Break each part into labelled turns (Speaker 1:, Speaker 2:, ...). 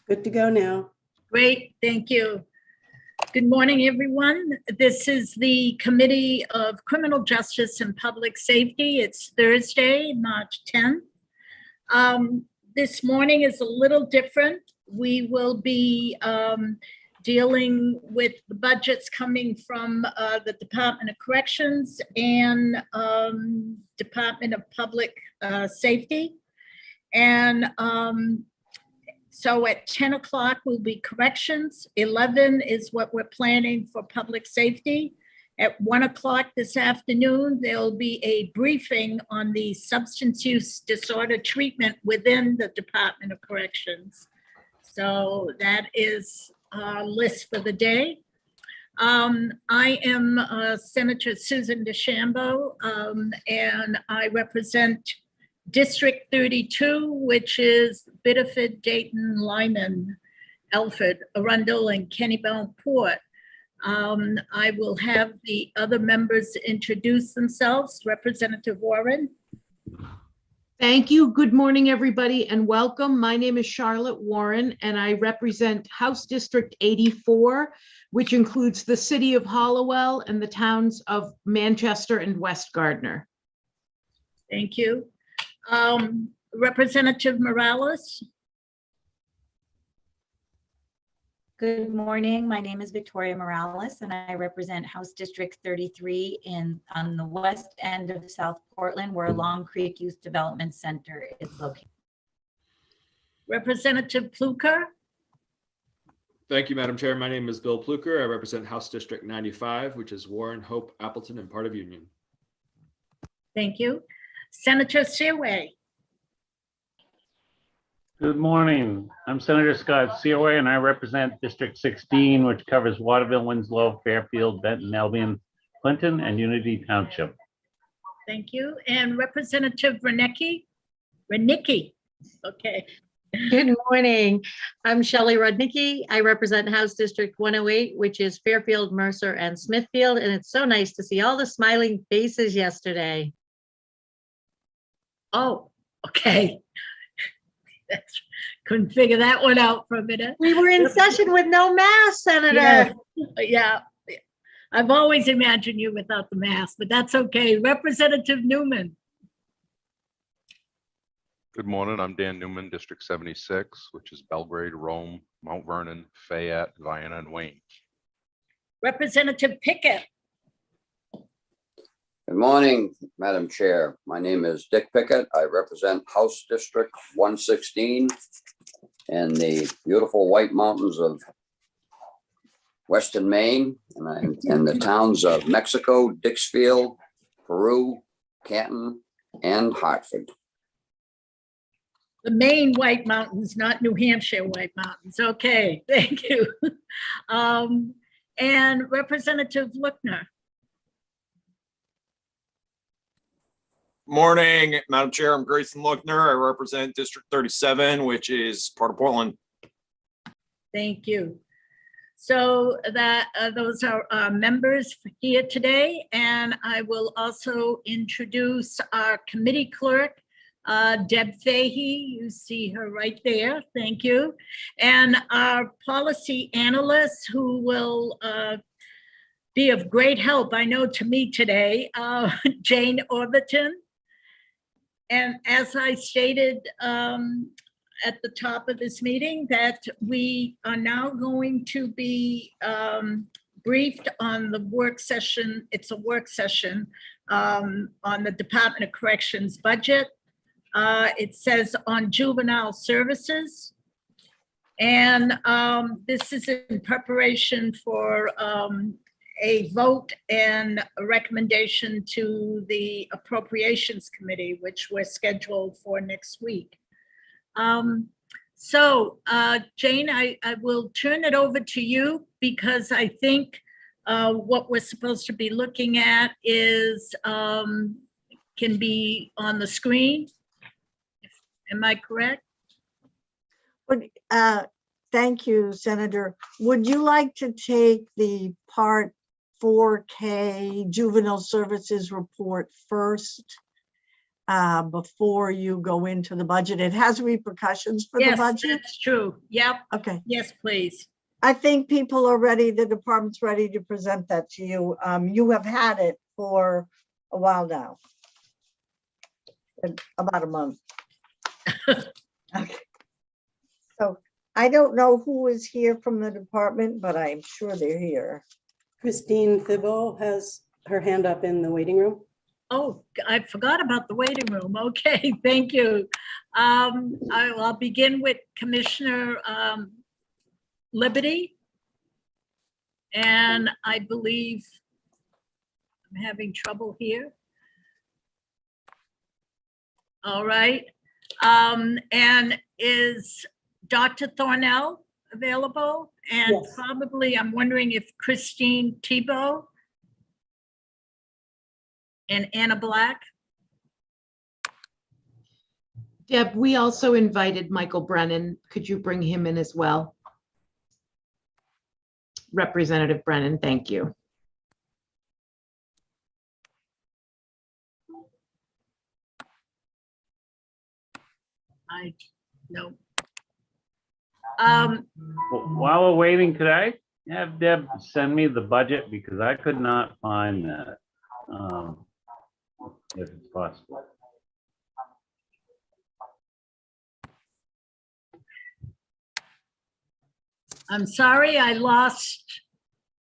Speaker 1: Good to go now.
Speaker 2: Great, thank you. Good morning, everyone. This is the Committee of Criminal Justice and Public Safety. It's Thursday, March 10th. This morning is a little different. We will be dealing with the budgets coming from the Department of Corrections and Department of Public Safety. And so at 10 o'clock will be corrections. 11 is what we're planning for public safety. At 1 o'clock this afternoon, there'll be a briefing on the substance use disorder treatment within the Department of Corrections. So that is our list for the day. I am Senator Susan DeChambeau, and I represent District 32, which is Biddeford, Dayton, Lyman, Elford, Arundel, and Kennebunk-Port. I will have the other members introduce themselves. Representative Warren.
Speaker 3: Thank you. Good morning, everybody, and welcome. My name is Charlotte Warren, and I represent House District 84, which includes the city of Hollowell and the towns of Manchester and West Gardner.
Speaker 2: Thank you. Representative Morales.
Speaker 4: Good morning. My name is Victoria Morales, and I represent House District 33 on the west end of South Portland, where Long Creek Youth Development Center is located.
Speaker 2: Representative Pluker.
Speaker 5: Thank you, Madam Chair. My name is Bill Pluker. I represent House District 95, which is Warren, Hope, Appleton, and part of Union.
Speaker 2: Thank you. Senator Seaway.
Speaker 6: Good morning. I'm Senator Scott Seaway, and I represent District 16, which covers Waterville, Winslow, Fairfield, Benton, Albion, Clinton, and Unity Township.
Speaker 2: Thank you. And Representative Rudnicki. Okay.
Speaker 7: Good morning. I'm Shelley Rudnicki. I represent House District 108, which is Fairfield, Mercer, and Smithfield. And it's so nice to see all the smiling faces yesterday.
Speaker 2: Oh, okay. Couldn't figure that one out for a minute.
Speaker 7: We were in session with no mask, Senator.
Speaker 2: Yeah. I've always imagined you without the mask, but that's okay. Representative Newman.
Speaker 8: Good morning. I'm Dan Newman, District 76, which is Belgrade, Rome, Mount Vernon, Fayette, Vienna, and Wayne.
Speaker 2: Representative Pickett.
Speaker 9: Good morning, Madam Chair. My name is Dick Pickett. I represent House District 116 in the beautiful White Mountains of Western Maine and the towns of Mexico, Dixfield, Peru, Canton, and Hartford.
Speaker 2: The Maine White Mountains, not New Hampshire White Mountains. Okay, thank you. And Representative Lookner.
Speaker 10: Morning, Madam Chair. I'm Grayson Lookner. I represent District 37, which is part of Portland.
Speaker 2: Thank you. So that those are our members here today, and I will also introduce our committee clerk, Deb Fahey. You see her right there. Thank you. And our policy analyst, who will be of great help, I know, to me today, Jane Orbiton. And as I stated at the top of this meeting, that we are now going to be briefed on the work session. It's a work session on the Department of Corrections budget. It says on juvenile services. And this is in preparation for a vote and a recommendation to the Appropriations Committee, which we're scheduled for next week. So Jane, I will turn it over to you, because I think what we're supposed to be looking at is can be on the screen. Am I correct?
Speaker 11: Thank you, Senator. Would you like to take the Part 4K Juvenile Services Report first? before you go into the budget. It has repercussions for the
Speaker 2: Yes,
Speaker 11: budget.
Speaker 2: that's true. Yep.
Speaker 11: Okay.
Speaker 2: Yes, please.
Speaker 11: I think people are ready, the department's ready to present that to you. You have had it for a while now. About a month. Okay. So I don't know who is here from the department, but I'm sure they're here.
Speaker 1: Christine Thibault has her hand up in the waiting room.
Speaker 2: Oh, I forgot about the waiting room. Okay, thank you. I'll begin with Commissioner Liberty. And I believe I'm having trouble here. All right. And is Dr. Thornell available? And
Speaker 1: Yes.
Speaker 2: probably, I'm wondering if Christine Thibault and Anna Black.
Speaker 3: Deb, we also invited Michael Brennan. Could you bring him in as well? Representative Brennan, thank you.
Speaker 2: No.
Speaker 6: While we're waiting, could I have Deb send me the budget because I could not find that, if it's possible.
Speaker 2: I'm sorry, I lost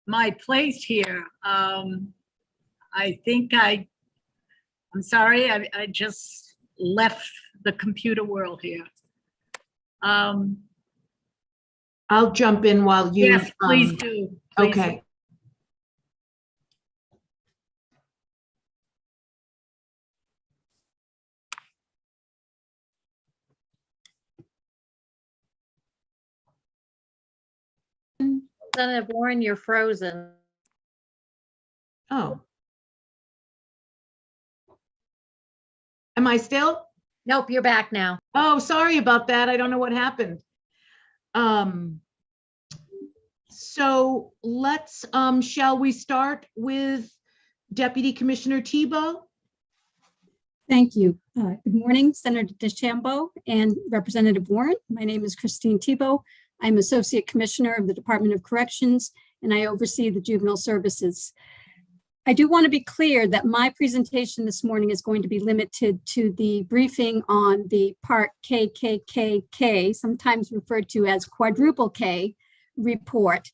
Speaker 2: my place here. I think I'm sorry, I just left the computer world here.
Speaker 3: I'll jump in while you.
Speaker 2: Yes, please do. Please do.
Speaker 3: Okay.
Speaker 7: Senator Warren, you're frozen.
Speaker 3: Oh. Am I still?
Speaker 7: Nope, you're back now.
Speaker 3: Oh, sorry about that. I don't know what happened. So let's, shall we start with Deputy Commissioner Thibault?
Speaker 12: Thank you. Good morning, Senator DeChambeau and Representative Warren. My name is Christine Thibault. I'm Associate Commissioner of the Department of Corrections, and I oversee the juvenile services. I do want to be clear that my presentation this morning is going to be limited to the briefing on the Part KKKK, sometimes referred to as Quadruple K report.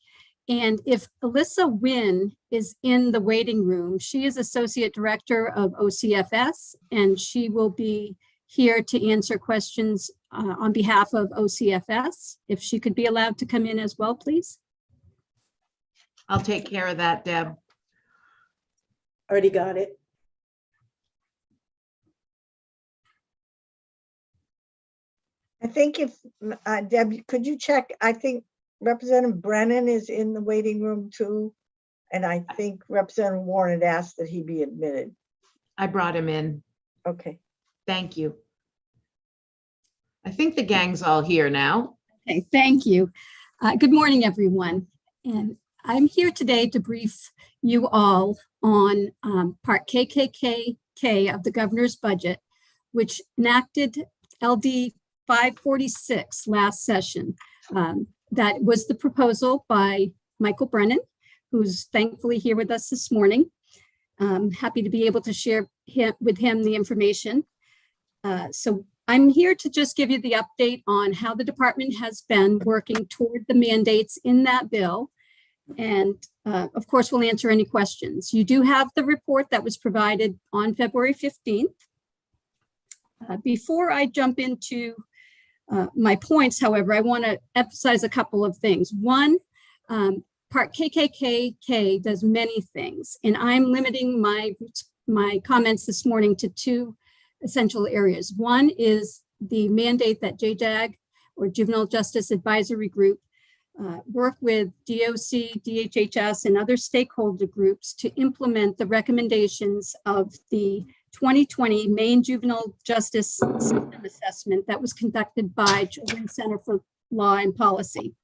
Speaker 12: And if Alyssa Wynn is in the waiting room, she is Associate Director of OCFS, and she will be here to answer questions on behalf of OCFS. If she could be allowed to come in as well, please.
Speaker 3: I'll take care of that, Deb.
Speaker 1: Already got it.
Speaker 11: I think if, Deb, could you check? I think Representative Brennan is in the waiting room too. And I think Representative Warren had asked that he be admitted.
Speaker 3: I brought him in.
Speaker 11: Okay.
Speaker 3: Thank you. I think the gang's all here now.
Speaker 12: Okay, thank you. Good morning, everyone. And I'm here today to brief you all on Part KKKK of the governor's budget, which enacted LD 546 last session. That was the proposal by Michael Brennan, who's thankfully here with us this morning. Happy to be able to share with him the information. So I'm here to just give you the update on how the department has been working toward the mandates in that bill. And of course, we'll answer any questions. You do have the report that was provided on February 15th. Before I jump into my points, however, I want to emphasize a couple of things. One, Part KKKK does many things, and I'm limiting my comments this morning to two essential areas. One is the mandate that JJAG, or Juvenile Justice Advisory Group, work with DOC, DHHS, and other stakeholder groups to implement the recommendations of the 2020 Maine Juvenile Justice System Assessment that was conducted by Children's Center for Law and Policy.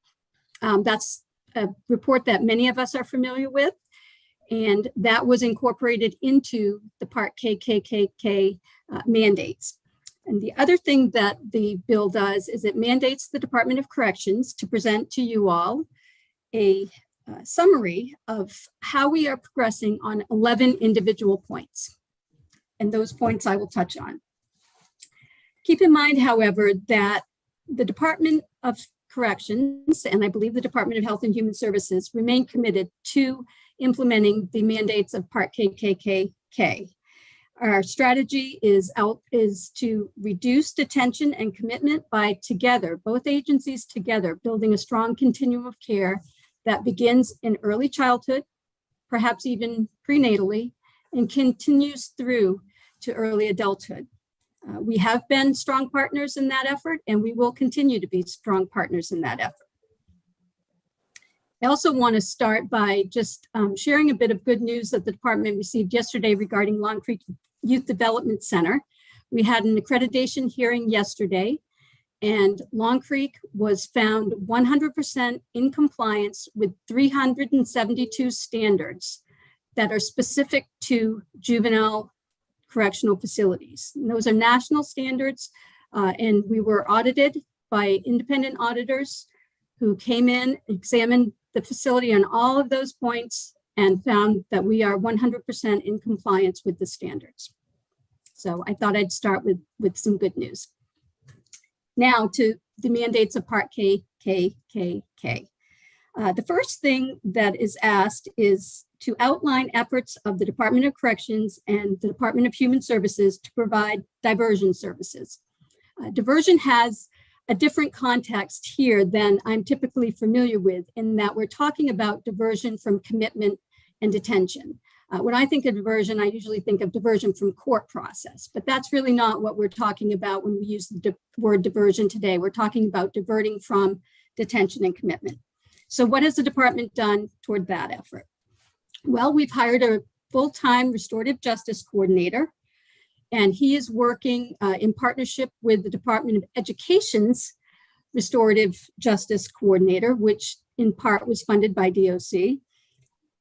Speaker 12: That's a report that many of us are familiar with. And that was incorporated into the Part KKK mandates. And the other thing that the bill does is it mandates the Department of Corrections to present to you all a summary of how we are progressing on 11 individual points. And those points I will touch on. Keep in mind, however, that the Department of Corrections, and I believe the Department of Health and Human Services, remain committed to implementing the mandates of Part KKK. Our strategy is to reduce detention and commitment by together, both agencies together, building a strong continuum of care that begins in early childhood, perhaps even prenatally, and continues through to early adulthood. We have been strong partners in that effort, and we will continue to be strong partners in that effort. I also want to start by just sharing a bit of good news that the department received yesterday regarding Long Creek Youth Development Center. We had an accreditation hearing yesterday, and Long Creek was found 100% in compliance with 372 standards that are specific to juvenile correctional facilities. And those are national standards, and we were audited by independent auditors who came in, examined the facility on all of those points, and found that we are 100% in compliance with the standards. So I thought I'd start with some good news. Now to the mandates of Part KKK. The first thing that is asked is to outline efforts of the Department of Corrections and the Department of Human Services to provide diversion services. Diversion has a different context here than I'm typically familiar with, in that we're talking about diversion from commitment and detention. When I think of diversion, I usually think of diversion from court process, but that's really not what we're talking about when we use the word diversion today. We're talking about diverting from detention and commitment. So what has the department done toward that effort? Well, we've hired a full-time restorative justice coordinator, and he is working in partnership with the Department of Education's restorative justice coordinator, which in part was funded by DOC.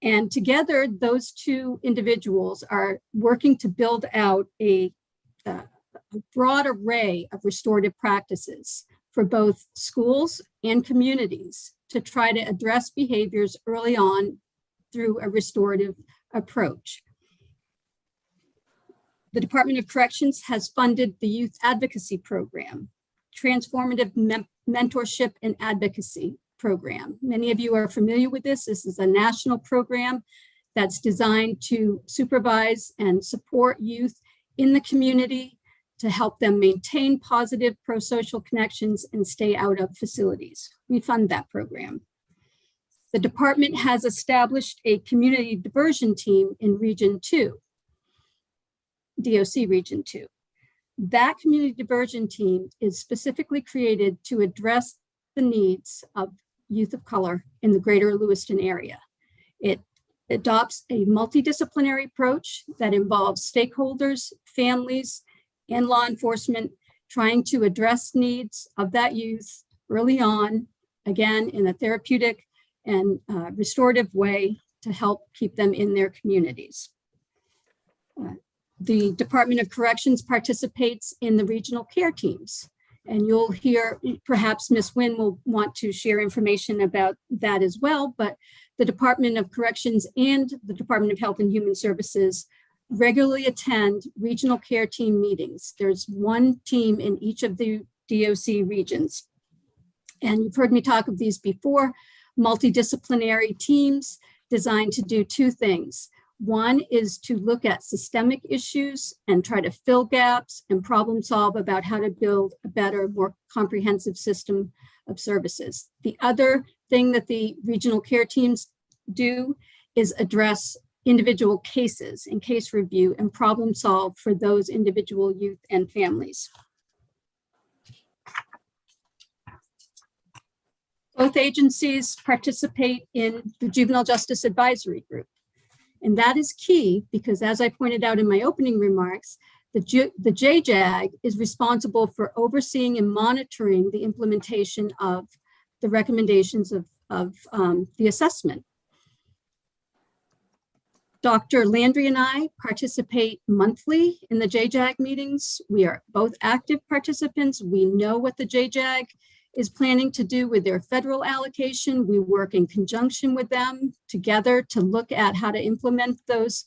Speaker 12: And together, those two individuals are working to build out a broad array of restorative practices for both schools and communities to try to address behaviors early on through a restorative approach. The Department of Corrections has funded the Youth Advocacy Program, Transformative Mentorship and Advocacy Program. Many of you are familiar with this. This is a national program that's designed to supervise and support youth in the community to help them maintain positive pro-social connections and stay out of facilities. We fund that program. The department has established a community diversion team in Region 2, DOC Region 2. That community diversion team is specifically created to address the needs of youth of color in the greater Lewiston area. It adopts a multidisciplinary approach that involves stakeholders, families, and law enforcement trying to address needs of that youth early on, again, in a therapeutic and restorative way to help keep them in their communities. The Department of Corrections participates in the regional care teams. And you'll hear, perhaps Ms. Wynn will want to share information about that as well, but the Department of Corrections and the Department of Health and Human Services regularly attend regional care team meetings. There's one team in each of the DOC regions. And you've heard me talk of these before, multidisciplinary teams designed to do two things. One is to look at systemic issues and try to fill gaps and problem solve about how to build a better, more comprehensive system of services. The other thing that the regional care teams do is address individual cases and case review and problem solve for those individual youth and families. Both agencies participate in the Juvenile Justice Advisory Group. And that is key because, as I pointed out in my opening remarks, the JJAG is responsible for overseeing and monitoring the implementation of the recommendations of the assessment. Dr. Landry and I participate monthly in the JJAG meetings. We are both active participants. We know what the JJAG is planning to do with their federal allocation. We work in conjunction with them together to look at how to implement those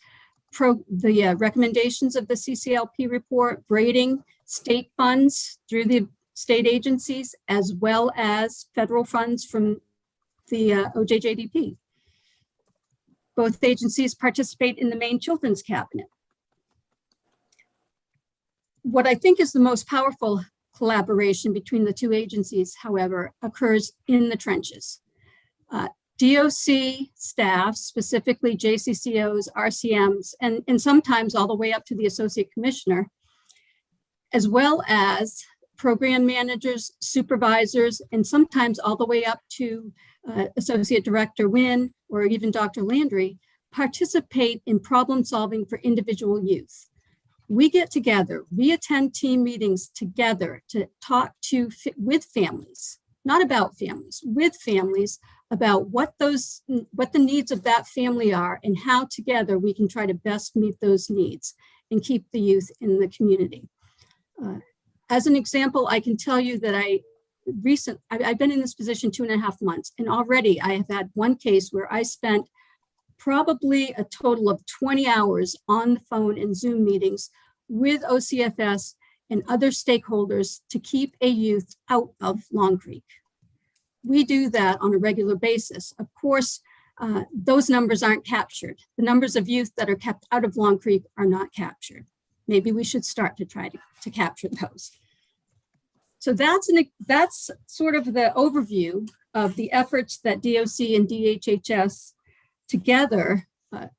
Speaker 12: recommendations of the CCLP report, braiding state funds through the state agencies, as well as federal funds from the OJJDP. Both agencies participate in the Maine Children's Cabinet. What I think is the most powerful collaboration between the two agencies, however, occurs in the trenches. DOC staff, specifically JCCOs, RCMs, and sometimes all the way up to the associate commissioner, as well as program managers, supervisors, and sometimes all the way up to Associate Director Wynn or even Dr. Landry, participate in problem solving for individual youth. We get together, we attend team meetings together to talk with families, not about families, with families about what the needs of that family are and how together we can try to best meet those needs and keep the youth in the community. As an example, I can tell you that I've been in this position 2.5 months, and already I have had one case where I spent probably a total of 20 hours on the phone in Zoom meetings with OCFS and other stakeholders to keep a youth out of Long Creek. We do that on a regular basis. Of course, those numbers aren't captured. The numbers of youth that are kept out of Long Creek are not captured. Maybe we should start to try to capture those. So that's sort of the overview of the efforts that DOC and DHHS together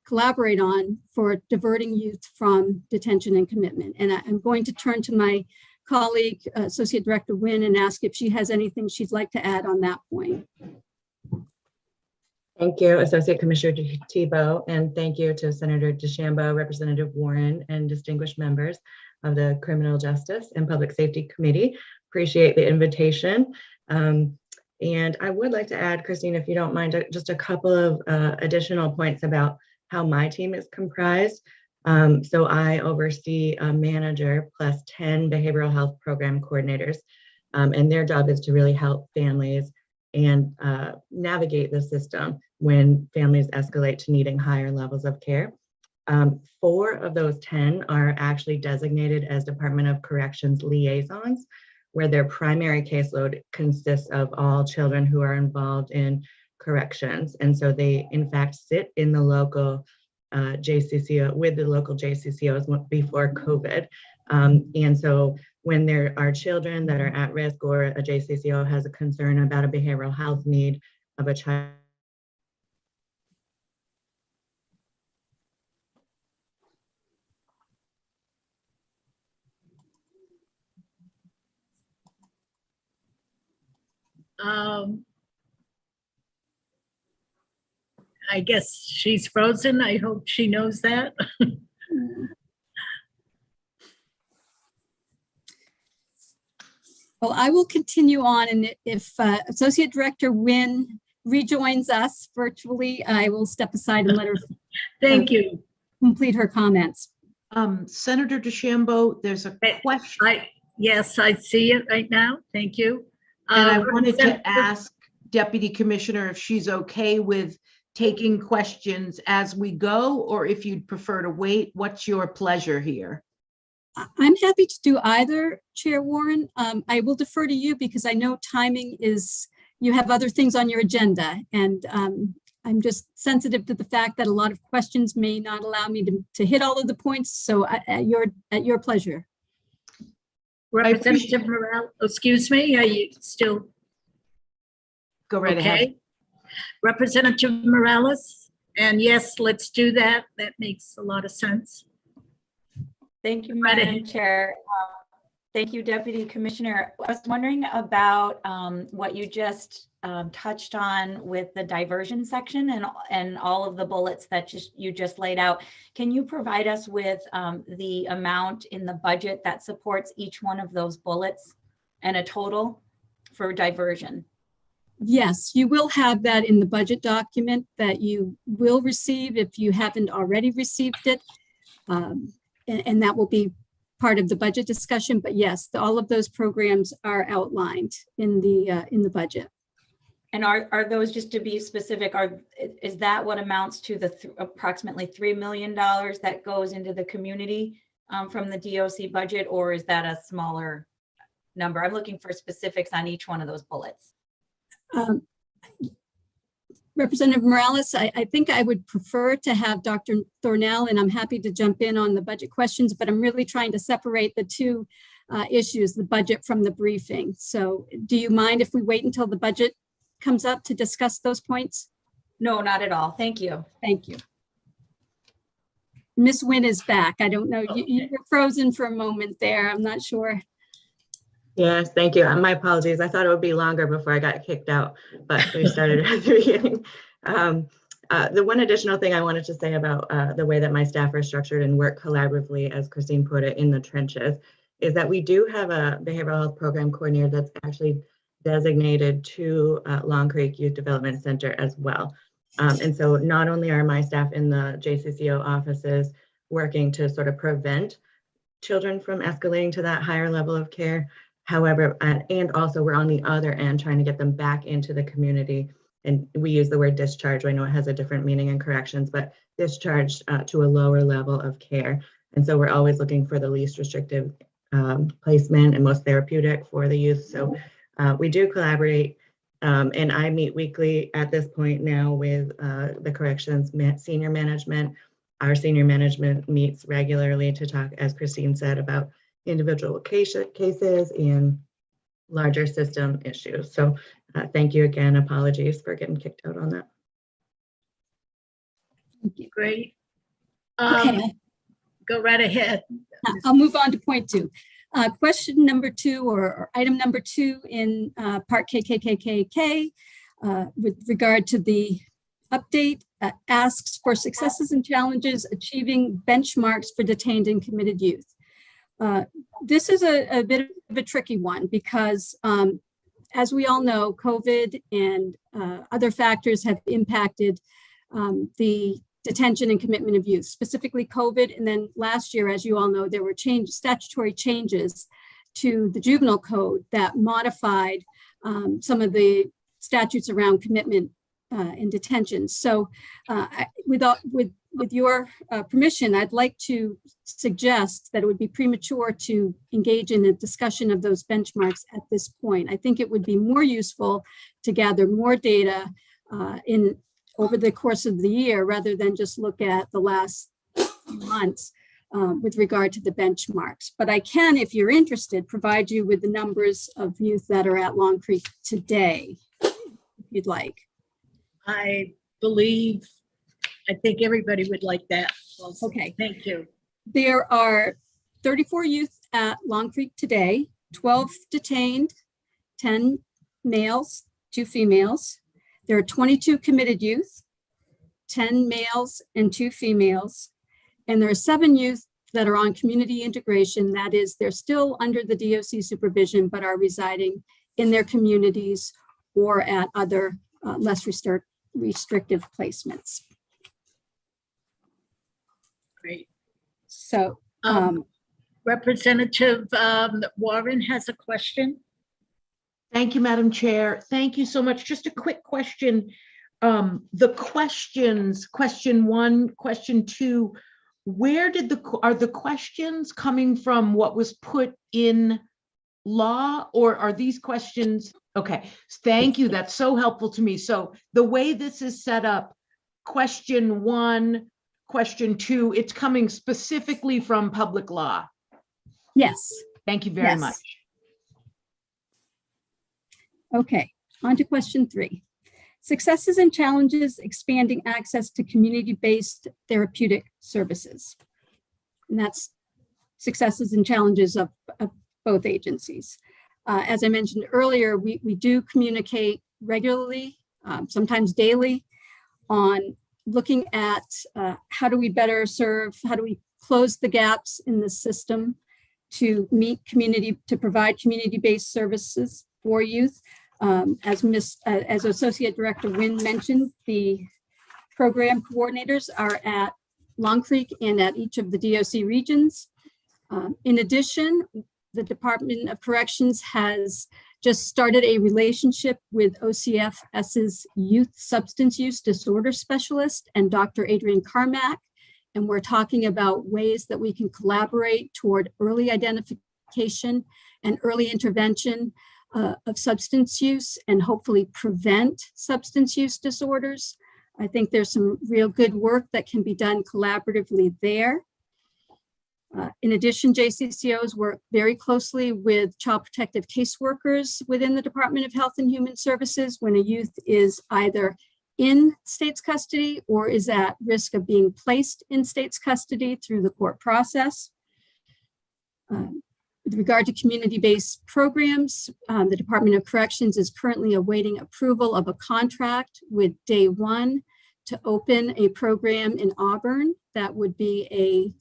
Speaker 12: collaborate on for diverting youth from detention and commitment. And I'm going to turn to my colleague, Associate Director Wynn, and ask if she has anything she'd like to add on that point.
Speaker 13: Thank you, Associate Commissioner Tebow, and thank you to Senator DeChambeau, Representative Warren, and distinguished members of the Criminal Justice and Public Safety Committee. Appreciate the invitation. And I would like to add, Christine, if you don't mind, just a couple of additional points about how my team is comprised. So I oversee a manager plus 10 behavioral health program coordinators, and their job is to really help families and navigate the system when families escalate to needing higher levels of care. 4 of those 10 are actually designated as Department of Corrections liaisons, where their primary caseload consists of all children who are involved in corrections. And so they, in fact, sit in the local JCCO, with the local JCCOs before COVID. And so when there are children that are at risk or a JCCO has a concern about a behavioral health need of a child,
Speaker 2: I guess she's frozen. I hope she knows that.
Speaker 12: Well, I will continue on, and if Associate Director Wynn rejoins us virtually, I will step aside and let her
Speaker 2: Thank you.
Speaker 12: Complete her comments.
Speaker 3: Senator DeChambeau, there's a question.
Speaker 2: Yes, I see it right now. Thank you.
Speaker 3: And I wanted to ask Deputy Commissioner if she's okay with taking questions as we go, or if you'd prefer to wait. What's your pleasure here?
Speaker 12: I'm happy to do either, Chair Warren. I will defer to you because I know timing is, you have other things on your agenda, and I'm just sensitive to the fact that a lot of questions may not allow me to hit all of the points. So at your pleasure.
Speaker 2: Representative Morales, excuse me, are you still?
Speaker 3: Go right ahead.
Speaker 2: Representative Morales, and yes, let's do that. That makes a lot of sense.
Speaker 4: Thank you, Madam Chair. Thank you, Deputy Commissioner. I was wondering about what you just touched on with the diversion section and all of the bullets that you just laid out. Can you provide us with the amount in the budget that supports each one of those bullets and a total for diversion?
Speaker 12: Yes, you will have that in the budget document that you will receive if you haven't already received it. And that will be part of the budget discussion. But yes, all of those programs are outlined in the budget.
Speaker 4: And are those, just to be specific, is that what amounts to the approximately $3 million that goes into the community from the DOC budget, or is that a smaller number? I'm looking for specifics on each one of those bullets.
Speaker 12: Representative Morales, I think I would prefer to have Dr. Thornell, and I'm happy to jump in on the budget questions, but I'm really trying to separate the two issues, the budget from the briefing. So do you mind if we wait until the budget comes up to discuss those points?
Speaker 4: No, not at all. Thank you.
Speaker 12: Thank you. Ms. Wynn is back. I don't know, you were frozen for a moment there. I'm not sure.
Speaker 13: Yes, thank you. My apologies. I thought it would be longer before I got kicked out, but we started at the beginning. The one additional thing I wanted to say about the way that my staff are structured and work collaboratively, as Christine put it, in the trenches, is that we do have a behavioral health program coordinator that's actually designated to Long Creek Youth Development Center as well. And so not only are my staff in the JCCO offices working to sort of prevent children from escalating to that higher level of care, however, and also we're on the other end trying to get them back into the community. And we use the word discharge. I know it has a different meaning in corrections, but discharge to a lower level of care. And so we're always looking for the least restrictive placement and most therapeutic for the youth. So we do collaborate, and I meet weekly at this point now with the corrections senior management. Our senior management meets regularly to talk, as Christine said, about individual cases and larger system issues. So thank you again. Apologies for getting kicked out on that.
Speaker 2: Great.
Speaker 12: Okay.
Speaker 2: Go right ahead.
Speaker 12: I'll move on to point 2. Question number 2, or item number 2 in part KKKKK with regard to the update asks for successes and challenges achieving benchmarks for detained and committed youth. This is a bit of a tricky one because as we all know, COVID and other factors have impacted the detention and commitment of youth, specifically COVID. And then last year, as you all know, there were statutory changes to the juvenile code that modified some of the statutes around commitment and detention. So with your permission, I'd like to suggest that it would be premature to engage in a discussion of those benchmarks at this point. I think it would be more useful to gather more data over the course of the year, rather than just look at the last few months with regard to the benchmarks. But I can, if you're interested, provide you with the numbers of youth that are at Long Creek today, if you'd like.
Speaker 2: I think everybody would like that. Also. Okay, thank you.
Speaker 12: There are 34 youth at Long Creek today, 12 detained, 10 males, 2 females. There are 22 committed youth, 10 males and 2 females. And there are 7 youth that are on community integration. That is, they're still under the DOC supervision, but are residing in their communities or at other less restrictive placements.
Speaker 2: Great.
Speaker 12: So
Speaker 2: Representative Warren has a question.
Speaker 3: Thank you, Madam Chair. Thank you so much. Just a quick question. The questions, question 1, question 2, where did are the questions coming from what was put in law, or are these questions? Okay, thank you. That's so helpful to me. So the way this is set up, question 1, question 2, it's coming specifically from public law.
Speaker 12: yes.
Speaker 3: Thank you very much.
Speaker 12: Okay, on to question 3. Successes and challenges expanding access to community-based therapeutic services. And that's successes and challenges of both agencies. As I mentioned earlier, we do communicate regularly, sometimes daily, on looking at how do we better serve, how do we close the gaps in the system to meet community, to provide community-based services for youth. As Associate Director Wynn mentioned, the program coordinators are at Long Creek and at each of the DOC regions. In addition, the Department of Corrections has just started a relationship with OCFS's Youth Substance Use Disorder Specialist and Dr. Adrian Carmack. And we're talking about ways that we can collaborate toward early identification and early intervention of substance use and hopefully prevent substance use disorders. I think there's some real good work that can be done collaboratively there. In addition, JCCOs work very closely with child protective caseworkers within the Department of Health and Human Services when a youth is either in state's custody or is at risk of being placed in state's custody through the court process. With regard to community-based programs, the Department of Corrections is currently awaiting approval of a contract with Day One to open a program in Auburn that would be a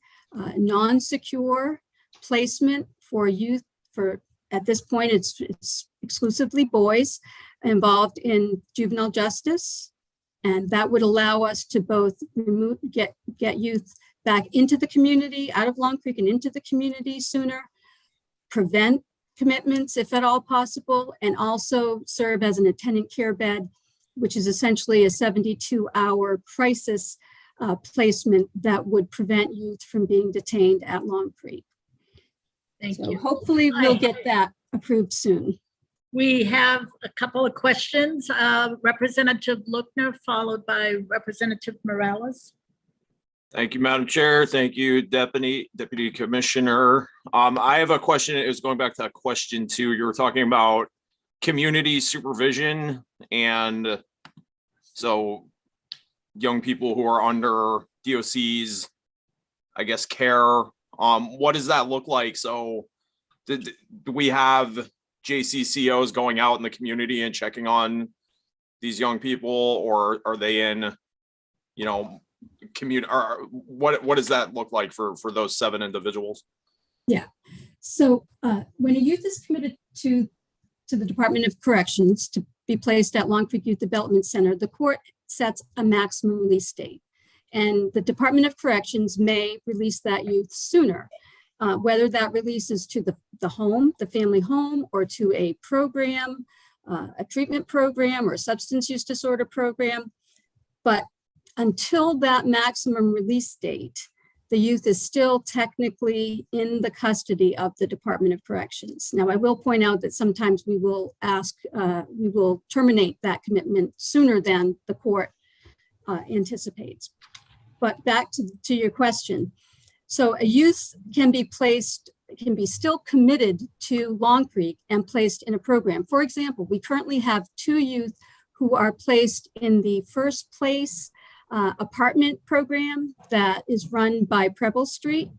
Speaker 12: non-secure placement for youth. For at this point, it's exclusively boys involved in juvenile justice, and that would allow us to both get youth back into the community, out of Long Creek and into the community sooner, prevent commitments if at all possible, and also serve as an attendant care bed, which is essentially a 72-hour crisis placement that would prevent youth from being detained at Long Creek.
Speaker 2: Thank
Speaker 12: So
Speaker 2: you.
Speaker 12: hopefully we'll get that approved soon.
Speaker 2: We have a couple of questions. Representative Lookner, followed by Representative Morales.
Speaker 10: Thank you, Madam Chair. Thank you, Deputy Commissioner. I have a question. It was going back to question 2. You were talking about community supervision, and so young people who are under DOC's, I guess, care. What does that look like? So do we have JCCOs going out in the community and checking on these young people, or are they in, community, or what does that look like for those 7 individuals?
Speaker 12: Yeah. So when a youth is committed to the Department of Corrections to be placed at Long Creek Youth Development Center, the court sets a maximum release date. And the Department of Corrections may release that youth sooner, whether that release is to the home, the family home, or to a program, a treatment program, or a substance use disorder program. But until that maximum release date, the youth is still technically in the custody of the Department of Corrections. Now, I will point out that sometimes we will terminate that commitment sooner than the court anticipates. But back to your question. So a youth can be still committed to Long Creek and placed in a program. For example, we currently have 2 youth who are placed in the First Place apartment program that is run by Preble Street.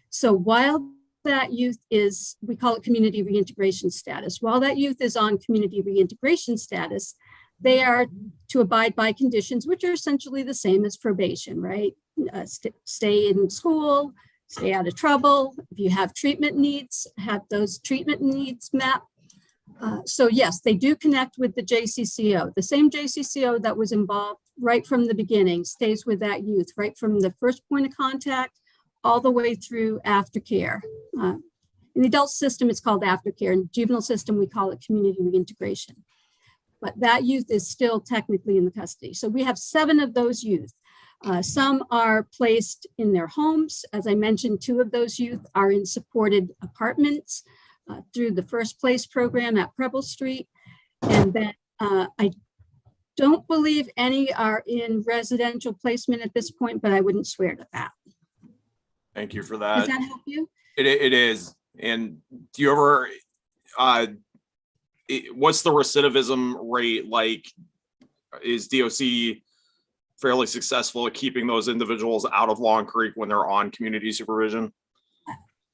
Speaker 12: So while that youth is, we call it community reintegration status. While that youth is on community reintegration status, they are to abide by conditions which are essentially the same as probation, right? Stay in school, stay out of trouble. If you have treatment needs, have those treatment needs met. So yes, they do connect with the JCCO. The same JCCO that was involved right from the beginning stays with that youth, right from the first point of contact all the way through aftercare. In the adult system, it's called aftercare. In the juvenile system, we call it community reintegration. But that youth is still technically in the custody. So we have 7 of those youth. Some are placed in their homes. As I mentioned, 2 of those youth are in supported apartments through the First Place program at Preble Street. And then I don't believe any are in residential placement at this point, but I wouldn't swear to that.
Speaker 10: Thank you for that.
Speaker 12: Does that help you?
Speaker 10: It is. And do you ever, what's the recidivism rate like? Is DOC fairly successful at keeping those individuals out of Long Creek when they're on community supervision?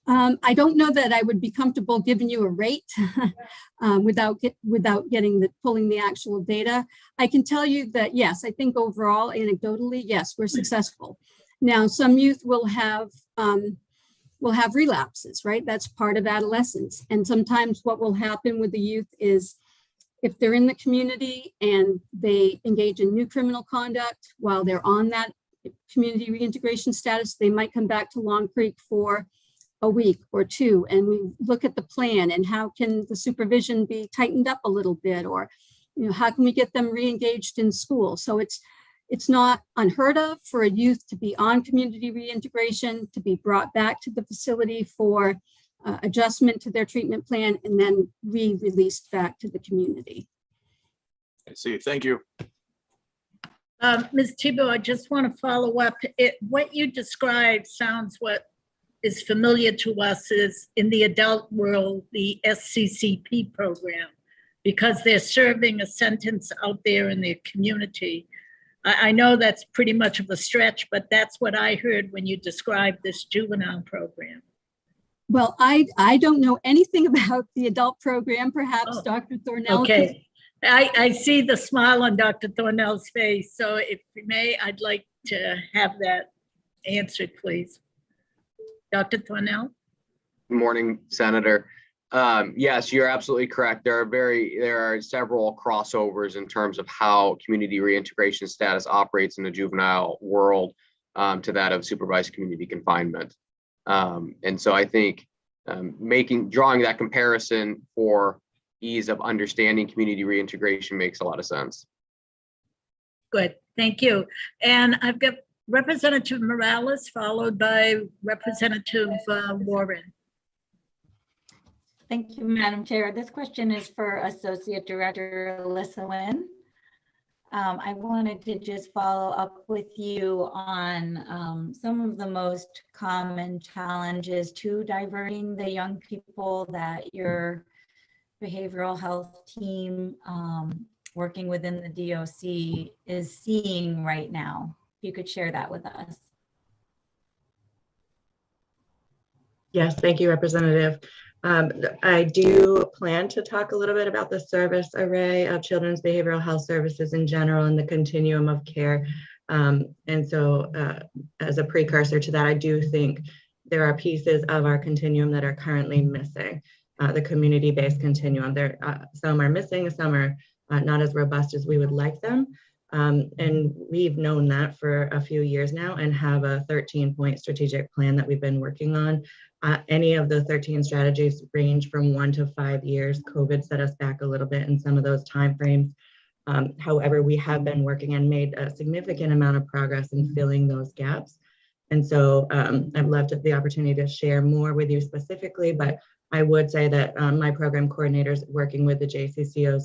Speaker 12: I don't know that I would be comfortable giving you a rate without pulling the actual data. I can tell you that, yes, I think overall, anecdotally, yes, we're successful. Now, some youth will have relapses, right? That's part of adolescence. And sometimes what will happen with the youth is if they're in the community and they engage in new criminal conduct while they're on that community reintegration status, they might come back to Long Creek for a week or two, and we look at the plan and how can the supervision be tightened up a little bit, or how can we get them re-engaged in school. So it's not unheard of for a youth to be on community reintegration, to be brought back to the facility for adjustment to their treatment plan, and then re-released back to the community.
Speaker 10: I see. Thank you.
Speaker 2: Ms. Tebow, I just want to follow up. What you described sounds what is familiar to us is in the adult world, the SCCP program, because they're serving a sentence out there in the community. I know that's pretty much of a stretch, but that's what I heard when you described this juvenile program.
Speaker 12: Well, I don't know anything about the adult program. Perhaps Dr. Thornell.
Speaker 2: Okay. I see the smile on Dr. Thornell's face. So if you may, I'd like to have that answered, please. Dr. Thornell?
Speaker 14: Good morning, Senator. Yes, you're absolutely correct. There are several crossovers in terms of how community reintegration status operates in the juvenile world to that of supervised community confinement. And so I think drawing that comparison for ease of understanding community reintegration makes a lot of sense.
Speaker 2: Good, thank you. And I've got Representative Morales followed by Representative Warren.
Speaker 4: Thank you, Madam Chair. This question is for Associate Director Alyssa Nguyen. I wanted to just follow up with you on some of the most common challenges to diverting the young people that your behavioral health team working within the DOC is seeing right now. If you could share that with us.
Speaker 13: Yes, thank you, Representative. I do plan to talk a little bit about the service array of children's behavioral health services in general and the continuum of care. And so as a precursor to that, I do think there are pieces of our continuum that are currently missing. The community-based continuum. Some are missing, some are not as robust as we would like them. And we've known that for a few years now and have a 13-point strategic plan that we've been working on. Any of the 13 strategies range from 1 to 5 years. COVID set us back a little bit in some of those timeframes. However, we have been working and made a significant amount of progress in filling those gaps. And so I'd love the opportunity to share more with you specifically, but I would say that my program coordinators working with the JCCOs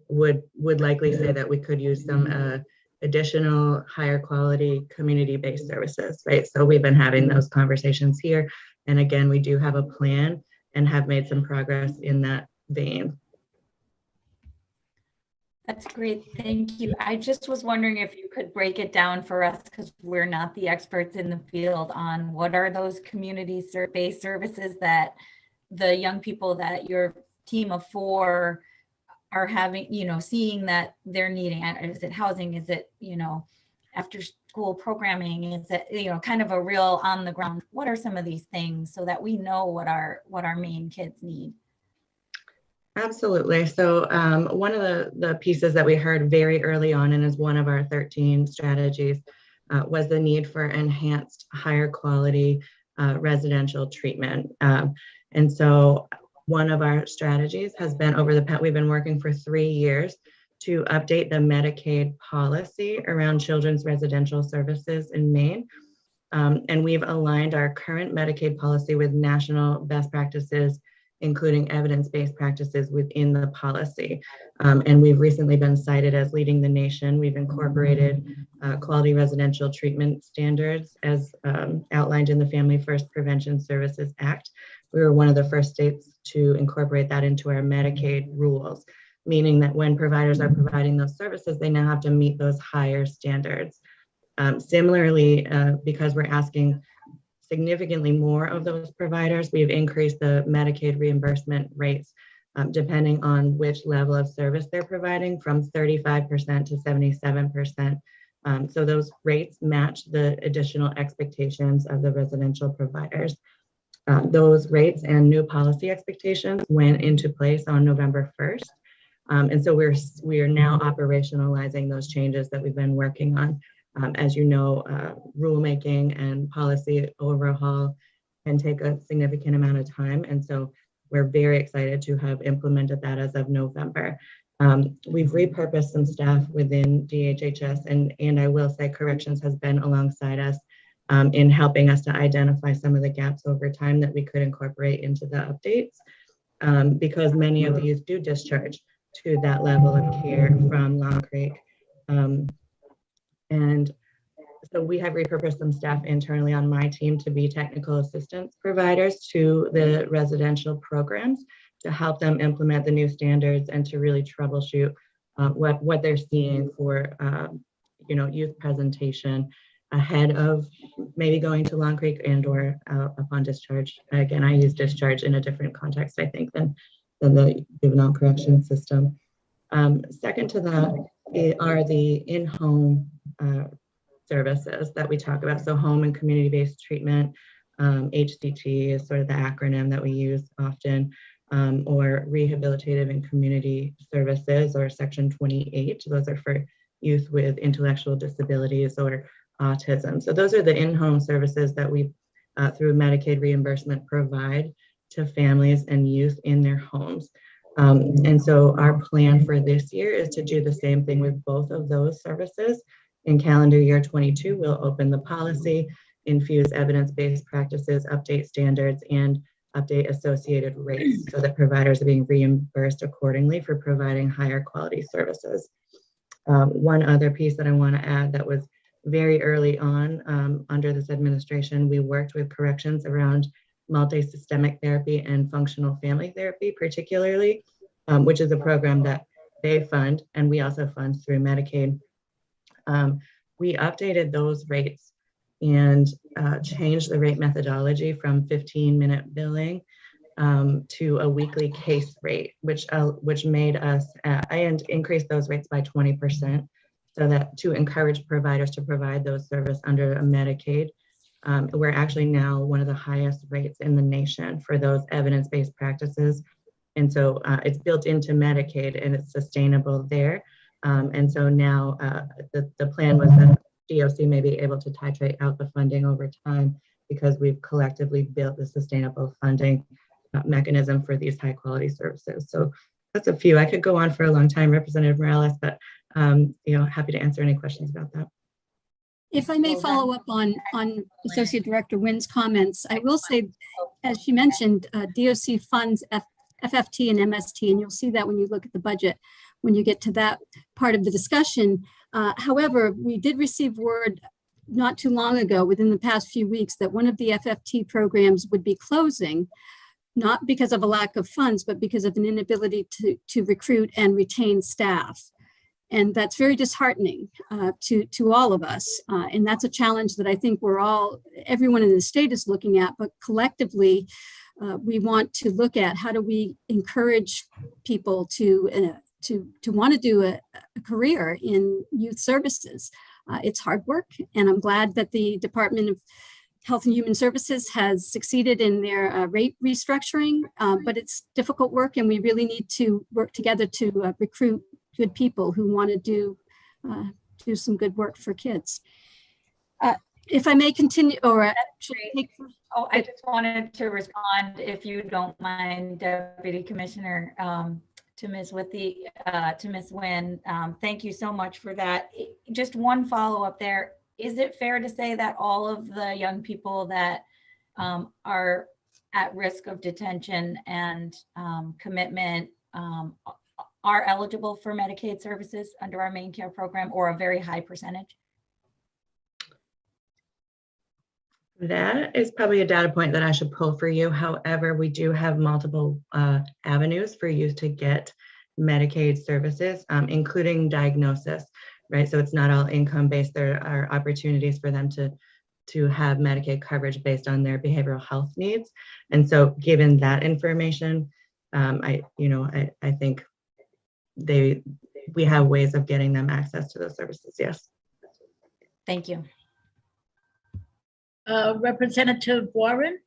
Speaker 13: would likely say that we could use some additional higher quality community-based services, right? So we've been having those conversations here. And again, we do have a plan and have made some progress in that vein.
Speaker 4: That's great, thank you. I just was wondering if you could break it down for us, because we're not the experts in the field on what are those community-based services that the young people that your team of 4 are having, seeing that they're needing. Is it housing? Is it, after school programming? Is it, kind of a real on the ground? What are some of these things so that we know what our main kids need?
Speaker 13: Absolutely. So one of the pieces that we heard very early on and is one of our 13 strategies was the need for enhanced higher quality residential treatment. And so one of our strategies has been we've been working for 3 years to update the Medicaid policy around children's residential services in Maine. And we've aligned our current Medicaid policy with national best practices, including evidence-based practices within the policy. And we've recently been cited as leading the nation. We've incorporated quality residential treatment standards as outlined in the Family First Prevention Services Act. We were one of the first states to incorporate that into our Medicaid rules, meaning that when providers are providing those services, they now have to meet those higher standards. Similarly, because we're asking significantly more of those providers, we've increased the Medicaid reimbursement rates depending on which level of service they're providing, from 35% to 77%. So those rates match the additional expectations of the residential providers. Those rates and new policy expectations went into place on November 1st. And so we're now operationalizing those changes that we've been working on. As you know, rulemaking and policy overhaul can take a significant amount of time. And so we're very excited to have implemented that as of November. We've repurposed some staff within DHHS, and I will say corrections has been alongside us in helping us to identify some of the gaps over time that we could incorporate into the updates, because many of these do discharge to that level of care from Long Creek. And so we have repurposed some staff internally on my team to be technical assistance providers to the residential programs to help them implement the new standards and to really troubleshoot what they're seeing for youth presentation ahead of maybe going to Long Creek and or upon discharge. Again, I use discharge in a different context, I think, than the juvenile correction system. Second to that are the in-home services that we talk about. So home and community-based treatment, HCT is sort of the acronym that we use often, or rehabilitative and community services, or Section 28. Those are for youth with intellectual disabilities or autism. So those are the in-home services that we, through Medicaid reimbursement, provide to families and youth in their homes. And so our plan for this year is to do the same thing with both of those services. In calendar year 22, we'll open the policy, infuse evidence-based practices, update standards, and update associated rates so that providers are being reimbursed accordingly for providing higher quality services. One other piece that I want to add that was very early on under this administration, we worked with corrections around multi-systemic therapy and functional family therapy, particularly, which is a program that they fund and we also fund through Medicaid. We updated those rates and changed the rate methodology from 15-minute billing to a weekly case rate, which made us and increased those rates by 20%, so that to encourage providers to provide those services under a Medicaid. We're actually now one of the highest rates in the nation for those evidence-based practices. And so it's built into Medicaid and it's sustainable there. And so now the plan was that DOC may be able to titrate out the funding over time because we've collectively built the sustainable funding mechanism for these high quality services. So that's a few. I could go on for a long time, Representative Morales, but happy to answer any questions about that.
Speaker 12: If I may follow up on Associate Director Wynn's comments, I will say, as she mentioned, DOC funds FFT and MST, and you'll see that when you look at the budget, when you get to that part of the discussion. However, we did receive word not too long ago, within the past few weeks, that one of the FFT programs would be closing, not because of a lack of funds, but because of an inability to recruit and retain staff. And that's very disheartening to all of us. And that's a challenge that I think everyone in the state is looking at, but collectively, we want to look at how do we encourage people to want to do a career in youth services. It's hard work, and I'm glad that the Department of Health and Human Services has succeeded in their rate restructuring, but it's difficult work, and we really need to work together to recruit good people who want to do some good work for kids. If I may continue, or
Speaker 4: I just wanted to respond, if you don't mind, Deputy Commissioner, to Ms. Wynn. Thank you so much for that. Just one follow-up there. Is it fair to say that all of the young people that are at risk of detention and commitment are eligible for Medicaid services under our main care program, or a very high percentage?
Speaker 13: That is probably a data point that I should pull for you. However, we do have multiple avenues for youth to get Medicaid services, including diagnosis, right? So it's not all income-based. There are opportunities for them to have Medicaid coverage based on their behavioral health needs. And so given that information, I think we have ways of getting them access to those services, yes.
Speaker 4: Thank you.
Speaker 2: Representative Warren.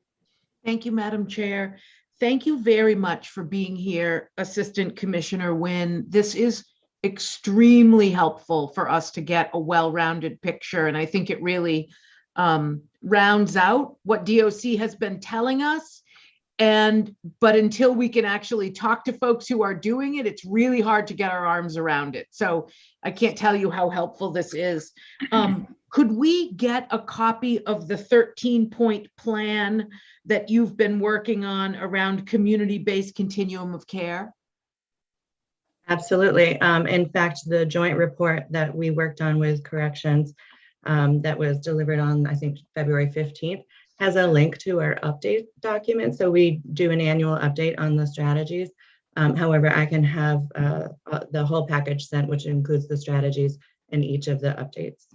Speaker 3: Thank you, Madam Chair. Thank you very much for being here, Assistant Commissioner Wynn. This is extremely helpful for us to get a well-rounded picture, and I think it really rounds out what DOC has been telling us. But until we can actually talk to folks who are doing it, it's really hard to get our arms around it. So I can't tell you how helpful this is. Could we get a copy of the 13-point plan that you've been working on around community-based continuum of care?
Speaker 13: Absolutely. In fact, the joint report that we worked on with corrections that was delivered on, I think, February 15th, has a link to our update document. So we do an annual update on the strategies. However, I can have the whole package sent, which includes the strategies in each of the updates.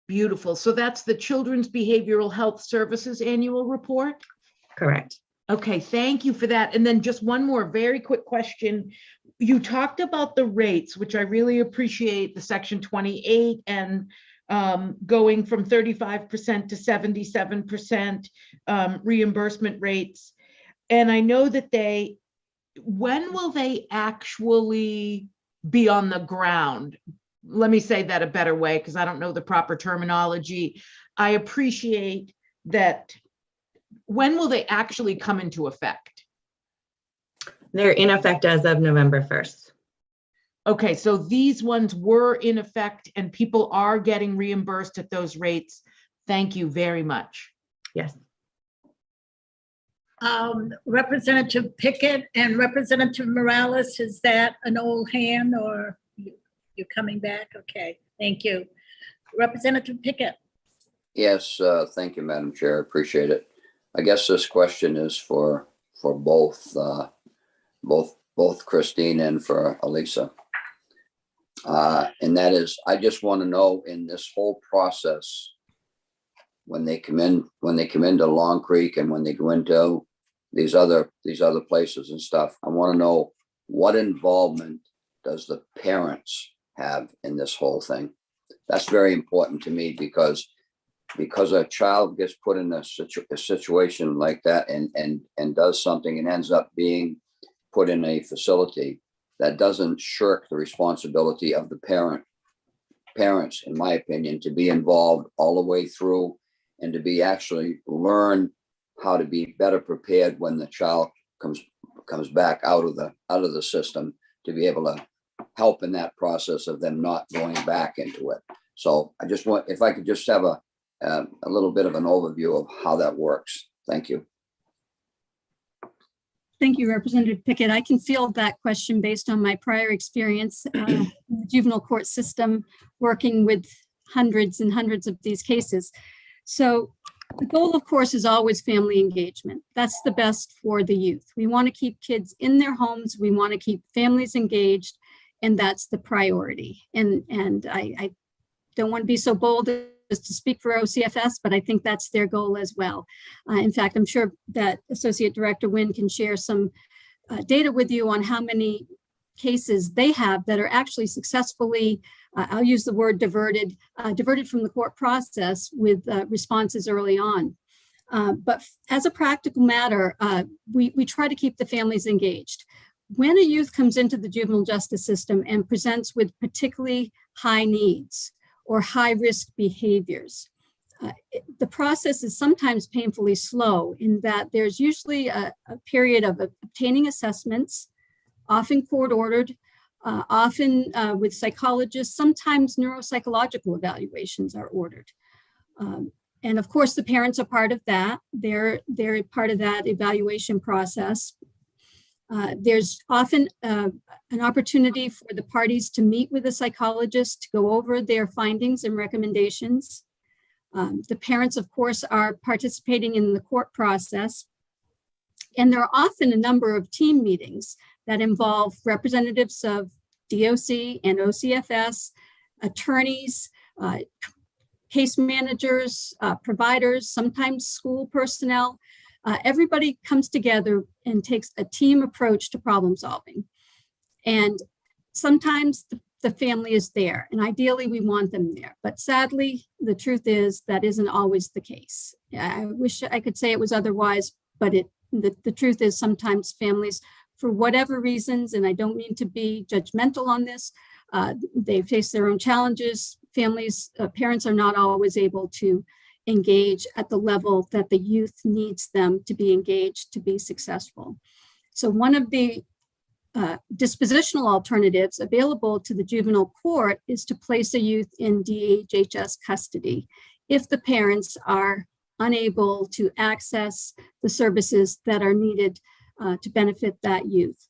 Speaker 3: Beautiful. So that's the Children's Behavioral Health Services Annual Report?
Speaker 13: Correct.
Speaker 3: Okay, thank you for that. And then just one more very quick question. You talked about the rates, which I really appreciate, the Section 28 and going from 35% to 77% reimbursement rates. And I know that when will they actually be on the ground? Let me say that a better way, because I don't know the proper terminology. I appreciate that. When will they actually come into effect?
Speaker 13: They're in effect as of November 1st.
Speaker 3: Okay, so these ones were in effect and people are getting reimbursed at those rates. Thank you very much.
Speaker 13: Yes.
Speaker 2: Representative Pickett and Representative Morales, is that an old hand or you're coming back? Okay, thank you. Representative Pickett.
Speaker 9: Yes, thank you, Madam Chair. Appreciate it. I guess this question is for both Christine and for Elisa. And that is, I just want to know, in this whole process, when they come into Long Creek and when they go into these other places and stuff, I want to know, what involvement does the parents have in this whole thing? That's very important to me, because a child gets put in a situation like that and does something and ends up being put in a facility, that doesn't shirk the responsibility of the parents, in my opinion, to be involved all the way through and to be actually learn how to be better prepared when the child comes back out of the system, to be able to help in that process of them not going back into it. So I just want, if I could just have a little bit of an overview of how that works. Thank you.
Speaker 12: Thank you, Representative Pickett. I can field that question based on my prior experience in the juvenile court system, working with hundreds and hundreds of these cases. So the goal, of course, is always family engagement. That's the best for the youth. We want to keep kids in their homes. We want to keep families engaged, and that's the priority. And I don't want to be so bold as to speak for OCFS, but I think that's their goal as well. In fact, I'm sure that Associate Director Wynn can share some data with you on how many cases they have that are actually successfully, I'll use the word diverted from the court process with responses early on. But as a practical matter, we try to keep the families engaged. When a youth comes into the juvenile justice system and presents with particularly high needs or high-risk behaviors, the process is sometimes painfully slow, in that there's usually a period of obtaining assessments, often court-ordered, often with psychologists. Sometimes neuropsychological evaluations are ordered. And of course, the parents are part of that. They're part of that evaluation process. There's often an opportunity for the parties to meet with a psychologist to go over their findings and recommendations. The parents, of course, are participating in the court process. And there are often a number of team meetings that involve representatives of DOC and OCFS, attorneys, case managers, providers, sometimes school personnel. Everybody comes together and takes a team approach to problem solving. And sometimes the family is there, and ideally we want them there. But sadly, the truth is that isn't always the case. I wish I could say it was otherwise, but The truth is sometimes families, for whatever reasons, and I don't mean to be judgmental on this, they face their own challenges. Families, parents are not always able to engage at the level that the youth needs them to be engaged to be successful. So one of the dispositional alternatives available to the juvenile court is to place a youth in DHHS custody if the parents are unable to access the services that are needed to benefit that youth.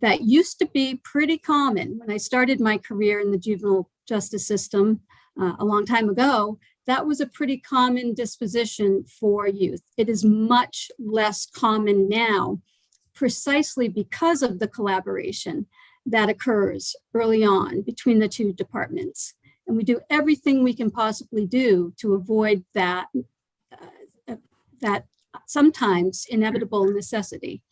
Speaker 12: That used to be pretty common when I started my career in the juvenile justice system a long time ago. That was a pretty common disposition for youth. It is much less common now, precisely because of the collaboration that occurs early on between the two departments. And we do everything we can possibly do to avoid that, that sometimes inevitable necessity.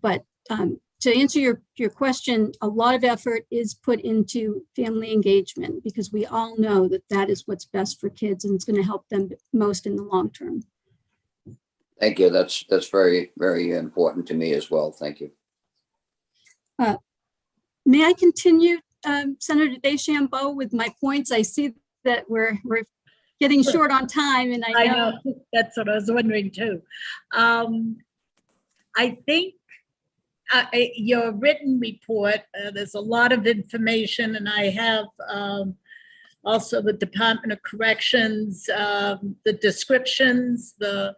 Speaker 12: But to answer your question, a lot of effort is put into family engagement because we all know that that is what's best for kids and it's going to help them most in the long term.
Speaker 9: Thank you. That's very, very important to me as well. Thank you.
Speaker 12: May I continue, Senator DeChambeau, with my points? I see that we're getting short on time, and I know
Speaker 2: that's what I was wondering too. I think your written report, there's a lot of information, and I have also the Department of Corrections, the descriptions, the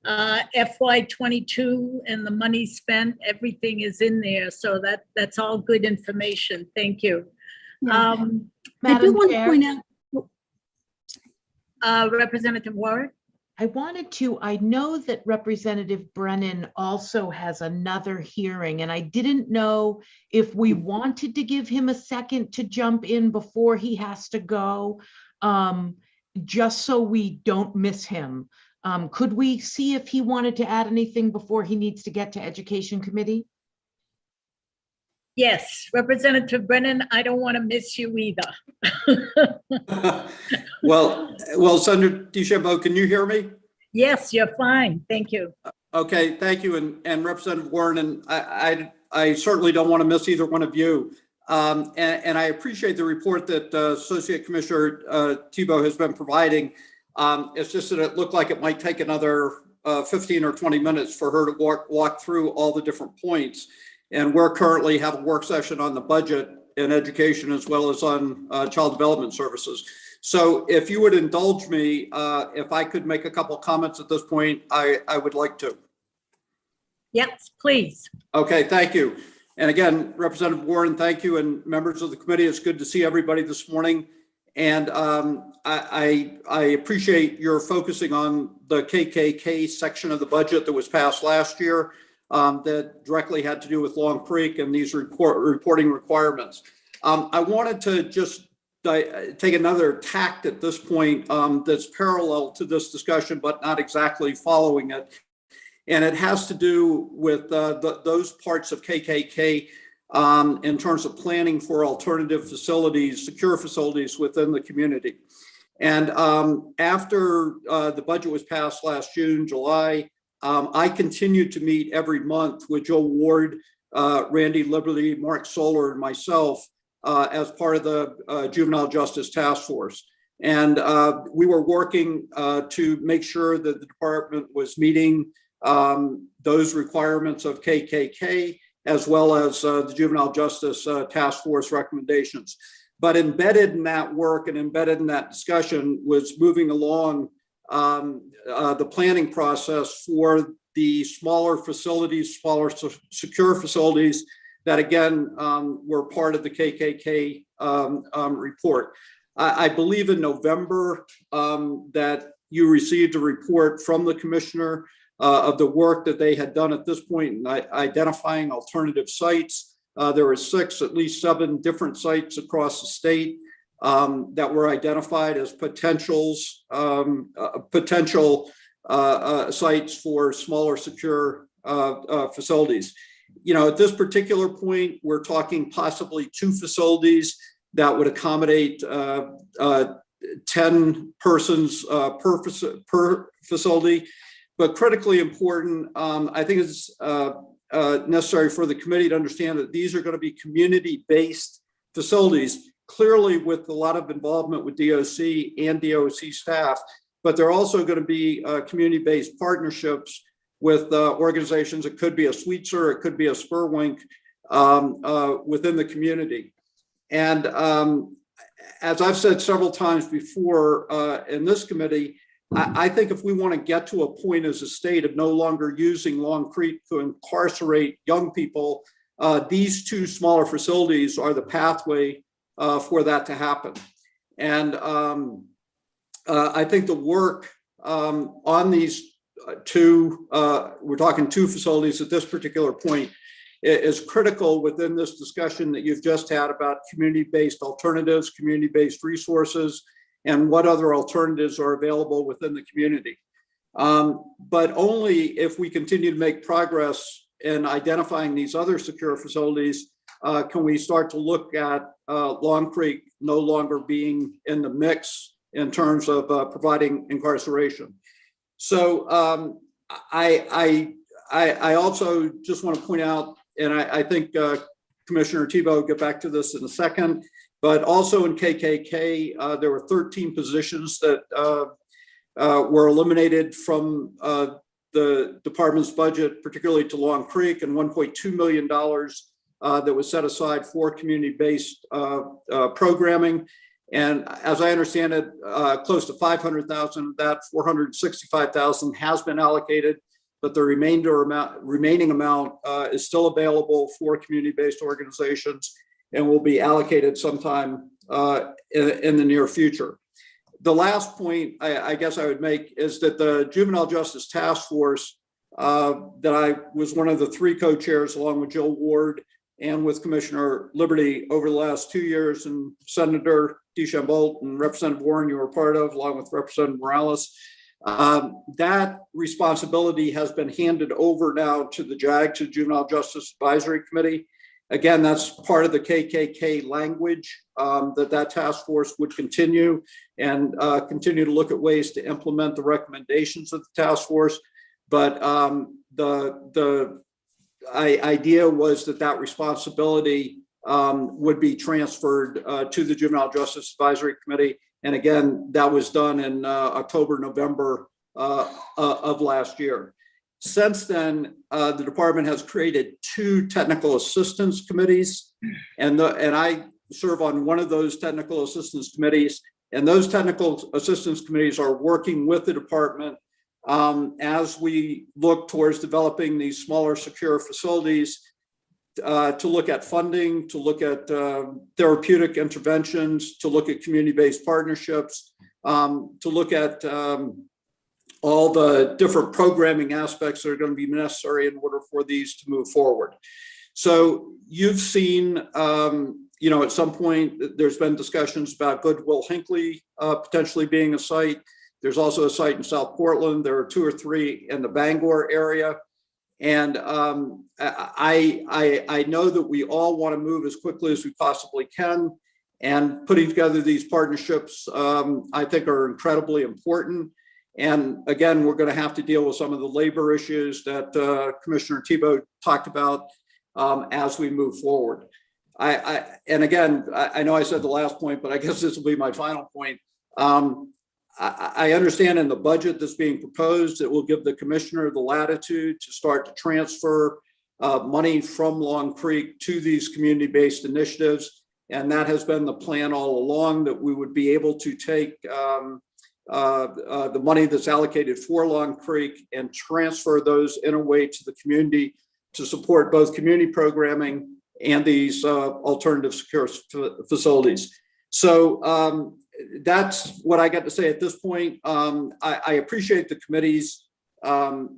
Speaker 2: FY22 and the money spent, everything is in there. So that's all good information. Thank you.
Speaker 12: I do want to point out,
Speaker 2: Representative Warren.
Speaker 3: I know that Representative Brennan also has another hearing, and I didn't know if we wanted to give him a second to jump in before he has to go, just so we don't miss him. Could we see if he wanted to add anything before he needs to get to Education Committee?
Speaker 2: Yes, Representative Brennan, I don't want to miss you either.
Speaker 15: Well, Senator DeChambeau, can you hear me?
Speaker 2: Yes, you're fine. Thank you.
Speaker 15: Okay, thank you. And Representative Warren, and I certainly don't want to miss either one of you. And I appreciate the report that Associate Commissioner Thibault has been providing. It's just that it looked like it might take another 15 or 20 minutes for her to walk through all the different points. And we're currently have a work session on the budget in education as well as on child development services. So if you would indulge me, if I could make a couple comments at this point, I would like to.
Speaker 2: Yes, please.
Speaker 15: Okay, thank you. And again, Representative Warren, thank you. And members of the committee, it's good to see everybody this morning. And I appreciate your focusing on the KKK section of the budget that was passed last year that directly had to do with Long Creek and these reporting requirements. I wanted to just take another tact at this point that's parallel to this discussion, but not exactly following it. And it has to do with those parts of KKK in terms of planning for alternative facilities, secure facilities within the community. And after the budget was passed last June, July, I continued to meet every month with Joe Ward, Randy Liberty, Mark Soler, and myself as part of the Juvenile Justice Task Force. And we were working to make sure that the department was meeting those requirements of KKK, as well as the Juvenile Justice Task Force recommendations. But embedded in that work and embedded in that discussion was moving along the planning process for the smaller facilities, smaller secure facilities that again were part of the KKK report. I believe in November that you received a report from the commissioner of the work that they had done at this point in identifying alternative sites. There were at least 7 different sites across the state that were identified as potential sites for smaller secure facilities. You know, at this particular point, we're talking possibly 2 facilities that would accommodate 10 persons per facility. but critically important. I think it's necessary for the committee to understand that these are going to be community-based facilities, clearly with a lot of involvement with DOC and DOC staff, but they're also going to be community-based partnerships with organizations. It could be a Sweetser, it could be a Spurwink within the community. And as I've said several times before in this committee, I think if we want to get to a point as a state of no longer using Long Creek to incarcerate young people, these two smaller facilities are the pathway for that to happen. And I think the work on these two, we're talking two facilities at this particular point, is critical within this discussion that you've just had about community-based alternatives, community-based resources, and what other alternatives are available within the community. But only if we continue to make progress in identifying these other secure facilities can we start to look at Long Creek no longer being in the mix in terms of providing incarceration. So I also just want to point out, and I think Commissioner Tebow will get back to this in a second, but also in KKK, there were 13 positions that were eliminated from the department's budget, particularly to Long Creek, and $1.2 million that was set aside for community-based programming. And as I understand it, close to 500,000 of that, 465,000 has been allocated, but the remaining amount is still available for community-based organizations and will be allocated sometime in the near future. The last point I guess I would make is that the Juvenile Justice Task Force that I was one of the three co-chairs along with Jill Ward and with Commissioner Liberty over the last 2 years, and Senator DeChambeau and Representative Warren you were part of, along with Representative Morales. That responsibility has been handed over now to the JAG, to Juvenile Justice Advisory Committee. Again, that's part of the KKK language that task force would continue and continue to look at ways to implement the recommendations of the task force. But the idea was that responsibility would be transferred to the Juvenile Justice Advisory Committee. And again, that was done in October, November of last year. Since then, the department has created 2 technical assistance committees, and I serve on one of those technical assistance committees. And those technical assistance committees are working with the department as we look towards developing these smaller secure facilities to look at funding, to look at therapeutic interventions, to look at community-based partnerships, to look at all the different programming aspects that are going to be necessary in order for these to move forward. So you've seen, at some point there's been discussions about Goodwill Hinckley potentially being a site. There's also a site in South Portland. There are 2 or 3 in the Bangor area. And I know that we all want to move as quickly as we possibly can. And putting together these partnerships, I think, are incredibly important. And again, we're going to have to deal with some of the labor issues that Commissioner Tebow talked about as we move forward. And again, I know I said the last point, but I guess this will be my final point. I understand in the budget that's being proposed, it will give the commissioner the latitude to start to transfer money from Long Creek to these community-based initiatives. And that has been the plan all along, that we would be able to take the money that's allocated for Long Creek and transfer those in a way to the community to support both community programming and these alternative secure facilities. So that's what I got to say at this point. I appreciate the committee's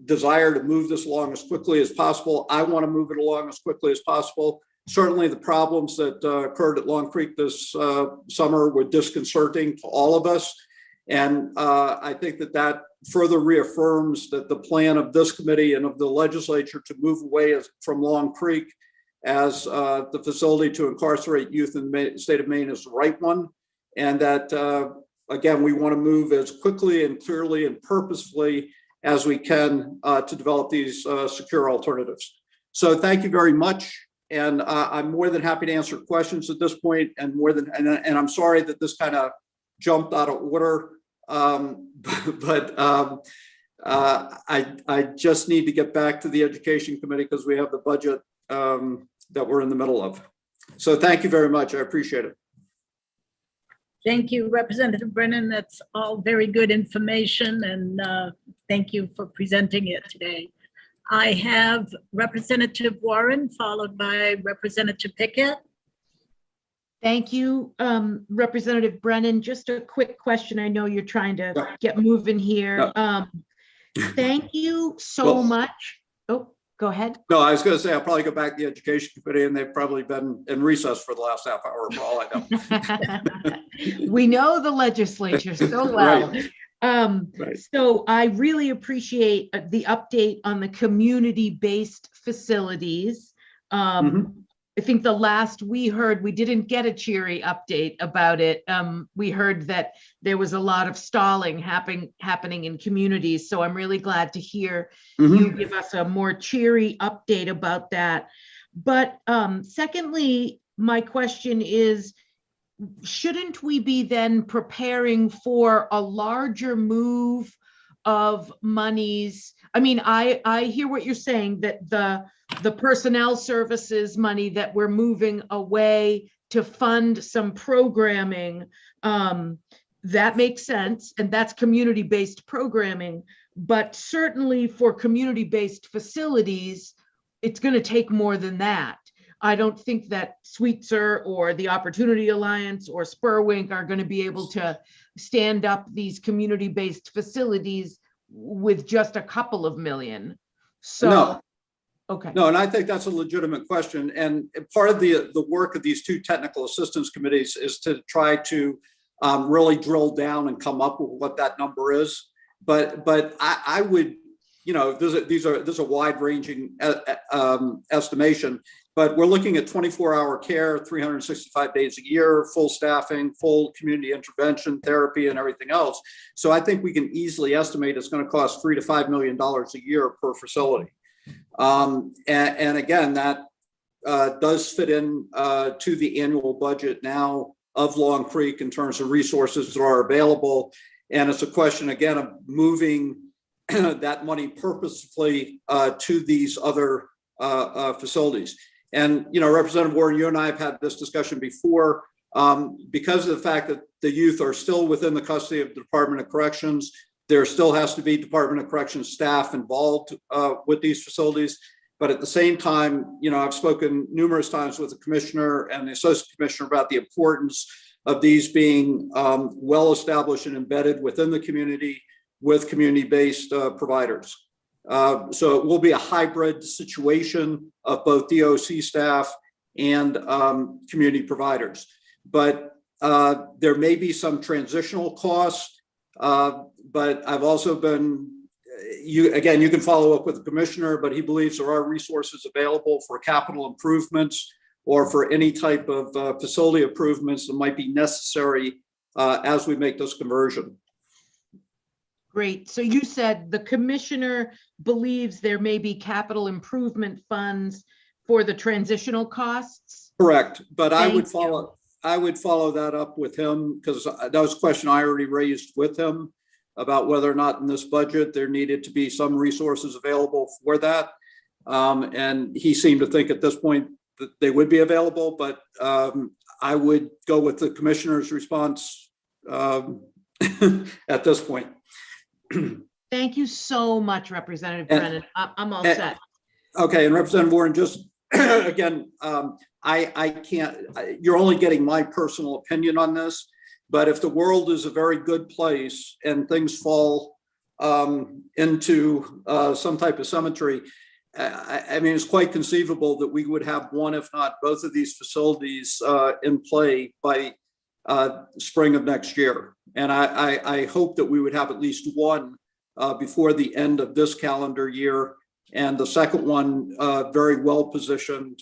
Speaker 15: desire to move this along as quickly as possible. I want to move it along as quickly as possible. Certainly the problems that occurred at Long Creek this summer were disconcerting to all of us. And I think that further reaffirms that the plan of this committee and of the legislature to move away from Long Creek as the facility to incarcerate youth in the state of Maine is the right one. And that, again, we want to move as quickly and clearly and purposefully as we can to develop these secure alternatives. So thank you very much. And I'm more than happy to answer questions at this point, and and I'm sorry that this kind of jumped out of order. I just need to get back to the Education Committee because we have the budget that we're in the middle of. So thank you very much. I appreciate it.
Speaker 2: Thank you, Representative Brennan. That's all very good information, and thank you for presenting it today. I have Representative Warren, followed by Representative Pickett.
Speaker 3: Thank you, Representative Brennan. Just a quick question. I know you're trying to get moving here. Thank you so much. Oh, go ahead.
Speaker 15: No, I was going to say I'll probably go back to the Education Committee, and they've probably been in recess for the last half hour for all I know.
Speaker 3: We know the legislature so well.
Speaker 15: Right.
Speaker 3: So I really appreciate the update on the community-based facilities. I think the last we heard, we didn't get a cheery update about it. We heard that there was a lot of stalling happening in communities. So I'm really glad to hear you give us a more cheery update about that. But secondly, my question is, shouldn't we be then preparing for a larger move of monies? I mean, I hear what you're saying, that the personnel services money that we're moving away to fund some programming, that makes sense, and that's community-based programming. But certainly for community-based facilities, it's going to take more than that. I don't think that Sweetser or the Opportunity Alliance or Spurwink are going to be able to stand up these community-based facilities with just a couple of million. So,
Speaker 15: no.
Speaker 3: Okay.
Speaker 15: No, and I think that's a legitimate question. And part of the work of these two technical assistance committees is to try to really drill down and come up with what that number is. But I would, you know, this is a wide-ranging estimation. But we're looking at 24-hour care, 365 days a year, full staffing, full community intervention, therapy, and everything else. So I think we can easily estimate it's going to cost $3 to $5 million a year per facility. And again, that does fit in to the annual budget now of Long Creek in terms of resources that are available. And it's a question, again, of moving that money purposefully to these other facilities. And, you know, Representative Warren, you and I have had this discussion before. Because of the fact that the youth are still within the custody of the Department of Corrections, there still has to be Department of Corrections staff involved with these facilities. But at the same time, you know, I've spoken numerous times with the commissioner and the associate commissioner about the importance of these being well established and embedded within the community with community-based providers. So it will be a hybrid situation of both DOC staff and community providers. But there may be some transitional costs. But I've also been, you can follow up with the commissioner, but he believes there are resources available for capital improvements or for any type of facility improvements that might be necessary as we make this conversion.
Speaker 3: Great. So you said the commissioner believes there may be capital improvement funds for the transitional costs?
Speaker 15: Correct. But I would follow that up with him, because that was a question I already raised with him about whether or not in this budget there needed to be some resources available for that. And he seemed to think at this point that they would be available, but I would go with the commissioner's response at this point.
Speaker 3: Thank you so much, Representative Brennan. I'm all set.
Speaker 15: Okay, and Representative Warren, just again, I can't, you're only getting my personal opinion on this, but if the world is a very good place and things fall into some type of symmetry, I mean, it's quite conceivable that we would have one, if not both of these facilities in play by spring of next year. And I hope that we would have at least one before the end of this calendar year, and the second one very well positioned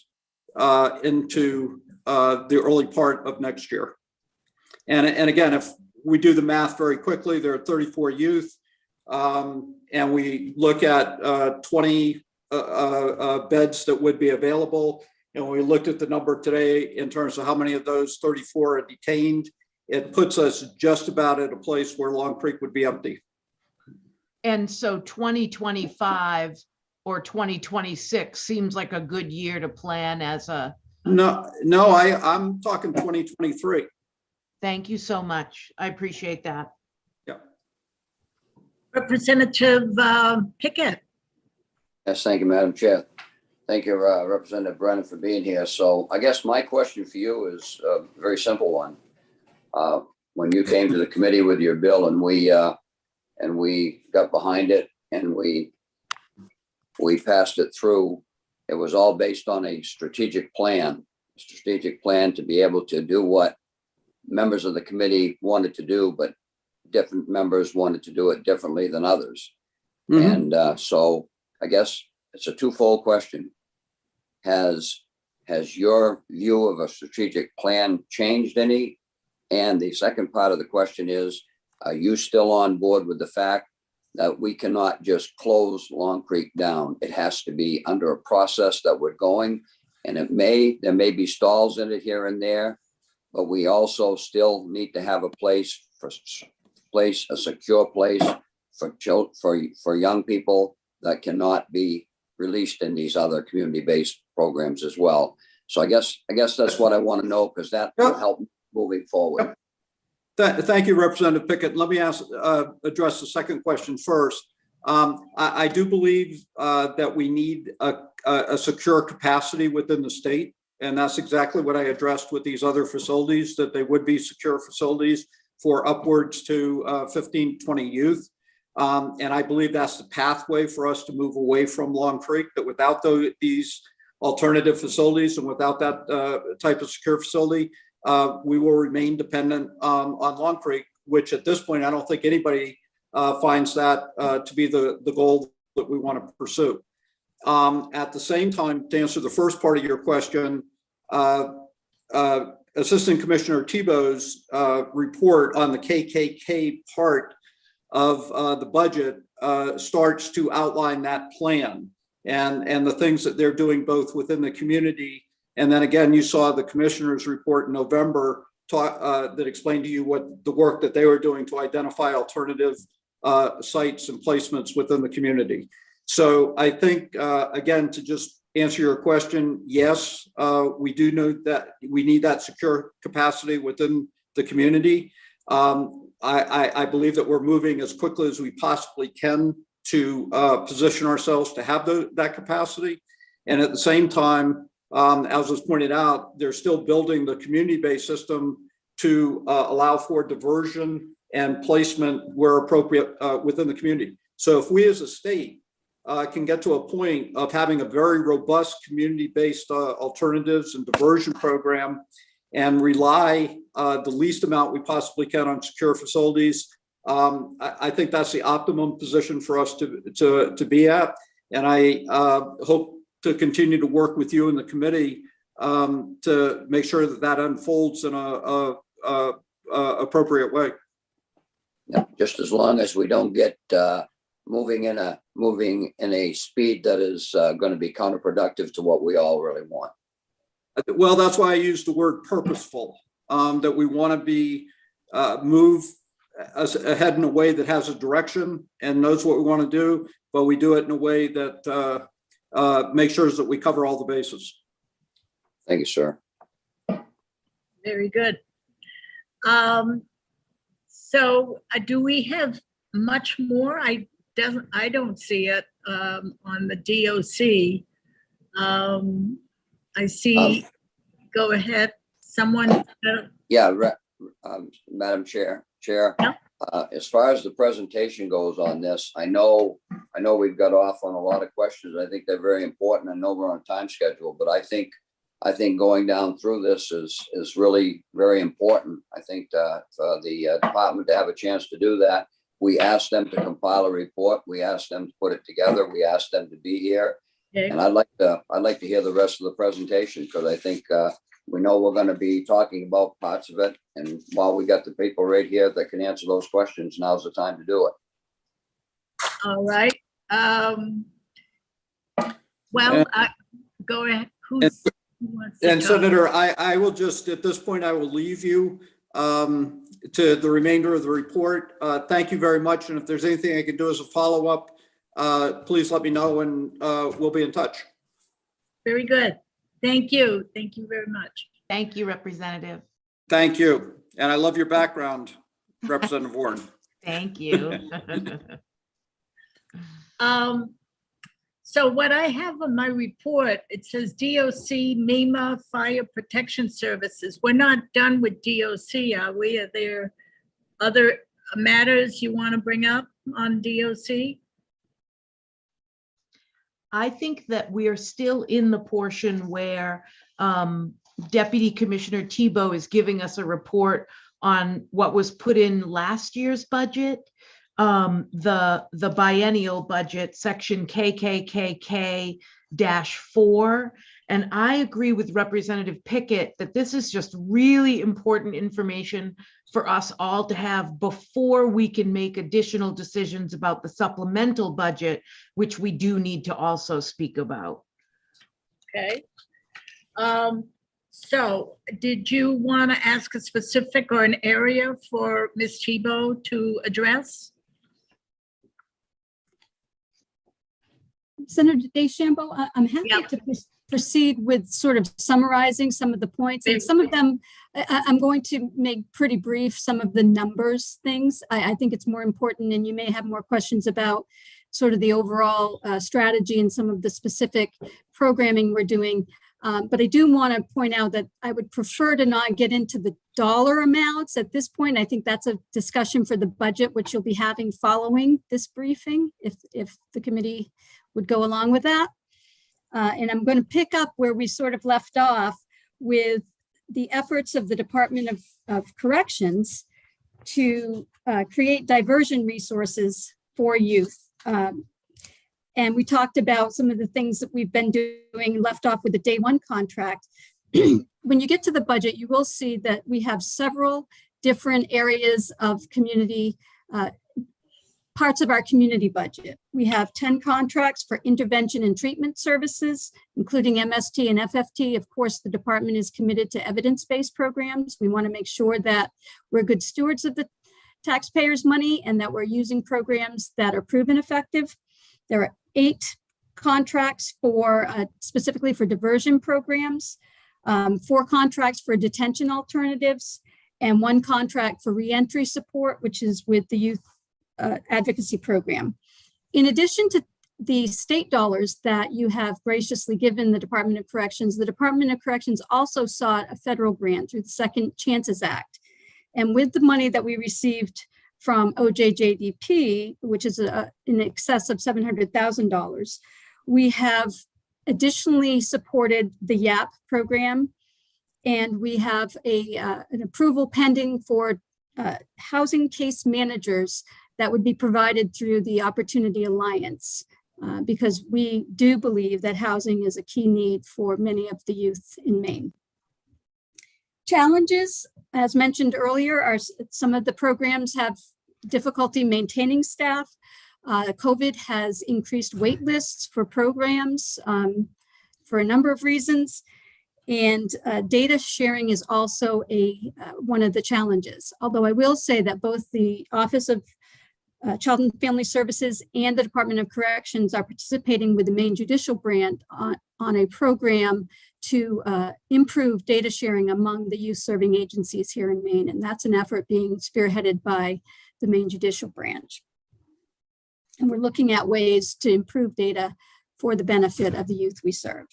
Speaker 15: into the early part of next year. And again, if we do the math very quickly, there are 34 youth, and and we look at 20 beds that would be available, and we looked at the number today in terms of how many of those 34 are detained, it puts us just about at a place where Long Creek would be empty.
Speaker 3: And so 2025 or 2026 seems like a good year to plan as a.
Speaker 15: No, I'm talking 2023.
Speaker 3: Thank you so much. I appreciate that.
Speaker 15: Yeah.
Speaker 2: Representative Pickett.
Speaker 9: Yes, thank you, Madam Chair. Thank you, Representative Brennan, for being here. So I guess my question for you is a very simple one. When you came to the committee with your bill and we got behind it and we passed it through, it was all based on a strategic plan to be able to do what members of the committee wanted to do, but different members wanted to do it differently than others.
Speaker 15: Mm-hmm.
Speaker 9: And so I guess it's a twofold question. Has your view of a strategic plan changed any? And the second part of the question is, are you still on board with the fact that we cannot just close Long Creek down? It has to be under a process that we're going, and there may be stalls in it here and there, but we also still need to have a secure place for young people that cannot be released in these other community-based programs as well. So I guess that's what I want to know, because that will help moving forward.
Speaker 15: Thank you, Representative Pickett. Let me address the second question first. I do believe that we need a secure capacity within the state, and that's exactly what I addressed with these other facilities, that they would be secure facilities for upwards to 15, 20 youth. And I believe that's the pathway for us to move away from Long Creek, that without these alternative facilities and without that type of secure facility, we will remain dependent on Long Creek, which at this point, I don't think anybody finds that to be the goal that we want to pursue. At the same time, to answer the first part of your question, Assistant Commissioner Tebow's report on the KKK part of the budget starts to outline that plan and the things that they're doing both within the community. And then again, you saw the commissioner's report in November that explained to you what the work that they were doing to identify alternative sites and placements within the community. So I think, again, to just answer your question, yes, we do know that we need that secure capacity within the community. I believe that we're moving as quickly as we possibly can to position ourselves to have that capacity. And at the same time, as was pointed out, they're still building the community-based system to allow for diversion and placement where appropriate within the community. So if we as a state can get to a point of having a very robust community-based alternatives and diversion program and rely the least amount we possibly can on secure facilities, I think that's the optimum position for us to be at. And I hope to continue to work with you and the committee to make sure that unfolds in a appropriate way.
Speaker 9: Yeah, just as long as we don't get moving in a speed that is going to be counterproductive to what we all really want.
Speaker 15: Well, that's why I use the word purposeful, that we want to be move ahead in a way that has a direction and knows what we want to do, but we do it in a way that makes sure that we cover all the bases.
Speaker 9: Thank you, sir.
Speaker 2: Very good. So do we have much more? I don't see it on the DOC. I see, go ahead, someone.
Speaker 9: Yeah, Madam Chair, as far as the presentation goes on this, I know we've got off on a lot of questions. I think they're very important. I know we're on a time schedule, but I think going down through this is really very important. I think for the department to have a chance to do that. We asked them to compile a report. We asked them to put it together. We asked them to be here. Okay. And I'd like to hear the rest of the presentation, because I think we know we're going to be talking about parts of it. And while we got the people right here that can answer those questions, now's the time to do it.
Speaker 2: All right. Well, go ahead. Who wants to
Speaker 15: And
Speaker 2: talk?
Speaker 15: Senator, I will just, at this point, I will leave you to the remainder of the report. Thank you very much. And if there's anything I can do as a follow-up, please let me know and we'll be in touch.
Speaker 2: Very good. Thank you. Thank you very much.
Speaker 3: Thank you, Representative.
Speaker 15: Thank you. And I love your background, Representative Warren.
Speaker 3: Thank you.
Speaker 2: So what I have on my report, it says DOC, MEMA, Fire Protection Services. We're not done with DOC, are we? Are there other matters you want to bring up on DOC?
Speaker 3: I think that we are still in the portion where Deputy Commissioner Tebow is giving us a report on what was put in last year's budget. The biennial budget, section KKKK-4. And I agree with Representative Pickett that this is just really important information for us all to have before we can make additional decisions about the supplemental budget, which we do need to also speak about.
Speaker 2: Okay. So did you want to ask a specific or an area for Ms. Tebow to address?
Speaker 12: Senator DeChambeau, I'm happy
Speaker 2: Yeah.
Speaker 12: to proceed with sort of summarizing some of the points, and some of them I'm going to make pretty brief. Some of the numbers things I think it's more important, and you may have more questions about sort of the overall strategy and some of the specific programming we're doing. But I do want to point out that I would prefer to not get into the dollar amounts at this point. I think that's a discussion for the budget, which you'll be having following this briefing, if the committee would go along with that. And I'm going to pick up where we sort of left off with the efforts of the Department of Corrections to create diversion resources for youth. And we talked about some of the things that we've been doing, left off with the day one contract. When you get to the budget, you will see that we have several different areas of community, parts of our community budget. We have 10 contracts for intervention and treatment services, including MST and FFT. Of course, the department is committed to evidence-based programs. We want to make sure that we're good stewards of the taxpayers' money and that we're using programs that are proven effective. There are 8 contracts for specifically for diversion programs, 4 contracts for detention alternatives, and 1 contract for reentry support, which is with the youth advocacy program. In addition to the state dollars that you have graciously given the Department of Corrections, the Department of Corrections also sought a federal grant through the Second Chances Act. And with the money that we received from OJJDP, which is in excess of $700,000, we have additionally supported the YAP program, and we have an approval pending for housing case managers that would be provided through the Opportunity Alliance, because we do believe that housing is a key need for many of the youth in Maine. Challenges, as mentioned earlier, are some of the programs have difficulty maintaining staff. COVID has increased wait lists for programs for a number of reasons. And data sharing is also one of the challenges. Although I will say that both the Office of Child and Family Services and the Department of Corrections are participating with the Maine Judicial Branch on a program to improve data sharing among the youth serving agencies here in Maine. And that's an effort being spearheaded by the Maine Judicial Branch. And we're looking at ways to improve data for the benefit of the youth we serve.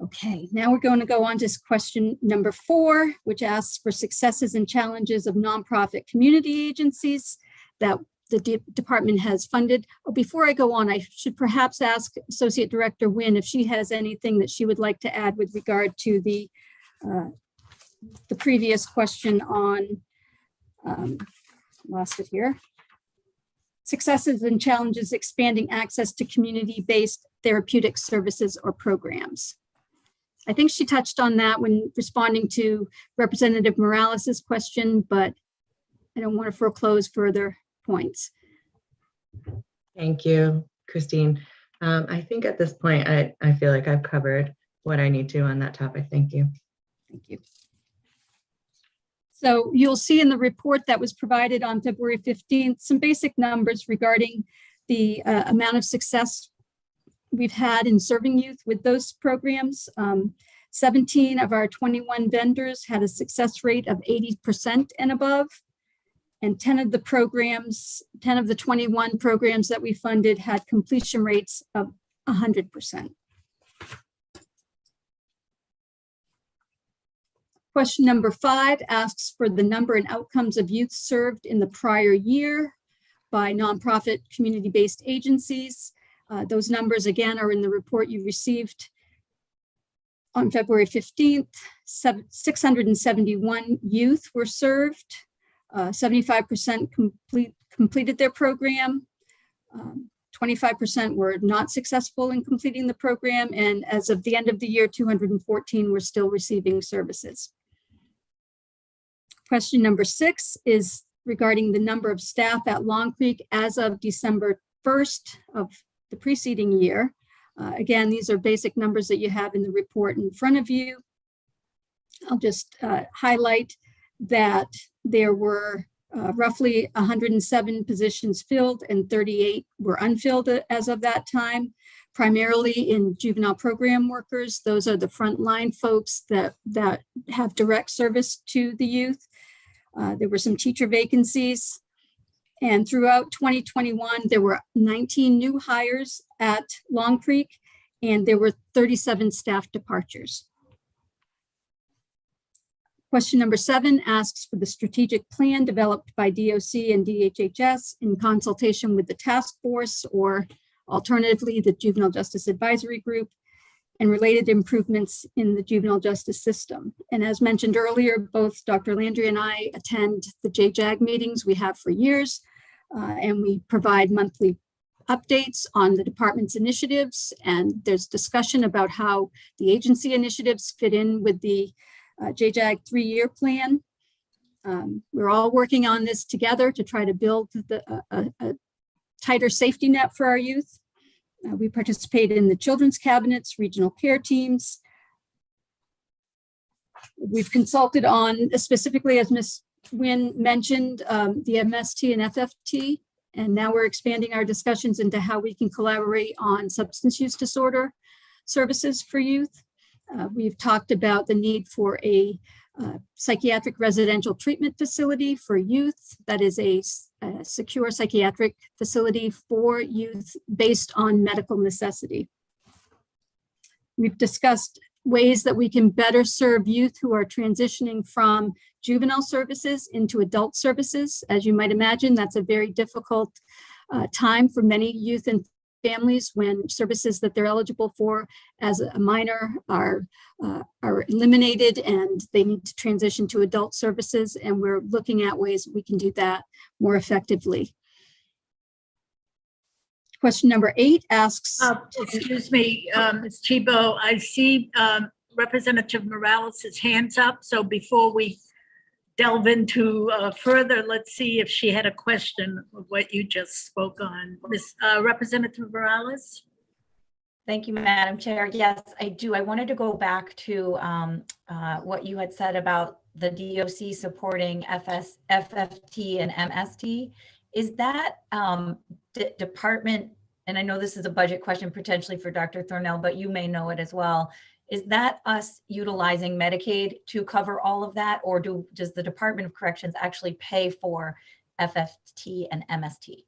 Speaker 12: Okay, now we're going to go on to question number 4, which asks for successes and challenges of nonprofit community agencies that the department has funded. Oh, before I go on, I should perhaps ask Associate Director Wynn if she has anything that she would like to add with regard to the previous question on, lost it here. Successes and challenges expanding access to community-based therapeutic services or programs. I think she touched on that when responding to Representative Morales's question, but I don't want to foreclose further points.
Speaker 13: Thank you, Christine. I think at this point, I feel like I've covered what I need to on that topic. Thank you.
Speaker 12: Thank you. So you'll see in the report that was provided on February 15th, some basic numbers regarding the amount of success we've had in serving youth with those programs. 17 of our 21 vendors had a success rate of 80% and above. And 10 of the 21 programs that we funded had completion rates of 100%. Question number 5 asks for the number and outcomes of youth served in the prior year by nonprofit community-based agencies. Those numbers again are in the report you received on February 15th. 671 youth were served. 75% completed their program. 25% were not successful in completing the program. And as of the end of the year, 214 were still receiving services. Question number 6 is regarding the number of staff at Long Creek as of December 1st of the preceding year. Again, these are basic numbers that you have in the report in front of you. I'll just highlight that there were roughly 107 positions filled and 38 were unfilled as of that time, primarily in juvenile program workers. Those are the frontline folks that have direct service to the youth. There were some teacher vacancies. And throughout 2021, there were 19 new hires at Long Creek, and there were 37 staff departures. Question number 7 asks for the strategic plan developed by DOC and DHHS in consultation with the task force, or alternatively, the Juvenile Justice Advisory Group, and related improvements in the juvenile justice system. And as mentioned earlier, both Dr. Landry and I attend the JJAG meetings we have for years, and we provide monthly updates on the department's initiatives. And there's discussion about how the agency initiatives fit in with the JJAG 3-year plan. We're all working on this together to try to build a tighter safety net for our youth. We participate in the children's cabinets, regional care teams. We've consulted on, specifically as Ms. Nguyen mentioned, the MST and FFT, and now we're expanding our discussions into how we can collaborate on substance use disorder services for youth. We've talked about the need for a psychiatric residential treatment facility for youth that is a secure psychiatric facility for youth based on medical necessity. We've discussed ways that we can better serve youth who are transitioning from juvenile services into adult services. As you might imagine, that's a very difficult time for many youth and families when services that they're eligible for as a minor are eliminated and they need to transition to adult services. And we're looking at ways we can do that more effectively. Question number 8 asks.
Speaker 2: Excuse me, Ms. Tebow, I see Representative Morales' hands up. So before we delve into further, let's see if she had a question of what you just spoke on. Ms. Representative Morales?
Speaker 4: Thank you, Madam Chair. Yes, I do. I wanted to go back to what you had said about the DOC supporting FFT and MST. Is that department, and I know this is a budget question potentially for Dr. Thornell, but you may know it as well. Is that us utilizing Medicaid to cover all of that, or does the Department of Corrections actually pay for FFT and MST?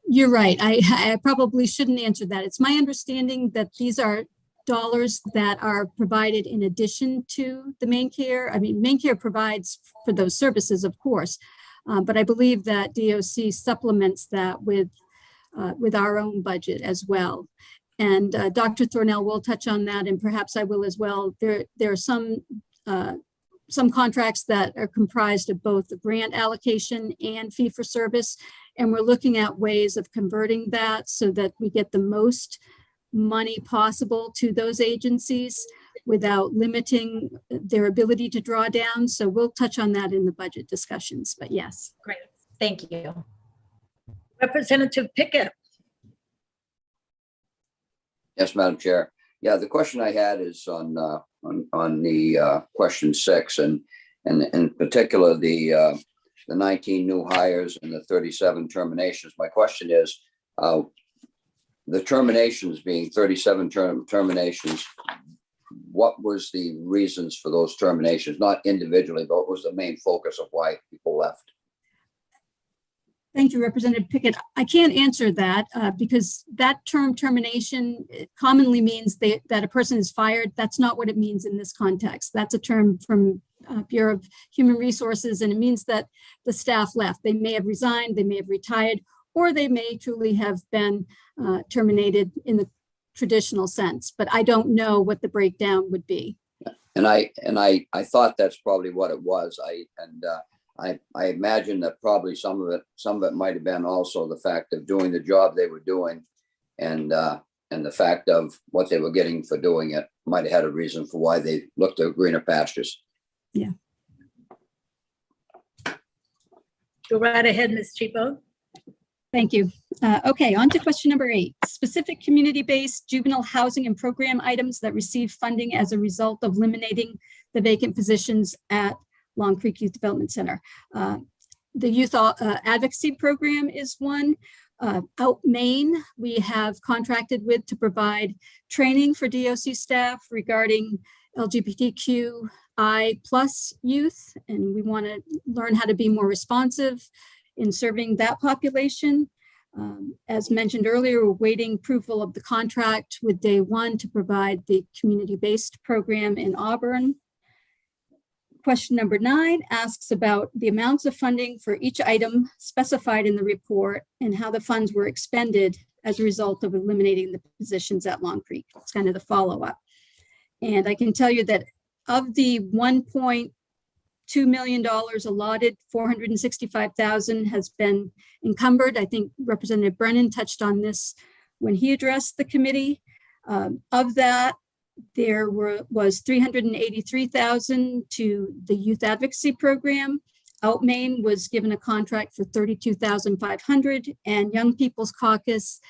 Speaker 12: You're right. I probably shouldn't answer that. It's my understanding that these are dollars that are provided in addition to the main care. I mean, main care provides for those services, of course, but I believe that DOC supplements that with our own budget as well. And Dr. Thornell will touch on that, and perhaps I will as well. There are some contracts that are comprised of both the grant allocation and fee for service, and we're looking at ways of converting that so that we get the most money possible to those agencies without limiting their ability to draw down. So we'll touch on that in the budget discussions, but yes.
Speaker 4: Great, thank you.
Speaker 2: Representative Pickett.
Speaker 9: Yes, Madam Chair. Yeah, the question I had is on the question 6, and in particular, the 19 new hires and the 37 terminations. My question is, the terminations being 37 terminations, what was the reasons for those terminations? Not individually, but what was the main focus of why people left?
Speaker 12: Thank you, Representative Pickett. I can't answer that because that term termination commonly means that a person is fired. That's not what it means in this context. That's a term from Bureau of Human Resources, and it means that the staff left. They may have resigned, they may have retired, or they may truly have been terminated in the traditional sense, but I don't know what the breakdown would be.
Speaker 9: And I thought that's probably what it was. I imagine that probably some of it might have been also the fact of doing the job they were doing, and the fact of what they were getting for doing it might have had a reason for why they looked to greener pastures.
Speaker 12: Yeah.
Speaker 2: Go right ahead, Ms. Cheapo.
Speaker 12: Thank you. Okay, on to question number 8. Specific community-based juvenile housing and program items that receive funding as a result of eliminating the vacant positions at Long Creek Youth Development Center. The Youth Advocacy Program is one. Out Maine, we have contracted with to provide training for DOC staff regarding LGBTQI+ youth, and we want to learn how to be more responsive in serving that population. As mentioned earlier, we're waiting approval of the contract with Day One to provide the community-based program in Auburn. Question number 9 asks about the amounts of funding for each item specified in the report and how the funds were expended as a result of eliminating the positions at Long Creek. It's kind of the follow-up. And I can tell you that of the $1.2 million allotted, $465,000 has been encumbered. I think Representative Brennan touched on this when he addressed the committee. Of that, there was $383,000 to the Youth Advocacy Program. Out Maine was given a contract for $32,500, and Young People's Caucus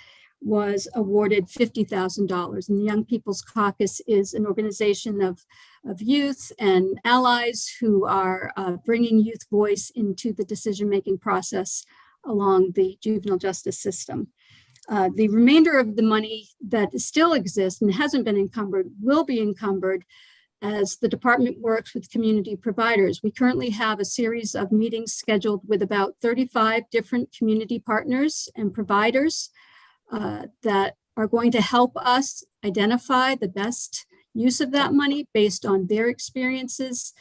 Speaker 12: was awarded $50,000. And the Young People's Caucus is an organization of youth and allies who are bringing youth voice into the decision-making process along the juvenile justice system. The remainder of the money that still exists and hasn't been encumbered will be encumbered as the department works with community providers. We currently have a series of meetings scheduled with about 35 different community partners and providers that are going to help us identify the best use of that money based on their experiences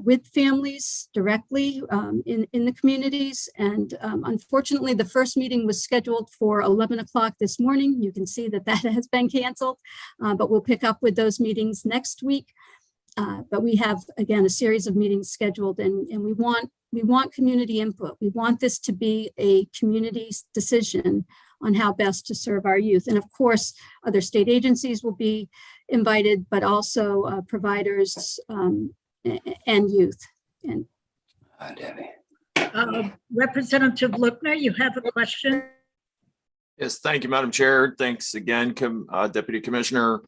Speaker 12: with families directly in the communities. And unfortunately, the first meeting was scheduled for 11 o'clock this morning. You can see that has been canceled, but we'll pick up with those meetings next week. But we have, again, a series of meetings scheduled, and we want community input. We want this to be a community decision on how best to serve our youth. And of course, other state agencies will be invited, but also providers and youth. And
Speaker 2: Representative Lookner, you have a question?
Speaker 10: Yes, thank you, Madam Chair. Thanks again, Deputy Commissioner.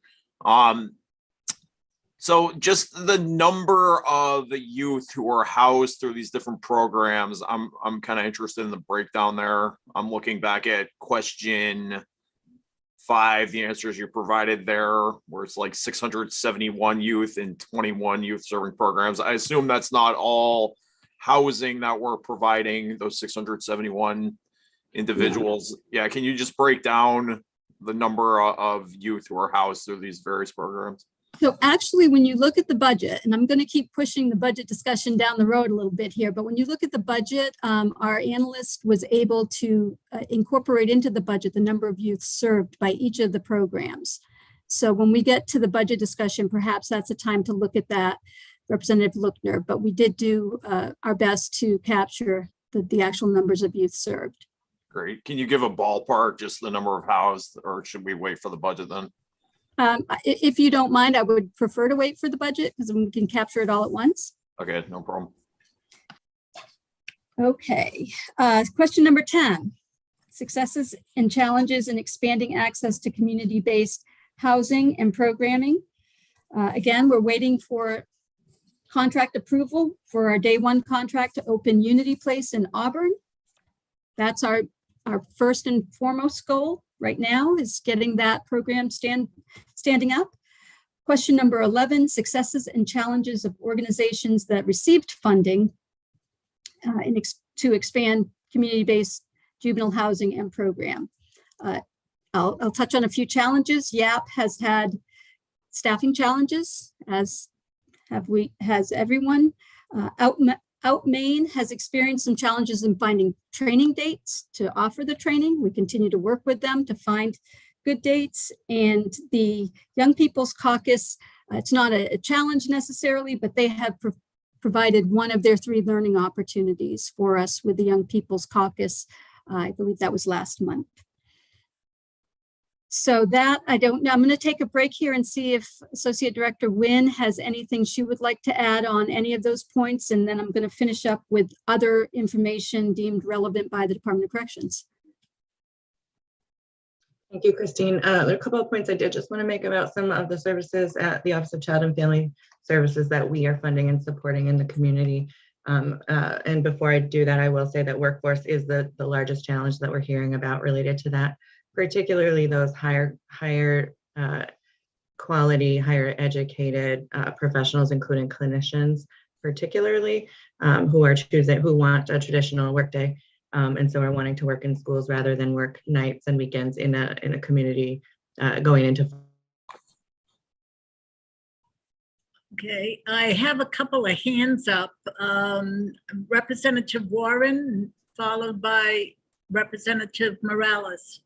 Speaker 10: So just the number of the youth who are housed through these different programs, I'm kind of interested in the breakdown there. I'm looking back at question 5, the answers you provided there, where it's like 671 youth in 21 youth serving programs. I assume that's not all housing that we're providing, those 671 individuals. Yeah, can you just break down the number of youth who are housed through these various programs?
Speaker 12: so actually, when you look at the budget, and I'm going to keep pushing the budget discussion down the road a little bit here, but when you look at the budget, our analyst was able to incorporate into the budget the number of youth served by each of the programs. So when we get to the budget discussion, perhaps that's a time to look at that, Representative Lookner, but we did do our best to capture the actual numbers of youth served.
Speaker 10: Great. Can you give a ballpark, just the number of housed, or should we wait for the budget then?
Speaker 12: If you don't mind, I would prefer to wait for the budget because we can capture it all at once.
Speaker 10: Okay, no problem.
Speaker 12: Okay, question number 10. successes and challenges in expanding access to community-based housing and programming. Again, we're waiting for contract approval for our day one contract to open Unity Place in Auburn. That's our first and foremost goal right now, is getting that program standing up. Question number 11, successes and challenges of organizations that received funding to expand community-based juvenile housing and program. I'll touch on a few challenges. YAP has had staffing challenges, as has everyone. Out Maine has experienced some challenges in finding training dates to offer the training. We continue to work with them to find good dates. And the Young People's Caucus, it's not a challenge necessarily, but they have provided one of their 3 learning opportunities for us with the Young People's Caucus. I believe that was last month. So that, I don't know, I'm going to take a break here and see if Associate Director Nguyen has anything she would like to add on any of those points. And then I'm going to finish up with other information deemed relevant by the Department of Corrections.
Speaker 13: Thank you, Christine. There are a couple of points I did just want to make about some of the services at the Office of Child and Family Services that we are funding and supporting in the community. And before I do that, I will say that workforce is the largest challenge that we're hearing about related to that, particularly those higher quality, higher educated professionals, including clinicians, particularly who want a traditional workday. And so are wanting to work in schools rather than work nights and weekends in a community going into.
Speaker 2: Okay, I have a couple of hands up. Representative Warren, followed by Representative Morales.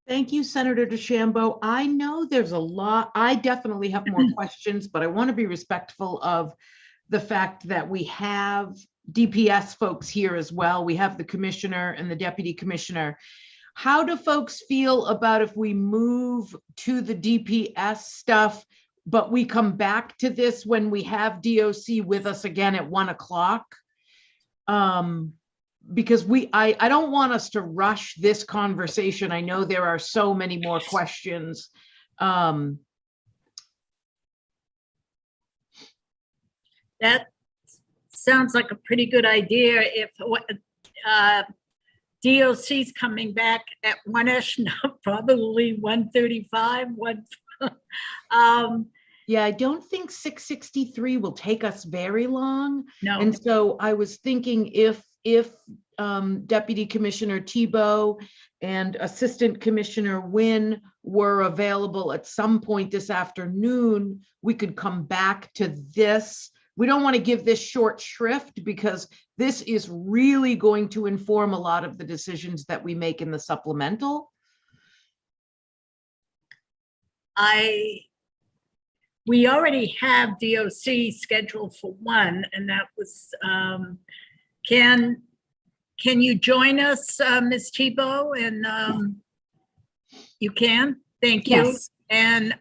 Speaker 3: Thank you, Senator DeChambeau. I know there's a lot. I definitely have more questions, but I want to be respectful of the fact that we have DPS folks here as well. We have the commissioner and the deputy commissioner. How do folks feel about if we move to the DPS stuff, but we come back to this when we have DOC with us again at 1 o'clock? Because I don't want us to rush this conversation. I know there are so many more questions.
Speaker 2: That sounds like a pretty good idea. If DOC's coming back at 1-ish, no, probably 1:35.
Speaker 3: Yeah, I don't think 663 will take us very long.
Speaker 2: No.
Speaker 3: And so I was thinking if Deputy Commissioner Thibault and Assistant Commissioner Nguyen were available at some point this afternoon, we could come back to this. We don't want to give this short shrift because this is really going to inform a lot of the decisions that we make in the supplemental.
Speaker 2: We already have DOC scheduled for 1, and that was, can you join us, Ms. Thibault? And you can, thank you.
Speaker 12: Yes.
Speaker 2: And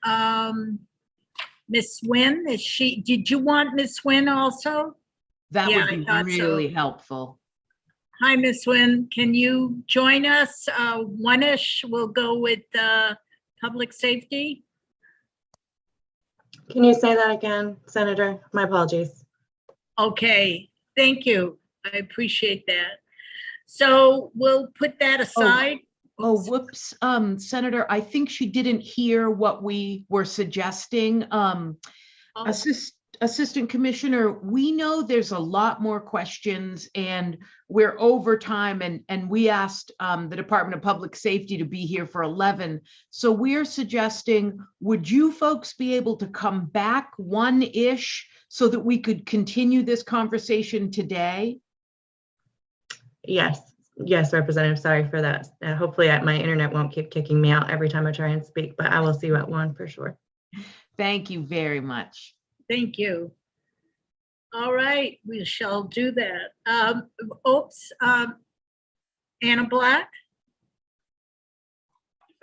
Speaker 2: Ms. Nguyen, did you want Ms. Nguyen also?
Speaker 3: That
Speaker 2: Yeah,
Speaker 3: would be
Speaker 2: I thought
Speaker 3: really
Speaker 2: so.
Speaker 3: helpful.
Speaker 2: Hi, Ms. Nguyen, can you join us? 1-ish, we'll go with public safety.
Speaker 13: Can you say that again, Senator? My apologies.
Speaker 2: Okay, thank you. I appreciate that. So we'll put that aside.
Speaker 3: Oh, whoops, Senator, I think she didn't hear what we were suggesting. Assistant Commissioner, we know there's a lot more questions and we're over time, and we asked the Department of Public Safety to be here for 11. So we're suggesting, would you folks be able to come back 1-ish so that we could continue this conversation today?
Speaker 13: Yes, Representative, sorry for that. Hopefully my internet won't keep kicking me out every time I try and speak, but I will see you at 1 for sure.
Speaker 3: Thank you very much.
Speaker 2: Thank you. All right, we shall do that. Anna Black?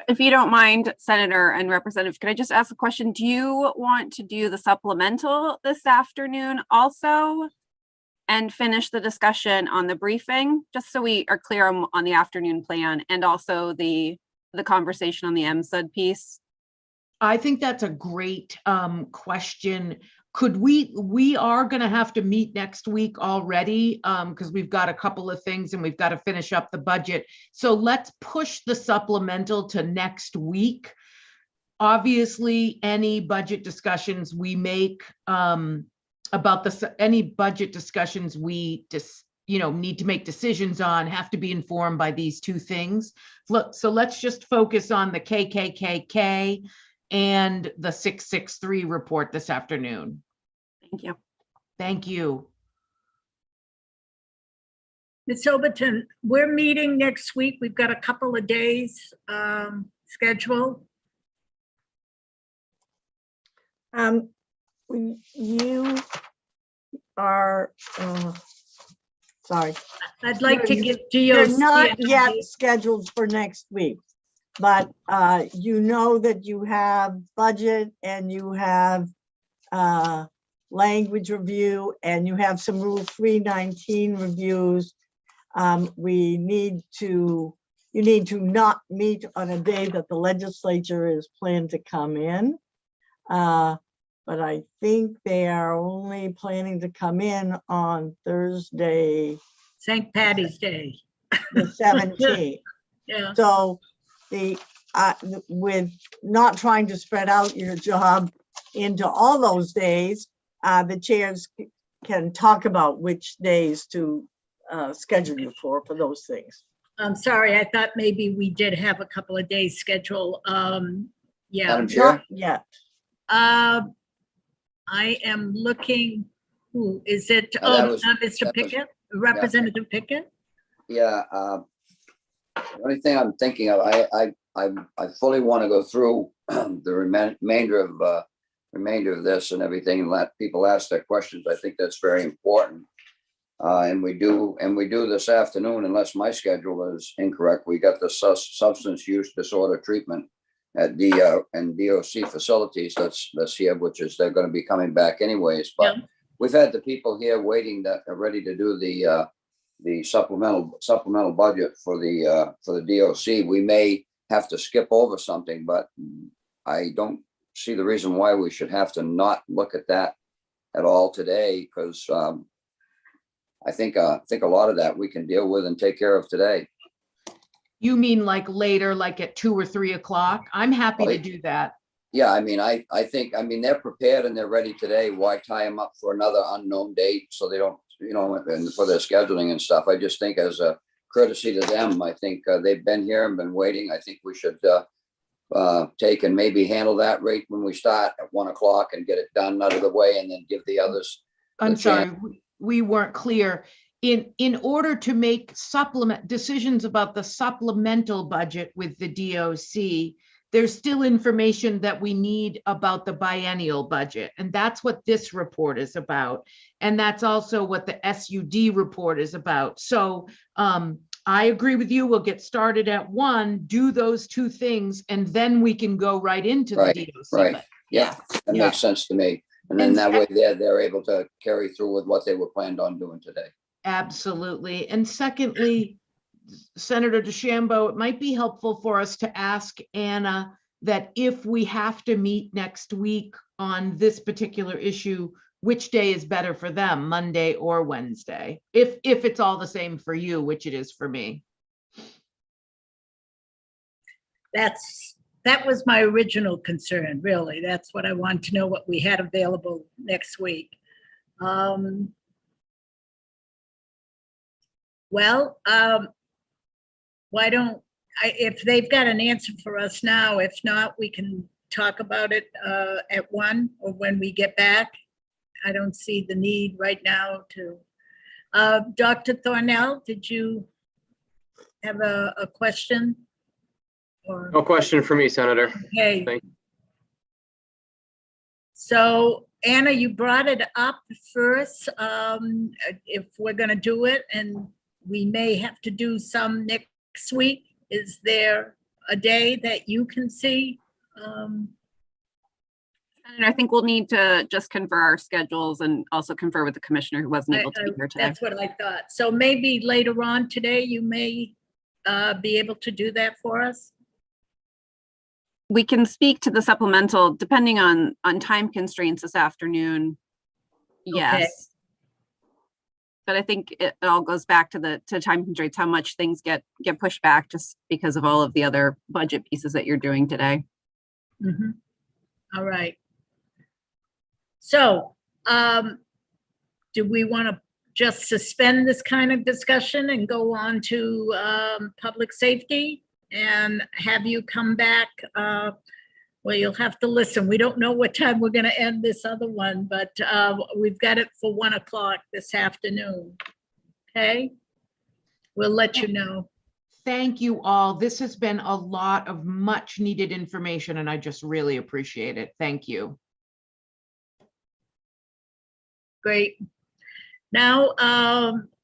Speaker 16: If you don't mind, Senator and Representative, could I just ask a question? Do you want to do the supplemental this afternoon also? and finish the discussion on the briefing, just so we are clear on the afternoon plan and also the conversation on the MSUD piece?
Speaker 3: I think that's a great question. Could we are going to have to meet next week already because we've got a couple of things and we've got to finish up the budget. So let's push the supplemental to next week. Obviously, any budget discussions we make any budget discussions we just need to make decisions on have to be informed by these two things. Look, so let's just focus on the KKKK and the 663 report this afternoon.
Speaker 16: Thank you.
Speaker 3: Thank you.
Speaker 2: Ms. Overton, we're meeting next week. We've got a couple of days scheduled.
Speaker 11: You are, sorry.
Speaker 2: I'd like to give
Speaker 11: You're
Speaker 2: DOC
Speaker 11: not
Speaker 2: an
Speaker 11: yet
Speaker 2: idea.
Speaker 11: scheduled for next week, but you know that you have budget and you have language review and you have some Rule 319 reviews. You need to not meet on a day that the legislature is planned to come in. But I think they are only planning to come in on Thursday,
Speaker 2: St. Patty's Day.
Speaker 11: the 17th.
Speaker 2: Yeah.
Speaker 11: So with not trying to spread out your job into all those days, the chairs can talk about which days to schedule you for those things.
Speaker 2: I'm sorry, I thought maybe we did have a couple of days scheduled. Yeah.
Speaker 9: Madam Chair?
Speaker 11: Not yet.
Speaker 2: I am looking, who is it? Mr. Pickett, Representative Pickett?
Speaker 9: Yeah, the only thing I'm thinking of, I fully want to go through the remainder of this and everything and let people ask their questions. I think that's very important. And we do this afternoon, unless my schedule is incorrect. We got the substance use disorder treatment at the and DOC facilities that's here, which is they're going to be coming back anyways. But yeah, we've had the people here waiting that are ready to do the supplemental budget for the DOC. We may have to skip over something, but I don't see the reason why we should have to not look at that at all today, because I think a lot of that we can deal with and take care of today.
Speaker 3: You mean like later, like at 2 or 3 o'clock? I'm happy to do that.
Speaker 9: Yeah, I mean, I think they're prepared and they're ready today. Why tie them up for another unknown date so they don't, and for their scheduling and stuff? I just think as a courtesy to them, I think they've been here and been waiting. I think we should take and maybe handle that right when we start at 1 o'clock and get it done out of the way, and then give the others.
Speaker 3: I'm sorry, we weren't clear. In order to make decisions about the supplemental budget with the DOC, there's still information that we need about the biennial budget. And that's what this report is about. And that's also what the SUD report is about. So I agree with you. We'll get started at 1, do those 2 things, and then we can go right into the DOC.
Speaker 9: Right. Yeah, that makes sense to me. And then that way they're able to carry through with what they were planned on doing today.
Speaker 3: Absolutely. And secondly, Senator DeChambeau, it might be helpful for us to ask Anna that if we have to meet next week on this particular issue, which day is better for them, Monday or Wednesday? If it's all the same for you, which it is for me.
Speaker 2: That was my original concern, really. That's what I wanted to know, what we had available next week. Well, why don't if they've got an answer for us now, if not, we can talk about it at 1 or when we get back. I don't see the need right now to. Dr. Thornell, did you have a question? Or?
Speaker 14: No question for me, Senator.
Speaker 2: Okay.
Speaker 14: Thank you.
Speaker 2: So Anna, you brought it up first. If we're going to do it, and we may have to do some next week, is there a day that you can see?
Speaker 16: And I think we'll need to just confer our schedules and also confer with the commissioner who wasn't able to be here today.
Speaker 2: That's what I thought. So maybe later on today, you may be able to do that for us?
Speaker 16: We can speak to the supplemental depending on time constraints this afternoon. Yes. But I think it all goes back to time constraints, how much things get pushed back just because of all of the other budget pieces that you're doing today.
Speaker 2: Mhm. All right. So, do we want to just suspend this kind of discussion and go on to public safety and have you come back? Well, you'll have to listen. We don't know what time we're going to end this other one, but we've got it for 1 o'clock this afternoon. Okay? We'll let you know.
Speaker 3: Thank you all. This has been a lot of much needed information and I just really appreciate it. Thank you.
Speaker 2: Great. Now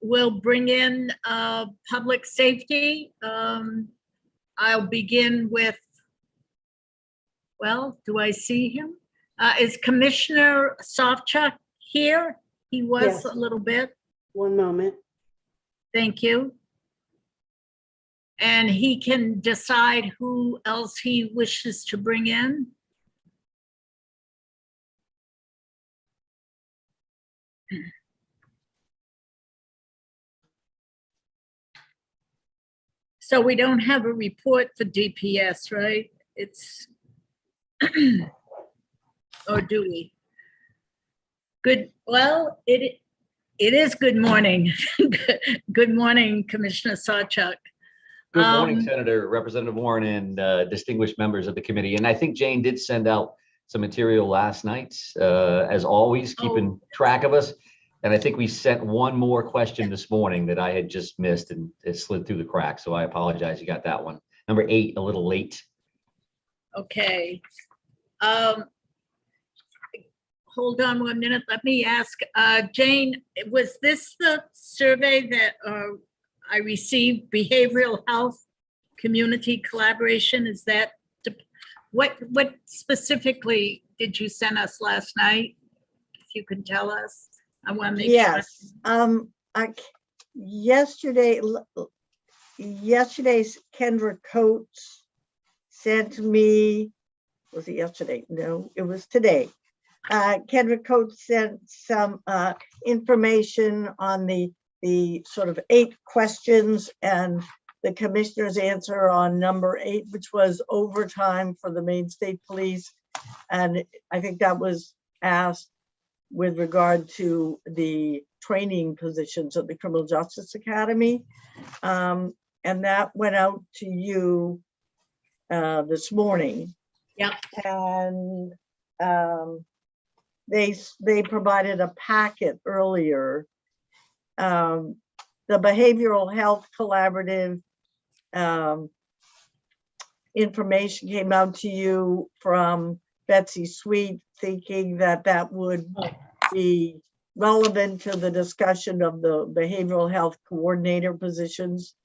Speaker 2: we'll bring in public safety. I'll begin with, well, do I see him? Is Commissioner Sofchuk here? He was
Speaker 1: Yes.
Speaker 2: a little bit.
Speaker 1: One moment.
Speaker 2: Thank you. And he can decide who else he wishes to bring in. So we don't have a report for DPS, right? It's, or do we? Good, well, it is good morning. Good morning, Commissioner Sawchuk.
Speaker 17: Good morning, Senator, Representative Warren, and distinguished members of the committee. And I think Jane did send out some material last night, as always, keeping track of us. And I think we sent one more question this morning that I had just missed and it slid through the cracks. So I apologize. You got that one. Number 8, a little late.
Speaker 2: Okay. Hold on 1 minute. Let me ask, Jane, was this the survey that I received, behavioral health, community collaboration? Is that, what specifically did you send us last night? If you can tell us. I want to make
Speaker 11: Yes. Yesterday's Kendra Coates sent me, was it yesterday? No, it was today. Kendra Coates sent some information on the sort of 8 questions and the commissioner's answer on number 8, which was overtime for the Maine State Police. And I think that was asked with regard to the training positions at the Criminal Justice Academy. And that went out to you this morning.
Speaker 2: Yeah.
Speaker 11: And they provided a packet earlier. The Behavioral Health Collaborative information came out to you from Betsy Sweet, thinking that that would be relevant to the discussion of the behavioral health coordinator positions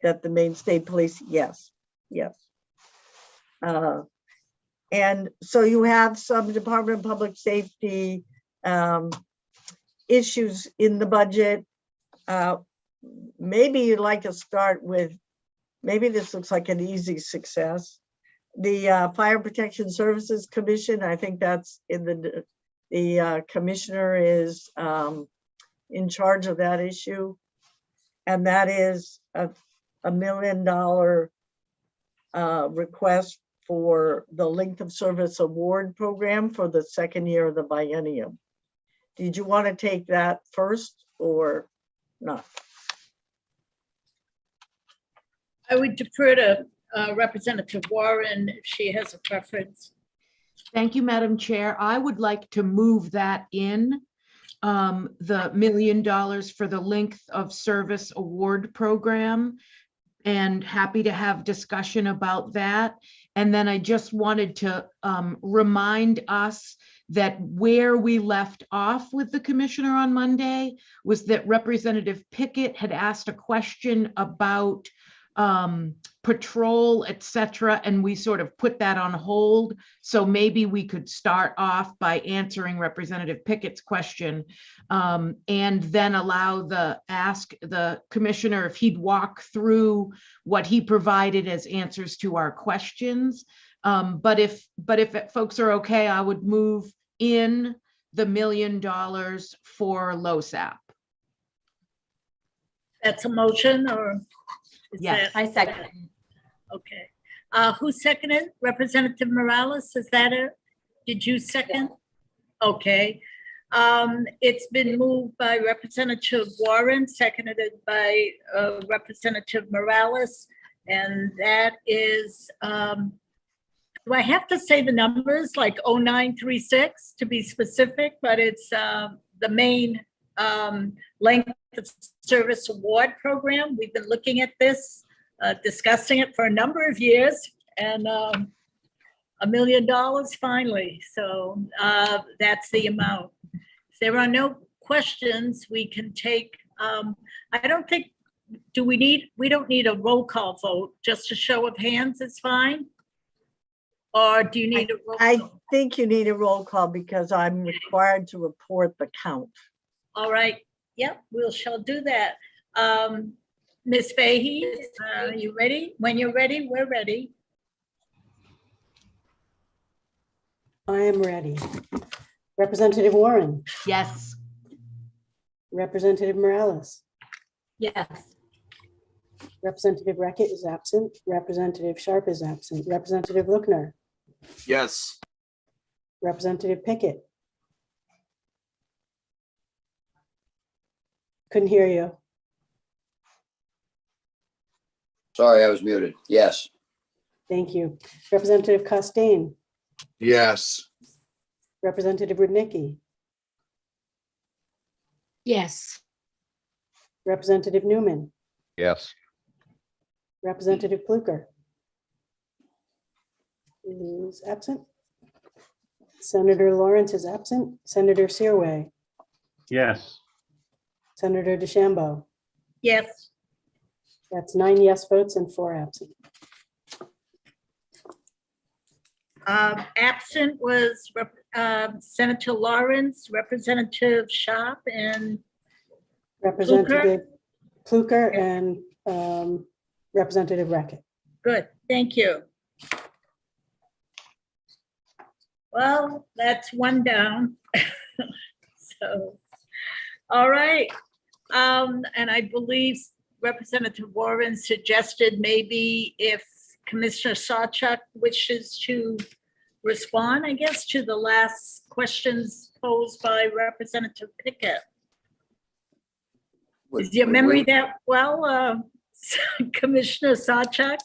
Speaker 11: that the Maine State Police, yes. And so you have some Department of Public Safety issues in the budget. Maybe you'd like to start with, maybe this looks like an easy success. The Fire Protection Services Commission, I think that's in the commissioner is in charge of that issue. And that is a $1 million request for the length of service award program for the 2nd year of the biennium. Did you want to take that first or not?
Speaker 2: I would defer to Representative Warren if she has a preference.
Speaker 3: Thank you, Madam Chair. I would like to move that in, the $1 million for the length of service award program, and happy to have discussion about that. And then I just wanted to remind us that where we left off with the commissioner on Monday was that Representative Pickett had asked a question about patrol, et cetera, and we sort of put that on hold. So maybe we could start off by answering Representative Pickett's question, and then ask the commissioner if he'd walk through what he provided as answers to our questions. But if folks are okay, I would move in the $1 million for LoSAP.
Speaker 2: That's a motion, or? is
Speaker 3: Yes.
Speaker 2: that-
Speaker 4: I second.
Speaker 2: Okay. Who seconded? Representative Morales, is that it? Did you second? Okay. It's been moved by Representative Warren, seconded by Representative Morales. And that is, do I have to say the numbers like 0936 to be specific, but it's the main length of service award program. We've been looking at this, discussing it for a number of years, and $1 million finally. So that's the amount. If there are no questions, we can take, I don't think, we don't need a roll call vote, just a show of hands is fine? Or do you need a roll
Speaker 11: I
Speaker 2: call?
Speaker 11: think you need a roll call because I'm required to report the count.
Speaker 2: All right, yep, shall do that. Ms. Fahey, are you ready? When you're ready, we're ready.
Speaker 1: I am ready. Representative Warren,
Speaker 3: Yes.
Speaker 1: Representative Morales,
Speaker 4: Yes.
Speaker 1: Representative Reckett is absent. Representative Sharp is absent. Representative Lookner,
Speaker 10: Yes.
Speaker 1: Representative Pickett. Couldn't hear you.
Speaker 9: Sorry, I was muted. Yes.
Speaker 1: Thank you. Representative Costain,
Speaker 18: Yes.
Speaker 1: Representative Rudnicki,
Speaker 7: Yes.
Speaker 1: Representative Newman,
Speaker 8: Yes.
Speaker 1: Representative Pluker is absent. Senator Lawrence is absent. Senator Searway,
Speaker 6: Yes.
Speaker 1: Senator DeChambeau.
Speaker 2: Yes.
Speaker 1: That's 9 yes votes and 4 absent.
Speaker 2: Absent was Senator Lawrence, Representative Sharp, and
Speaker 1: Representative Pluker and Representative Reckett.
Speaker 2: good, thank you. Well, that's one down. So, all right. And I believe Representative Warren suggested maybe if Commissioner Sawchuk wishes to respond, I guess, to the last questions posed by Representative Pickett. Is your memory that well, Commissioner Sawchuk?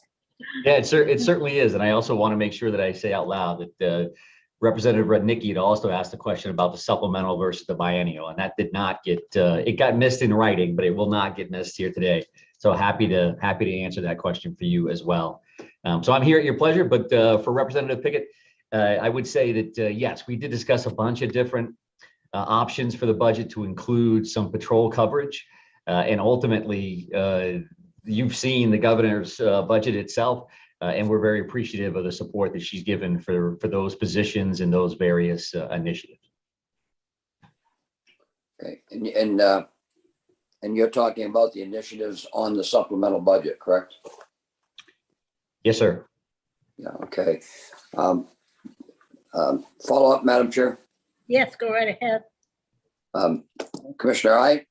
Speaker 17: Yeah, it certainly is. And I also want to make sure that I say out loud that Representative Rudnicki had also asked a question about the supplemental versus the biennial, and that did not get, it got missed in writing, but it will not get missed here today. So happy to answer that question for you as well. So I'm here at your pleasure, but for Representative Pickett, I would say that, yes, we did discuss a bunch of different options for the budget to include some patrol coverage. And ultimately, you've seen the governor's budget itself, and we're very appreciative of the support that she's given for those positions and those various initiatives.
Speaker 9: Okay, and you're talking about the initiatives on the supplemental budget, correct?
Speaker 17: Yes, sir.
Speaker 9: Yeah, okay. Follow up, Madam Chair.
Speaker 2: Yes, go right ahead.
Speaker 9: Commissioner,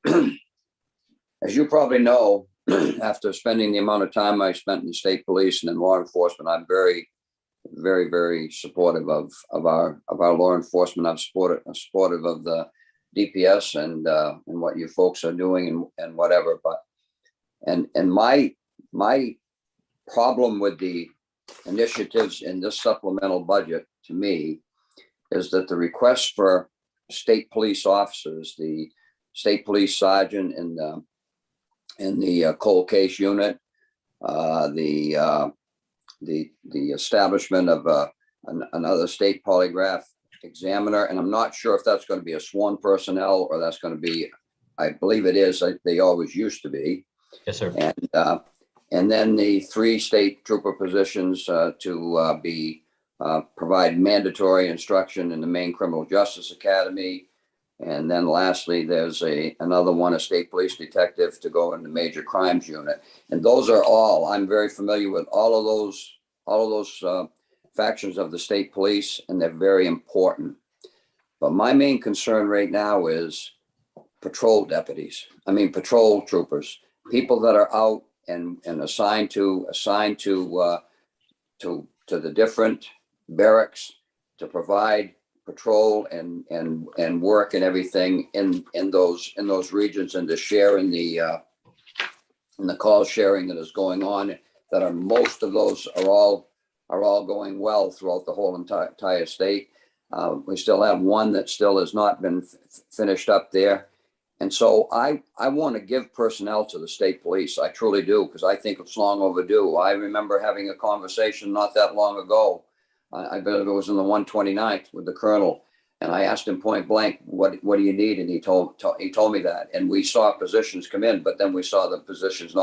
Speaker 9: as you probably know, after spending the amount of time I spent in the state police and in law enforcement, I'm very, very, very supportive of our law enforcement. I'm supportive of the DPS and what you folks are doing and whatever. But and my problem with the initiatives in this supplemental budget, to me, is that the request for state police officers, the state police sergeant in the cold case unit, the establishment of another state polygraph examiner, and I'm not sure if that's going to be a sworn personnel or that's going to be, I believe it is, they always used to be.
Speaker 17: Yes, sir.
Speaker 9: And then the 3 state trooper positions to provide mandatory instruction in the Maine Criminal Justice Academy. And then lastly, there's another one, a state police detective to go in the major crimes unit. And those are all, I'm very familiar with all of those factions of the state police, and they're very important. But my main concern right now is patrol deputies. I mean, patrol troopers, people that are out and assigned to the different barracks to provide patrol and work and everything in those regions, and to share in the call sharing that is going on, that are, most of those are all going well throughout the whole entire state. We still have one that still has not been finished up there. And so I want to give personnel to the state police. I truly do, because I think it's long overdue. I remember having a conversation not that long ago. I believe it was in the 129th with the colonel. And I asked him point blank, what do you need? And he told me that. And we saw positions come in, but then we saw the positions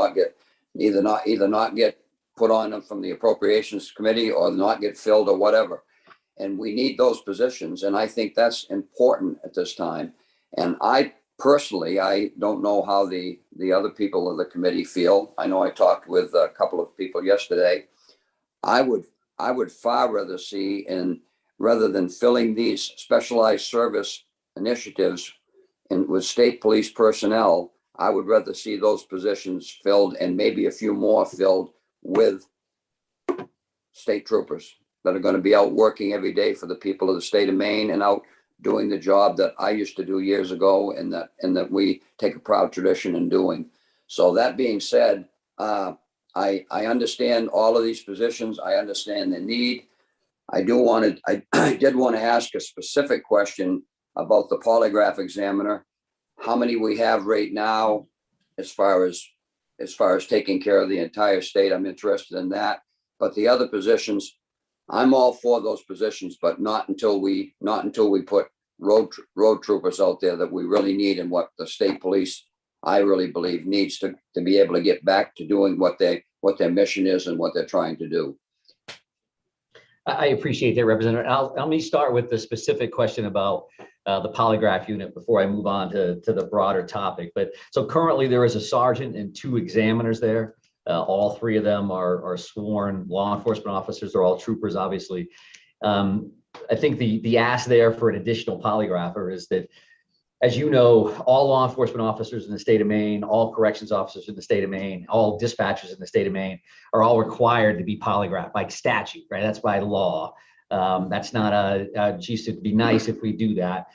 Speaker 9: either not get put on them from the appropriations committee, or not get filled, or whatever. And we need those positions. And I think that's important at this time. And I personally, I don't know how the other people of the committee feel. I know I talked with a couple of people yesterday. I would far rather see, rather than filling these specialized service initiatives with state police personnel, I would rather see those positions filled, and maybe a few more filled with state troopers that are going to be out working every day for the people of the state of Maine, and out doing the job that I used to do years ago, and that we take a proud tradition in doing. So that being said, I understand all of these positions. I understand the need. I did want to ask a specific question about the polygraph examiner. How many we have right now, as far as taking care of the entire state? I'm interested in that. But the other positions, I'm all for those positions, but not until we put road troopers out there that we really need, and what the state police, I really believe, needs to be able to get back to doing what their mission is and what they're trying to do.
Speaker 17: I appreciate that, Representative. Let me start with the specific question about the polygraph unit before I move on to the broader topic. But so currently there is a sergeant and 2 examiners there. All 3 of them are sworn law enforcement officers. They're all troopers, obviously. I think the ask there for an additional polygrapher is that, as you know, all law enforcement officers in the state of Maine, all corrections officers in the state of Maine, all dispatchers in the state of Maine are all required to be polygraphed by statute, right? That's by law. That's not geez, it'd be nice if we do that.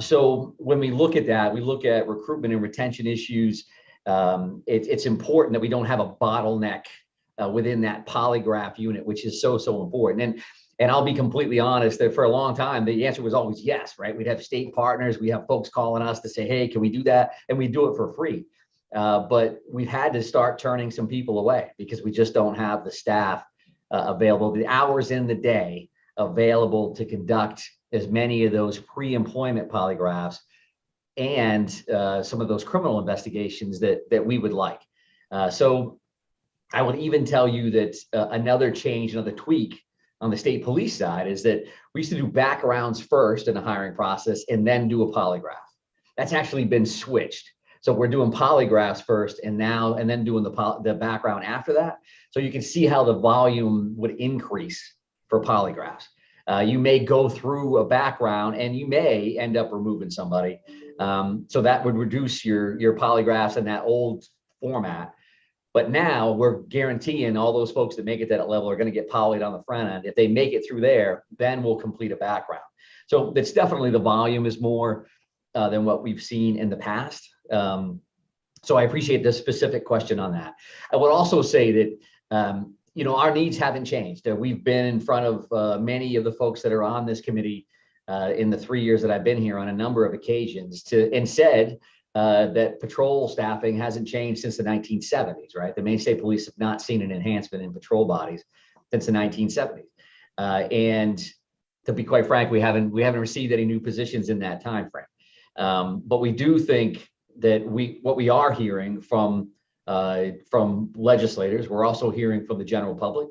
Speaker 17: So when we look at that, we look at recruitment and retention issues. It's important that we don't have a bottleneck within that polygraph unit, which is so important. And I'll be completely honest that for a long time, the answer was always yes, right? We'd have state partners, we have folks calling us to say, hey, can we do that? And we do it for free. But we've had to start turning some people away because we just don't have the staff available, the hours in the day available to conduct as many of those pre-employment polygraphs and some of those criminal investigations that we would like. So I would even tell you that another change, another tweak on the state police side is that we used to do backgrounds first in the hiring process and then do a polygraph. That's actually been switched. So we're doing polygraphs first and then doing the background after that. So you can see how the volume would increase for polygraphs. You may go through a background and you may end up removing somebody. So that would reduce your polygraphs in that old format. But now we're guaranteeing all those folks that make it to that level are going to get polyed on the front end. If they make it through there, then we'll complete a background. So it's definitely, the volume is more than what we've seen in the past. So I appreciate the specific question on that. I would also say that, our needs haven't changed. We've been in front of many of the folks that are on this committee in the 3 years that I've been here on a number of occasions and said that patrol staffing hasn't changed since the 1970s, right? The Maine State Police have not seen an enhancement in patrol bodies since the 1970s. And to be quite frank, we haven't received any new positions in that time frame. But we do think that what we are hearing from from legislators, we're also hearing from the general public,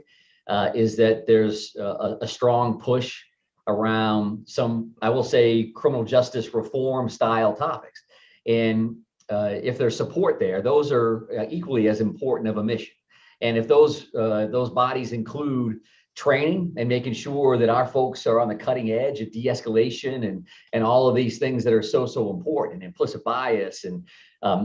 Speaker 17: is that there's a strong push around some, I will say, criminal justice reform style topics. And if there's support there, those are equally as important of a mission. And if those bodies include training and making sure that our folks are on the cutting edge of de-escalation and all of these things that are so important, implicit bias and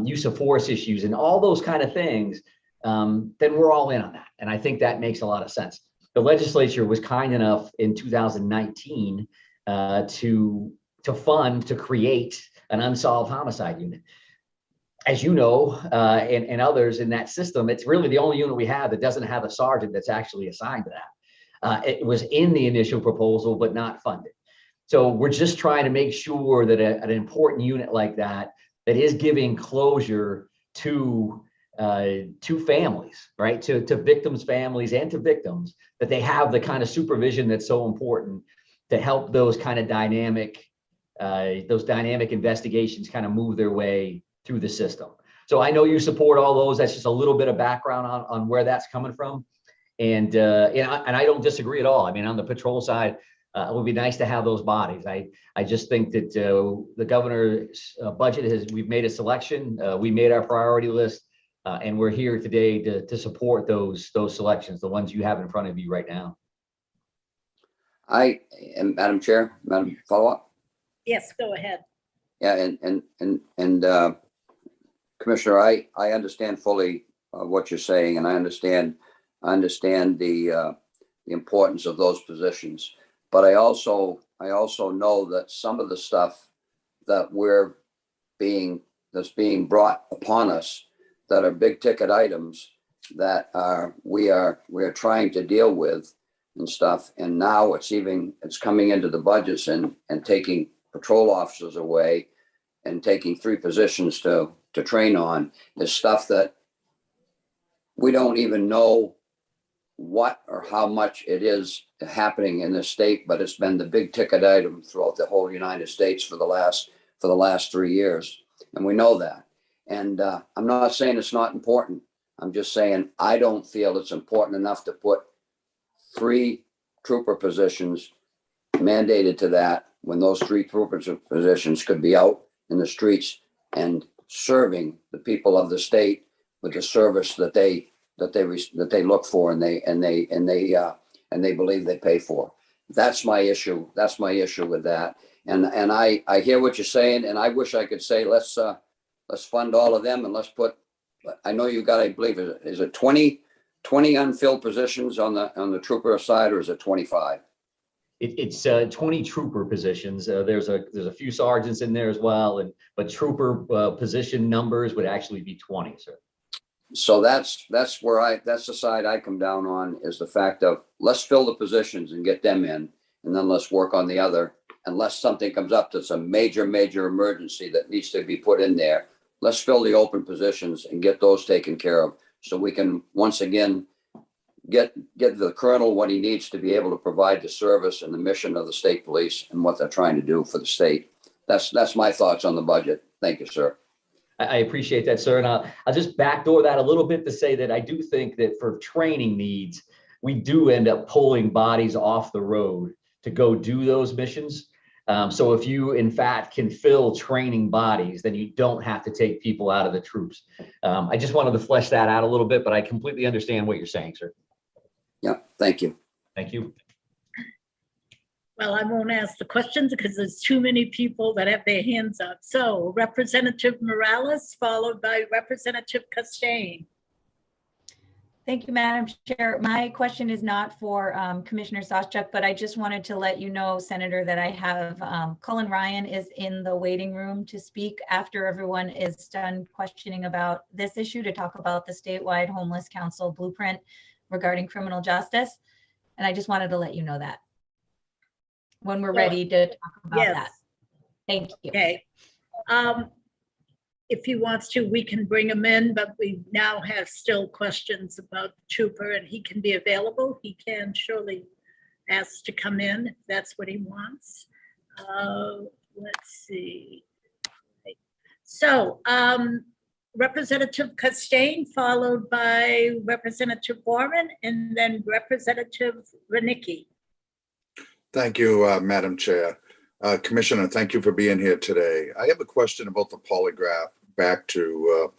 Speaker 17: use of force issues and all those kind of things, then we're all in on that. And I think that makes a lot of sense. The legislature was kind enough in 2019 to create an unsolved homicide unit. As you know, and others in that system, it's really the only unit we have that doesn't have a sergeant that's actually assigned to that. It was in the initial proposal, but not funded. So we're just trying to make sure that an important unit like that is giving closure to families, right? To victims' families and to victims, that they have the kind of supervision that's so important to help those kind of dynamic investigations kind of move their way through the system. So I know you support all those. That's just a little bit of background on where that's coming from. And I don't disagree at all. I mean, on the patrol side, it would be nice to have those bodies. I just think that the governor's budget we've made a selection. We made our priority list, and we're here today to support those selections, the ones you have in front of you right now.
Speaker 9: Madam Chair, Madam follow-up.
Speaker 2: Yes, go ahead.
Speaker 9: Yeah, and Commissioner, I understand fully what you're saying, and I understand the importance of those positions. But I also know that some of the stuff that that's being brought upon us that are big ticket items that we are trying to deal with and stuff. And now it's coming into the budgets and taking patrol officers away and taking 3 positions to train on is stuff that we don't even know what or how much it is happening in the state, but it's been the big ticket item throughout the whole United States for the last 3 years. And we know that. And I'm not saying it's not important. I'm just saying I don't feel it's important enough to put 3 trooper positions mandated to that when those 3 trooper positions could be out in the streets and serving the people of the state with the service that they look for and they believe they pay for. That's my issue. That's my issue with that. And I hear what you're saying, and I wish I could say let's fund all of them and let's put. I know you got, I believe, is it 20 unfilled positions on the trooper side, or is it 25?
Speaker 17: It's 20 trooper positions. There's a few sergeants in there as well, but trooper position numbers would actually be 20, sir.
Speaker 9: So that's the side I come down on, is the fact of let's fill the positions and get them in, and then let's work on the other. Unless something comes up that's a major emergency that needs to be put in there, let's fill the open positions and get those taken care of, so we can once again get the colonel what he needs to be able to provide the service and the mission of the state police and what they're trying to do for the state. That's my thoughts on the budget. Thank you, sir.
Speaker 17: I appreciate that, sir. And I'll just backdoor that a little bit to say that I do think that for training needs, we do end up pulling bodies off the road to go do those missions. So if you, in fact, can fill training bodies, then you don't have to take people out of the troops. I just wanted to flesh that out a little bit, but I completely understand what you're saying, sir.
Speaker 9: Yeah, thank you.
Speaker 17: Thank you.
Speaker 2: Well, I won't ask the questions because there's too many people that have their hands up. So Representative Morales, followed by Representative Costain.
Speaker 4: Thank you, Madam Chair. My question is not for Commissioner Sawchuk, but I just wanted to let you know, Senator, that I have Cullen Ryan is in the waiting room to speak after everyone is done questioning about this issue, to talk about the statewide homeless council blueprint regarding criminal justice. And I just wanted to let you know that when we're ready to talk about that. Thank you.
Speaker 2: Okay. If he wants to, we can bring him in, but we now have still questions about the trooper, and he can be available. He can surely ask to come in if that's what he wants. Let's see. So Representative Costain, followed by Representative Warren, and then Representative Renicki.
Speaker 18: Thank you, Madam Chair. Commissioner, thank you for being here today. I have a question about the polygraph, back to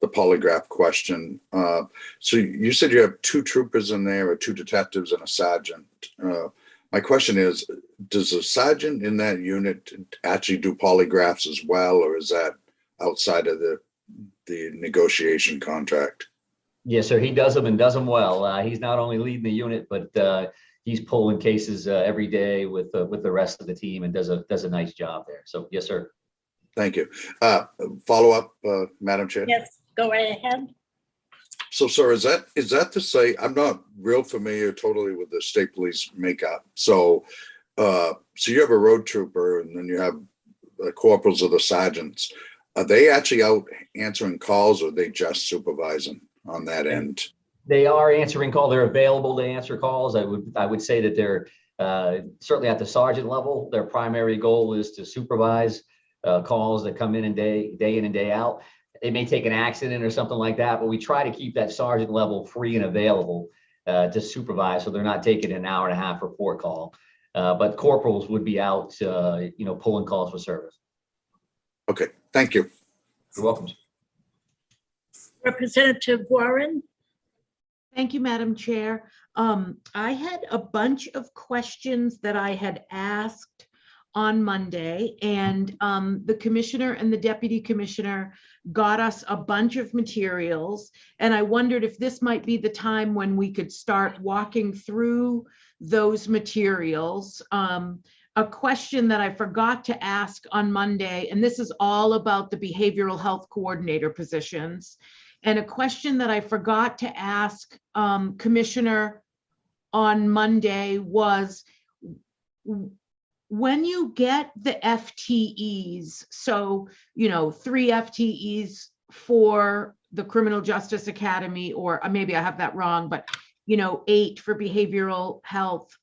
Speaker 18: the polygraph question. So you said you have 2 troopers in there, or 2 detectives and a sergeant. My question is, does a sergeant in that unit actually do polygraphs as well, or is that outside of the negotiation contract?
Speaker 17: Yes, sir. He does them and does them well. He's not only leading the unit, but he's pulling cases every day with the rest of the team and does a nice job there. So yes, sir.
Speaker 18: Thank you. Follow up, Madam Chair.
Speaker 2: Yes, go right ahead.
Speaker 18: So, sir, is that to say, I'm not real familiar totally with the state police makeup. So you have a road trooper, and then you have the corporals or the sergeants. Are they actually out answering calls, or are they just supervising on that end?
Speaker 17: They are answering calls. They're available to answer calls. I would say that they're certainly at the sergeant level. Their primary goal is to supervise calls that come in day in and day out. They may take an accident or something like that, but we try to keep that sergeant level free and available to supervise, so they're not taking an hour and a half report call. But corporals would be out, pulling calls for service.
Speaker 18: Okay, thank you.
Speaker 17: You're welcome.
Speaker 2: Representative Warren.
Speaker 3: Thank you, Madam Chair. I had a bunch of questions that I had asked on Monday, and the commissioner and the deputy commissioner got us a bunch of materials, and I wondered if this might be the time when we could start walking through those materials. A question that I forgot to ask on Monday, and this is all about the behavioral health coordinator positions, and a question that I forgot to ask Commissioner on Monday was, when you get the FTEs, so, 3 FTEs for the Criminal Justice Academy, or maybe I have that wrong, but, 8 for behavioral health.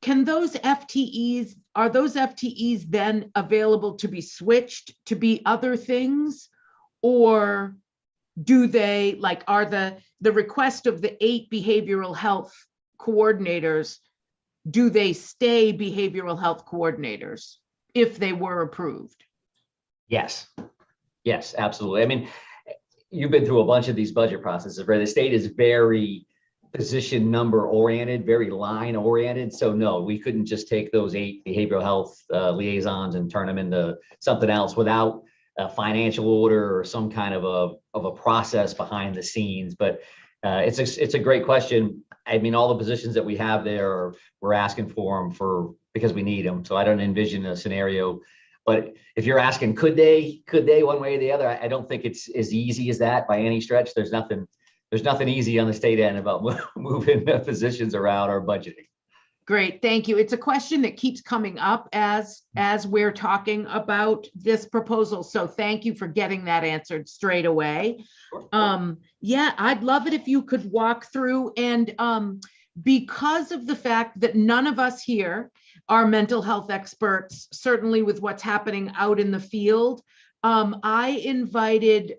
Speaker 3: Can those FTEs, are those FTEs then available to be switched to be other things? Or do they, are the request of the 8 behavioral health coordinators, do they stay behavioral health coordinators if they were approved?
Speaker 17: Yes, absolutely. I mean, you've been through a bunch of these budget processes, right? The state is very position number oriented, very line oriented. So no, we couldn't just take those 8 behavioral health liaisons and turn them into something else without a financial order or some kind of a process behind the scenes. But it's a great question. I mean, all the positions that we have there, we're asking for them because we need them. So I don't envision a scenario. But if you're asking, could they one way or the other, I don't think it's as easy as that by any stretch. There's nothing easy on the state end about moving positions around or budgeting.
Speaker 3: Great, thank you. It's a question that keeps coming up as we're talking about this proposal. So thank you for getting that answered straight away. Yeah, I'd love it if you could walk through, and because of the fact that none of us here are mental health experts, certainly with what's happening out in the field, I invited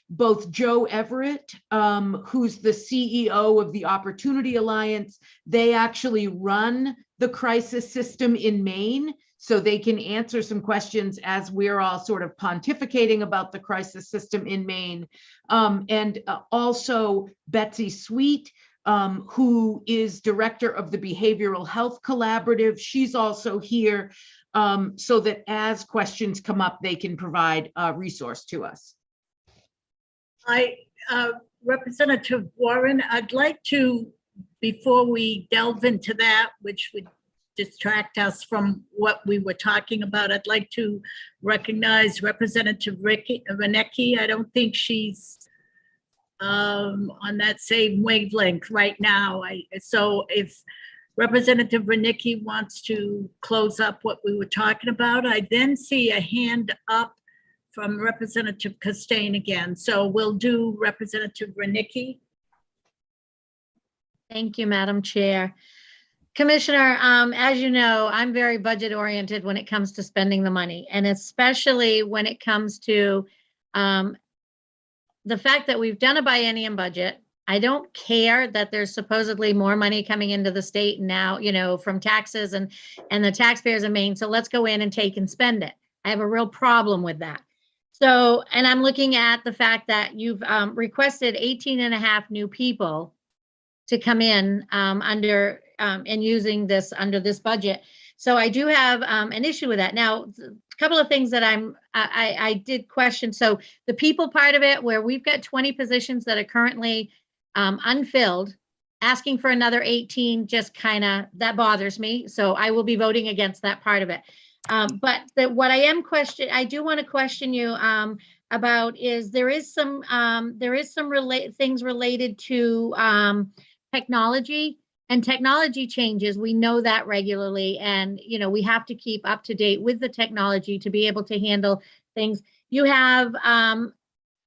Speaker 3: both Joe Everett, who's the CEO of the Opportunity Alliance. They actually run the crisis system in Maine, so they can answer some questions as we're all sort of pontificating about the crisis system in Maine. And also Betsy Sweet, who is director of the Behavioral Health Collaborative. She's also here so that as questions come up, they can provide a resource to us.
Speaker 2: Representative Warren, I'd like to, before we delve into that, which would distract us from what we were talking about, I'd like to recognize Representative Renicki. I don't think she's on that same wavelength right now. So if Representative Renicki wants to close up what we were talking about, I then see a hand up from Representative Costain again. So we'll do Representative Renicki.
Speaker 7: Thank you, Madam Chair. Commissioner, as you know, I'm very budget oriented when it comes to spending the money, and especially when it comes to The fact that we've done a biennium budget, I don't care that there's supposedly more money coming into the state now, from taxes and the taxpayers of Maine. So let's go in and take and spend it. I have a real problem with that. So, and I'm looking at the fact that you've requested 18 and a half new people to come in under and using this under this budget. So I do have an issue with that. Now, a couple of things that I did question. So the people part of it, where we've got 20 positions that are currently unfilled, asking for another 18 just kind of, that bothers me. So I will be voting against that part of it. But what I do want to question you about is there is some things related to technology and technology changes. We know that regularly, and we have to keep up to date with the technology to be able to handle things. You have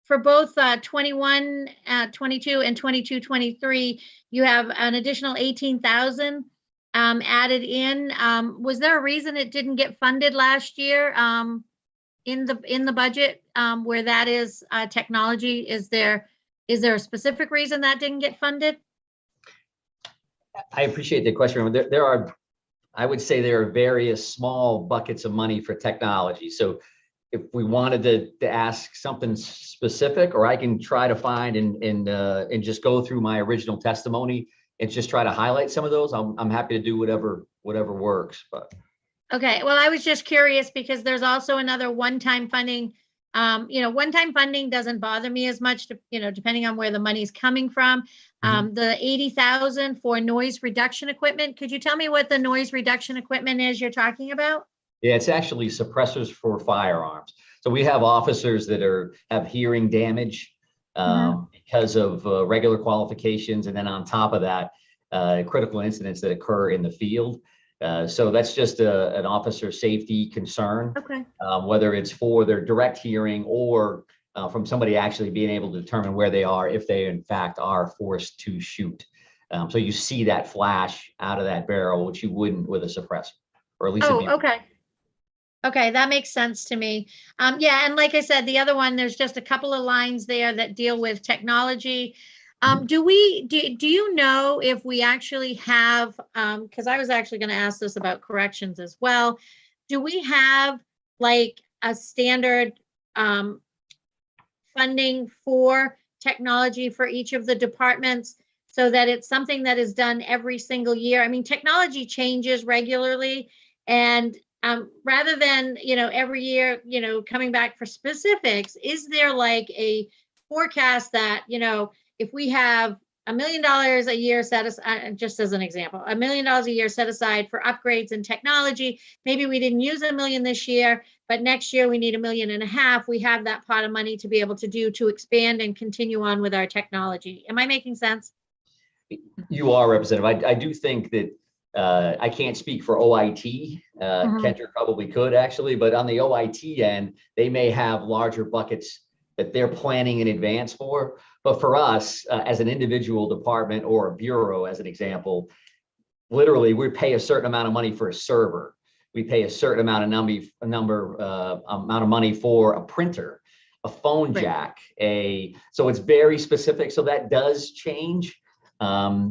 Speaker 7: for both 21, 22 and 22, 23, you have an additional 18,000 added in. Was there a reason it didn't get funded last year in the budget where that is technology? Is there a specific reason that didn't get funded?
Speaker 17: I appreciate the question. I would say there are various small buckets of money for technology. So if we wanted to ask something specific, or I can try to find and just go through my original testimony and just try to highlight some of those, I'm happy to do whatever works. But
Speaker 7: okay, well, I was just curious because there's also another one-time funding. One-time funding doesn't bother me as much, depending on where the money's coming from. The 80,000 for noise reduction equipment. Could you tell me what the noise reduction equipment is you're talking about?
Speaker 17: yeah, it's actually suppressors for firearms. So we have officers that have hearing damage because of regular qualifications, and then on top of that, critical incidents that occur in the field. So that's just an officer safety concern,
Speaker 7: okay.
Speaker 17: Whether it's for their direct hearing or from somebody actually being able to determine where they are if they in fact are forced to shoot. So you see that flash out of that barrel, which you wouldn't with a suppressor, or at least.
Speaker 7: Okay. Okay, that makes sense to me. Yeah, and like I said, the other one, there's just a couple of lines there that deal with technology. Do you know if we actually have, because I was actually going to ask this about corrections as well. Do we have like a standard funding for technology for each of the departments so that it's something that is done every single year? I mean, technology changes regularly, and rather than, every year, coming back for specifics, is there like a forecast that, if we have $1 million a year set aside, just as an example, $1 million a year set aside for upgrades in technology, maybe we didn't use $1 million this year, but next year we need $1.5 million. We have that pot of money to be able to expand and continue on with our technology. Am I making sense?
Speaker 17: You are, Representative. I do think that I can't speak for OIT. Kendrick probably could actually, but on the OIT end, they may have larger buckets that they're planning in advance for. But for us, as an individual department or a bureau, as an example, literally we pay a certain amount of money for a server. We pay a certain amount of money for a printer, a phone jack, so it's very specific. So that does change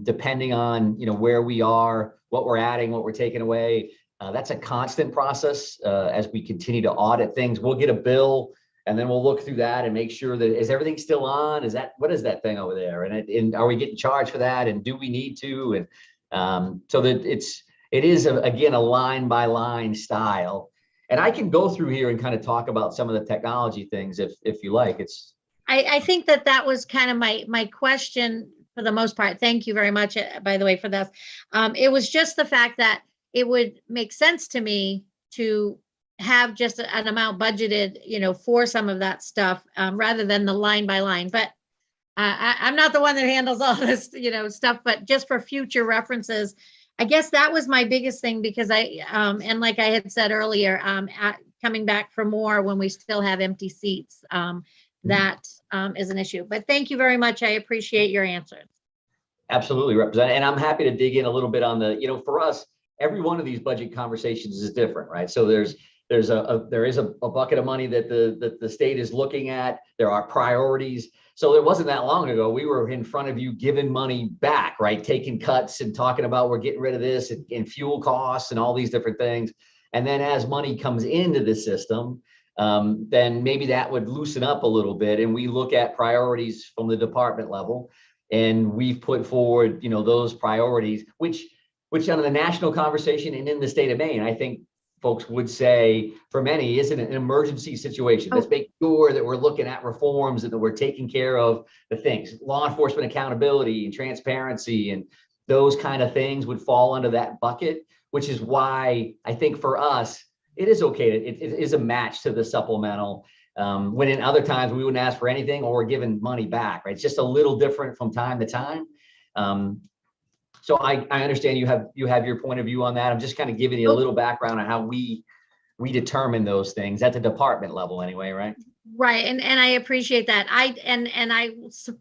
Speaker 17: depending on where we are, what we're adding, what we're taking away. That's a constant process as we continue to audit things. We'll get a bill and then we'll look through that and make sure that is everything still on? What is that thing over there? And are we getting charged for that? And do we need to? And so that it is again a line by line style. And I can go through here and kind of talk about some of the technology things if you like.
Speaker 7: I think that was kind of my question for the most part. Thank you very much, by the way, for this. It was just the fact that it would make sense to me to have just an amount budgeted, for some of that stuff rather than the line by line. But I'm not the one that handles all this, stuff, but just for future references, I guess that was my biggest thing because and like I had said earlier, coming back for more when we still have empty seats, that is an issue. But thank you very much. I appreciate your answers.
Speaker 17: Absolutely, Representative. And I'm happy to dig in a little bit on for us, every one of these budget conversations is different, right? So there's there is a bucket of money that the state is looking at. There are priorities. So it wasn't that long ago, we were in front of you giving money back, right? Taking cuts and talking about we're getting rid of this and fuel costs and all these different things. And then as money comes into the system, then maybe that would loosen up a little bit. And we look at priorities from the department level. And we've put forward, those priorities, which on the national conversation and in the state of Maine, I think folks would say for many isn't an emergency situation. Let's make sure that we're looking at reforms and that we're taking care of the things. Law enforcement accountability and transparency and those kind of things would fall under that bucket, which is why I think for us, it is okay. It is a match to the supplemental. When in other times we wouldn't ask for anything or we're giving money back, right? It's just a little different from time to time. So I understand you have your point of view on that. I'm just kind of giving you a little background on how we determine those things at the department level anyway, right?
Speaker 7: Right. And I appreciate that. I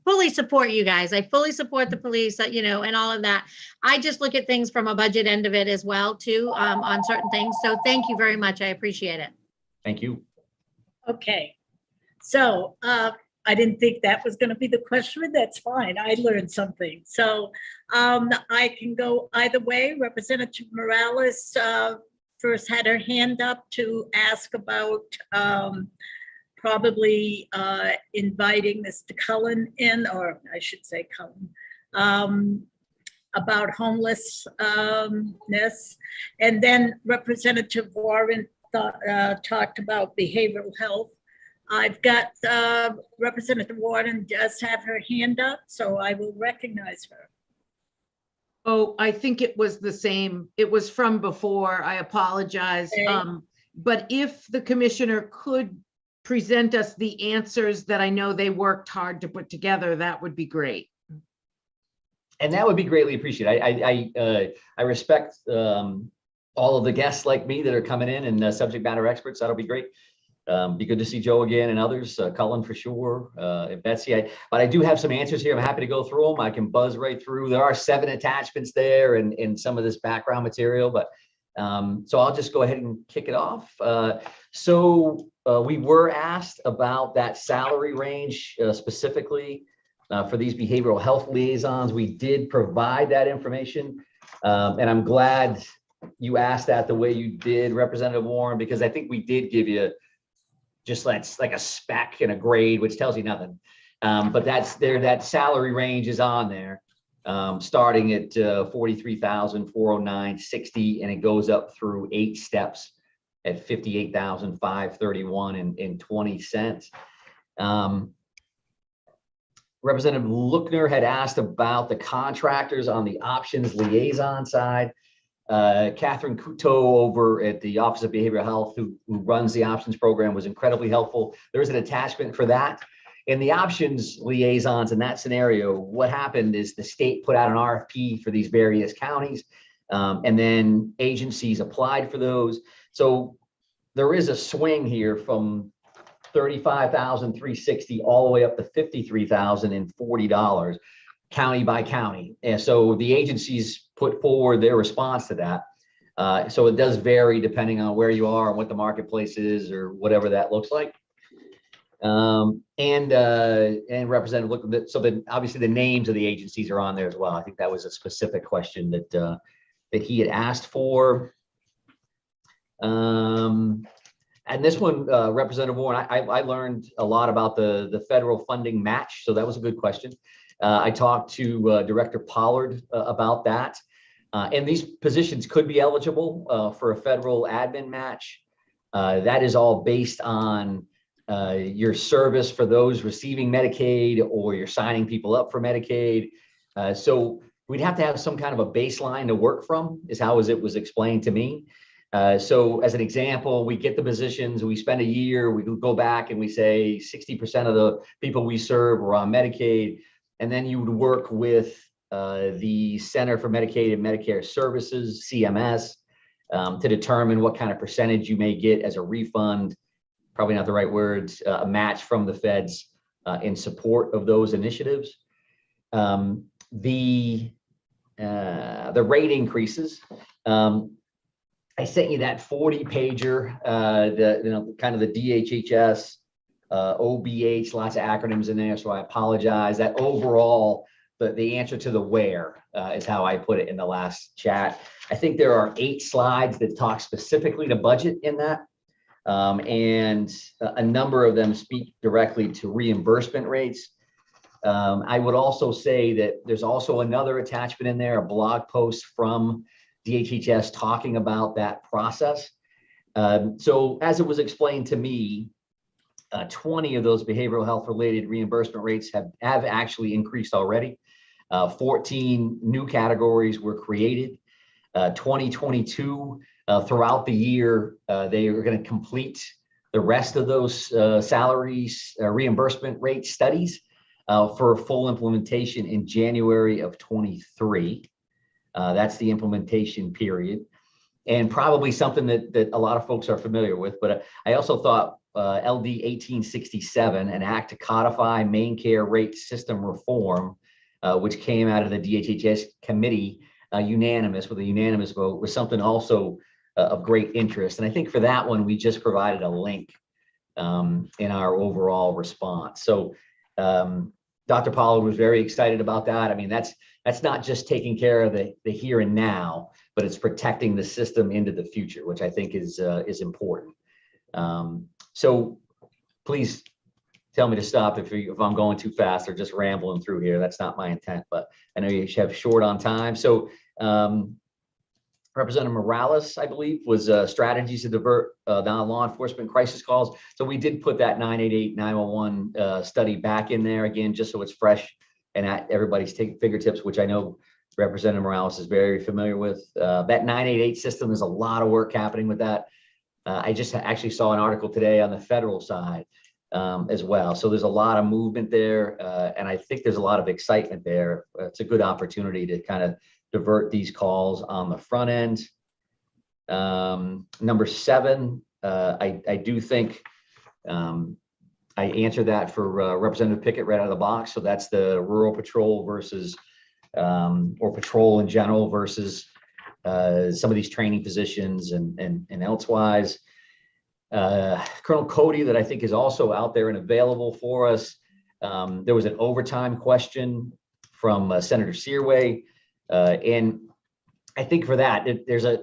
Speaker 7: fully support you guys. I fully support the police, and all of that. I just look at things from a budget end of it as well, too, on certain things. So thank you very much. I appreciate it.
Speaker 17: Thank you.
Speaker 2: Okay. So I didn't think that was going to be the question, but that's fine. I learned something. So I can go either way. Representative Morales first had her hand up to ask about probably inviting Mr. Cullen in, or I should say Cullen, about homelessness. And then Representative Warren talked about behavioral health. I've got Representative Warren does have her hand up, so I will recognize her.
Speaker 3: Oh, I think it was the same. It was from before. I apologize.
Speaker 2: Okay.
Speaker 3: But if the commissioner could present us the answers that I know they worked hard to put together, that would be great.
Speaker 17: And that would be greatly appreciated. I respect all of the guests like me that are coming in and subject matter experts. That'll be great. Be good to see Joe again and others, Cullen for sure, and Betsy. But I do have some answers here. I'm happy to go through them. I can buzz right through. There are 7 attachments there and some of this background material, but so I'll just go ahead and kick it off. So we were asked about that salary range specifically for these behavioral health liaisons. We did provide that information, and I'm glad you asked that the way you did, Representative Warren, because I think we did give you just like a spec and a grade, which tells you nothing. But that's there, that salary range is on there, starting at 43,409.60, and it goes up through 8 steps at 58,531 and 20 cents. Representative Lookner had asked about the contractors on the options liaison side. Catherine Couteau over at the Office of Behavioral Health, who runs the options program, was incredibly helpful. There's an attachment for that. In the options liaisons in that scenario, what happened is the state put out an RFP for these various counties, and then agencies applied for those. So there is a swing here from $35,360 all the way up to $53,040 county by county. And so the agencies put forward their response to that. So it does vary depending on where you are and what the marketplace is or whatever that looks like. And Representative, look, so then obviously the names of the agencies are on there as well. I think that was a specific question that that he had asked for. And this one, Representative Warren, I learned a lot about the federal funding match, so that was a good question. I talked to Director Pollard about that. And these positions could be eligible for a federal admin match. That is all based on your service for those receiving Medicaid, or you're signing people up for Medicaid. So we'd have to have some kind of a baseline to work from, is how it was explained to me. So as an example, we get the positions, we spend a year, we go back and we say 60% of the people we serve are on Medicaid. And then you would work with the Center for Medicaid and Medicare Services, CMS, to determine what kind of percentage you may get as a refund, probably not the right words, a match from the feds in support of those initiatives. The rate increases. I sent you that 40 pager, kind of the DHHS, OBH, lots of acronyms in there. So I apologize. That overall, the answer to the where is how I put it in the last chat. I think there are 8 slides that talk specifically to budget in that. And a number of them speak directly to reimbursement rates. I would also say that there's also another attachment in there, a blog post from DHHS talking about that process. So as it was explained to me, 20 of those behavioral health related reimbursement rates have actually increased already. 14 new categories were created. 2022, throughout the year, they are going to complete the rest of those salaries reimbursement rate studies for full implementation in January of 23. That's the implementation period. And probably something that a lot of folks are familiar with, but I also thought LD 1867, an act to codify main care rate system reform, which came out of the DHHS committee, unanimous with a unanimous vote, was something also of great interest. And I think for that one, we just provided a link in our overall response. So Dr. Pollard was very excited about that. I mean, that's not just taking care of the here and now, but it's protecting the system into the future, which I think is important. So please tell me to stop if I'm going too fast or just rambling through here. That's not my intent, but I know you have short on time. So Representative Morales, I believe, was strategies to divert non-law enforcement crisis calls. So we did put that 988 911 study back in there again, just so it's fresh and at everybody's fingertips, which I know Representative Morales is very familiar with. That 988 system, there's a lot of work happening with that. I just actually saw an article today on the federal side as well. So there's a lot of movement there, and I think there's a lot of excitement there. It's a good opportunity to kind of divert these calls on the front end. Number 7, I do think I answered that for Representative Pickett right out of the box. So that's the rural patrol versus, or patrol in general versus some of these training positions and elsewise. Colonel Cody, that I think is also out there and available for us. There was an overtime question from Senator Searway. And I think for that, there's a,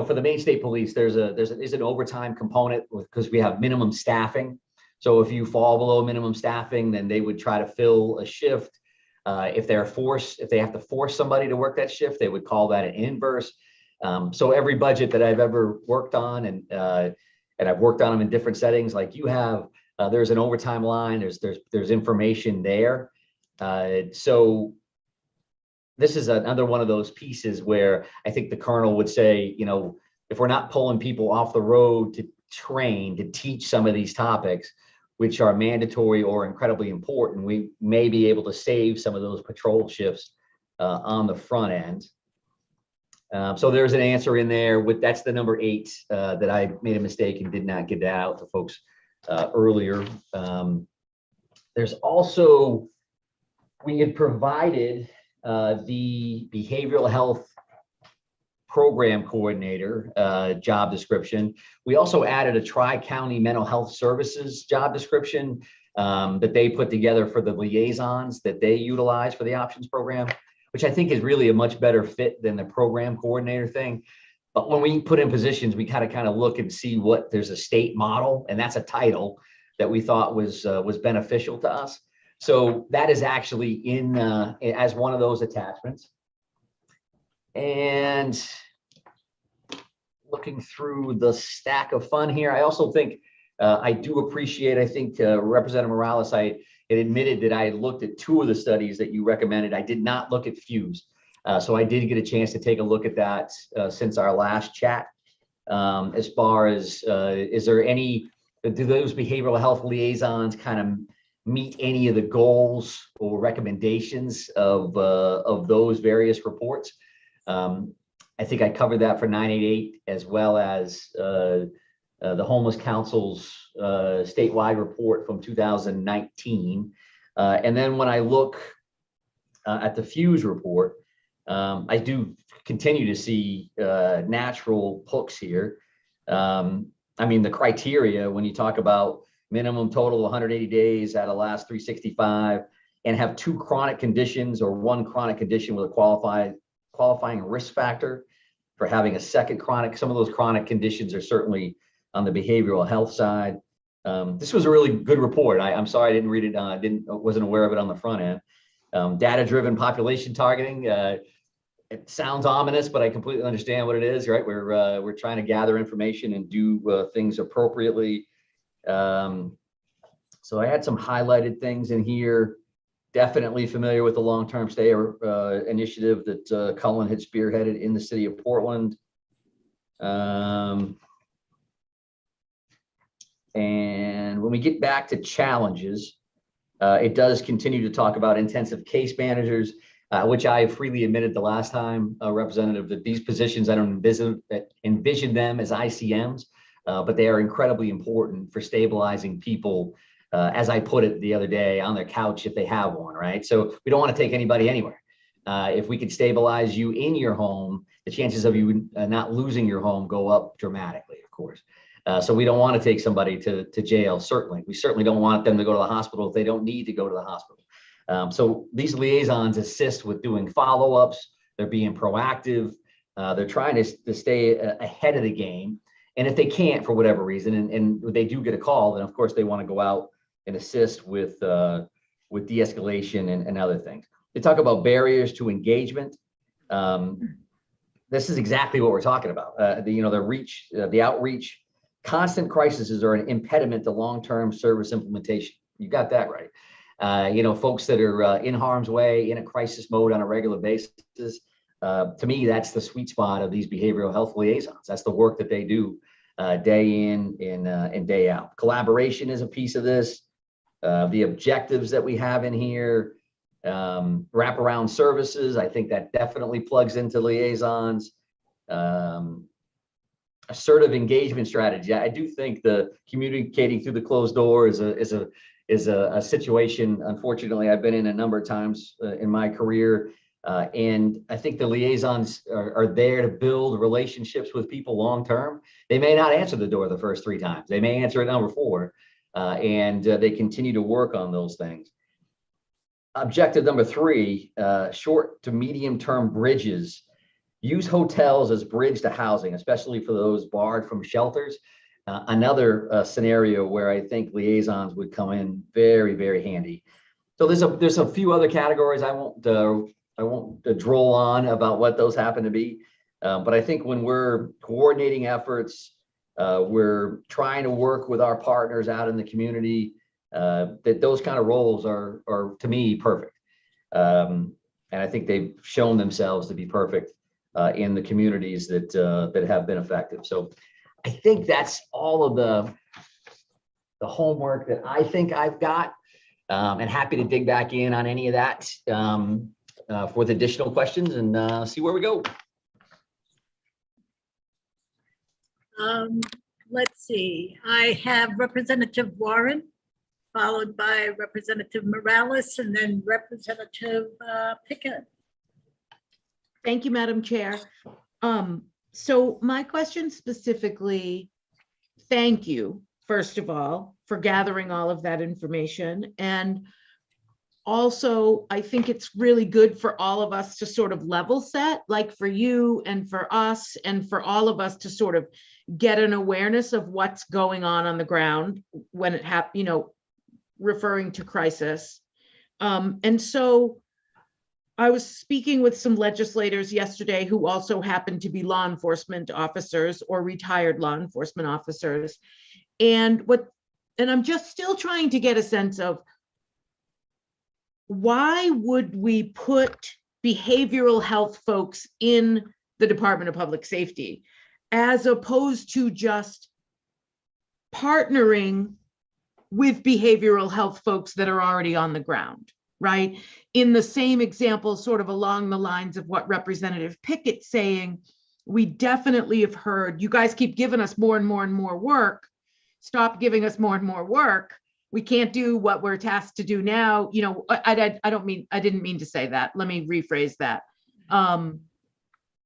Speaker 17: for the Maine State Police, there's an overtime component because we have minimum staffing. So if you fall below minimum staffing, then they would try to fill a shift. If they have to force somebody to work that shift, they would call that an inverse. So every budget that I've ever worked on, and I've worked on them in different settings, like you have, there's an overtime line. There's information there. So this is another one of those pieces where I think the colonel would say, if we're not pulling people off the road to train, to teach some of these topics, which are mandatory or incredibly important, we may be able to save some of those patrol shifts on the front end. So there's an answer in there that's the number 8 that I made a mistake and did not get that out to folks earlier. There's also, we had provided the behavioral health program coordinator job description. We also added a tri-county mental health services job description that they put together for the liaisons that they utilize for the options program, which I think is really a much better fit than the program coordinator thing. But when we put in positions, we kind of look and see what there's a state model, and that's a title that we thought was beneficial to us. So that is actually in as one of those attachments. And looking through the stack of fun here, I also think I do appreciate, I think Representative Morales, I had admitted that I had looked at 2 of the studies that you recommended. I did not look at Fuse. So I did get a chance to take a look at that since our last chat. As far as, do those behavioral health liaisons kind of meet any of the goals or recommendations of those various reports? I think I covered that for 988, as well as the Homeless Council's statewide report from 2019. And then when I look at the Fuse report, I do continue to see natural hooks here. I mean, the criteria, when you talk about minimum total 180 days out of last 365 and have 2 chronic conditions or 1 chronic condition with a qualifying risk factor for having a second chronic. Some of those chronic conditions are certainly on the behavioral health side. This was a really good report. I'm sorry I didn't read it. Wasn't aware of it on the front end. Data-driven population targeting. It sounds ominous, but I completely understand what it is, right? We're trying to gather information and do things appropriately. So I had some highlighted things in here. Definitely familiar with the long-term stay initiative that Cullen had spearheaded in the city of Portland. And when we get back to challenges, it does continue to talk about intensive case managers, which I freely admitted the last time, Representative, that these positions, I don't envision them as ICMs, but they are incredibly important for stabilizing people, as I put it the other day, on their couch if they have one, right? So we don't want to take anybody anywhere. If we could stabilize you in your home, the chances of you not losing your home go up dramatically, of course. So we don't want to take somebody to jail, certainly. We certainly don't want them to go to the hospital if they don't need to go to the hospital. So these liaisons assist with doing follow-ups. They're being proactive. They're trying to stay ahead of the game. And if they can't, for whatever reason, and they do get a call, then of course they want to go out and assist with de-escalation and other things. They talk about barriers to engagement. This is exactly what we're talking about. The outreach. Constant crises are an impediment to long-term service implementation. You got that right. Folks that are in harm's way, in a crisis mode on a regular basis. To me, that's the sweet spot of these behavioral health liaisons. That's the work that they do day in and day out. Collaboration is a piece of this. The objectives that we have in here, wraparound services, I think that definitely plugs into liaisons. Assertive engagement strategy. I do think the communicating through the closed door is a situation, unfortunately, I've been in a number of times in my career. And I think the liaisons are there to build relationships with people long-term. They may not answer the door the first 3 times. They may answer it number 4. And they continue to work on those things. Objective number 3, short to medium-term bridges. Use hotels as bridge to housing, especially for those barred from shelters. Another scenario where I think liaisons would come in very, very handy. So there's a few other categories I won't droll on about what those happen to be. But I think when we're coordinating efforts, we're trying to work with our partners out in the community, that those kind of roles are to me perfect. And I think they've shown themselves to be perfect in the communities that have been effective. So I think that's all of the homework that I think I've got, and happy to dig back in on any of that with additional questions and see where we go.
Speaker 2: Let's see, I have Representative Warren, followed by Representative Morales, and then Representative Pickett.
Speaker 3: Thank you, Madam Chair. So my question specifically, thank you, first of all, for gathering all of that information. And also, I think it's really good for all of us to sort of level set, like for you and for us and for all of us to sort of get an awareness of what's going on the ground when it happens, referring to crisis. And so I was speaking with some legislators yesterday who also happen to be law enforcement officers or retired law enforcement officers. And I'm just still trying to get a sense of why would we put behavioral health folks in the Department of Public Safety as opposed to just partnering with behavioral health folks that are already on the ground, right? In the same example, sort of along the lines of what Representative Pickett's saying, we definitely have heard, you guys keep giving us more and more and more work. Stop giving us more and more work. We can't do what we're tasked to do now. I didn't mean to say that. Let me rephrase that.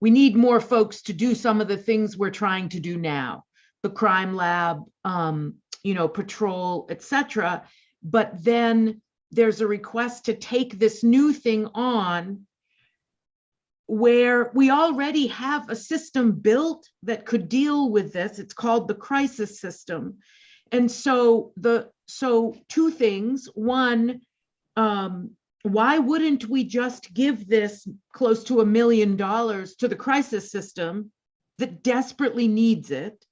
Speaker 3: we need more folks to do some of the things we're trying to do now, the crime lab, patrol, etc. But then there's a request to take this new thing on where we already have a system built that could deal with this. It's called the crisis system. And so two things. One, why wouldn't we just give this close to $1 million to the crisis system that desperately needs it?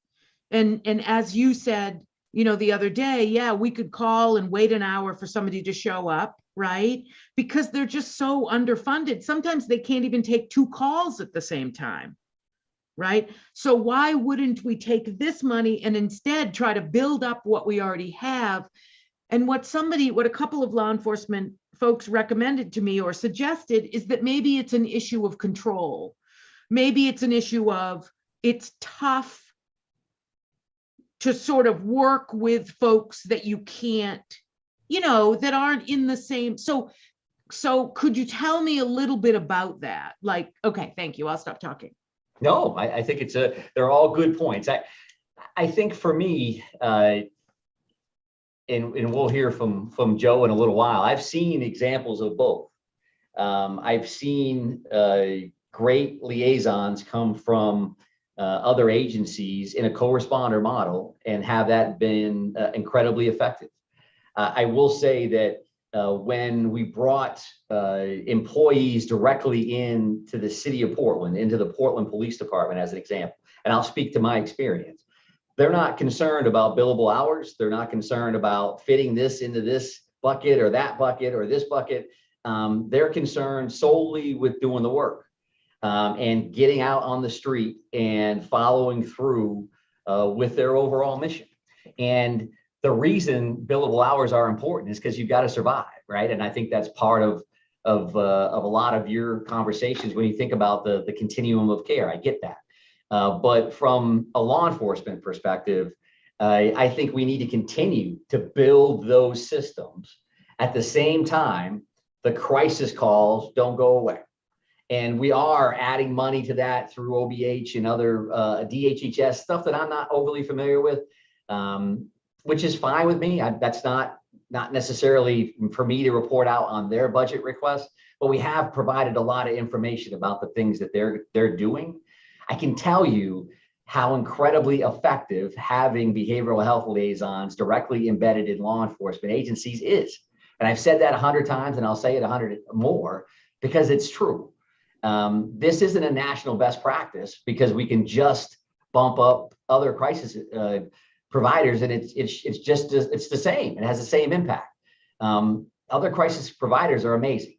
Speaker 3: And as you said, the other day, yeah, we could call and wait an hour for somebody to show up, right? Because they're just so underfunded. Sometimes they can't even take 2 calls at the same time, right? So why wouldn't we take this money and instead try to build up what we already have? And what a couple of law enforcement folks recommended to me or suggested is that maybe it's an issue of control. Maybe it's an issue of it's tough to sort of work with folks that you can't, that aren't in the same. So could you tell me a little bit about that? Like, okay, thank you. I'll stop talking.
Speaker 17: No, I think they're all good points. I think for me, and we'll hear from Joe in a little while, I've seen examples of both. I've seen great liaisons come from other agencies in a co-responder model and have that been incredibly effective. I will say that when we brought employees directly into the city of Portland, into the Portland Police Department as an example, and I'll speak to my experience, they're not concerned about billable hours. They're not concerned about fitting this into this bucket or that bucket or this bucket. They're concerned solely with doing the work. And getting out on the street and following through with their overall mission. And the reason billable hours are important is because you've got to survive, right? And I think that's part of a lot of your conversations when you think about the continuum of care. I get that. But from a law enforcement perspective, I think we need to continue to build those systems. At the same time, the crisis calls don't go away. And we are adding money to that through OBH and other DHHS stuff that I'm not overly familiar with, which is fine with me. That's not necessarily for me to report out on their budget requests, but we have provided a lot of information about the things that they're doing. I can tell you how incredibly effective having behavioral health liaisons directly embedded in law enforcement agencies is. And I've said that 100 times, and I'll say it 100 more because it's true. This isn't a national best practice because we can just bump up other crisis providers, and it's the same. It has the same impact. Other crisis providers are amazing,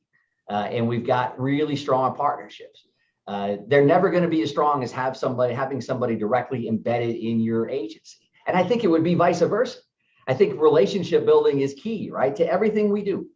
Speaker 17: and we've got really strong partnerships. They're never going to be as strong as having somebody directly embedded in your agency, and I think it would be vice versa. I think relationship building is key, right, to everything we do.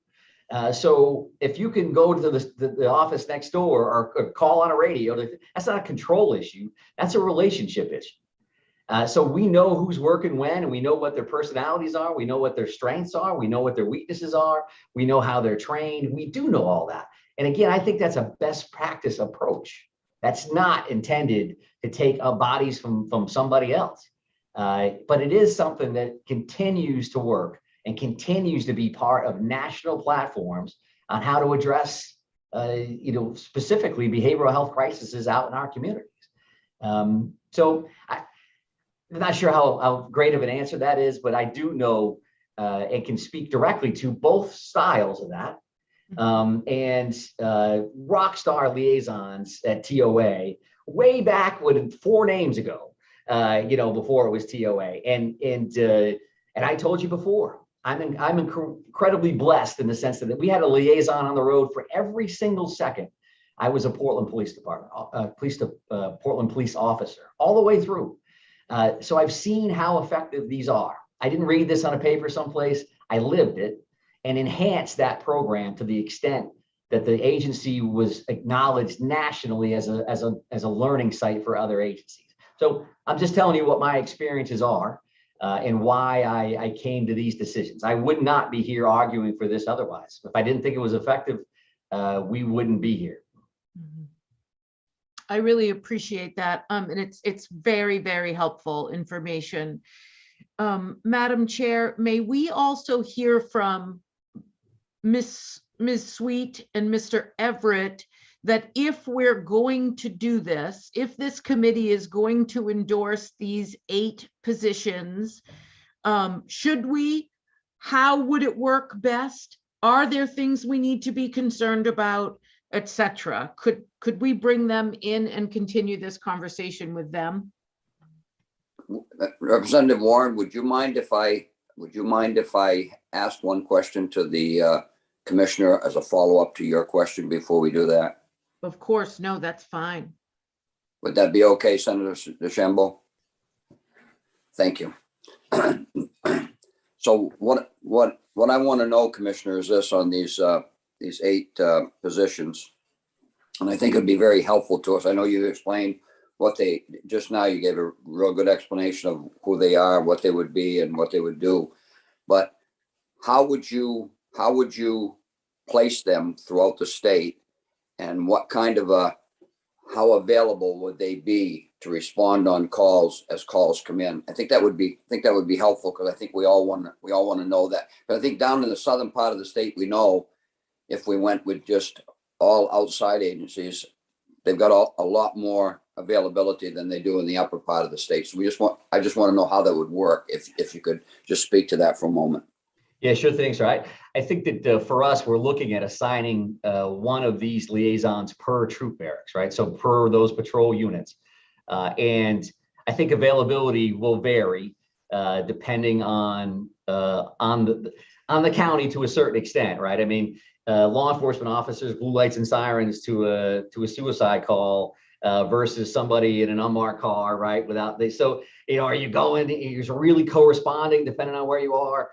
Speaker 17: So if you can go to the office next door or call on a radio, that's not a control issue. That's a relationship issue. So we know who's working when, and we know what their personalities are. We know what their strengths are. We know what their weaknesses are. We know how they're trained. We do know all that. And again, I think that's a best practice approach. That's not intended to take bodies from somebody else. But it is something that continues to work and continues to be part of national platforms on how to address, specifically behavioral health crises out in our communities. So I'm not sure how great of an answer that is, but I do know and can speak directly to both styles of that. And rock star liaisons at TOA way back 4 names ago, before it was TOA. And I told you before, I'm incredibly blessed in the sense that we had a liaison on the road for every single second. I was a Portland Police Department, Portland police officer all the way through. So I've seen how effective these are. I didn't read this on a paper someplace. I lived it and enhanced that program to the extent that the agency was acknowledged nationally as a learning site for other agencies. So I'm just telling you what my experiences are. And why I came to these decisions. I would not be here arguing for this otherwise. If I didn't think it was effective, we wouldn't be here.
Speaker 3: I really appreciate that. And it's very, very helpful information. Madam Chair, may we also hear from Ms. Sweet and Mr. Everett that if we're going to do this, if this committee is going to endorse these 8 positions, should we? How would it work best? Are there things we need to be concerned about, etc.? Could we bring them in and continue this conversation with them?
Speaker 9: Representative Warren, would you mind if I ask one question to the commissioner as a follow-up to your question before we do that?
Speaker 3: Of course, no, that's fine.
Speaker 9: Would that be okay, Senator DeChambeau? Thank you. So what I want to know, Commissioner, is this on these 8 positions, and I think it'd be very helpful to us. I know you explained what they just now. You gave a real good explanation of who they are, what they would be, and what they would do. But how would you place them throughout the state, and what kind of how available would they be to respond on calls as calls come in? I think that would be helpful, because I think we all want to know that. But I think down in the southern part of the state, we know if we went with just all outside agencies, they've got a lot more availability than they do in the upper part of the state. So I just want to know how that would work. If you could just speak to that for a moment.
Speaker 17: Yeah, sure thing, sir. I think that for us, we're looking at assigning one of these liaisons per troop barracks, right? So per those patrol units. And I think availability will vary depending on the county to a certain extent, right? I mean, law enforcement officers, blue lights and sirens to a suicide call versus somebody in an unmarked car, right? So, are you going? You're really corresponding depending on where you are.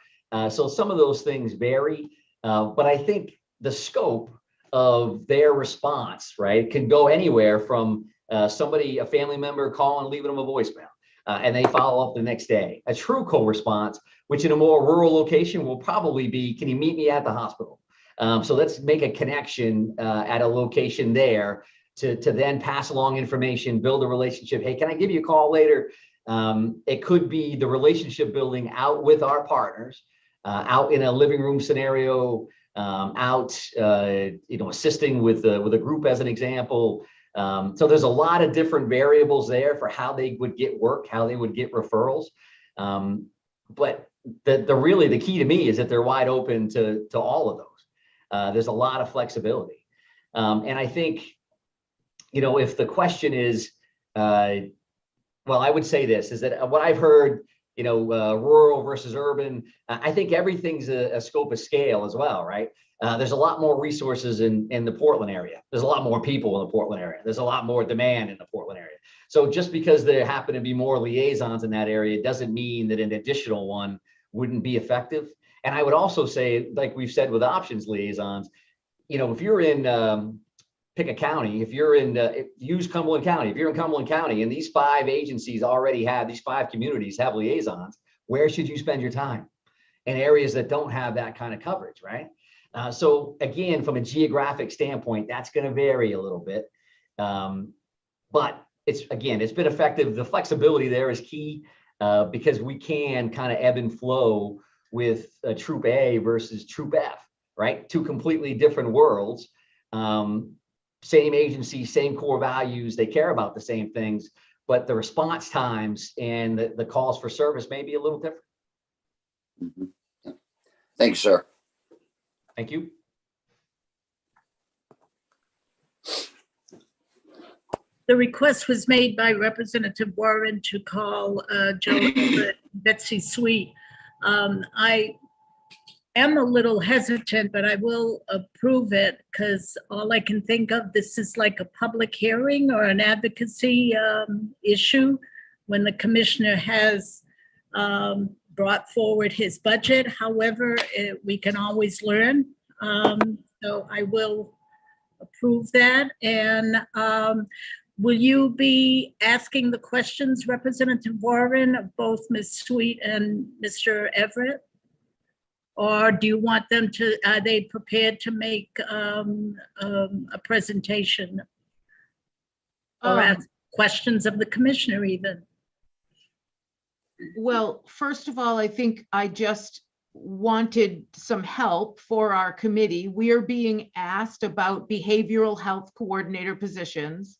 Speaker 17: So some of those things vary, but I think the scope of their response, right, can go anywhere from a family member calling, leaving them a voicemail, and they follow up the next day. A true co-response, which in a more rural location will probably be, can you meet me at the hospital? So let's make a connection at a location there to then pass along information, build a relationship. Hey, can I give you a call later? It could be the relationship building out with our partners. Out in a living room scenario, assisting with a group as an example. So there's a lot of different variables there for how they would get work, how they would get referrals. But the key to me is that they're wide open to all of those. There's a lot of flexibility. And I think, if the question is, well, I would say this, is that what I've heard, rural versus urban, I think everything's a scope of scale as well, right? There's a lot more resources in the Portland area. There's a lot more people in the Portland area. There's a lot more demand in the Portland area. So just because there happen to be more liaisons in that area doesn't mean that an additional one wouldn't be effective. And I would also say, like we've said with options liaisons, if you're in pick a county, use Cumberland County. If you're in Cumberland County and these 5 agencies already have, these 5 communities have liaisons, where should you spend your time? In areas that don't have that kind of coverage, right? So again, from a geographic standpoint, that's going to vary a little bit. But it's been effective. The flexibility there is key because we can kind of ebb and flow with Troop A versus Troop F, right? 2 completely different worlds. Same agency, same core values, they care about the same things, but the response times and the calls for service may be a little different.
Speaker 9: Mm-hmm. Thanks, sir.
Speaker 17: Thank you.
Speaker 2: The request was made by Representative Warren to call Betsy Sweet. I am a little hesitant, but I will approve it because all I can think of, this is like a public hearing or an advocacy issue when the commissioner has brought forward his budget. However, we can always learn. So I will approve that. And will you be asking the questions, Representative Warren, of both Ms. Sweet and Mr. Everett? Or do you want them to, are they prepared to make a presentation? Or ask questions of the commissioner even.
Speaker 3: Well, first of all, I think I just wanted some help for our committee. We are being asked about behavioral health coordinator positions.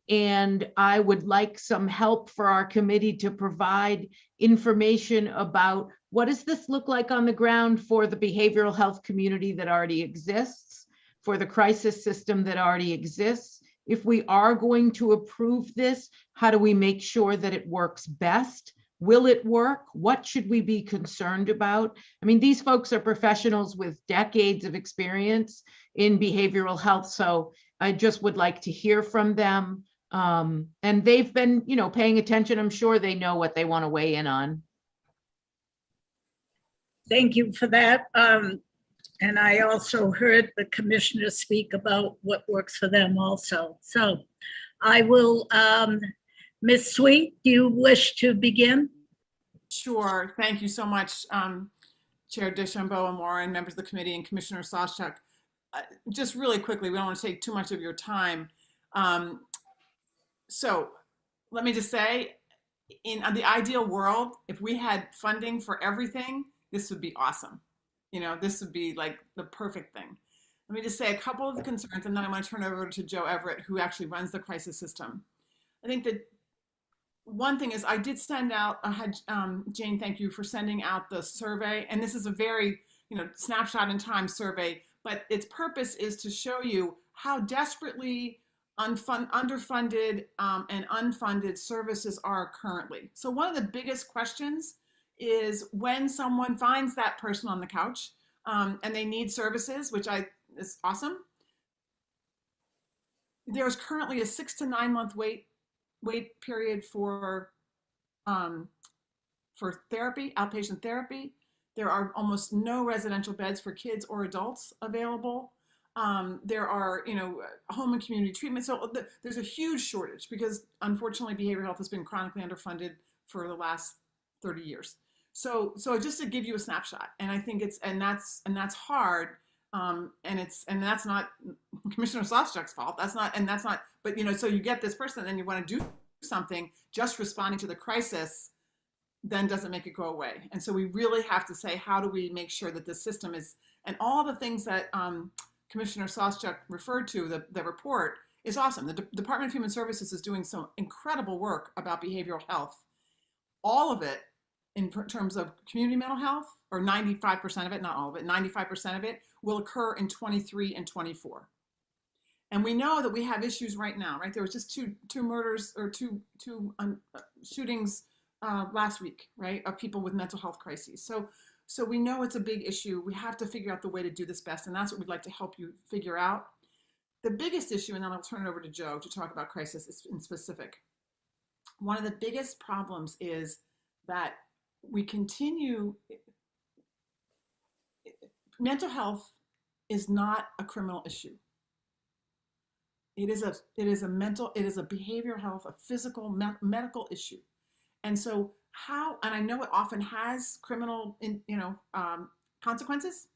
Speaker 3: And I would like some help for our committee to provide information about what does this look like on the ground for the behavioral health community that already exists, for the crisis system that already exists. If we are going to approve this, how do we make sure that it works best? Will it work? What should we be concerned about? I mean, these folks are professionals with decades of experience in behavioral health. So I just would like to hear from them. And they've been, paying attention. I'm sure they know what they want to weigh in on.
Speaker 2: Thank you for that. And I also heard the commissioner speak about what works for them also. So I will, Ms. Sweet, do you wish to begin?
Speaker 19: Sure. Thank you so much, Chair DeChambeau and Warren, members of the committee, and Commissioner Sawchuk. Just really quickly, we don't want to take too much of your time. So let me just say, in the ideal world, if we had funding for everything, this would be awesome. This would be like the perfect thing. Let me just say a couple of the concerns, and then I'm going to turn it over to Joe Everett, who actually runs the crisis system. I think that one thing is I did send out, Jane, thank you for sending out the survey. And this is a very, snapshot in time survey, but its purpose is to show you how desperately underfunded and unfunded services are currently. So one of the biggest questions is when someone finds that person on the couch and they need services, which is awesome. There's currently a 6 to 9 month wait period for therapy, outpatient therapy. There are almost no residential beds for kids or adults available. There are, home and community treatment. So there's a huge shortage because unfortunately behavioral health has been chronically underfunded for the last 30 years. So just to give you a snapshot, and I think that's hard. And that's not Commissioner Sawchuk's fault. But so you get this person and you want to do something, just responding to the crisis then doesn't make it go away. And so we really have to say, how do we make sure that the system is, and all the things that Commissioner Sawchuk referred to, the report is awesome. The Department of Human Services is doing some incredible work about behavioral health. All of it in terms of community mental health, or 95% of it, not all of it, 95% of it will occur in 23 and 24. And we know that we have issues right now, right? There was just two murders or two shootings last week, right, of people with mental health crises. So we know it's a big issue. We have to figure out the way to do this best, and that's what we'd like to help you figure out. The biggest issue, and then I'll turn it over to Joe to talk about crisis in specific. One of the biggest problems is that we continue, mental health is not a criminal issue. It is a behavioral health, a physical, medical issue. And so and I know it often has criminal, consequences,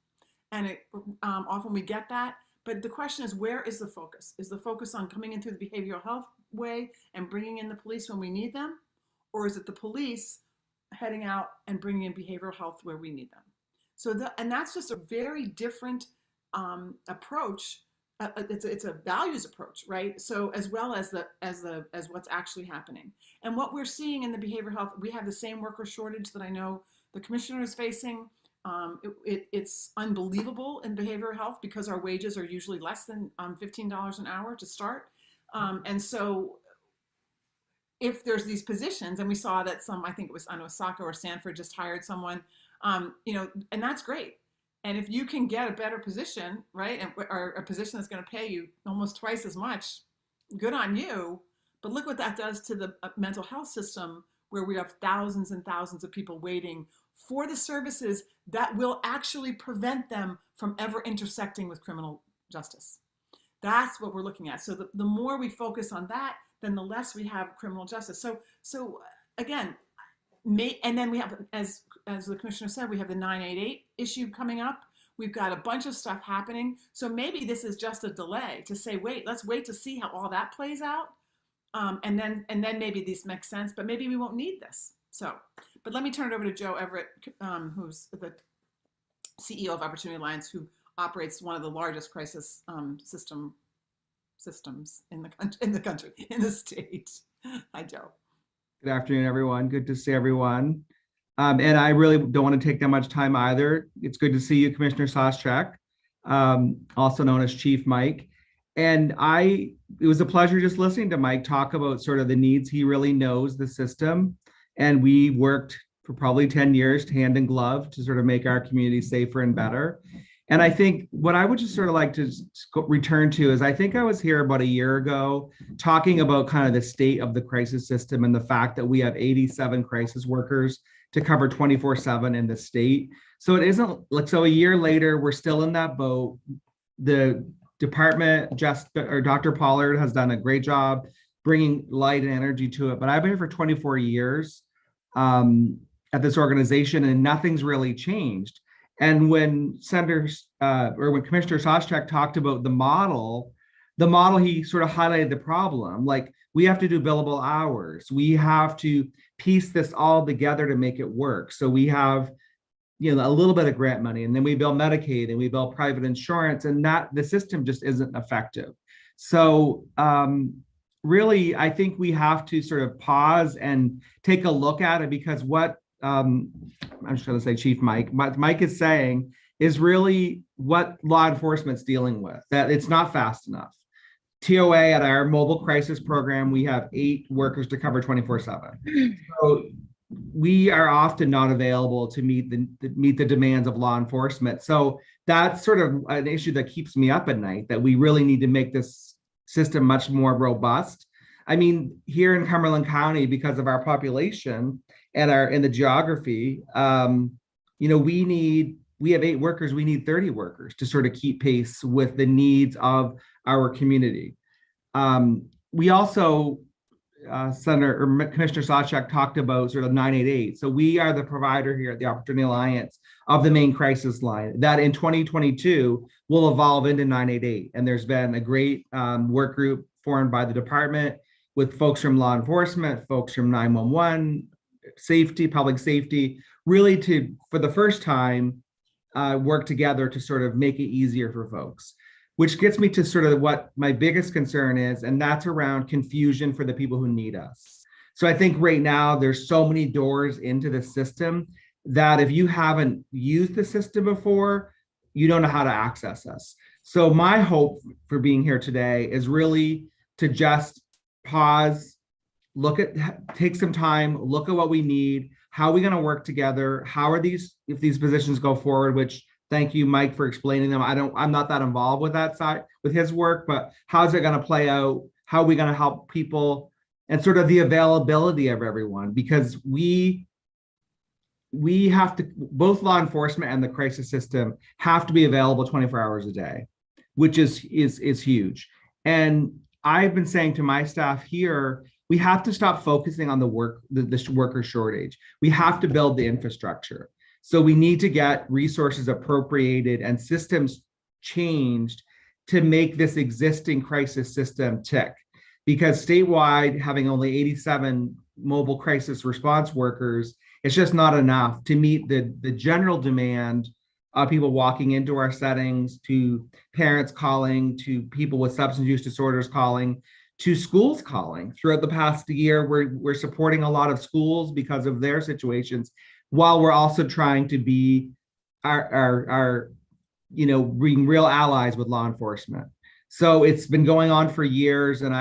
Speaker 19: and often we get that. But the question is, where is the focus? Is the focus on coming in through the behavioral health way and bringing in the police when we need them? Or is it the police heading out and bringing in behavioral health where we need them? And that's just a very different approach. It's a values approach, right? So as well as what's actually happening. And what we're seeing in the behavioral health, we have the same worker shortage that I know the commissioner is facing. It's unbelievable in behavioral health because our wages are usually less than $15 an hour to start. And so if there's these positions, and we saw that I think it was Osaka or Sanford just hired someone, and that's great. And if you can get a better position, right, or a position that's going to pay you almost twice as much, good on you. But look what that does to the mental health system, where we have thousands and thousands of people waiting for the services that will actually prevent them from ever intersecting with criminal justice. That's what we're looking at. So the more we focus on that, then the less we have criminal justice. So again, and then we have, as the commissioner said, we have the 988 issue coming up. We've got a bunch of stuff happening. So maybe this is just a delay to say, let's wait to see how all that plays out. And then maybe these make sense, but maybe we won't need this. So, but let me turn it over to Joe Everett, who's the CEO of Opportunity Alliance, who operates one of the largest crisis systems in the state. Hi, Joe.
Speaker 20: Good afternoon, everyone. Good to see everyone. And I really don't want to take that much time either. It's good to see you, Commissioner Soschak, also known as Chief Mike. And it was a pleasure just listening to Mike talk about sort of the needs. He really knows the system. And we worked for probably 10 years hand in glove to sort of make our community safer and better. And I think what I would just sort of like to return to is, I think I was here about a year ago talking about kind of the state of the crisis system and the fact that we have 87 crisis workers to cover 24/7 in the state. So it isn't like, so a year later, we're still in that boat. The department, Dr. Pollard has done a great job bringing light and energy to it, but I've been here for 24 years at this organization, and nothing's really changed. And when when Commissioner Soschak talked about the model, he sort of highlighted the problem. Like, we have to do billable hours. We have to piece this all together to make it work. So we have, a little bit of grant money, and then we bill Medicaid, and we bill private insurance, and the system just isn't effective. So really, I think we have to sort of pause and take a look at it, because what I'm just going to say Chief Mike is saying is really what law enforcement's dealing with, that it's not fast enough. TOA at our mobile crisis program, we have 8 workers to cover 24/7. So we are often not available to meet the demands of law enforcement. So that's sort of an issue that keeps me up at night, that we really need to make this system much more robust. I mean, here in Cumberland County, because of our population and the geography, we have 8 workers, we need 30 workers to sort of keep pace with the needs of our community. We also, Commissioner Soschak talked about sort of 988. So we are the provider here at the Opportunity Alliance of the main crisis line that in 2022 will evolve into 988. And there's been a great work group formed by the department with folks from law enforcement, folks from 911, safety, public safety, really to, for the first time, work together to sort of make it easier for folks. Which gets me to sort of what my biggest concern is, and that's around confusion for the people who need us. So I think right now there's so many doors into the system that if you haven't used the system before, you don't know how to access us. So my hope for being here today is really to just pause, take some time, look at what we need, how are we going to work together, if these positions go forward, which thank you, Mike, for explaining them. I'm not that involved with that side, with his work, but how's it going to play out? How are we going to help people, and sort of the availability of everyone? Because we have to, both law enforcement and the crisis system have to be available 24 hours a day, which is huge. And I've been saying to my staff here, we have to stop focusing on the worker shortage. We have to build the infrastructure. So we need to get resources appropriated and systems changed to make this existing crisis system tick. Because statewide, having only 87 mobile crisis response workers, it's just not enough to meet the general demand of people walking into our settings, to parents calling, to people with substance use disorders calling, to schools calling. Throughout the past year, we're supporting a lot of schools because of their situations, while we're also trying to be being real allies with law enforcement. So it's been going on for years, and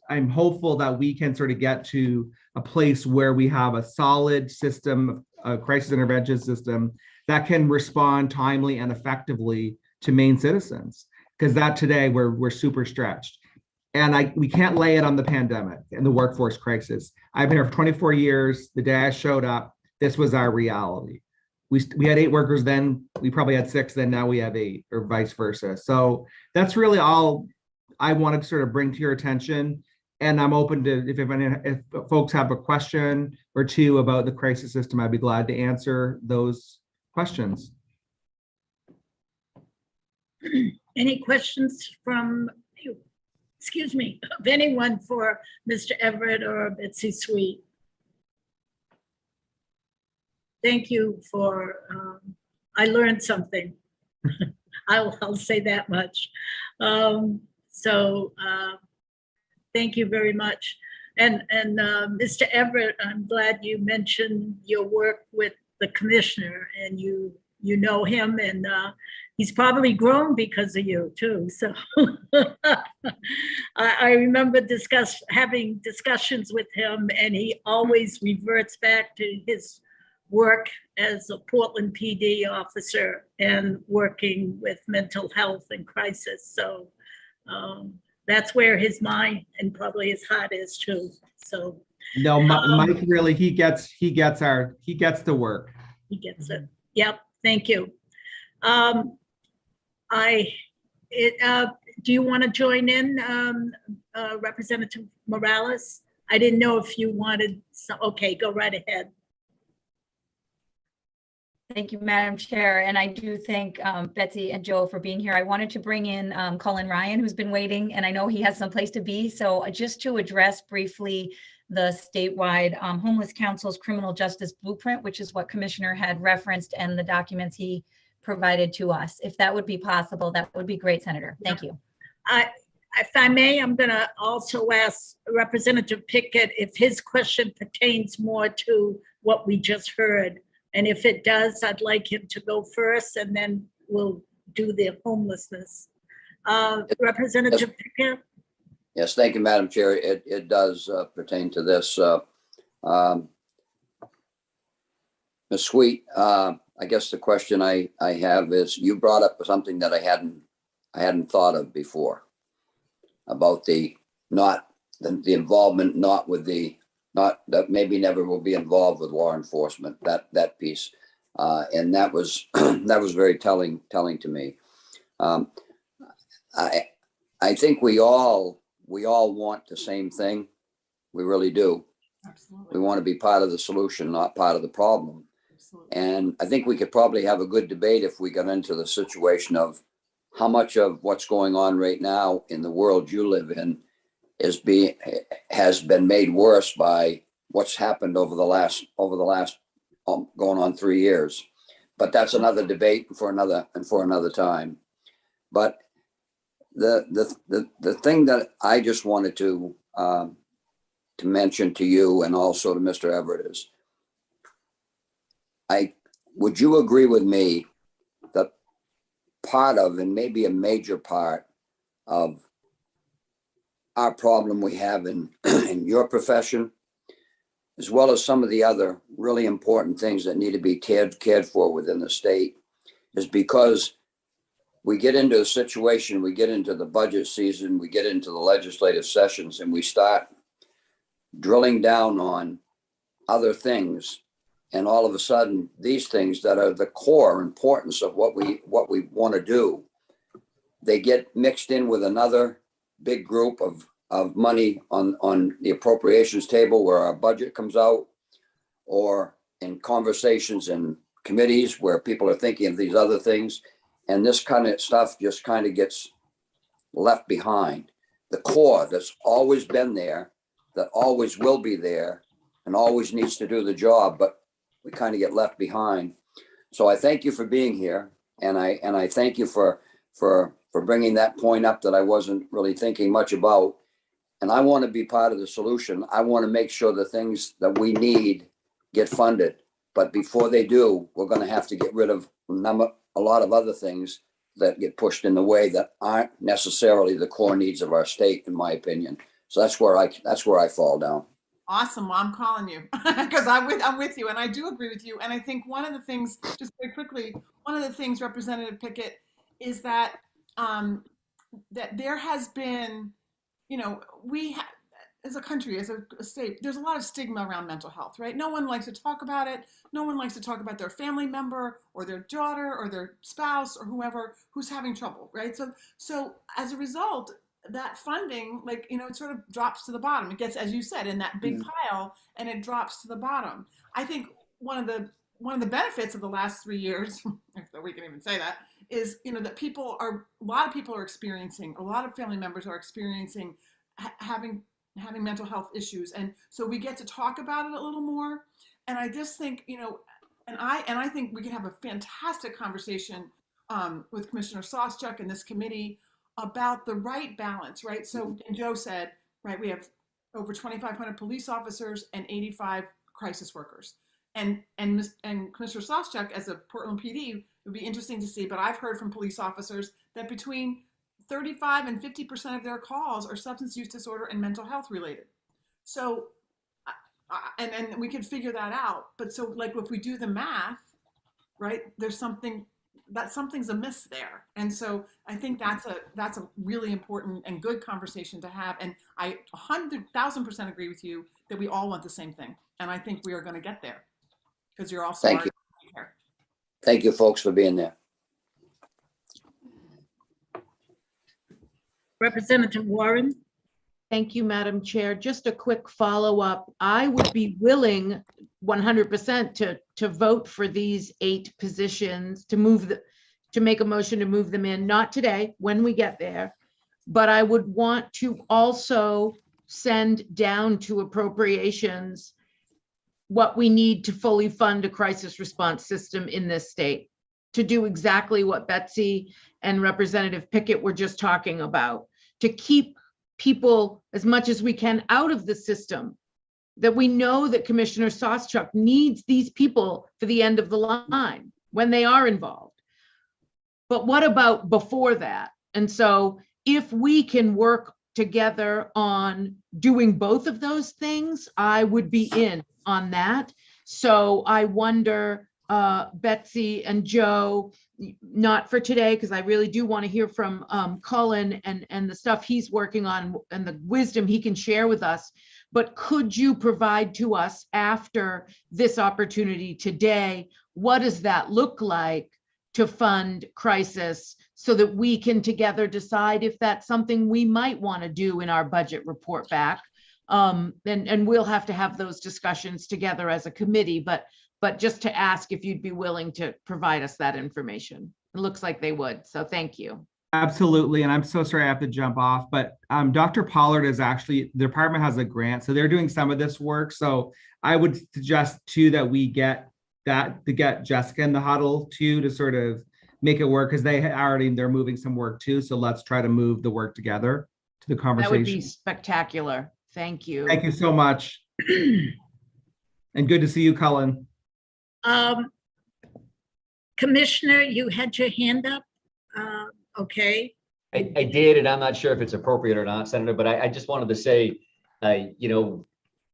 Speaker 20: I'm hopeful that we can sort of get to a place where we have a solid system, a crisis intervention system that can respond timely and effectively to Maine citizens. Because that today we're super stretched. And we can't lay it on the pandemic and the workforce crisis. I've been here for 24 years. The day I showed up, this was our reality. We had 8 workers then, we probably had 6 then, now we have 8, or vice versa. So that's really all I wanted to sort of bring to your attention. And I'm open to, if folks have a question or two about the crisis system, I'd be glad to answer those questions.
Speaker 2: Any questions from you? excuse me, of anyone for Mr. Everett or Betsy Sweet. Thank you for, I learned something. I'll say that much. Thank you very much. And Mr. Everett, I'm glad you mentioned your work with the commissioner, and you know him, and he's probably grown because of you too. So I remember having discussions with him, and he always reverts back to his work as a Portland PD officer and working with mental health and crisis. So that's where his mind and probably his heart is too. So
Speaker 20: No, Mike really, he gets the work.
Speaker 2: he gets it. Yep. Thank you. Do you want to join in, Representative Morales? I didn't know if you wanted. Okay, go right ahead.
Speaker 4: Thank you, Madam Chair. And I do thank Betsy and Joe for being here. I wanted to bring in Colin Ryan, who's been waiting, and I know he has some place to be. So just to address briefly the statewide Homeless Council's criminal justice blueprint, which is what Commissioner had referenced, and the documents he provided to us. If that would be possible, that would be great, Senator. Thank you.
Speaker 2: If I may, I'm going to also ask Representative Pickett if his question pertains more to what we just heard. And if it does, I'd like him to go first, and then we'll do the homelessness. Representative Pickett?
Speaker 9: Yes, thank you, Madam Chair. It does pertain to this. Ms. Sweet, I guess the question I have is, you brought up something that I hadn't thought of before about the involvement, that maybe never will be involved with law enforcement, that piece. And that was very telling to me. I think we all want the same thing. We really do.
Speaker 19: Absolutely.
Speaker 9: We want to be part of the solution, not part of the problem.
Speaker 19: Absolutely.
Speaker 9: And I think we could probably have a good debate if we got into the situation of how much of what's going on right now in the world you live in has been made worse by what's happened over the last going on 3 years. But that's another debate for another time. But the thing that I just wanted to mention to you and also to Mr. Everett is, would you agree with me that part of, and maybe a major part of, our problem we have in your profession, as well as some of the other really important things that need to be cared for within the state, is because we get into a situation, we get into the budget season, we get into the legislative sessions, and we start drilling down on other things. And all of a sudden, these things that are the core importance of what we want to do, they get mixed in with another big group of money on the appropriations table where our budget comes out, or in conversations in committees where people are thinking of these other things. And this kind of stuff just kind of gets left behind. The core that's always been there, that always will be there, and always needs to do the job, but we kind of get left behind. So I thank you for being here, and I thank you for bringing that point up that I wasn't really thinking much about. And I want to be part of the solution. I want to make sure the things that we need get funded. But before they do, we're going to have to get rid of a lot of other things that get pushed in the way that aren't necessarily the core needs of our state, in my opinion. So that's where I fall down.
Speaker 19: Awesome. Well, I'm calling you because I'm with you, and I do agree with you. And I think one of the things, just very quickly, Representative Pickett, is that that there has been, as a country, as a state, there's a lot of stigma around mental health, right? No one likes to talk about it. No one likes to talk about their family member or their daughter or their spouse or whoever who's having trouble, right? So as a result, that funding, it sort of drops to the bottom. It gets, as you said, in that big pile, and it drops to the bottom. I think one of the benefits of the last 3 years, if we can even say that, is, that a lot of people are experiencing, a lot of family members are experiencing having mental health issues. And so we get to talk about it a little more. And I just think, and I think we can have a fantastic conversation with Commissioner Sawchuk and this committee about the right balance, right? So, and Joe said, right, we have over 2,500 police officers and 85 crisis workers. And Commissioner Sawchuk, as a Portland PD, it would be interesting to see, but I've heard from police officers that between 35 and 50% of their calls are substance use disorder and mental health related. So, and we can figure that out. But so, like, if we do the math, right, something's amiss there. And so I think that's a really important and good conversation to have. And I 100,000% agree with you that we all want the same thing. And I think we are going to get there because you're all smart.
Speaker 9: Thank you. Thank you, folks, for being there.
Speaker 2: Representative Warren.
Speaker 3: Thank you, Madam Chair. Just a quick follow-up. I would be willing 100% to vote for these 8 positions, to make a motion to move them in, not today, when we get there. But I would want to also send down to appropriations what we need to fully fund a crisis response system in this state, to do exactly what Betsy and Representative Pickett were just talking about, to keep people as much as we can out of the system, that we know that Commissioner Sawchuk needs these people for the end of the line when they are involved. But what about before that? And so if we can work together on doing both of those things, I would be in on that. So I wonder, Betsy and Joe, not for today, because I really do want to hear from Cullen and the stuff he's working on and the wisdom he can share with us. But could you provide to us after this opportunity today, what does that look like to fund crisis, so that we can together decide if that's something we might want to do in our budget report back? And we'll have to have those discussions together as a committee, but just to ask if you'd be willing to provide us that information. It looks like they would, so thank you.
Speaker 20: Absolutely, and I'm so sorry I have to jump off, but Dr. Pollard is actually, the department has a grant, so they're doing some of this work. So I would suggest too that we get Jessica in the huddle too, to sort of make it work, because they're moving some work too. So let's try to move the work together to the conversation.
Speaker 3: That would be spectacular. Thank you.
Speaker 20: Thank you so much. And good to see you, Cullen.
Speaker 2: Commissioner, you had your hand up. Okay.
Speaker 17: I did, and I'm not sure if it's appropriate or not, Senator, but I just wanted to say,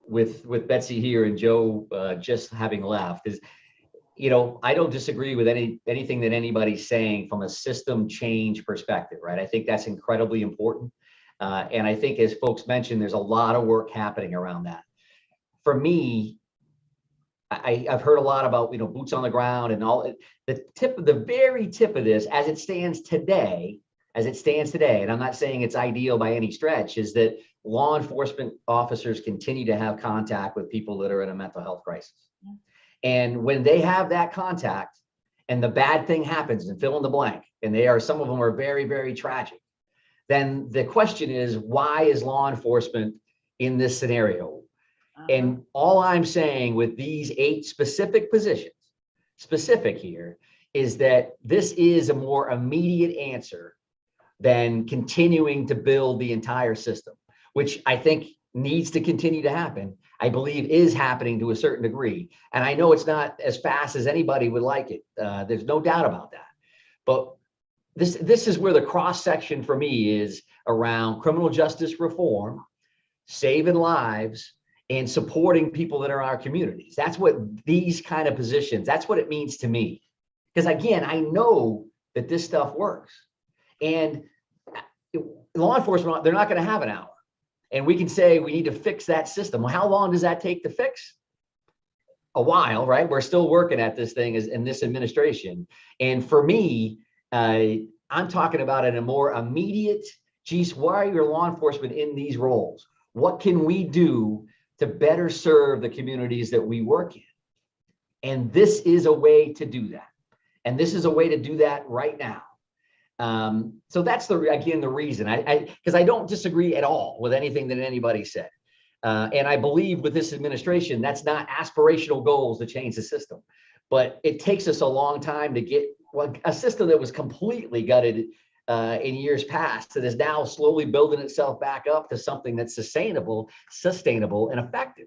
Speaker 17: with Betsy here and Joe just having left, is, I don't disagree with anything that anybody's saying from a system change perspective, right? I think that's incredibly important. And I think, as folks mentioned, there's a lot of work happening around that. For me, I've heard a lot about, boots on the ground and all. The very tip of this, as it stands today, and I'm not saying it's ideal by any stretch, is that law enforcement officers continue to have contact with people that are in a mental health crisis. And when they have that contact and the bad thing happens, and fill in the blank, and some of them are very, very tragic, then the question is, why is law enforcement in this scenario? And all I'm saying with these 8 specific positions, here, is that this is a more immediate answer than continuing to build the entire system, which I think needs to continue to happen. I believe is happening to a certain degree. And I know it's not as fast as anybody would like it. There's no doubt about that. But this is where the cross section for me is around criminal justice reform, saving lives, and supporting people that are in our communities. That's what these kind of positions, that's what it means to me. Because again, I know that this stuff works. And law enforcement, they're not going to have an hour. And we can say we need to fix that system. Well, how long does that take to fix? A while, right? We're still working at this thing in this administration. And for me, I'm talking about in a more immediate, geez, why are your law enforcement in these roles? What can we do to better serve the communities that we work in? And this is a way to do that. And this is a way to do that right now. So that's again, the reason because I don't disagree at all with anything that anybody said. And I believe with this administration, that's not aspirational goals to change the system, but it takes us a long time to get a system that was completely gutted in years past that is now slowly building itself back up to something that's sustainable and effective.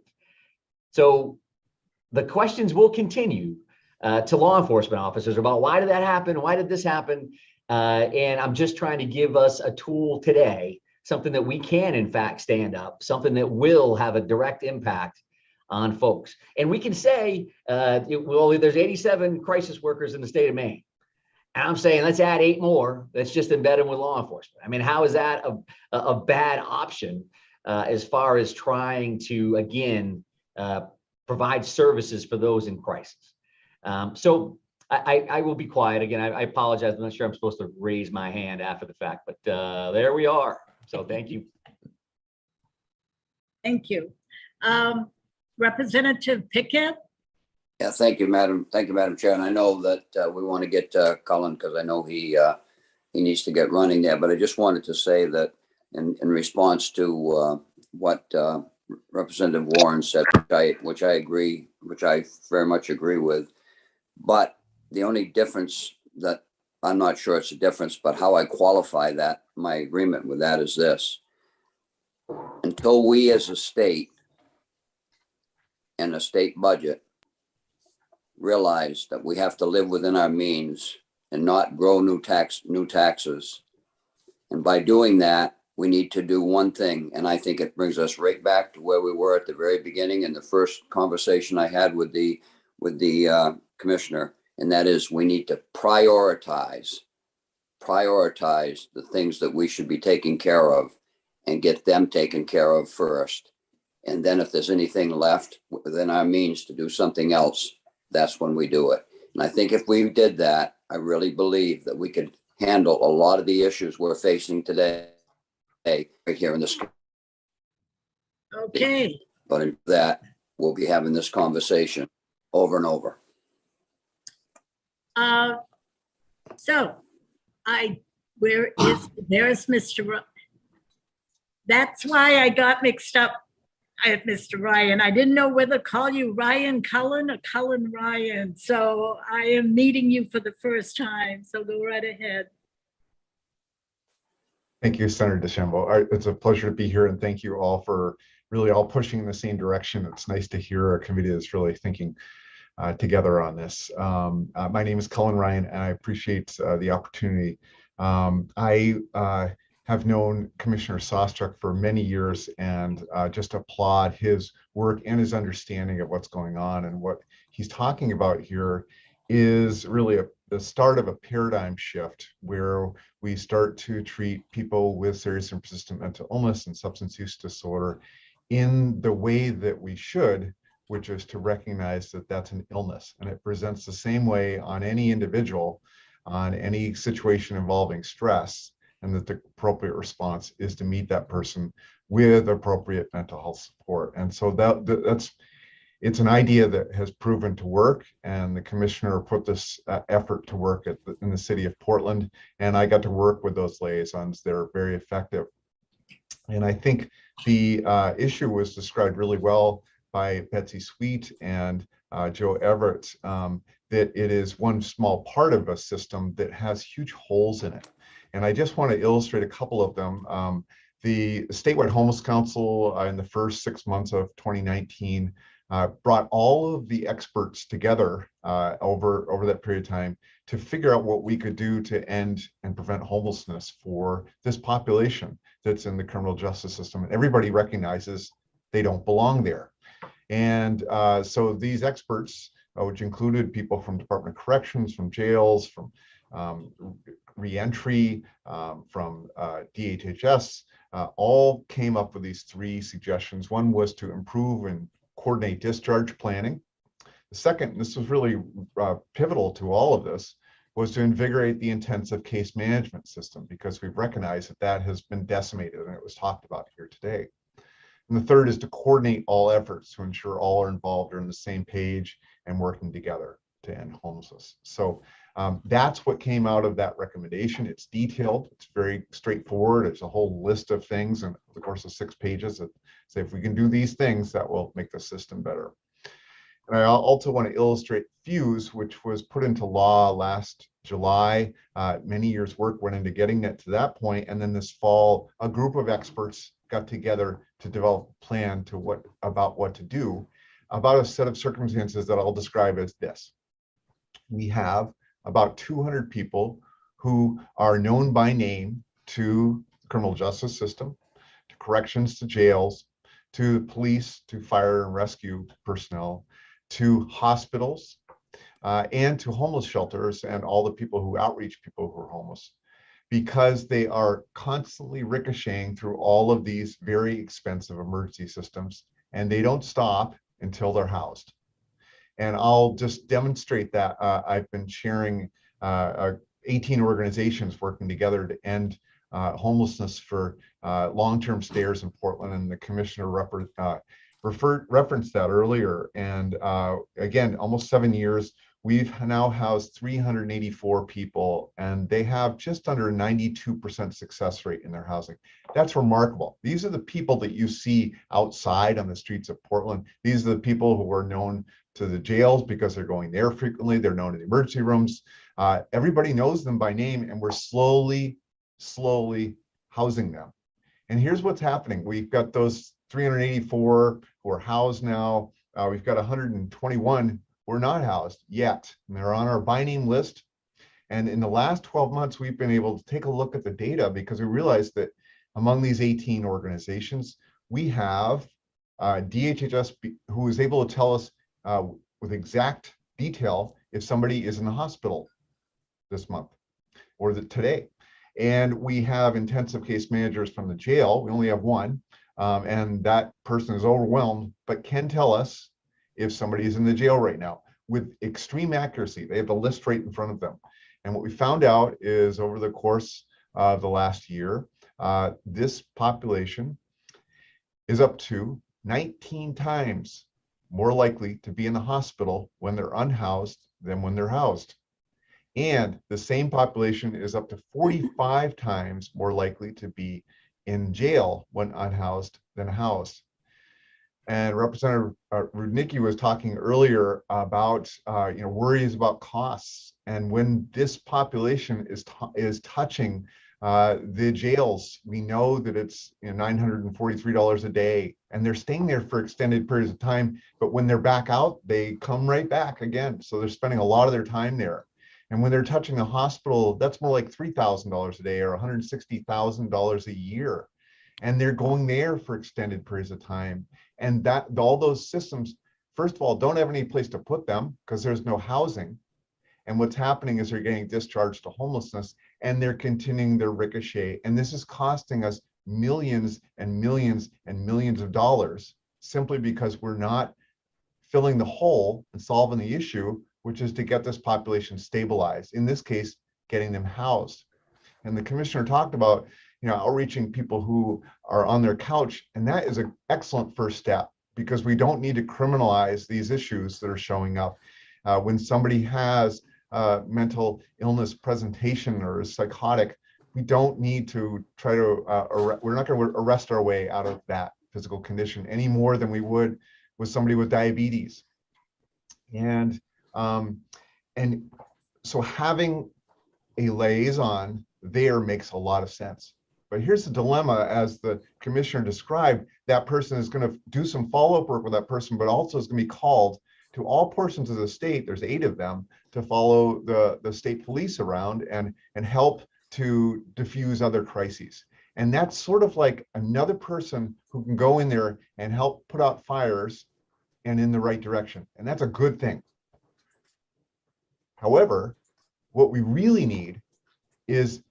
Speaker 17: So the questions will continue to law enforcement officers about why did that happen? Why did this happen? And I'm just trying to give us a tool today, something that we can in fact stand up, something that will have a direct impact on folks. And we can say, well, there's 87 crisis workers in the state of Maine. And I'm saying, let's add 8 more. Let's just embed them with law enforcement. I mean, how is that a bad option as far as trying to, again, provide services for those in crisis? So I will be quiet. Again, I apologize. I'm not sure I'm supposed to raise my hand after the fact, but there we are. So thank you.
Speaker 2: Thank you. Representative Pickett?
Speaker 9: Yeah, thank you, Madam. Thank you, Madam Chair. And I know that we want to get Cullen because I know he needs to get running there. But I just wanted to say that in response to what Representative Warren said, which I agree, which I very much agree with. But the only difference that I'm not sure it's a difference, but how I qualify that, my agreement with that is this. Until we as a state and a state budget realize that we have to live within our means and not grow new taxes. And by doing that, we need to do one thing. And I think it brings us right back to where we were at the very beginning in the first conversation I had with the commissioner. And that is, we need to prioritize the things that we should be taking care of and get them taken care of first. And then if there's anything left within our means to do something else, that's when we do it. And I think if we did that, I really believe that we could handle a lot of the issues we're facing today right here in this.
Speaker 2: Okay.
Speaker 9: But in that, we'll be having this conversation over and over.
Speaker 2: So there's Mr. That's why I got mixed up at Mr. Ryan. I didn't know whether to call you Ryan Cullen or Cullen Ryan. So I am meeting you for the first time. So go right ahead.
Speaker 21: Thank you, Senator DeChambeau. It's a pleasure to be here, and thank you all for really all pushing in the same direction. It's nice to hear a committee that's really thinking together on this. My name is Cullen Ryan, and I appreciate the opportunity. I have known Commissioner Sawstruck for many years and just applaud his work and his understanding of what's going on. And what he's talking about here is really the start of a paradigm shift where we start to treat people with serious and persistent mental illness and substance use disorder in the way that we should, which is to recognize that that's an illness and it presents the same way on any individual, on any situation involving stress, and that the appropriate response is to meet that person with appropriate mental health support. And so it's an idea that has proven to work, and the commissioner put this effort to work in the city of Portland, and I got to work with those liaisons. They're very effective. And I think the issue was described really well by Betsy Sweet and Joe Everett, that it is one small part of a system that has huge holes in it. And I just want to illustrate a couple of them. The Statewide Homeless Council in the first 6 months of 2019 brought all of the experts together over that period of time to figure out what we could do to end and prevent homelessness for this population that's in the criminal justice system. And everybody recognizes they don't belong there. And so these experts, which included people from Department of Corrections, from jails, from reentry, from DHHS, all came up with these 3 suggestions. One was to improve and coordinate discharge planning. The second, and this was really pivotal to all of this, was to invigorate the intensive case management system, because we've recognized that that has been decimated, and it was talked about here today. And the third is to coordinate all efforts to ensure all are involved, are on the same page and working together. to end homelessness. So that's what came out of that recommendation. It's detailed, it's very straightforward. It's a whole list of things, and of course, the 6 pages that say if we can do these things, that will make the system better. And I also want to illustrate Fuse, which was put into law last July. Many years' work went into getting it to that point, and then this fall, a group of experts got together to develop a plan to about what to do about a set of circumstances that I'll describe as this. We have about 200 people who are known by name to the criminal justice system, to corrections, to jails, to the police, to fire and rescue personnel, to hospitals, and to homeless shelters and all the people who outreach people who are homeless, because they are constantly ricocheting through all of these very expensive emergency systems, and they don't stop until they're housed. And I'll just demonstrate that. I've been sharing 18 organizations working together to end homelessness for long-term stayers in Portland, and the commissioner referenced that earlier. And again, almost 7 years, we've now housed 384 people, and they have just under a 92% success rate in their housing. That's remarkable. These are the people that you see outside on the streets of Portland. These are the people who are known to the jails because they're going there frequently. They're known in the emergency rooms. Everybody knows them by name, and we're slowly housing them. And here's what's happening. We've got those 384 who are housed now. We've got 121 who are not housed yet, and they're on our by name list. And in the last 12 months, we've been able to take a look at the data because we realized that among these 18 organizations, we have DHHS who is able to tell us with exact detail if somebody is in the hospital this month or today. And we have intensive case managers from the jail. We only have one, and that person is overwhelmed, but can tell us if somebody is in the jail right now with extreme accuracy. They have the list right in front of them. And what we found out is over the course of the last year, this population is up to 19 times more likely to be in the hospital when they're unhoused than when they're housed. And the same population is up to 45 times more likely to be in jail when unhoused than housed. And Representative Rudnicki was talking earlier about worries about costs. And when this population is touching the jails, we know that it's $943 a day, and they're staying there for extended periods of time. But when they're back out, they come right back again. So they're spending a lot of their time there. And when they're touching the hospital, that's more like $3,000 a day or $160,000 a year. And they're going there for extended periods of time. And that all those systems, first of all, don't have any place to put them because there's no housing. And what's happening is they're getting discharged to homelessness, and they're continuing their ricochet. And this is costing us millions and millions and millions of dollars simply because we're not filling the hole and solving the issue, which is to get this population stabilized. In this case, getting them housed. And the commissioner talked about, outreaching people who are on their couch, and that is an excellent first step because we don't need to criminalize these issues that are showing up. When somebody has mental illness presentation or is psychotic, we don't need to try to, we're not going to arrest our way out of that physical condition any more than we would with somebody with diabetes. And so having a liaison there makes a lot of sense. But here's the dilemma, as the commissioner described, that person is going to do some follow-up work with that person, but also is going to be called to all portions of the state, there's 8 of them, to follow the state police around and help to diffuse other crises. And that's sort of like another person who can go in there and help put out fires and in the right direction. And that's a good thing. However, what we really need is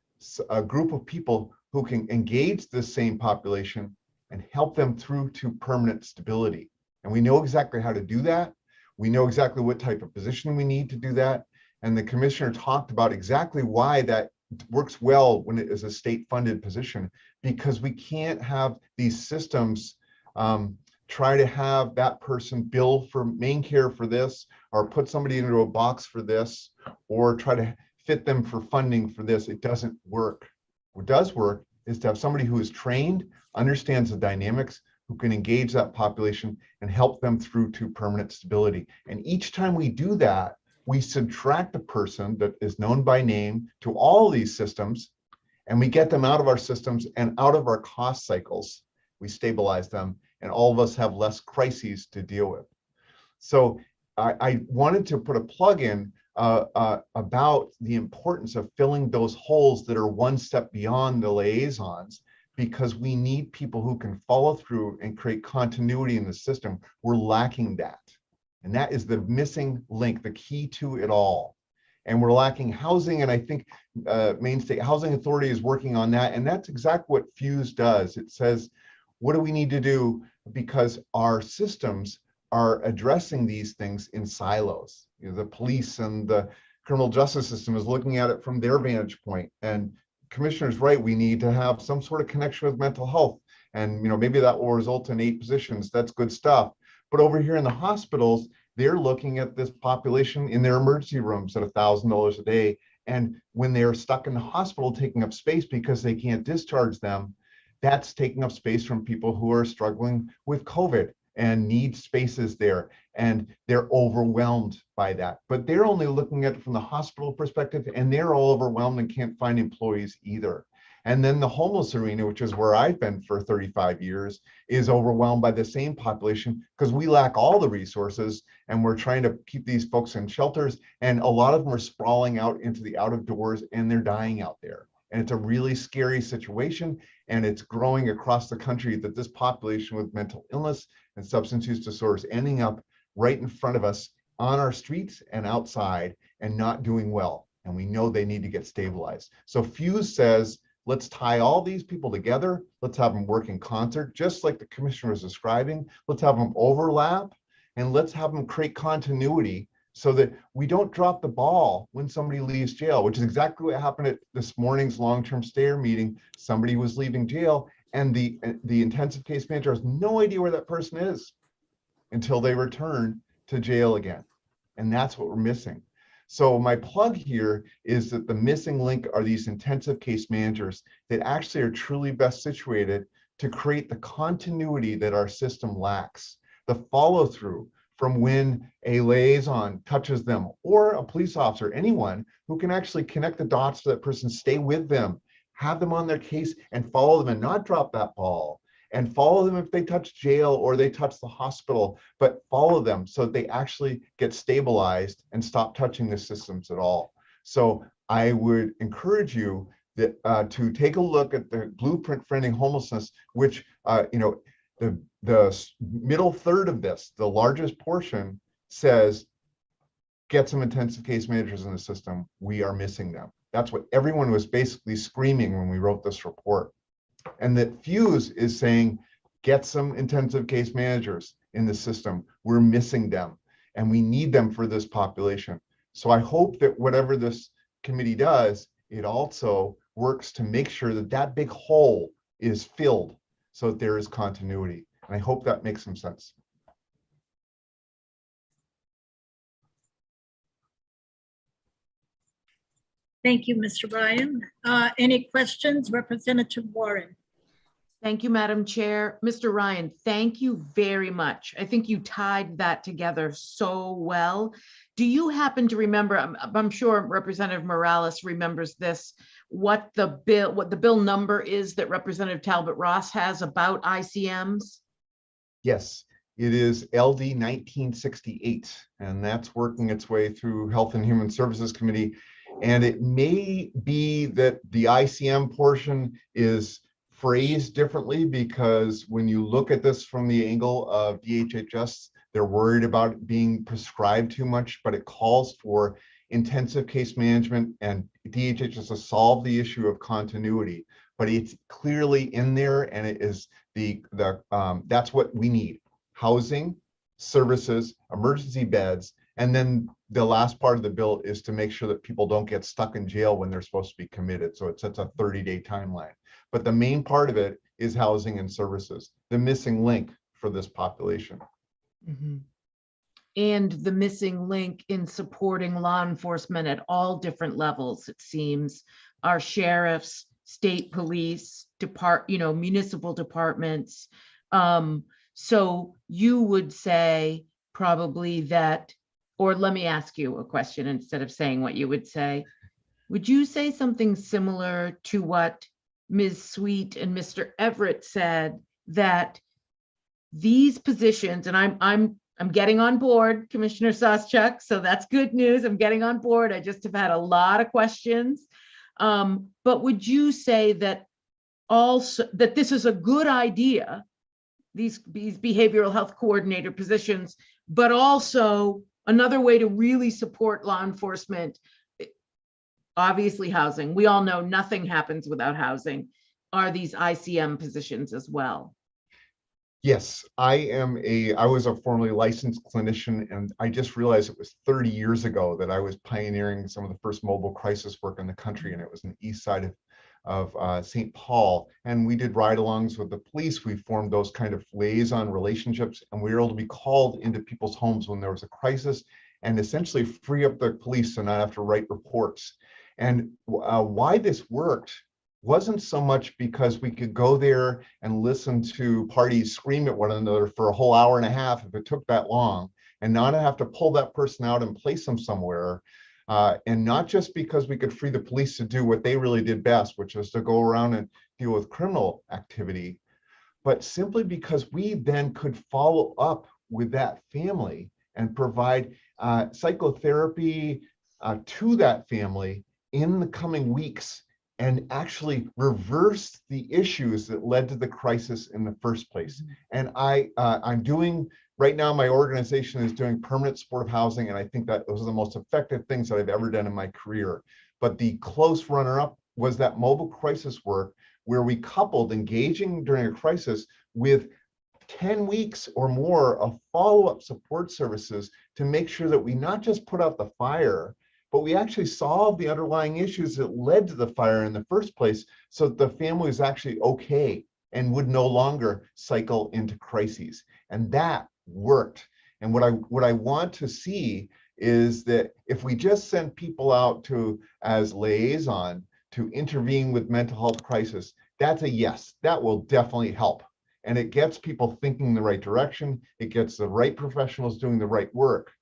Speaker 21: a group of people who can engage this same population and help them through to permanent stability. And we know exactly how to do that. We know exactly what type of position we need to do that. And the commissioner talked about exactly why that works well when it is a state-funded position, because we can't have these systems
Speaker 18: try to have that person bill for main care for this, or put somebody into a box for this, or try to fit them for funding for this. It doesn't work. What does work is to have somebody who is trained, understands the dynamics, who can engage that population and help them through to permanent stability. And each time we do that, we subtract a person that is known by name to all these systems, and we get them out of our systems and out of our cost cycles. We stabilize them, and all of us have less crises to deal with. So I wanted to put a plug in about the importance of filling those holes that are one step beyond the liaisons, because we need people who can follow through and create continuity in the system. We're lacking that. And that is the missing link, the key to it all. And we're lacking housing. And I think Maine State Housing Authority is working on that. And that's exactly what FUSE does. It says, what do we need to do? Because our systems are addressing these things in silos. You know, the police and the criminal justice system is looking at it from their vantage point. And Commissioner's right, we need to have some sort of connection with mental health. And maybe that will result in 8 positions. That's good stuff. But over here in the hospitals, they're looking at this population in their emergency rooms at $1,000 a day. And when they're stuck in the hospital taking up space because they can't discharge them, that's taking up space from people who are struggling with COVID and need spaces there. And they're overwhelmed by that. But they're only looking at it from the hospital perspective, and they're all overwhelmed and can't find employees either. And then the homeless arena, which is where I've been for 35 years, is overwhelmed by the same population because we lack all the resources, and we're trying to keep these folks in shelters. And a lot of them are sprawling out into the out of doors, and they're dying out there. And it's a really scary situation, and it's growing across the country that this population with mental illness and substance use disorders ending up right in front of us on our streets and outside and not doing well. And we know they need to get stabilized. So FUSE says, let's tie all these people together. Let's have them work in concert, just like the commissioner was describing. Let's have them overlap, and let's have them create continuity so that we don't drop the ball when somebody leaves jail, which is exactly what happened at this morning's long-term stayer meeting. Somebody was leaving jail, and the intensive case manager has no idea where that person is until they return to jail again. And that's what we're missing. So my plug here is that the missing link are these intensive case managers that actually are truly best situated to create the continuity that our system lacks, the follow through from when a liaison touches them, or a police officer, anyone who can actually connect the dots to that person, stay with them, have them on their case and follow them and not drop that ball, and follow them if they touch jail or they touch the hospital, but follow them so that they actually get stabilized and stop touching the systems at all. So I would encourage you that, to take a look at the blueprint for ending homelessness, which, the middle third of this, the largest portion, says, get some intensive case managers in the system. We are missing them. That's what everyone was basically screaming when we wrote this report. And that FUSE is saying, get some intensive case managers in the system. We're missing them, and we need them for this population. So I hope that whatever this committee does, it also works to make sure that that big hole is filled so that there is continuity. And I hope that makes some sense.
Speaker 2: Thank you, Mr. Ryan. Any questions? Representative Warren.
Speaker 3: Thank you, Madam Chair. Mr. Ryan, thank you very much. I think you tied that together so well. Do you happen to remember, I'm sure Representative Morales remembers this, what the bill number is that Representative Talbot Ross has about ICMs?
Speaker 18: Yes, it is LD 1968, and that's working its way through Health and Human Services Committee. And it may be that the ICM portion is phrased differently, because when you look at this from the angle of DHHS, they're worried about it being prescribed too much, but it calls for intensive case management, and DHHS has solved the issue of continuity. But it's clearly in there, and it is that's what we need: housing, services, emergency beds, and then the last part of the bill is to make sure that people don't get stuck in jail when they're supposed to be committed. So it sets a 30-day timeline. But the main part of it is housing and services. The missing link,
Speaker 21: for this population.
Speaker 3: Mhm. And the missing link in supporting law enforcement at all different levels, it seems, are sheriffs, state police, municipal departments. So you would say probably that, or let me ask you a question instead of saying what you would say. Would you say something similar to what Ms. Sweet and Mr. Everett said, that these positions, and I'm getting on board, Commissioner Sawchuk, so that's good news. I'm getting on board. I just have had a lot of questions. But would you say that also that this is a good idea, these behavioral health coordinator positions, but also another way to really support law enforcement? Obviously housing. We all know nothing happens without housing. Are these ICM positions as well?
Speaker 21: Yes, I was a formerly licensed clinician, and I just realized it was 30 years ago that I was pioneering some of the first mobile crisis work in the country, and it was in the east side of St. Paul. And we did ride-alongs with the police. We formed those kind of liaison relationships, and we were able to be called into people's homes when there was a crisis and essentially free up the police to not have to write reports. And why this worked wasn't so much because we could go there and listen to parties scream at one another for a whole hour and a half if it took that long, and not have to pull that person out and place them somewhere. And not just because we could free the police to do what they really did best, which was to go around and deal with criminal activity, but simply because we then could follow up with that family and provide psychotherapy to that family in the coming weeks, and actually reverse the issues that led to the crisis in the first place. And I'm doing, right now, my organization is doing permanent supportive housing, and I think that those are the most effective things that I've ever done in my career. But the close runner-up was that mobile crisis work, where we coupled engaging during a crisis with 10 weeks or more of follow-up support services to make sure that we not just put out the fire, but we actually solved the underlying issues that led to the fire in the first place, so that the family was actually okay and would no longer cycle into crises. And that worked. And what I want to see is that if we just send people out as liaison to intervene with mental health crisis, that's a yes, that will definitely help. And it gets people thinking in the right direction. It gets the right professionals doing the right work.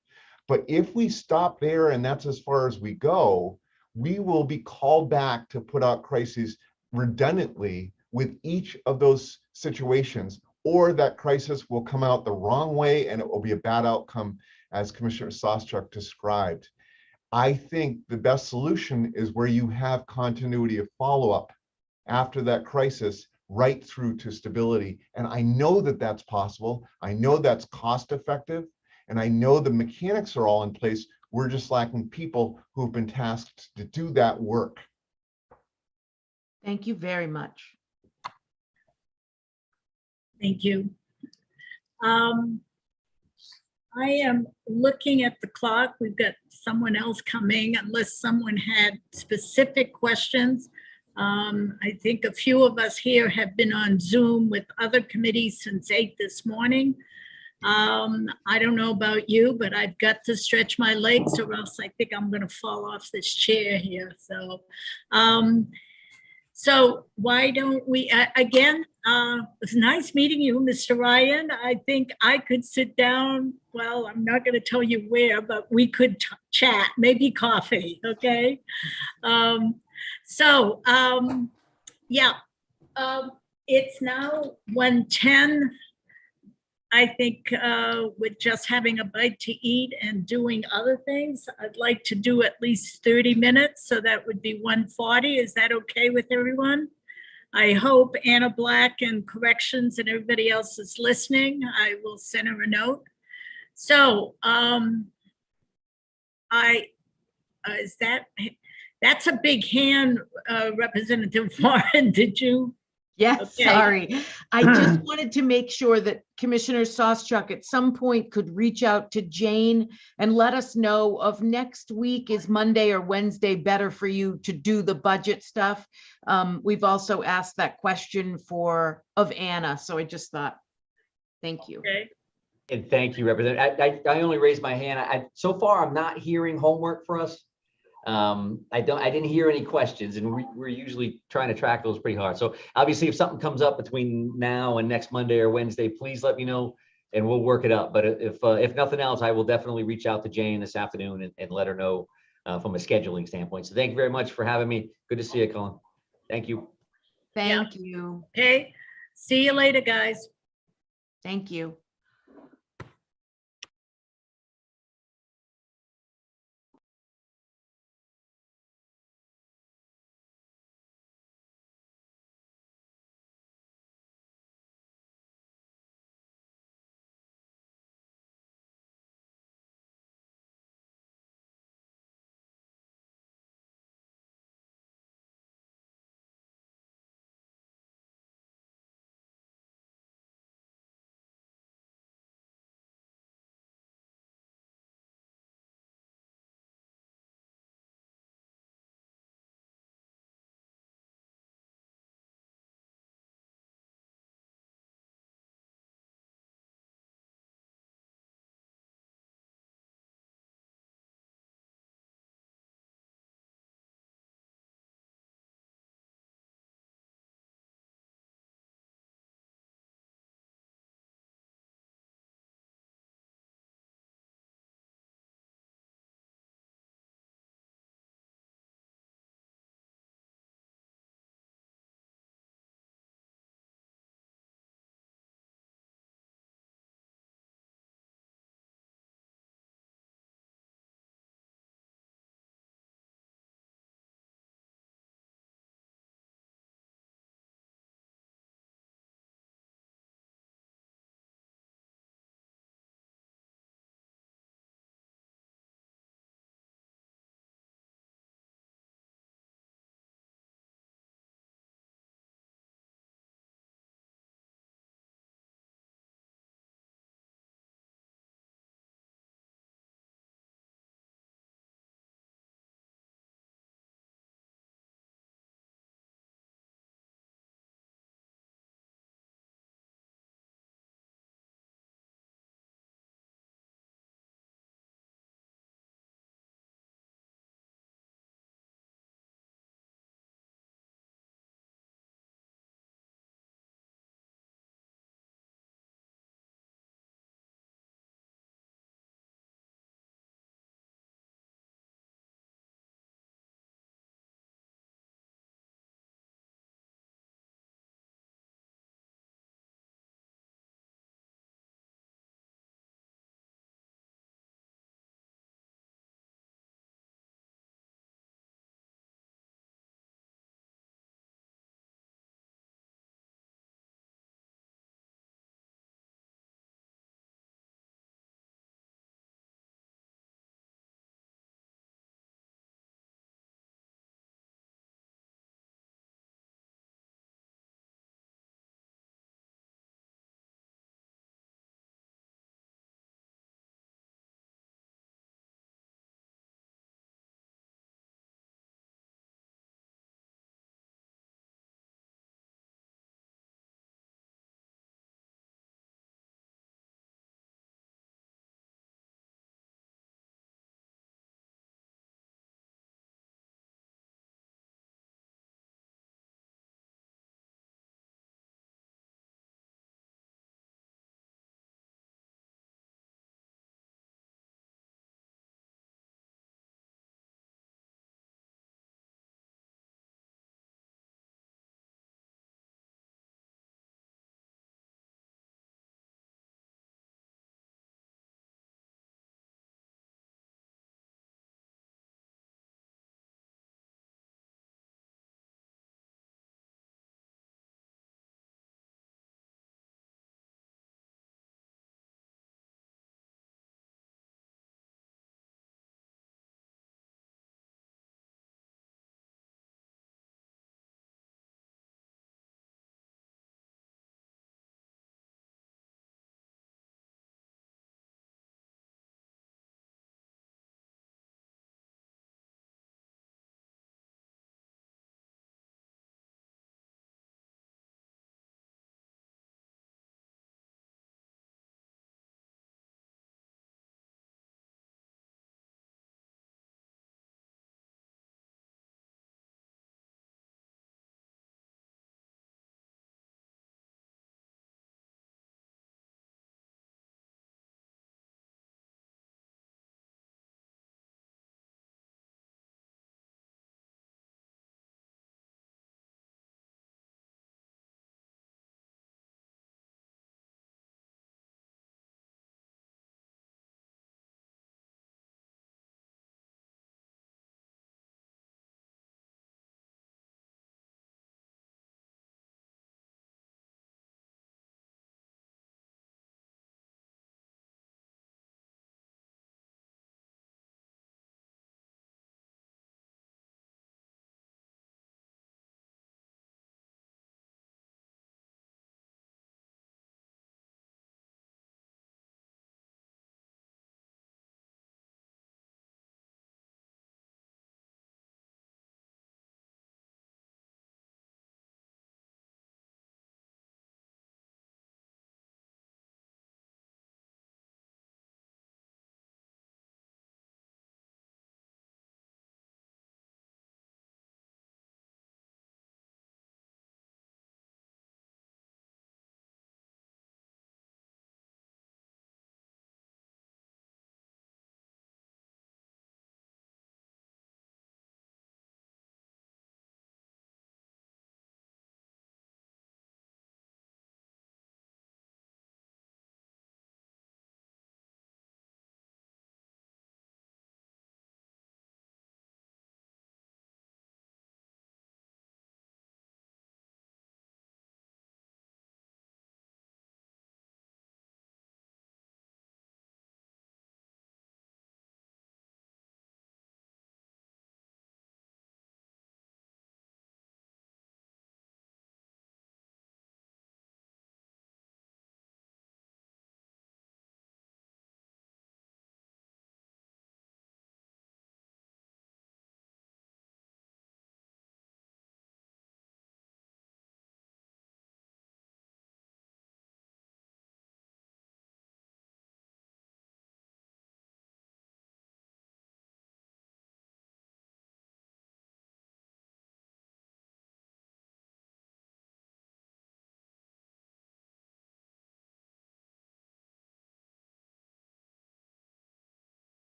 Speaker 21: But if we stop there and that's as far as we go, we will be called back to put out crises redundantly with each of those situations, or that crisis will come out the wrong way and it will be a bad outcome, as Commissioner Sawchuk described. I think the best solution is where you have continuity of follow-up after that crisis, right through to stability. And I know that that's possible. I know that's cost effective. And I know the mechanics are all in place. We're just lacking people who've been tasked to do that work.
Speaker 3: Thank you very much.
Speaker 2: Thank you. I am looking at the clock. We've got someone else coming, unless someone had specific questions. I think a few of us here have been on Zoom with other committees since 8 this morning. I don't know about you, but I've got to stretch my legs or else I think I'm going to fall off this chair here. So why don't we, again, it was nice meeting you, Mr. Ryan. I think I could sit down, well, I'm not going to tell you where, but we could chat, maybe coffee, okay? Yeah, it's now 1:10. I think with just having a bite to eat and doing other things, I'd like to do at least 30 minutes. So that would be 1:40. Is that okay with everyone? I hope Anna Black and Corrections and everybody else is listening. I will send her a note. So that's a big hand, Representative Warren. Did you?
Speaker 3: Yes,
Speaker 2: Okay.
Speaker 3: sorry. I just wanted to make sure that Commissioner Sawchuk at some point could reach out to Jane and let us know of next week. Is Monday or Wednesday better for you to do the budget stuff? We've also asked that question of Anna, so I just thought Thank you.
Speaker 2: Okay.
Speaker 17: And thank you, Representative. I only raised my hand. So far, I'm not hearing homework for us. I didn't hear any questions, and we're usually trying to track those pretty hard. So obviously, if something comes up between now and next Monday or Wednesday, please let me know and we'll work it up. But if nothing else, I will definitely reach out to Jane this afternoon and let her know from a scheduling standpoint. So thank you very much for having me. Good to see you, Colin. Thank you.
Speaker 3: Thank you.
Speaker 2: Okay. See you later, guys.
Speaker 3: Thank you.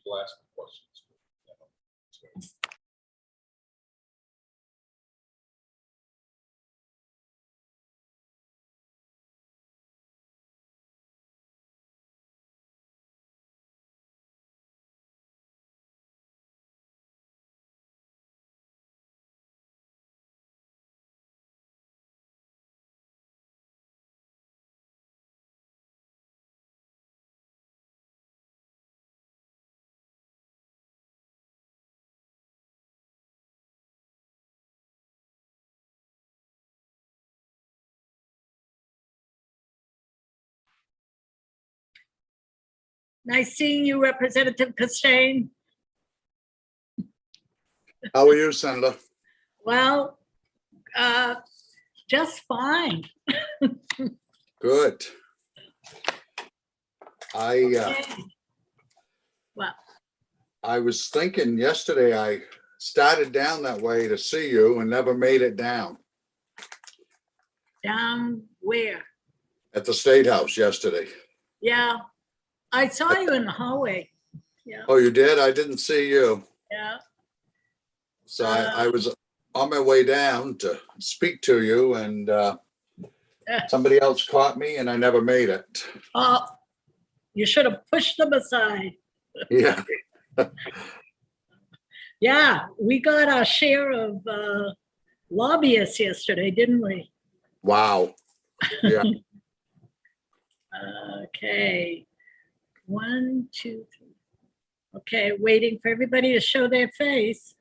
Speaker 5: will ask questions.
Speaker 2: Nice seeing you, Representative Costain.
Speaker 18: How are you, Senator?
Speaker 2: Well, just fine.
Speaker 18: Good.
Speaker 2: Well,
Speaker 18: I was thinking yesterday, I started down that way to see you and never made it down
Speaker 2: down where?
Speaker 18: at the State House yesterday.
Speaker 2: Yeah, I saw you in the hallway. Yeah,
Speaker 18: Oh, you did? I didn't see you.
Speaker 2: yeah.
Speaker 18: So I was on my way down to speak to you, and somebody else caught me and I never made it.
Speaker 2: Oh, you should have pushed them aside.
Speaker 18: Yeah.
Speaker 2: Yeah, we got our share of lobbyists yesterday, didn't we?
Speaker 18: Wow. Yeah.
Speaker 2: Okay. 1, 2, 3. Okay, waiting for everybody to show their face.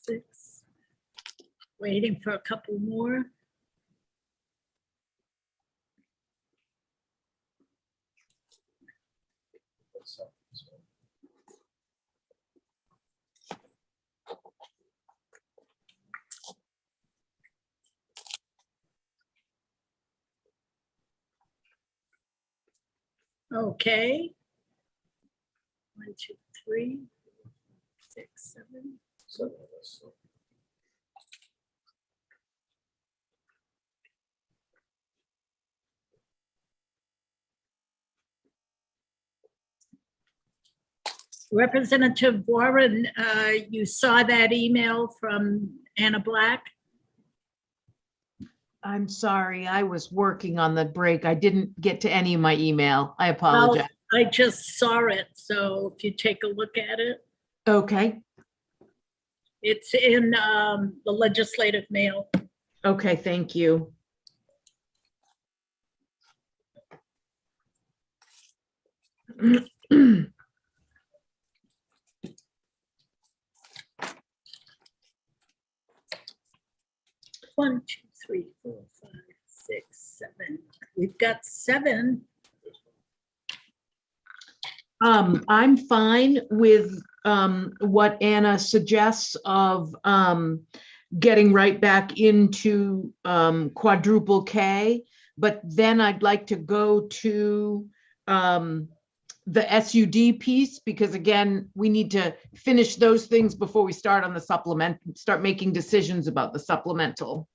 Speaker 2: Six. Waiting for a couple more. Okay. 1, 2, 3, 6, 7. Representative Warren, you saw that email from Anna Black?
Speaker 3: I'm sorry, I was working on the break. I didn't get to any of my email. I apologize.
Speaker 2: Well, I just saw it, so if you take a look at it.
Speaker 3: Okay,
Speaker 2: It's in the legislative mail.
Speaker 3: okay, thank you.
Speaker 2: One, 2, 3, 4, 5, 6, 7. We've got 7.
Speaker 3: I'm fine with what Anna suggests of getting right back into quadruple K, but then I'd like to go to the SUD piece, because again, we need to finish those things before we start on the supplement, start making decisions about the supplemental.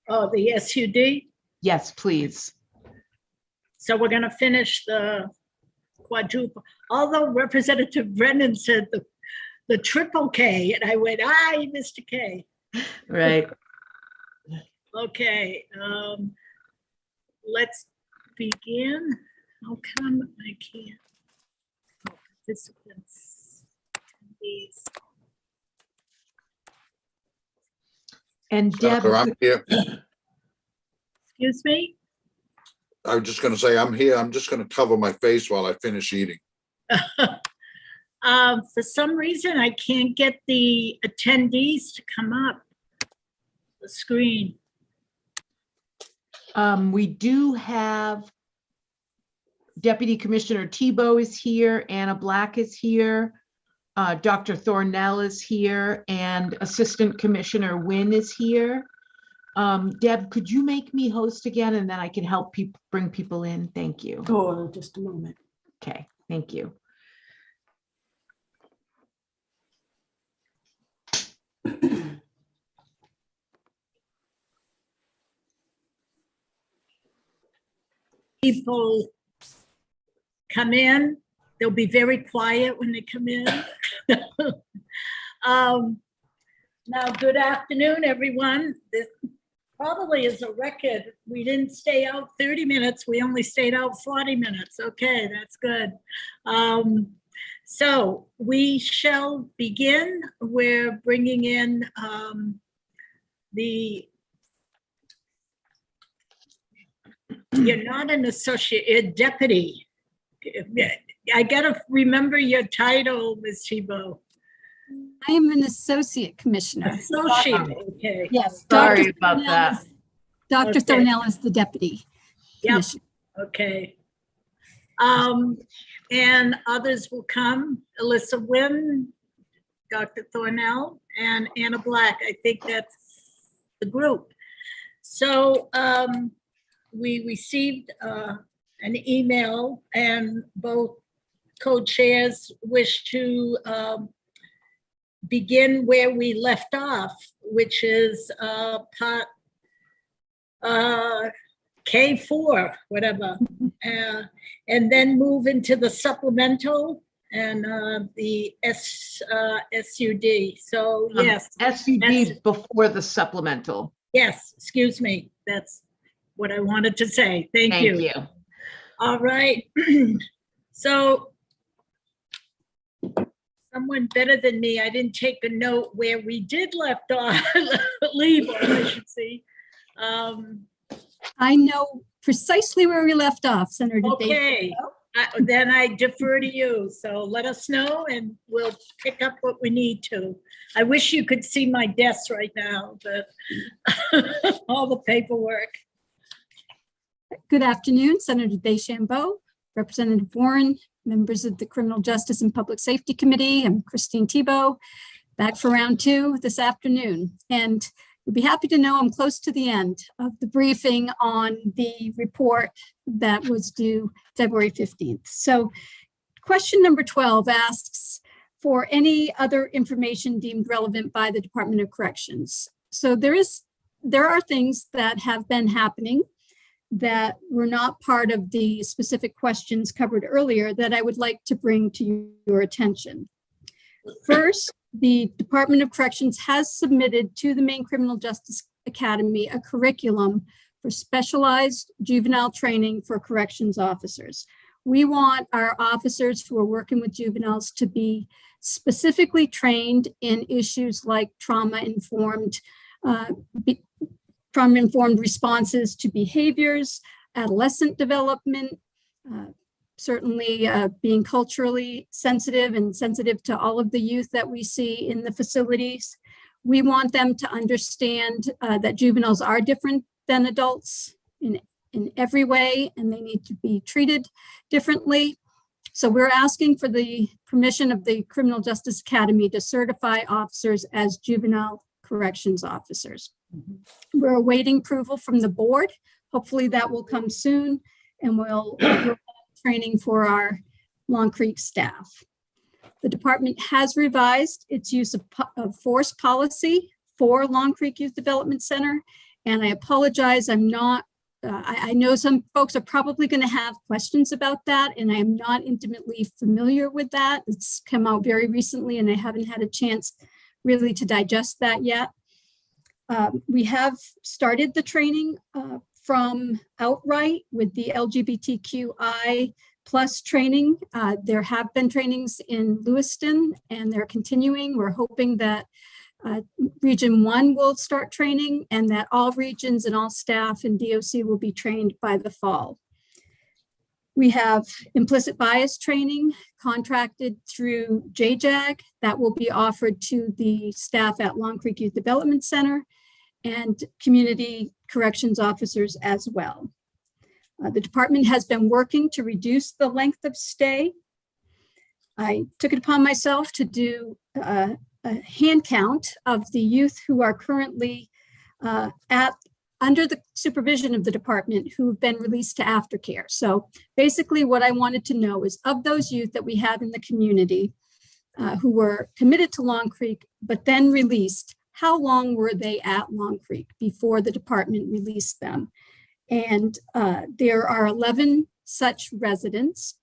Speaker 2: Oh, the SUD?
Speaker 3: Yes, please.
Speaker 2: So we're going to finish the quadruple. Although Representative Brennan said the triple K, and I went, you missed a K.
Speaker 3: Right.
Speaker 2: Okay, let's begin. How come I can't? Oh, participants. Attendees.
Speaker 3: And Deb,
Speaker 18: Senator, I'm here.
Speaker 2: Excuse me?
Speaker 18: I was just going to say, I'm here. I'm just going to cover my face while I finish eating.
Speaker 2: For some reason, I can't get the attendees to come up the screen.
Speaker 3: we do have Deputy Commissioner Tebow is here, Anna Black is here. Dr. Thornell is here and Assistant Commissioner Wynn is here. Deb, could you make me host again and then I can help people bring people in? Thank you.
Speaker 1: Oh, just a moment.
Speaker 3: Okay, thank you.
Speaker 2: People come in, they'll be very quiet when they come in. Now, good afternoon, everyone. This probably is a record. We didn't stay out 30 minutes. We only stayed out 40 minutes. Okay, that's good. So we shall begin. We're bringing in you're not an associate, you're a deputy. I gotta remember your title, Ms. Thibault.
Speaker 12: I am an associate commissioner.
Speaker 2: Associate, okay.
Speaker 12: Yes.
Speaker 3: Sorry
Speaker 12: Dr.
Speaker 3: about
Speaker 12: Thornell
Speaker 3: that.
Speaker 12: is- Dr.
Speaker 2: Okay.
Speaker 12: Thornell is the deputy.
Speaker 2: Yep,
Speaker 12: commissioner.
Speaker 2: okay. And others will come, Alyssa Wynn, Dr. Thornell, and Anna Black. I think that's the group. So we received an email and both co-chairs wish to begin where we left off, which is part K4, whatever, and then move into the supplemental and the SUD. So yes.
Speaker 3: SUD is before the supplemental.
Speaker 2: Yes, excuse me. That's what I wanted to say. Thank you.
Speaker 3: Thank you.
Speaker 2: All right. So someone better than me, I didn't take a note where we did left off, leave off, I should say.
Speaker 12: I know precisely where we left off, Senator Davis.
Speaker 2: Okay, then I defer to you. So let us know and we'll pick up what we need to. I wish you could see my desk right now, but all the paperwork.
Speaker 12: Good afternoon, Senator DeChambeau, Representative Warren, members of the Criminal Justice and Public Safety Committee. I'm Christine Thibault, back for round 2 this afternoon. And we'd be happy to know I'm close to the end of the briefing on the report that was due February 15th. So question number 12 asks for any other information deemed relevant by the Department of Corrections. So there are things that have been happening that were not part of the specific questions covered earlier that I would like to bring to your attention. First, the Department of Corrections has submitted to the Maine Criminal Justice Academy a curriculum for specialized juvenile training for corrections officers. We want our officers who are working with juveniles to be specifically trained in issues like trauma-informed responses to behaviors, adolescent development, certainly being culturally sensitive and sensitive to all of the youth that we see in the facilities. We want them to understand that juveniles are different than adults in every way, and they need to be treated differently. So we're asking for the permission of the Criminal Justice Academy to certify officers as juvenile corrections officers. We're awaiting approval from the board. Hopefully that will come soon, and we'll training for our Long Creek staff. The department has revised its use of force policy for Long Creek Youth Development Center, and I apologize, I'm not, I know some folks are probably going to have questions about that, and I am not intimately familiar with that. It's come out very recently, and I haven't had a chance really to digest that yet. We have started the training from Outright with the LGBTQI plus training. There have been trainings in Lewiston and they're continuing. We're hoping that Region 1 will start training and that all regions and all staff in DOC will be trained by the fall. We have implicit bias training contracted through JJAG that will be offered to the staff at Long Creek Youth Development Center and community corrections officers as well. The department has been working to reduce the length of stay. I took it upon myself to do a hand count of the youth who are currently under the supervision of the department who've been released to aftercare. So basically what I wanted to know is, of those youth that we have in the community who were committed to Long Creek, but then released, how long were they at Long Creek before the department released them? And there are 11 such residents.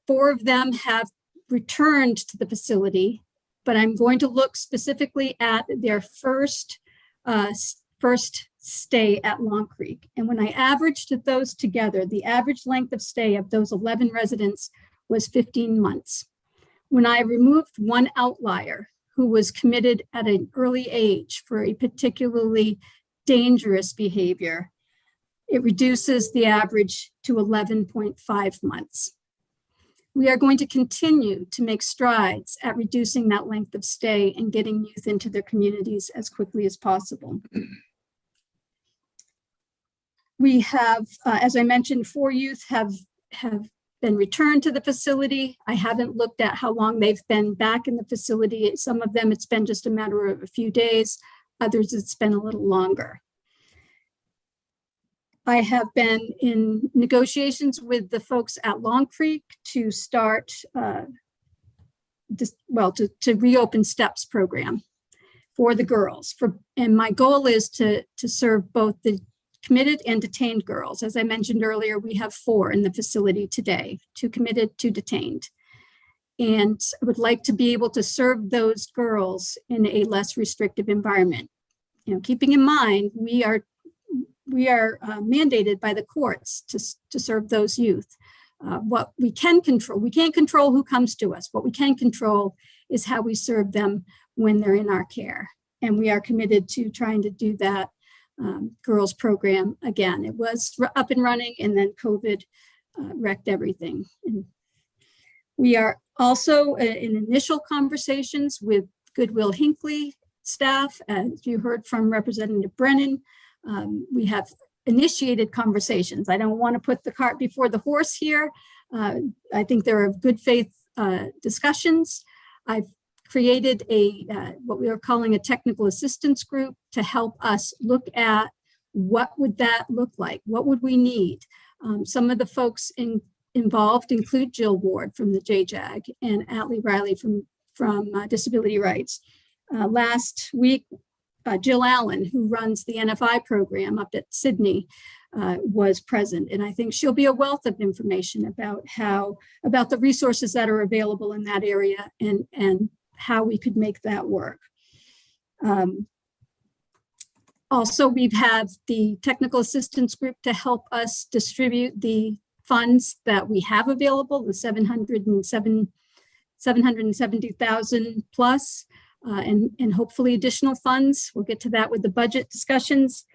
Speaker 12: 4 of them have returned to the facility, but I'm going to look specifically at their first stay at Long Creek. And when I averaged those together, the average length of stay of those 11 residents was 15 months. When I removed one outlier who was committed at an early age for a particularly dangerous behavior, it reduces the average to 11.5 months. We are going to continue to make strides at reducing that length of stay and getting youth into their communities as quickly as possible. We have, as I mentioned, 4 youth have been returned to the facility. I haven't looked at how long they've been back in the facility. Some of them, it's been just a matter of a few days. Others, it's been a little longer. I have been in negotiations with the folks at Long Creek to start, to reopen STEPS program for the girls. And my goal is to serve both the committed and detained girls. As I mentioned earlier, we have 4 in the facility today, 2 committed, 2 detained. And I would like to be able to serve those girls in a less restrictive environment. You know, keeping in mind, we are mandated by the courts to serve those youth. What we can control, we can't control who comes to us. What we can control is how we serve them when they're in our care. And we are committed to trying to do that girls program again. It was up and running, and then COVID wrecked everything. And we are also in initial conversations with Goodwill Hinckley staff. As you heard from Representative Brennan, we have initiated conversations. I don't want to put the cart before the horse here. I think there are good faith discussions. I've created what we are calling a technical assistance group to help us look at what would that look like? What would we need? Some of the folks involved include Jill Ward from the JJAG and Atlee Riley from Disability Rights. Last week, Jill Allen, who runs the NFI program up at Sydney, was present. And I think she'll be a wealth of information about about the resources that are available in that area and how we could make that work. Also, we've had the technical assistance group to help us distribute the funds that we have available, the 770,000 plus, and hopefully additional funds. We'll get to that with the budget discussions.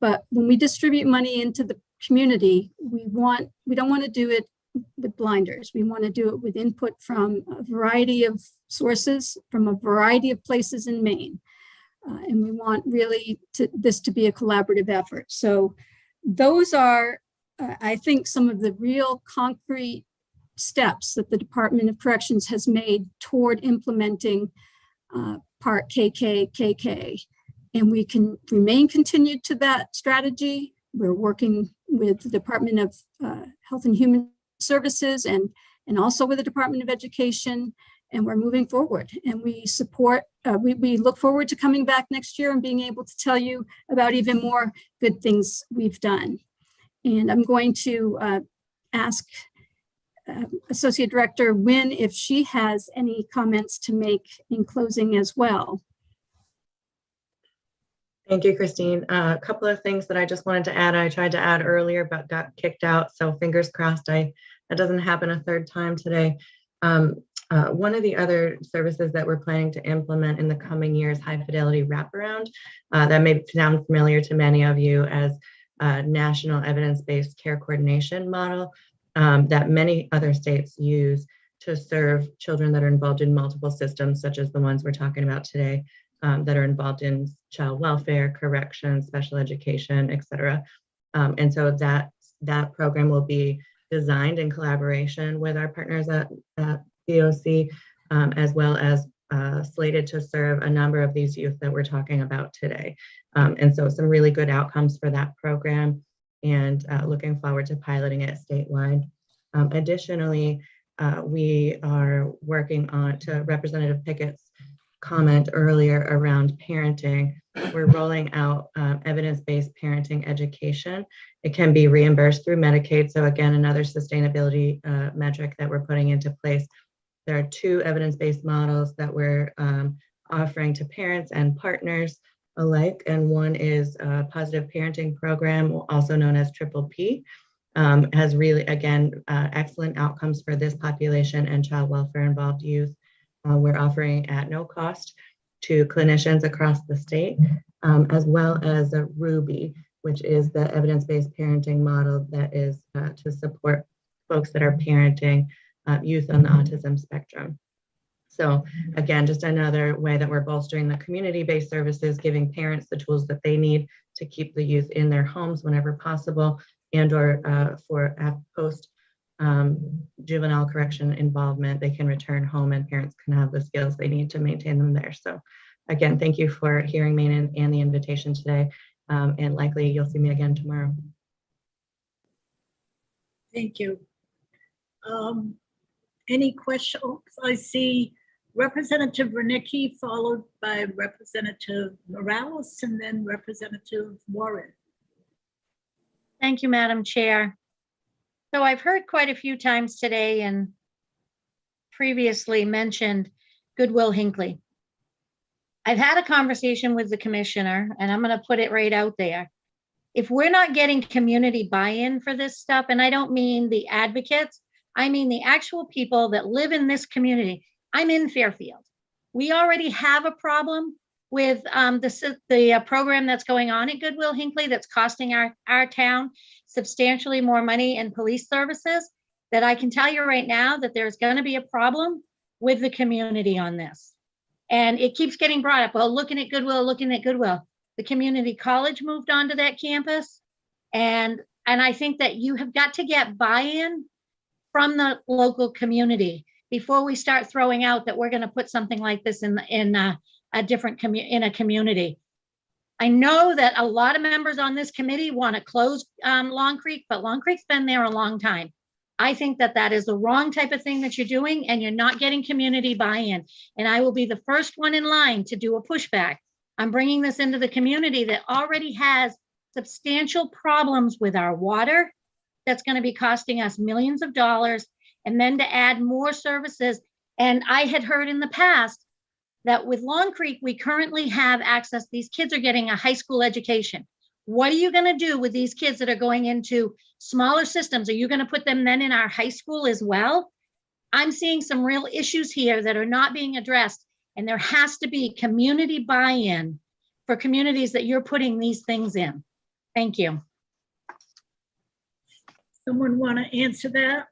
Speaker 12: But when we distribute money into the community, we don't want to do it with blinders. We want to do it with input from a variety of sources, from a variety of places in Maine. And we want really this to be a collaborative effort. So those are, I think, some of the real concrete steps that the Department of Corrections has made toward implementing Part KKKK. And we can remain continued to that strategy. We're working with the Department of Health and Human Services and also with the Department of Education, and we're moving forward. And we support, we look forward to coming back next year and being able to tell you about even more good things we've done. And I'm going to ask Associate Director Wynn if she has any comments to make in closing as well.
Speaker 13: Thank you, Christine. A couple of things that I just wanted to add. I tried to add earlier, but got kicked out. So fingers crossed that doesn't happen a third time today. One of the other services that we're planning to implement in the coming years, high fidelity wraparound, that may sound familiar to many of you as a national evidence-based care coordination model that many other states use to serve children that are involved in multiple systems, such as the ones we're talking about today, that are involved in child welfare, corrections, special education, et cetera. And so that program will be designed in collaboration with our partners at BOC, as well as slated to serve a number of these youth that we're talking about today. And so some really good outcomes for that program, and looking forward to piloting it statewide. Additionally, we are working on, to Representative Pickett's comment earlier around parenting, we're rolling out evidence-based parenting education. It can be reimbursed through Medicaid. So again, another sustainability metric that we're putting into place. There are 2 evidence-based models that we're offering to parents and partners alike. And one is a positive parenting program, also known as Triple P. Has really, again, excellent outcomes for this population and child welfare involved youth. We're offering at no cost to clinicians across the state, as well as a Ruby, which is the evidence-based parenting model that is to support folks that are parenting youth on the autism spectrum. So again, just another way that we're bolstering the community-based services, giving parents the tools that they need to keep the youth in their homes whenever possible, and or for post juvenile correction involvement, they can return home and parents can have the skills they need to maintain them there. So again, thank you for hearing me and the invitation today. And likely you'll see me again tomorrow.
Speaker 2: Thank you. Any questions? I see Representative Wernicke followed by Representative Morales and then Representative Warren.
Speaker 7: Thank you, Madam Chair. So I've heard quite a few times today and previously mentioned Goodwill Hinckley. I've had a conversation with the commissioner, and I'm going to put it right out there. If we're not getting community buy-in for this stuff, and I don't mean the advocates, I mean the actual people that live in this community. I'm in Fairfield. We already have a problem with the program that's going on at Goodwill Hinckley that's costing our town substantially more money in police services, that I can tell you right now that there's going to be a problem with the community on this. And it keeps getting brought up. Well, looking at Goodwill. The community college moved onto that campus. And I think that you have got to get buy-in from the local community before we start throwing out that we're going to put something like this in a different community. I know that a lot of members on this committee want to close Long Creek, but Long Creek's been there a long time. I think that that is the wrong type of thing that you're doing, and you're not getting community buy-in. And I will be the first one in line to do a pushback. I'm bringing this into the community that already has substantial problems with our water. That's going to be costing us millions of dollars, and then to add more services. And I had heard in the past that with Long Creek, we currently have access. These kids are getting a high school education. What are you going to do with these kids that are going into smaller systems? Are you going to put them then in our high school as well? I'm seeing some real issues here that are not being addressed, and there has to be community buy-in for communities that you're putting these things in. Thank you.
Speaker 2: Someone want to answer that?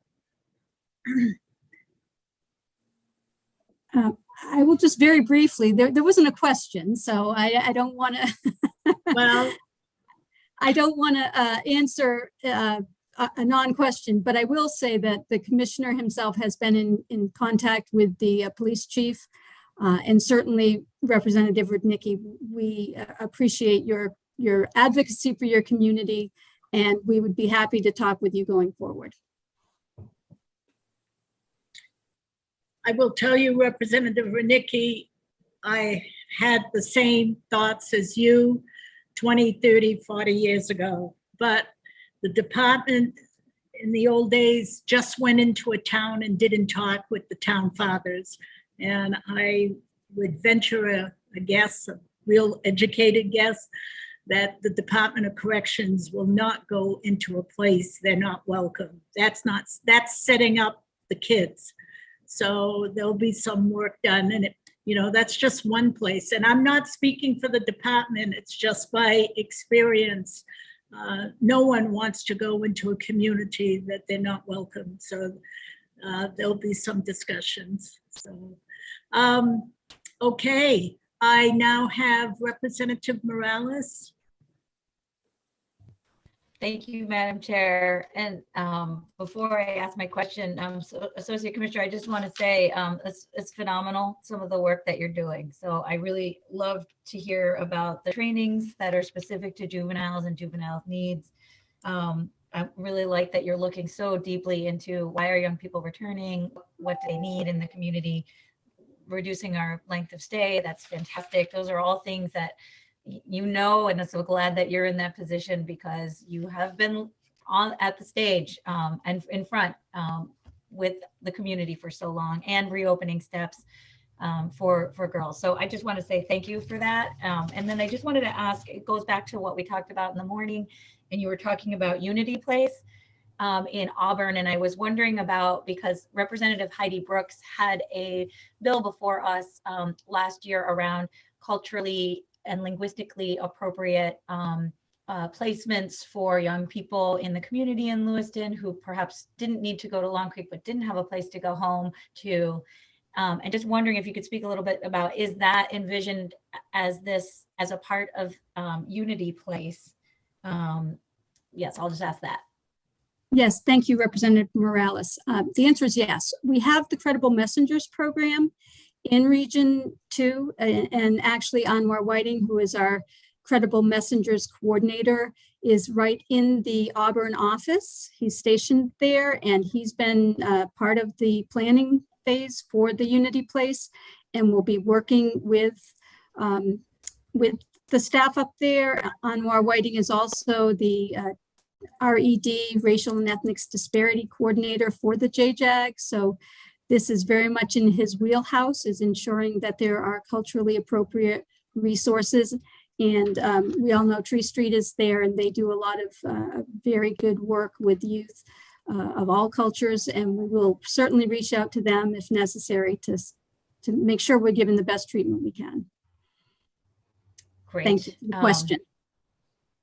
Speaker 12: I will just very briefly, there wasn't a question, so I don't want to.
Speaker 2: Well,
Speaker 12: I don't want to answer a non-question, but I will say that the commissioner himself has been in contact with the police chief, and certainly Representative Wernicke. We appreciate your advocacy for your community, and we would be happy to talk with you going forward.
Speaker 2: I will tell you, Representative Wernicke, I had the same thoughts as you 20, 30, 40 years ago. But the department in the old days just went into a town and didn't talk with the town fathers. And I would venture a guess, a real educated guess, that the Department of Corrections will not go into a place they're not welcome. That's setting up the kids. So there'll be some work done, and that's just one place. And I'm not speaking for the department, it's just by experience. No one wants to go into a community that they're not welcome. So there'll be some discussions. So, okay, I now have Representative Morales.
Speaker 4: Thank you, Madam Chair. And before I ask my question, Associate Commissioner, I just want to say it's phenomenal, some of the work that you're doing. So I really love to hear about the trainings that are specific to juveniles and juvenile needs. I really like that you're looking so deeply into why are young people returning, what do they need in the community, reducing our length of stay. That's fantastic. Those are all things that you know, and I'm so glad that you're in that position because you have been on at the stage and in front with the community for so long, and reopening steps for girls. So I just want to say thank you for that. And then I just wanted to ask, it goes back to what we talked about in the morning, and you were talking about Unity Place in Auburn. And I was wondering about, because Representative Heidi Brooks had a bill before us last year around culturally and linguistically appropriate placements for young people in the community in Lewiston who perhaps didn't need to go to Long Creek, but didn't have a place to go home to. And just wondering if you could speak a little bit about, is that envisioned as a part of Unity Place? Yes, I'll just ask that.
Speaker 12: Yes, thank you, Representative Morales. The answer is yes. We have the Credible Messengers program in Region 2, and actually Anwar Whiting, who is our Credible Messengers coordinator, is right in the Auburn office. He's stationed there, and he's been part of the planning phase for the Unity Place, and will be working with the staff up there. Anwar Whiting is also the RED, Racial and Ethnic Disparity Coordinator for the JJAG. So this is very much in his wheelhouse, is ensuring that there are culturally appropriate resources. And we all know Tree Street is there, and they do a lot of very good work with youth of all cultures. And we will certainly reach out to them if necessary to make sure we're giving the best treatment we can.
Speaker 4: Great.
Speaker 12: Thank you for the question.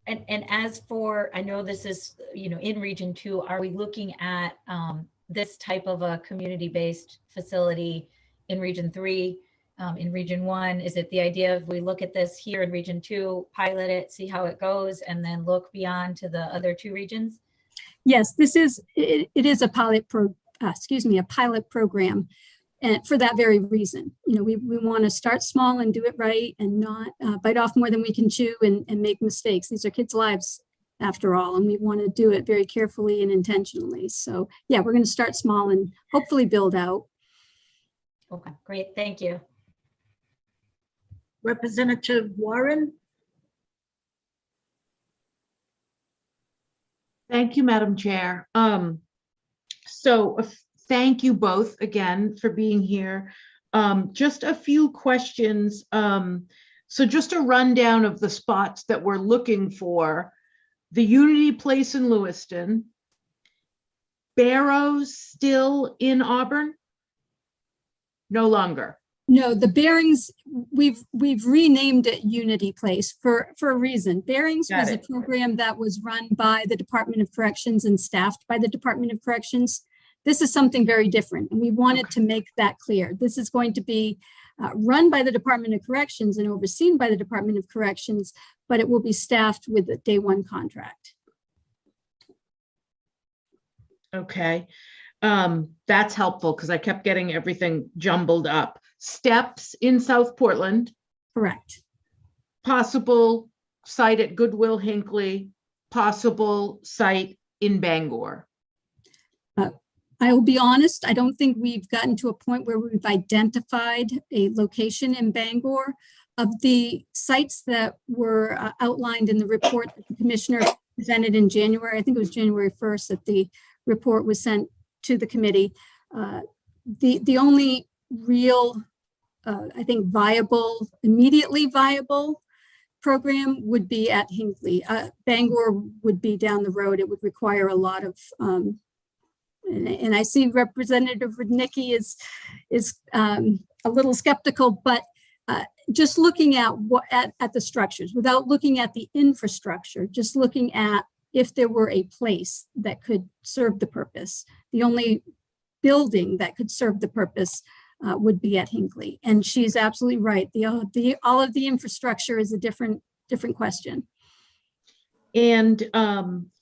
Speaker 4: And as for, I know this is, in Region 2, are we looking at this type of a community-based facility in Region 3, in Region 1? Is it the idea of we look at this here in Region 2, pilot it, see how it goes, and then look beyond to the other 2 regions?
Speaker 12: Yes, it is a pilot program. And for that very reason, we want to start small and do it right, and not bite off more than we can chew and make mistakes. These are kids' lives after all, and we want to do it very carefully and intentionally. So yeah, we're going to start small and hopefully build out.
Speaker 4: Okay, great. Thank you.
Speaker 2: Representative Warren.
Speaker 3: Thank you, Madam Chair. Thank you both again for being here. Just a few questions. So just a rundown of the spots that we're looking for. The Unity Place in Lewiston. Barrows still in Auburn? No longer.
Speaker 12: No, the Bearings, we've renamed it Unity Place for a reason. Bearings was a program that was run by the Department of Corrections and staffed by the Department of Corrections. This is something very different, and we wanted to make that clear. This is going to be run by the Department of Corrections and overseen by the Department of Corrections, but it will be staffed with a day 1 contract.
Speaker 3: Okay, that's helpful because I kept getting everything jumbled up. Steps in South Portland.
Speaker 12: Correct.
Speaker 3: Possible site at Goodwill Hinckley, possible site in Bangor.
Speaker 12: I will be honest, I don't think we've gotten to a point where we've identified a location in Bangor. Of the sites that were outlined in the report that the commissioner presented in January, I think it was January 1st that the report was sent to the committee. The only real, I think, immediately viable program would be at Hinckley. Bangor would be down the road. It would require a lot of, and I see Representative Rudnicki is a little skeptical, but just looking at at the structures, without looking at the infrastructure, just looking at if there were a place that could serve the purpose. The only building that could serve the purpose would be at Hinckley. And she's absolutely right. All of the infrastructure is a different question.
Speaker 3: And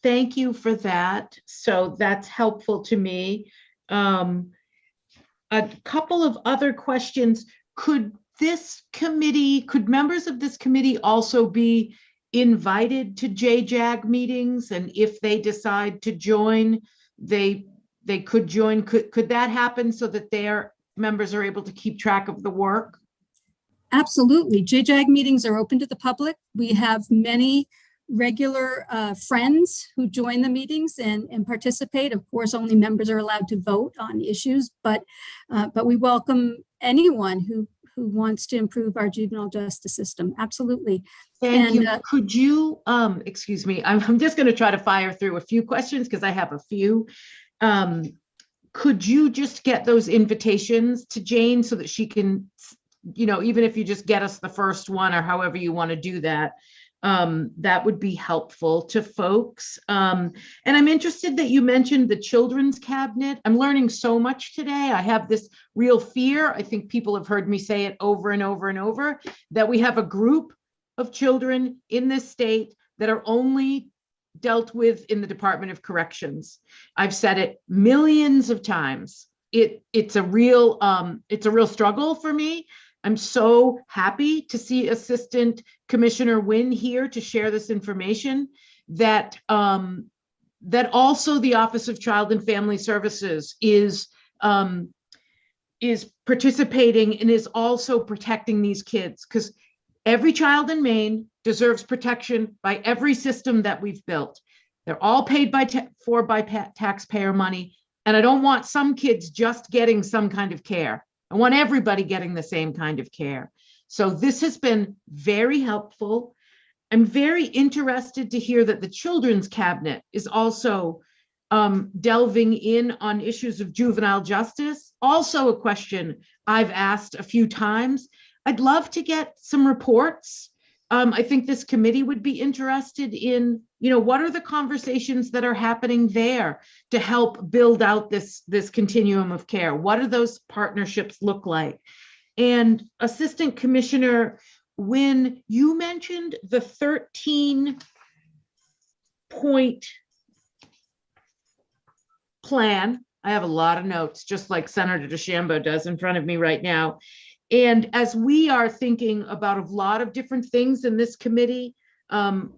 Speaker 3: thank you for that. So that's helpful to me. A couple of other questions. Could members of this committee also be invited to JJAG meetings? And if they decide to join, they could join. Could that happen so that their members are able to keep track of the work?
Speaker 12: Absolutely. JJAG meetings are open to the public. We have many regular friends who join the meetings and participate. Of course, only members are allowed to vote on issues, but we welcome anyone who wants to improve our juvenile justice system. Absolutely.
Speaker 3: Thank you. Could you, excuse me, I'm just going to try to fire through a few questions because I have a few. Could you just get those invitations to Jane so that she can, even if you just get us the first one or however you want to do that, that would be helpful to folks. And I'm interested that you mentioned the children's cabinet. I'm learning so much today. I have this real fear. I think people have heard me say it over and over and over, that we have a group of children in this state that are only dealt with in the Department of Corrections. I've said it millions of times. It's a real struggle for me. I'm so happy to see Assistant Commissioner Wynn here to share this information, that also the Office of Child and Family Services is participating and is also protecting these kids, because every child in Maine deserves protection by every system that we've built. They're all paid for by taxpayer money, and I don't want some kids just getting some kind of care. I want everybody getting the same kind of care. So this has been very helpful. I'm very interested to hear that the Children's Cabinet is also delving in on issues of juvenile justice. Also a question I've asked a few times. I'd love to get some reports. I think this committee would be interested in, what are the conversations that are happening there to help build out this continuum of care? What do those partnerships look like? And Assistant Commissioner Wynn, you mentioned the 13-point plan. I have a lot of notes, just like Senator DeChambeau does in front of me right now. And as we are thinking about a lot of different things in this committee,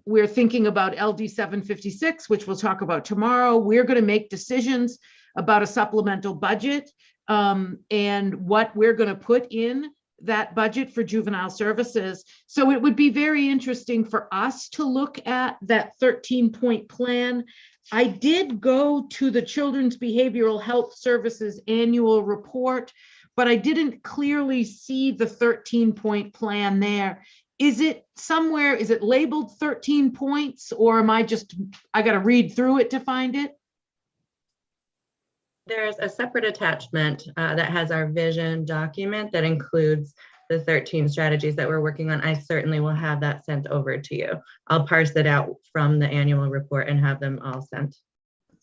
Speaker 3: we're thinking about LD 756, which we'll talk about tomorrow. We're going to make decisions about a supplemental budget and what we're going to put in that budget for juvenile services. So it would be very interesting for us to look at that 13-point plan. I did go to the Children's Behavioral Health Services annual report, but I didn't clearly see the 13-point plan there. Is it somewhere, is it labeled 13 points, or I got to read through it to find it?
Speaker 13: There's a separate attachment that has our vision document that includes the 13 strategies that we're working on. I certainly will have that sent over to you. I'll parse it out from the annual report and have them all sent.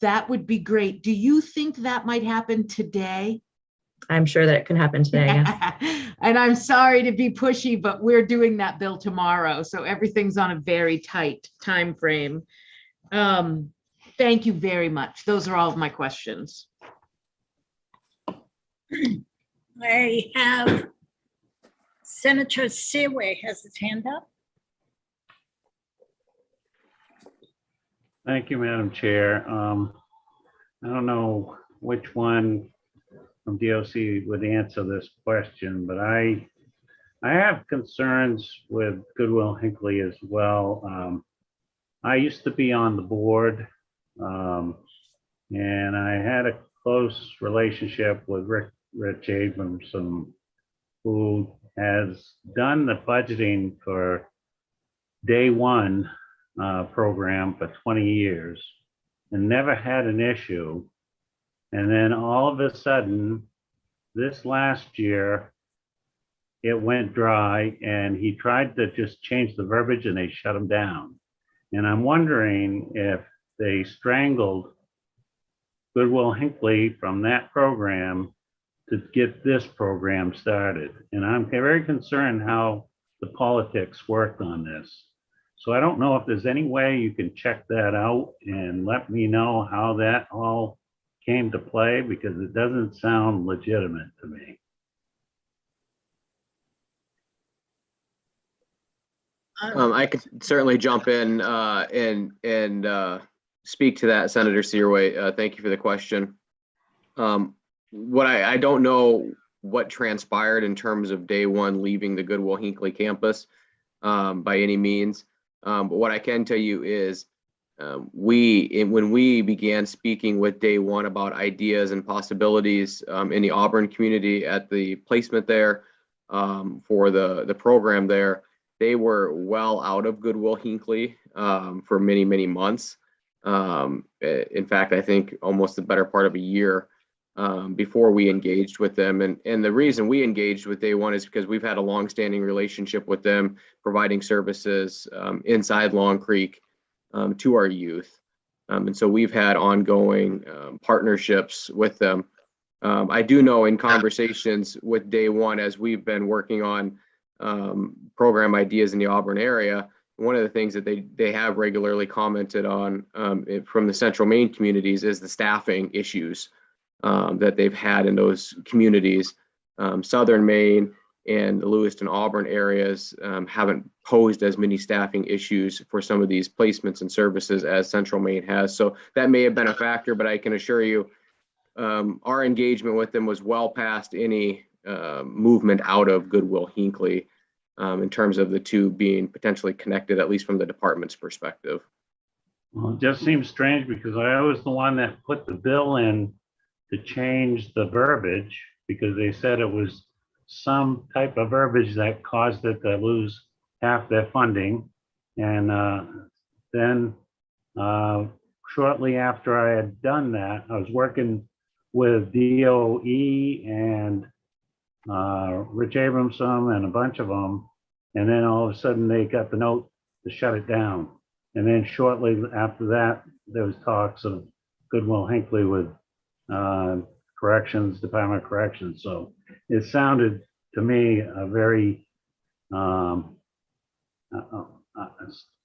Speaker 3: That would be great. Do you think that might happen today?
Speaker 13: I'm sure that it can happen today. Yes.
Speaker 3: And I'm sorry to be pushy, but we're doing that bill tomorrow. So everything's on a very tight time frame. Thank you very much. Those are all of my questions.
Speaker 2: I have Senator Seaway has his hand up.
Speaker 6: Thank you, Madam Chair. I don't know which one from DOC would answer this question, but I have concerns with Goodwill Hinckley as well. I used to be on the board, and I had a close relationship with Rich Abramson, who has done the budgeting for Day One program for 20 years and never had an issue. And then all of a sudden, this last year, it went dry, and he tried to just change the verbiage and they shut him down. And I'm wondering if they strangled Goodwill Hinckley from that program to get this program started. And I'm very concerned how the politics worked on this. So I don't know if there's any way you can check that out and let me know how that all came to play, because it doesn't sound legitimate to me.
Speaker 14: I could certainly jump in and speak to that, Senator Searway. Thank you for the question. What I don't know what transpired in terms of day one leaving the Goodwill Hinckley campus by any means. But what I can tell you is when we began speaking with day one about ideas and possibilities in the Auburn community at the placement there for the program there, they were well out of Goodwill Hinckley for many, many months. In fact, I think almost the better part of a year before we engaged with them. And the reason we engaged with day one is because we've had a longstanding relationship with them, providing services inside Long Creek to our youth. And so we've had ongoing partnerships with them. I do know in conversations with day one, as we've been working on program ideas in the Auburn area, one of the things that they have regularly commented on from the Central Maine communities is the staffing issues that they've had in those communities. Southern Maine and the Lewiston Auburn areas haven't posed as many staffing issues for some of these placements and services as Central Maine has. So that may have been a factor, but I can assure you our engagement with them was well past any movement out of Goodwill Hinckley in terms of the two being potentially connected, at least from the department's perspective.
Speaker 6: Well, it just seems strange because I was the one that put the bill in to change the verbiage, because they said it was some type of verbiage that caused it to lose half their funding. And then shortly after I had done that, I was working with DOE and Rich Abramson and a bunch of them. And then all of a sudden they got the note to shut it down. And then shortly after that, there was talks of Goodwill Hinckley with Department of Corrections. So it sounded to me a very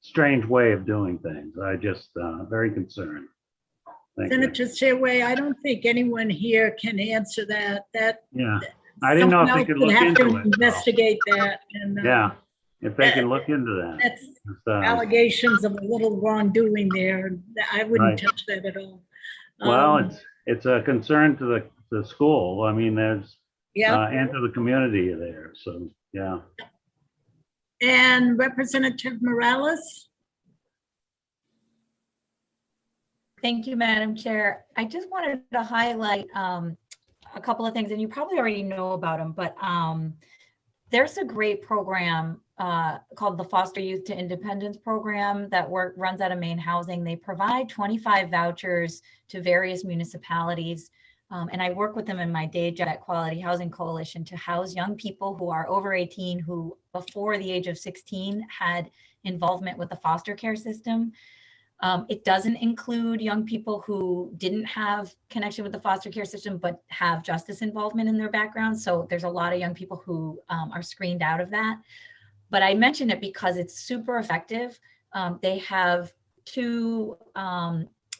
Speaker 6: strange way of doing things. I just very concerned. Thank you.
Speaker 2: Senator Searway, I don't think anyone here can answer that.
Speaker 6: Yeah, I didn't know if they could look into it.
Speaker 2: Investigate that. And,
Speaker 6: yeah, if they can look into that.
Speaker 2: That's allegations of a little wrongdoing there. I wouldn't touch that at all.
Speaker 6: Well, it's a concern to the school. I mean, there's and to the community there. So yeah.
Speaker 2: And Representative Morales.
Speaker 4: Thank you, Madam Chair. I just wanted to highlight a couple of things, and you probably already know about them, but there's a great program called the Foster Youth to Independence program that runs out of Maine Housing. They provide 25 vouchers to various municipalities. And I work with them in my day job at Quality Housing Coalition to house young people who are over 18, who before the age of 16 had involvement with the foster care system. It doesn't include young people who didn't have connection with the foster care system, but have justice involvement in their background. So there's a lot of young people who are screened out of that. But I mention it because it's super effective. They have two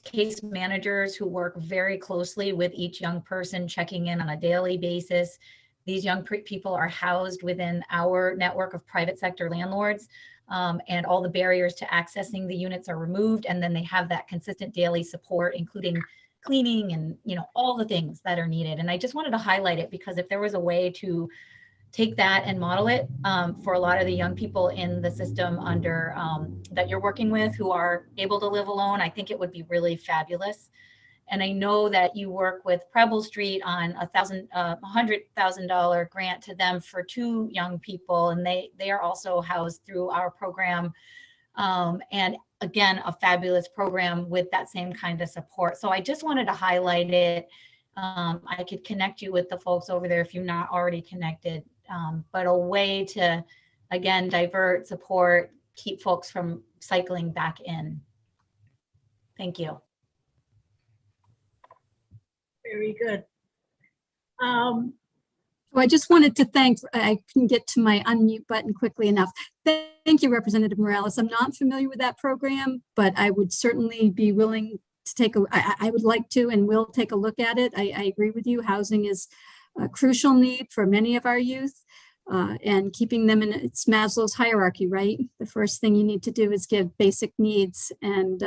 Speaker 4: case managers who work very closely with each young person, checking in on a daily basis. These young people are housed within our network of private sector landlords. And all the barriers to accessing the units are removed. And then they have that consistent daily support, including cleaning and, all the things that are needed. And I just wanted to highlight it because if there was a way to take that and model it for a lot of the young people in the system under that you're working with who are able to live alone, I think it would be really fabulous. And I know that you work with Preble Street on $100,000 grant to them for 2 young people, and they are also housed through our program. And again, a fabulous program with that same kind of support. So I just wanted to highlight it. I could connect you with the folks over there if you're not already connected, but a way to, again, divert, support, keep folks from cycling back in. Thank you.
Speaker 2: Very good.
Speaker 12: So I just wanted to thank, I couldn't get to my unmute button quickly enough. Thank you, Representative Morales. I'm not familiar with that program, but I would certainly be willing to I would like to and will take a look at it. I agree with you. Housing is a crucial need for many of our youth, and keeping them in its Maslow's hierarchy, right? The first thing you need to do is give basic needs. And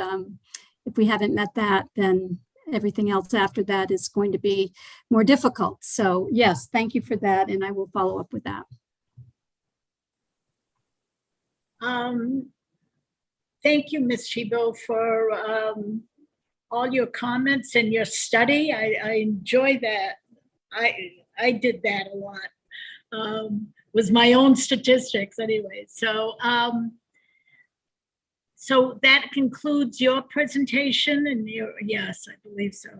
Speaker 12: if we haven't met that, then everything else after that is going to be more difficult. So yes, thank you for that. And I will follow up with that.
Speaker 2: Thank you, Ms. Tebow, for all your comments and your study. I enjoy that. I did that a lot. Was my own statistics anyway. So so that concludes your presentation and yes, I believe so.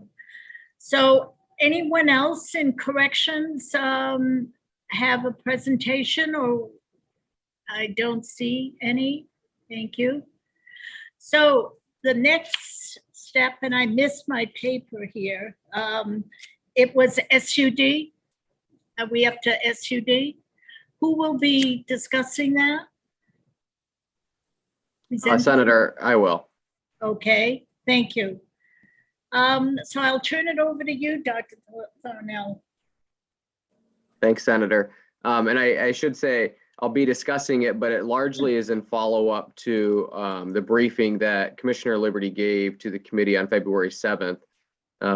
Speaker 2: So anyone else in corrections have a presentation, or I don't see any? Thank you. So the next step, and I missed my paper here, it was SUD. Are we up to SUD? Who will be discussing that?
Speaker 14: Senator, I will.
Speaker 2: Okay, thank you. So I'll turn it over to you, Dr. Thornell.
Speaker 14: Thanks, Senator. And I should say, I'll be discussing it, but it largely is in follow-up to the briefing that Commissioner Liberty gave to the committee on February 7th.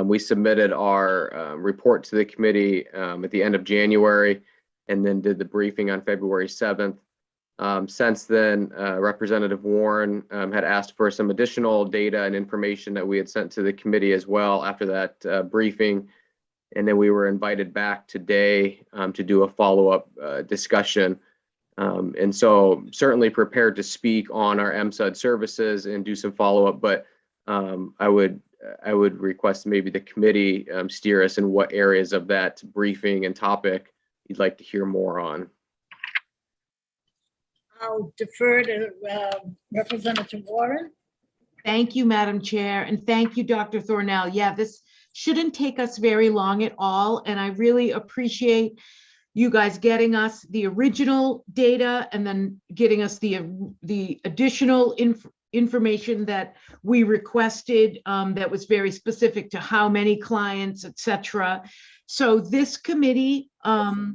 Speaker 14: We submitted our report to the committee at the end of January and then did the briefing on February 7th. Since then, Representative Warren had asked for some additional data and information that we had sent to the committee as well after that briefing. And then we were invited back today to do a follow-up discussion. And so certainly prepared to speak on our MSUD services and do some follow-up, but I would request maybe the committee steer us in what areas of that briefing and topic you'd like to hear more on.
Speaker 2: I'll defer to Representative Warren.
Speaker 3: Thank you, Madam Chair, and thank you, Dr. Thornell. Yeah, this shouldn't take us very long at all, and I really appreciate you guys getting us the original data and then getting us the additional information that we requested that was very specific to how many clients, etc. So this committee, oh,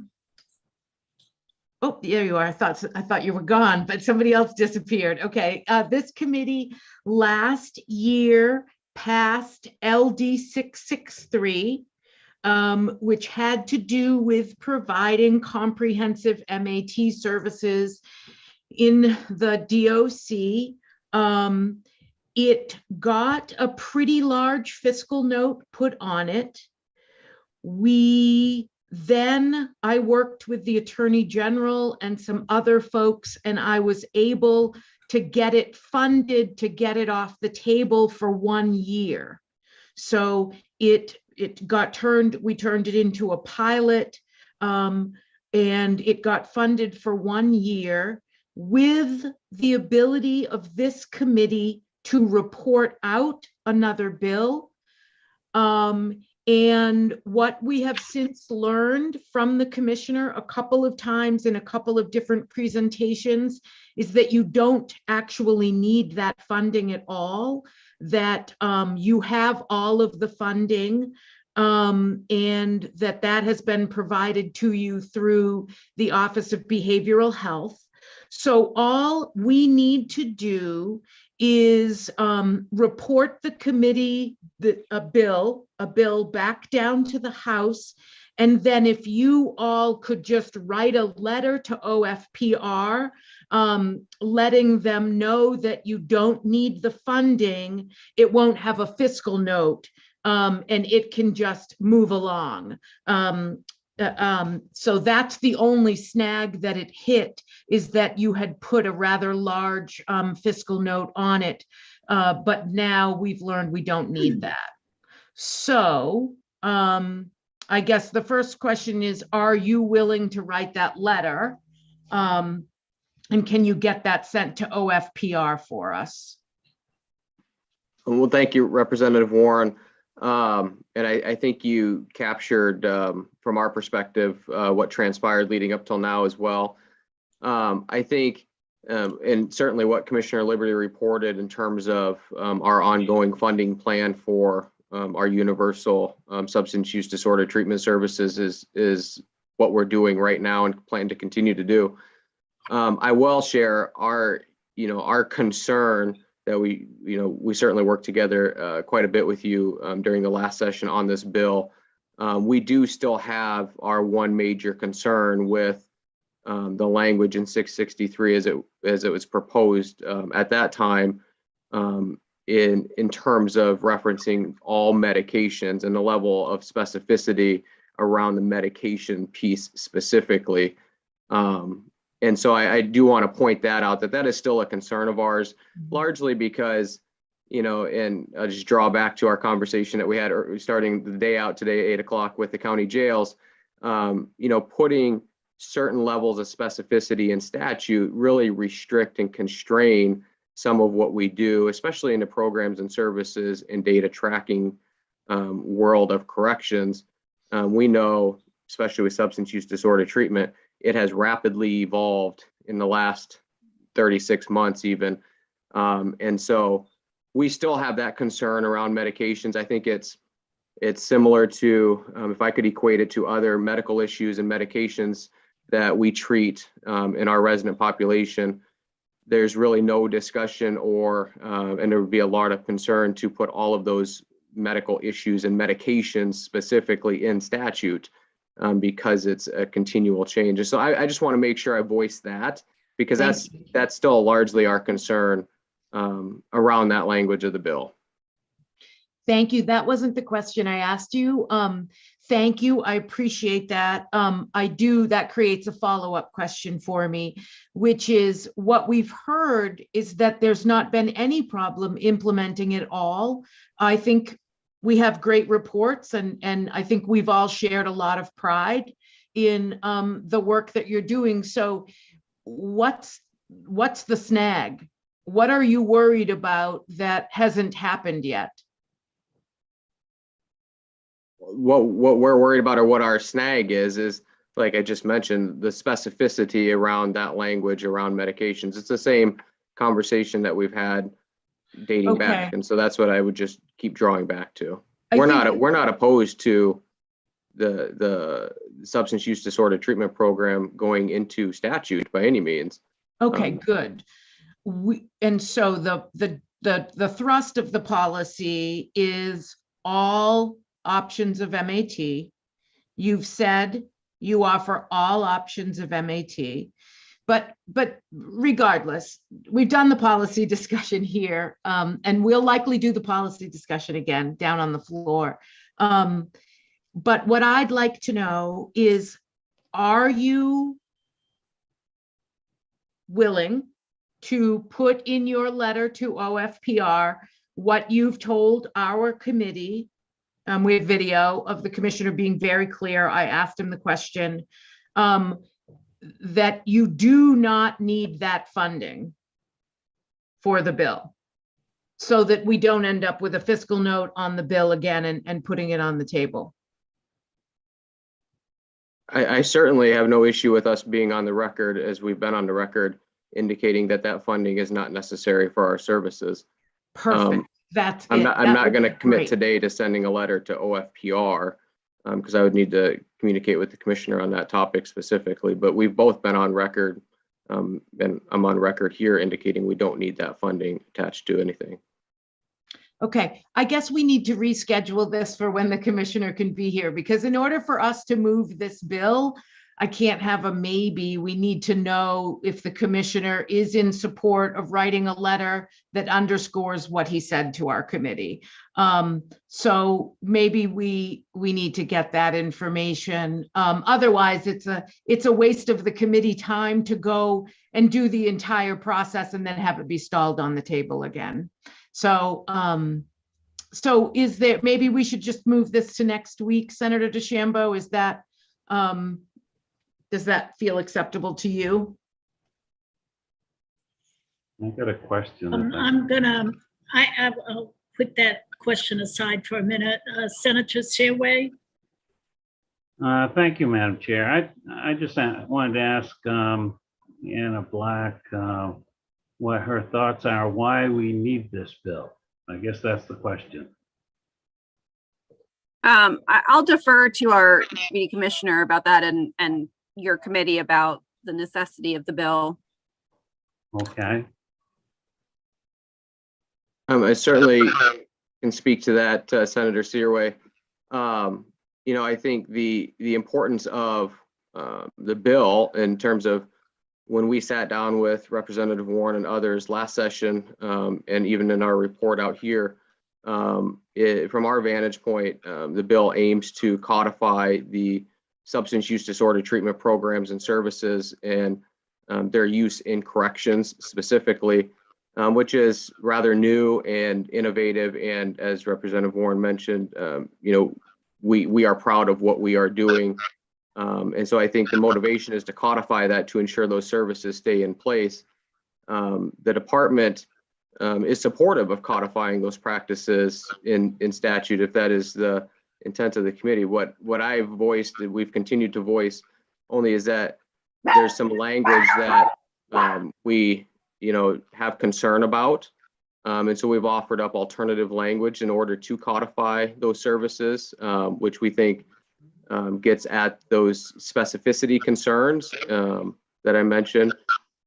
Speaker 3: there you are. I thought you were gone, but somebody else disappeared. Okay, this committee last year passed LD 663, which had to do with providing comprehensive MAT services in the DOC. It got a pretty large fiscal note put on it. I worked with the Attorney General and some other folks, and I was able to get it funded to get it off the table for 1 year. So we turned it into a pilot, and it got funded for 1 year with the ability of this committee to report out another bill. And what we have since learned from the commissioner a couple of times in a couple of different presentations is that you don't actually need that funding at all, that you have all of the funding, and that has been provided to you through the Office of Behavioral Health. So all we need to do is report the committee a bill back down to the House. And then if you all could just write a letter to OFPR, letting them know that you don't need the funding, it won't have a fiscal note, and it can just move along. So that's the only snag that it hit, is that you had put a rather large fiscal note on it, but now we've learned we don't need that. So I guess the first question is, are you willing to write that letter? And can you get that sent to OFPR for us?
Speaker 14: Well, thank you, Representative Warren. And I think you captured, from our perspective, what transpired leading up till now as well. I think and certainly what Commissioner Liberty reported in terms of our ongoing funding plan for our universal substance use disorder treatment services is what we're doing right now and plan to continue to do. I will share our concern that we certainly worked together quite a bit with you during the last session on this bill. We do still have our one major concern with the language in 663 as it was proposed at that time, in terms of referencing all medications and the level of specificity around the medication piece specifically. And so I do want to point that out, that is still a concern of ours, largely because, and I'll just draw back to our conversation that we had starting the day out today, 8 o'clock with the county jails, putting certain levels of specificity in statute really restrict and constrain some of what we do, especially in the programs and services and data tracking world of corrections. We know, especially with substance use disorder treatment, it has rapidly evolved in the last 36 months even. And so we still have that concern around medications. I think it's similar to, if I could equate it to other medical issues and medications that we treat in our resident population, there's really no discussion and there would be a lot of concern to put all of those medical issues and medications specifically in statute because it's a continual change. And so I just want to make sure I voice that, because that's still largely our concern around that language of the bill.
Speaker 3: Thank you. That wasn't the question I asked you. Thank you. I appreciate that. That creates a follow-up question for me, which is what we've heard is that there's not been any problem implementing it all. I think we have great reports and I think we've all shared a lot of pride in the work that you're doing. So what's the snag? What are you worried about that hasn't happened yet?
Speaker 14: What we're worried about, or what our snag is like I just mentioned, the specificity around that language around medications. It's the same conversation that we've had dating back, and so that's what I would just keep drawing back to. We're not opposed to the substance use disorder treatment program going into statute by any means.
Speaker 3: Okay, good. And so the thrust of the policy is all options of MAT. You've said you offer all options of MAT, but regardless, we've done the policy discussion here, and we'll likely do the policy discussion again down on the floor. But what I'd like to know is, are you willing to put in your letter to OFPR what you've told our committee? We have video of the commissioner being very clear. I asked him the question that you do not need that funding for the bill, so that we don't end up with a fiscal note on the bill again and putting it on the table.
Speaker 14: I certainly have no issue with us being on the record, as we've been on the record, indicating that funding is not necessary for our services.
Speaker 3: Perfect.
Speaker 14: I'm not going to commit today to sending a letter to OFPR because I would need to communicate with the commissioner on that topic specifically. But we've both been on record, and I'm on record here indicating we don't need that funding attached to anything.
Speaker 3: Okay, I guess we need to reschedule this for when the commissioner can be here, because in order for us to move this bill, I can't have a maybe. We need to know if the commissioner is in support of writing a letter that underscores what he said to our committee. So maybe we need to get that information. Otherwise, it's a waste of the committee time to go and do the entire process and then have it be stalled on the table again. So is there, maybe we should just move this to next week, Senator DeChambeau? Is that, does that feel acceptable to you?
Speaker 6: I got a question.
Speaker 2: I'll put that question aside for a minute. Senator Seaway.
Speaker 6: Thank you, Madam Chair. I just wanted to ask, Anna Black what her thoughts are, why we need this bill. I guess that's the question.
Speaker 16: I'll defer to our committee commissioner about that and your committee about the necessity of the bill.
Speaker 6: Okay.
Speaker 14: I certainly can speak to that, Senator Searway. I think the importance of the bill in terms of when we sat down with Representative Warren and others last session, and even in our report out here, from our vantage point, the bill aims to codify the substance use disorder treatment programs and services and their use in corrections specifically, which is rather new and innovative. And as Representative Warren mentioned, we are proud of what we are doing. And so I think the motivation is to codify that to ensure those services stay in place. The department is supportive of codifying those practices in statute, if that is the intent of the committee. What I've voiced, that we've continued to voice only, is that there's some language that we have concern about. And so we've offered up alternative language in order to codify those services, which we think gets at those specificity concerns that I mentioned.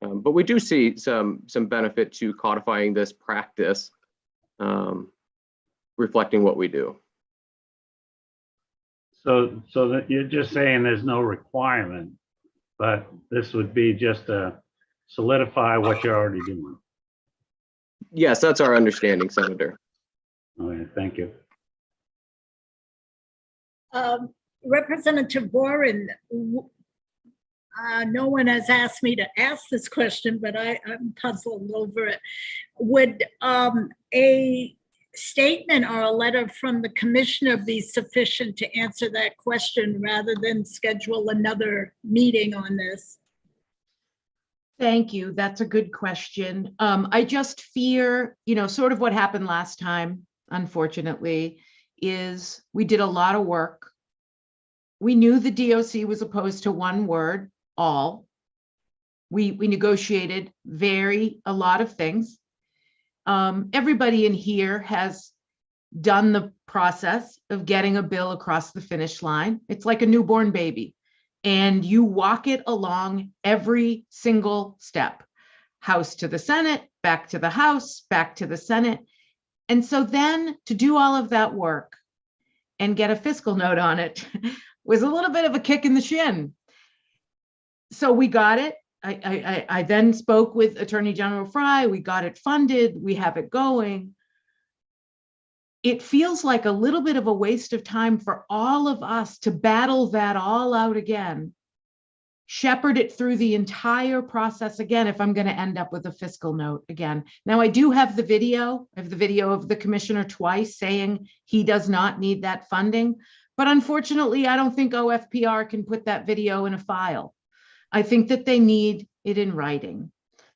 Speaker 14: But we do see some benefit to codifying this practice, reflecting what we do.
Speaker 6: So that you're just saying there's no requirement, but this would be just to solidify what you're already doing.
Speaker 14: Yes, that's our understanding, Senator.
Speaker 6: All right, thank you.
Speaker 2: Representative Warren, no one has asked me to ask this question, but I'm puzzled over it. Would a statement or a letter from the commissioner be sufficient to answer that question rather than schedule another meeting on this?
Speaker 3: Thank you. That's a good question. I just fear, sort of what happened last time, unfortunately, is we did a lot of work. We knew the DOC was opposed to one word, all. We negotiated a lot of things. Everybody in here has done the process of getting a bill across the finish line. It's like a newborn baby. And you walk it along every single step. House to the Senate, back to the House, back to the Senate. And so then to do all of that work and get a fiscal note on it was a little bit of a kick in the shin. So we got it. I then spoke with Attorney General Fry. We got it funded. We have it going. It feels like a little bit of a waste of time for all of us to battle that all out again, shepherd it through the entire process again, if I'm going to end up with a fiscal note again. Now, I do have the video. I have the video of the commissioner twice saying he does not need that funding. But unfortunately, I don't think OFPR can put that video in a file. I think that they need it in writing.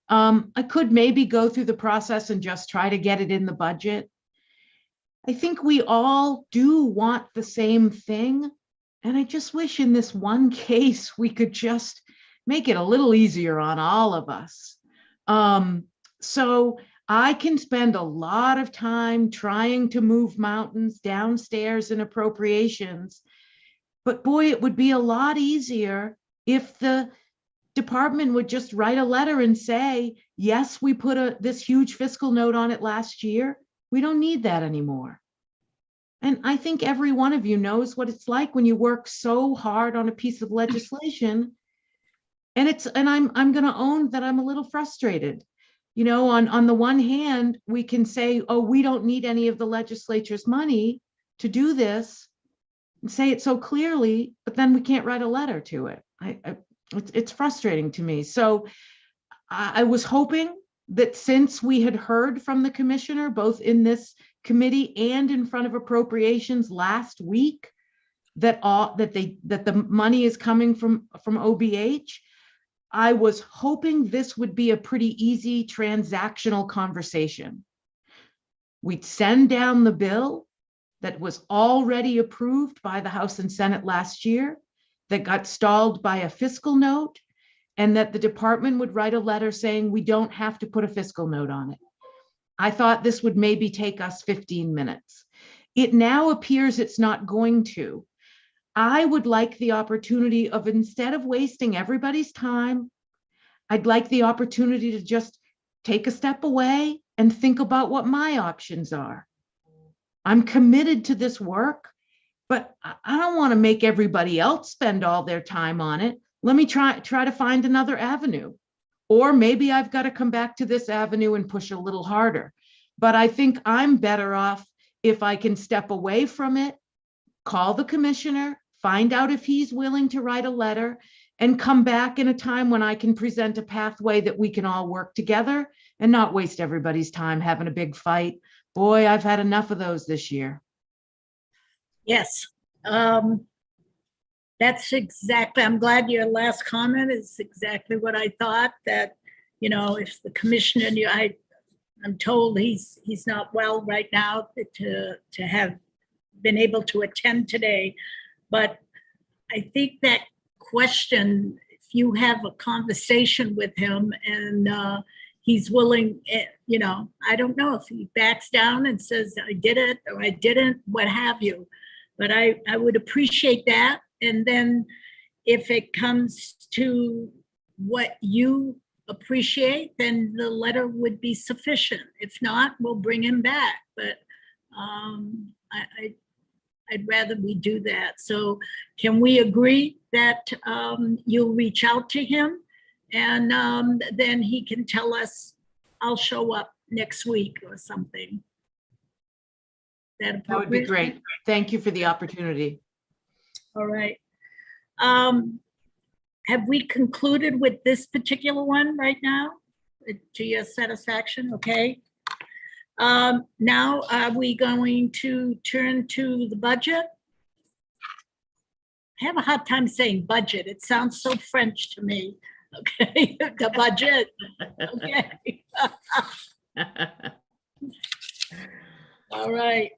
Speaker 3: I could maybe go through the process and just try to get it in the budget. I think we all do want the same thing. And I just wish in this one case, we could just make it a little easier on all of us. So I can spend a lot of time trying to move mountains downstairs in appropriations. But boy, it would be a lot easier if the department would just write a letter and say, yes, we put this huge fiscal note on it last year. We don't need that anymore. And I think every one of you knows what it's like when you work so hard on a piece of legislation. And I'm going to own that I'm a little frustrated. On the one hand, we can say, oh, we don't need any of the legislature's money to do this and say it so clearly, but then we can't write a letter to it. It's frustrating to me. So I was hoping that since we had heard from the commissioner, both in this committee and in front of appropriations last week, that the money is coming from OBH, I was hoping this would be a pretty easy transactional conversation. We'd send down the bill that was already approved by the House and Senate last year, that got stalled by a fiscal note. and that the department would write a letter saying we don't have to put a fiscal note on it. I thought this would maybe take us 15 minutes. It now appears it's not going to. I would like the opportunity of, instead of wasting everybody's time, I'd like the opportunity to just take a step away and think about what my options are. I'm committed to this work, but I don't want to make everybody else spend all their time on it. Let me try to find another avenue. Or maybe I've got to come back to this avenue and push a little harder. But I think I'm better off if I can step away from it, call the commissioner, find out if he's willing to write a letter, and come back in a time when I can present a pathway that we can all work together and not waste everybody's time having a big fight. Boy, I've had enough of those this year.
Speaker 2: Yes. That's exactly, I'm glad your last comment is exactly what I thought, that, you know, if the commissioner, I'm told he's not well right now to have been able to attend today. But I think that question, if you have a conversation with him and he's willing, you know, I don't know if he backs down and says, I did it or I didn't, what have you. But I would appreciate that. And then if it comes to what you appreciate, then the letter would be sufficient. If not, we'll bring him back. But I'd rather we do that. So can we agree that you'll reach out to him and then he can tell us, I'll show up next week or something?
Speaker 3: That would be great. Thank you for the opportunity.
Speaker 2: All right. Have we concluded with this particular one right now? To your satisfaction, okay? Now, are we going to turn to the budget? I have a hard time saying budget. It sounds so French to me. Okay, the budget. Okay. All right.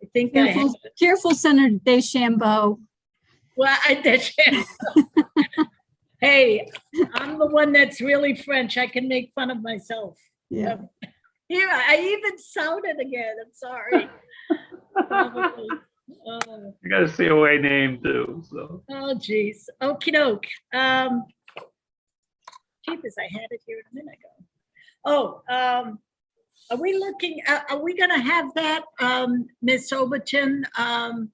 Speaker 2: I think
Speaker 12: Careful, Senator DeChambeau.
Speaker 2: Well, hey, I'm the one that's really French. I can make fun of myself.
Speaker 12: Yeah.
Speaker 2: Here, I even sounded again. I'm sorry.
Speaker 6: I got a COA name too, so.
Speaker 2: Oh, geez. Okie doke. Jeepers, I had it here a minute ago. Oh, are we looking, are we going to have that, Ms. Overton, on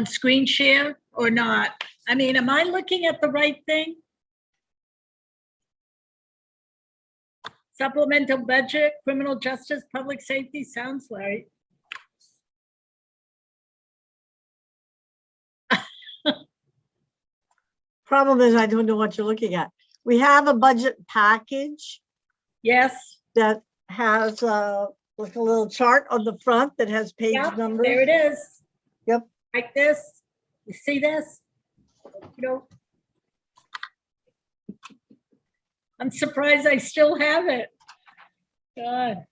Speaker 2: screen share or not? I mean, am I looking at the right thing? Supplemental budget, criminal justice, public safety, sounds right.
Speaker 11: Problem is, I don't know what you're looking at. We have a budget package.
Speaker 2: Yes.
Speaker 11: That has like a little chart on the front that has page numbers.
Speaker 2: There it is.
Speaker 11: Yep.
Speaker 2: Like this. You see this? You know, I'm surprised I still have it. God.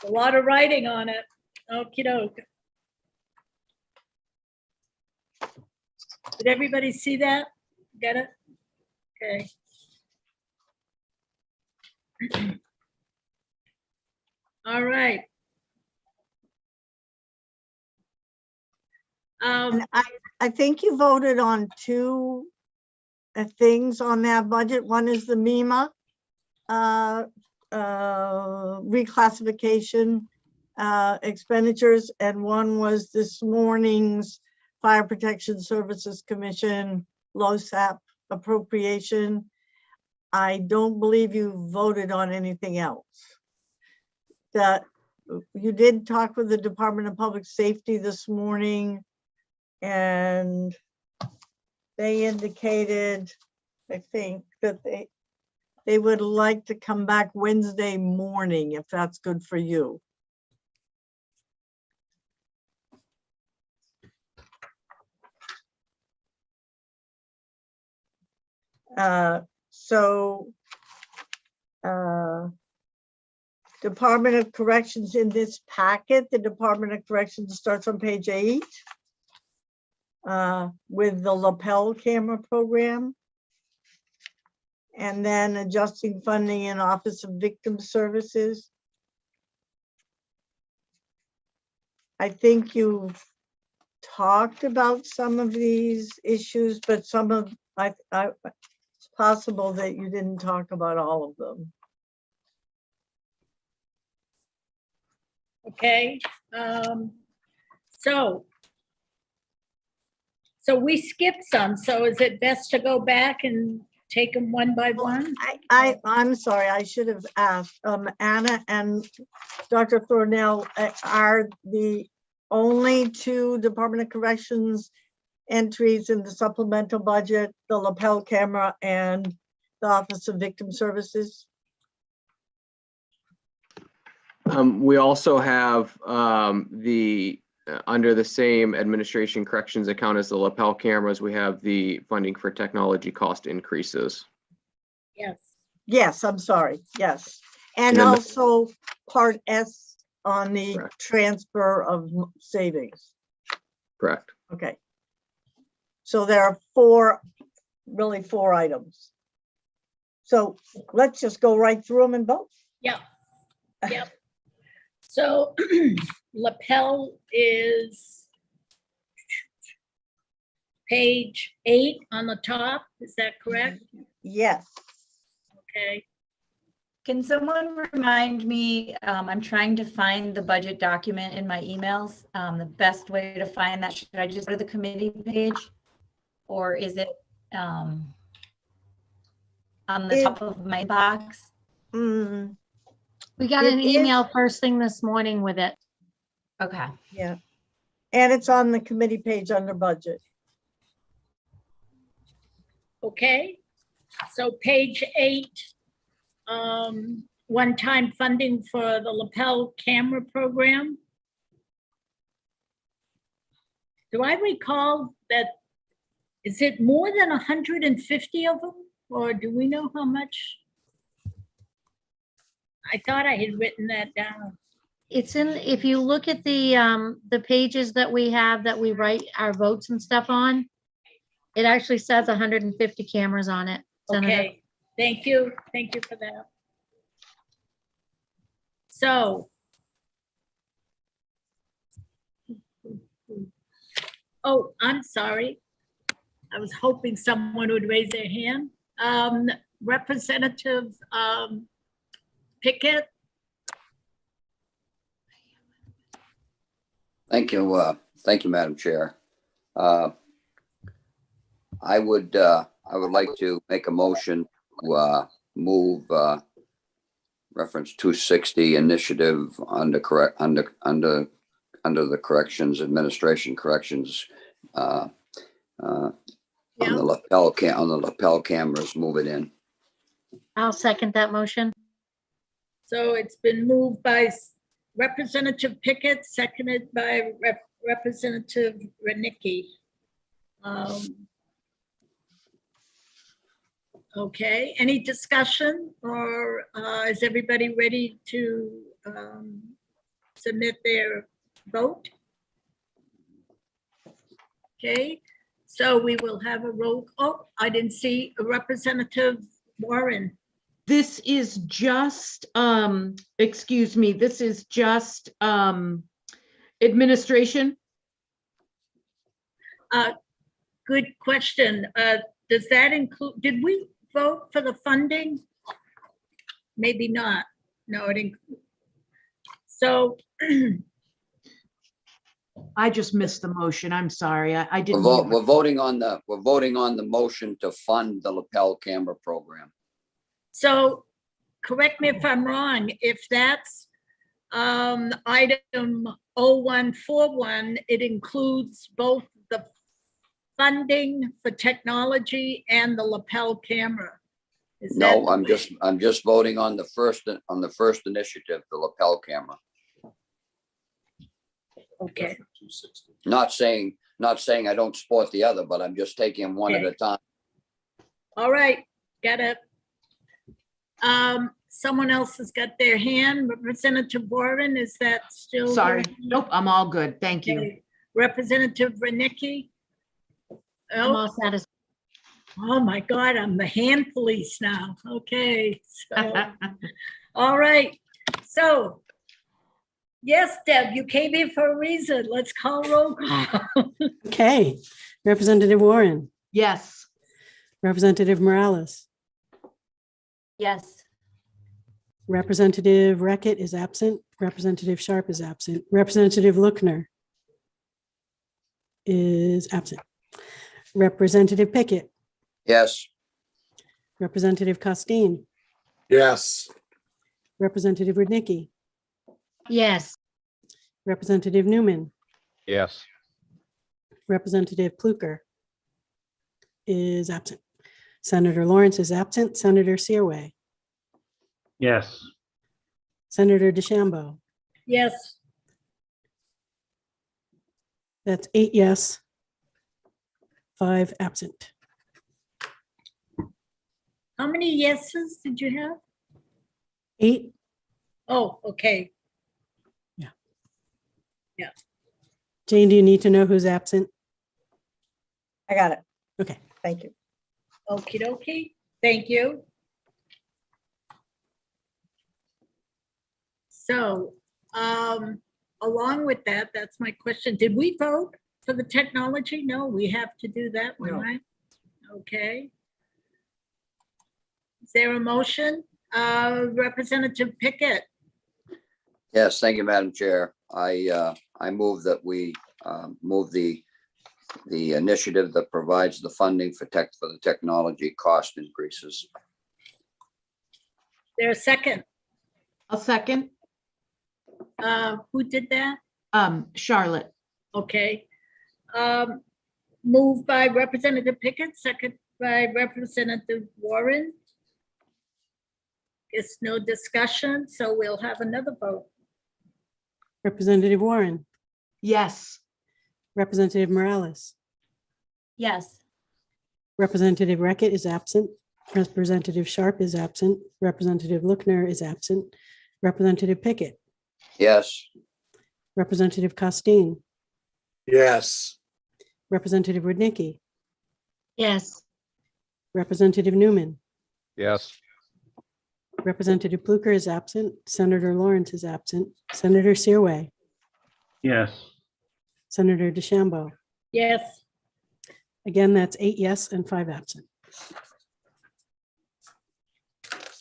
Speaker 2: A lot of writing on it. Okie doke. Did everybody see that? Get it? Okay. All right.
Speaker 11: And I think you voted on two things on that budget. One is the MEMA reclassification expenditures, and one was this morning's Fire Protection Services Commission LoSAP appropriation. I don't believe you voted on anything else. That you did talk with the Department of Public Safety this morning, and they indicated, I think, that they would like to come back Wednesday morning, if that's good for you. Department of Corrections in this packet, the Department of Corrections starts on page 8. with the lapel camera program. And then adjusting funding in Office of Victim Services. I think you've talked about some of these issues, but some of, it's possible that you didn't talk about all of them.
Speaker 2: Okay, so we skipped some, so is it best to go back and take them one by one?
Speaker 11: I'm sorry, I should have asked, Anna and Dr. Thornell are the only two Department of Corrections entries in the supplemental budget, the lapel camera and the Office of Victim Services?
Speaker 14: We also have under the same administration corrections account as the lapel cameras, we have the funding for technology cost increases.
Speaker 2: Yes.
Speaker 11: Yes, I'm sorry, yes. And
Speaker 14: And then
Speaker 11: also Part S on the transfer of savings.
Speaker 14: Correct.
Speaker 11: Okay. So there are four items. So let's just go right through them and vote.
Speaker 2: Yep, yep. So lapel is page 8 on the top, is that correct?
Speaker 11: Yes.
Speaker 2: Okay.
Speaker 4: Can someone remind me, I'm trying to find the budget document in my emails. The best way to find that, should I just go to the committee page? Or is it on the top of my box?
Speaker 7: We got an email first thing this morning with it.
Speaker 4: Okay.
Speaker 11: Yeah. And it's on the committee page under budget.
Speaker 2: Okay, so page 8, one-time funding for the lapel camera program. Do I recall that, is it more than 150 of them? Or do we know how much? I thought I had written that down.
Speaker 7: It's in, if you look at the pages that we have that we write our votes and stuff on, it actually says 150 cameras on it. Senator.
Speaker 2: Okay, thank you for that. So. Oh, I'm sorry. I was hoping someone would raise their hand. Representative Pickett.
Speaker 9: Thank you, Madam Chair. I would like to make a motion to move reference 260 initiative under the corrections administration corrections on the lapel cameras, move it in.
Speaker 7: I'll second that motion.
Speaker 2: So it's been moved by Representative Pickett, seconded by Representative Renicki. Okay, any discussion, or is everybody ready to submit their vote? Okay, so we will have a roll. Oh, I didn't see a Representative Warren.
Speaker 3: This is just, excuse me, this is just administration.
Speaker 2: Good question. Does that include, did we vote for the funding? Maybe not. No, it didn't. So.
Speaker 3: I just missed the motion. I'm sorry. I didn't.
Speaker 9: We're voting on the motion to fund the lapel camera program.
Speaker 2: So correct me if I'm wrong, if that's item 0141, it includes both the funding for technology and the lapel camera.
Speaker 9: No, I'm just voting on the first initiative, the lapel camera.
Speaker 2: Okay.
Speaker 9: Not saying I don't support the other, but I'm just taking them one at a time.
Speaker 2: All right, got it. Someone else has got their hand. Representative Warren, is that still?
Speaker 3: Sorry. Nope, I'm all good. Thank you.
Speaker 2: Representative Renicki?
Speaker 7: I'm all satisfied.
Speaker 2: Oh my God, I'm the hand police now. Okay, so, all right. So, yes, Deb, you came in for a reason. Let's call roll call.
Speaker 1: Okay, Representative Warren,
Speaker 3: Yes.
Speaker 1: Representative Morales,
Speaker 4: Yes.
Speaker 1: Representative Reckitt is absent, Representative Sharp is absent, Representative Lookner is absent, Representative Pickett,
Speaker 9: Yes.
Speaker 1: Representative Costin,
Speaker 18: Yes.
Speaker 1: Representative Rudnicki,
Speaker 7: Yes.
Speaker 1: Representative Newman,
Speaker 8: Yes.
Speaker 1: Representative Pluker is absent. Senator Lawrence is absent. Senator Searway,
Speaker 6: Yes.
Speaker 1: Senator DeChambeau.
Speaker 2: Yes,
Speaker 1: That's 8 yes, 5 absent.
Speaker 2: how many yeses did you have?
Speaker 1: 8,
Speaker 2: Oh, okay.
Speaker 1: Yeah.
Speaker 2: Yeah.
Speaker 1: Jane, do you need to know who's absent?
Speaker 11: I got it.
Speaker 1: Okay.
Speaker 11: Thank you.
Speaker 2: Okie dokie. Thank you. So, along with that, that's my question. Did we vote for the technology? No, we have to do that one,
Speaker 11: No.
Speaker 2: right? Okay. Is there a motion? Representative Pickett,
Speaker 9: Yes, thank you, Madam Chair. I move that we move the initiative that provides the funding for the technology cost increases.
Speaker 2: there a second?
Speaker 3: I'll second.
Speaker 2: Who did that?
Speaker 3: Charlotte.
Speaker 2: Okay. Moved by Representative Pickett, second by Representative Warren. Guess no discussion, so we'll have another vote.
Speaker 1: Representative Warren,
Speaker 3: Yes.
Speaker 1: Representative Morales,
Speaker 4: Yes.
Speaker 1: Representative Reckitt is absent. Representative Sharp is absent. Representative Lookner is absent. Representative Pickett,
Speaker 9: Yes.
Speaker 1: Representative Costin,
Speaker 18: Yes.
Speaker 1: Representative Rudnicki,
Speaker 7: Yes.
Speaker 1: Representative Newman,
Speaker 8: Yes.
Speaker 1: Representative Pluker is absent. Senator Lawrence is absent. Senator Searway,
Speaker 6: Yes.
Speaker 1: Senator DeChambeau.
Speaker 2: Yes,
Speaker 1: Again, that's 8 yes and 5 absent.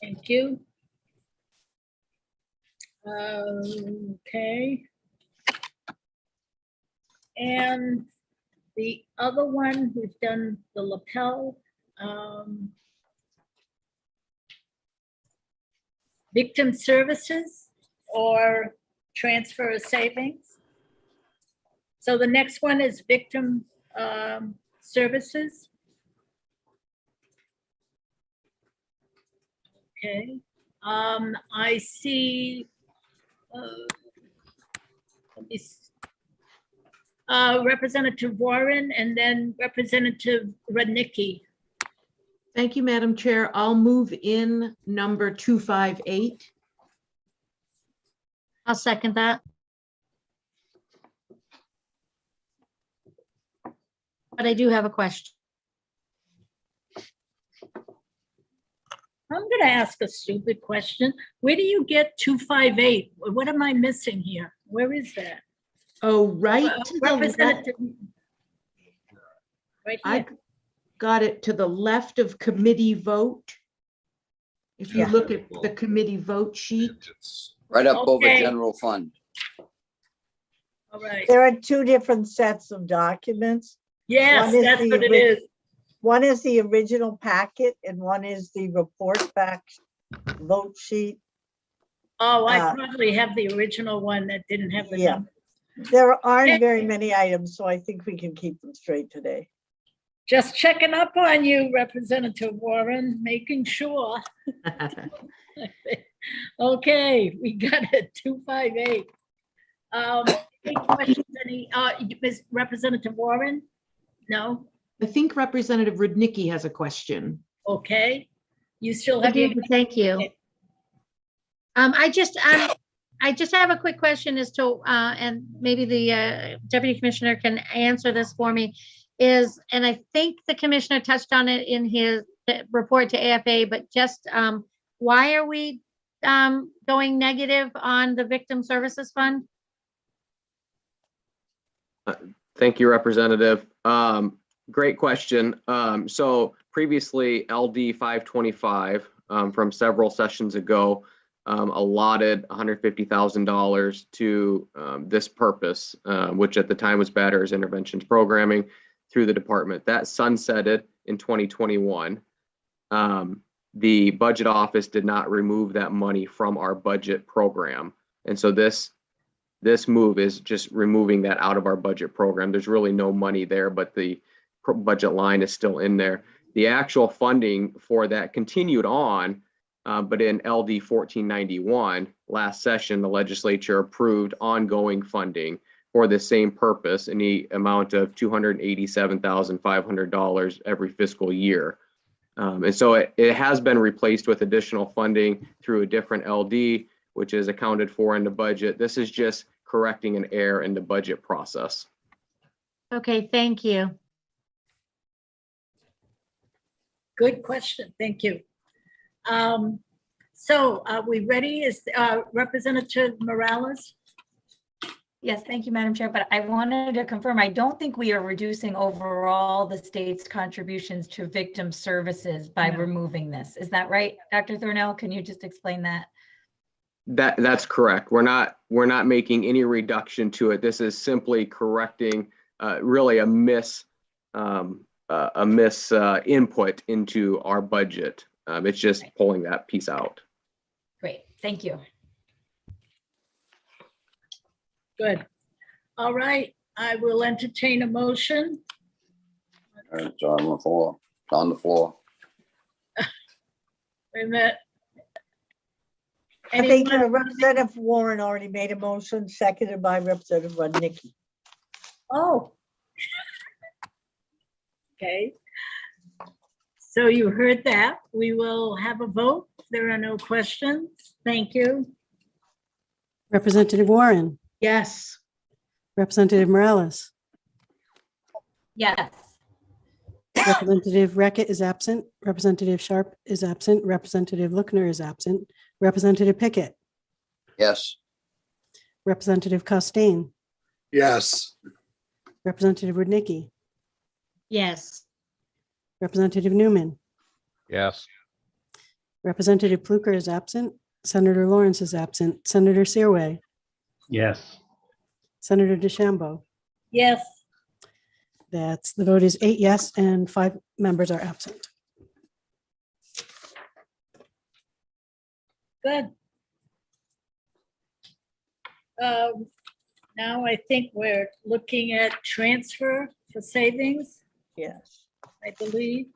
Speaker 2: thank you. Okay. And the other one, we've done the lapel. Victim services or transfer of savings. So the next one is victim services. Okay, I see. Let me see. Representative Warren and then Representative Rudnicki.
Speaker 3: Thank you, Madam Chair. I'll move in number 258.
Speaker 7: I'll second that. But I do have a question.
Speaker 2: I'm gonna ask a stupid question. Where do you get 258? What am I missing here? Where is that?
Speaker 3: Oh, right to the left.
Speaker 2: Representative. Right
Speaker 3: I
Speaker 2: here.
Speaker 3: got it to the left of committee vote. If you
Speaker 11: Yeah.
Speaker 3: look at the committee vote sheet.
Speaker 9: Right up over
Speaker 2: Okay.
Speaker 9: general fund.
Speaker 2: All right.
Speaker 11: There are two different sets of documents.
Speaker 2: Yes,
Speaker 11: One is
Speaker 2: that's
Speaker 11: the
Speaker 2: what it
Speaker 11: orig-
Speaker 2: is.
Speaker 11: One is the original packet and one is the report back vote sheet.
Speaker 2: Oh, I
Speaker 11: Uh,
Speaker 2: probably have the original one that didn't have the
Speaker 11: Yeah.
Speaker 2: number.
Speaker 11: There aren't very
Speaker 2: Okay.
Speaker 11: many items, so I think we can keep them straight today.
Speaker 2: Just checking up on you, Representative Warren, making sure. Okay, we got it, 258. Any questions, Ms. Representative Warren? No?
Speaker 3: I think Representative Rudnicki has a question.
Speaker 2: Okay. You still
Speaker 7: I
Speaker 2: have your.
Speaker 7: do, thank you. I just have a quick question as to, and maybe the Deputy Commissioner can answer this for me. is, and I think the commissioner touched on it in his report to AFA, but just why are we going negative on the Victim Services Fund?
Speaker 14: Thank you, Representative. Great question. So previously LD 525 from several sessions ago allotted $150,000 to this purpose, which at the time was Batterers Interventions Programming through the department. That sunsetted in 2021. The budget office did not remove that money from our budget program. And so this move is just removing that out of our budget program. There's really no money there, but the budget line is still in there. The actual funding for that continued on, but in LD 1491, last session, the legislature approved ongoing funding for the same purpose in the amount of $287,500 every fiscal year. And so it has been replaced with additional funding through a different LD, which is accounted for in the budget. This is just correcting an error in the budget process.
Speaker 7: Okay, thank you.
Speaker 2: Good question. Thank you. So are we ready? Is Representative Morales?
Speaker 4: Yes, thank you, Madam Chair, but I wanted to confirm, I don't think we are reducing overall the state's contributions to victim services by removing this. Is that right, Dr. Thornell? Can you just explain that?
Speaker 14: That's correct. We're not making any reduction to it. This is simply correcting really a miss input into our budget. It's just pulling that piece out.
Speaker 4: Great, thank you.
Speaker 2: Good. All right, I will entertain a motion.
Speaker 9: It's on the floor. It's on the floor.
Speaker 2: Wait a minute.
Speaker 11: I think
Speaker 2: Anyone?
Speaker 11: Representative Warren already made a motion, seconded by Representative Rudnicki.
Speaker 2: Oh. Okay. So you heard that. We will have a vote. There are no questions. Thank you.
Speaker 1: Representative Warren,
Speaker 3: Yes.
Speaker 1: Representative Morales,
Speaker 4: Yes.
Speaker 1: Representative Reckett is absent, Representative Sharp is absent, Representative Lookner is absent, Representative Pickett,
Speaker 9: Yes.
Speaker 1: Representative Costain,
Speaker 18: Yes.
Speaker 1: Representative Rudnicki,
Speaker 7: Yes.
Speaker 1: Representative Newman,
Speaker 8: Yes.
Speaker 1: Representative Pluker is absent, Senator Lawrence is absent, Senator Searway,
Speaker 6: Yes.
Speaker 1: Senator DeChambeau.
Speaker 2: Yes.
Speaker 1: The vote is 8 yes and 5 members are absent.
Speaker 2: Good. Now I think we're looking at transfer for savings,
Speaker 11: Yes.
Speaker 2: I believe.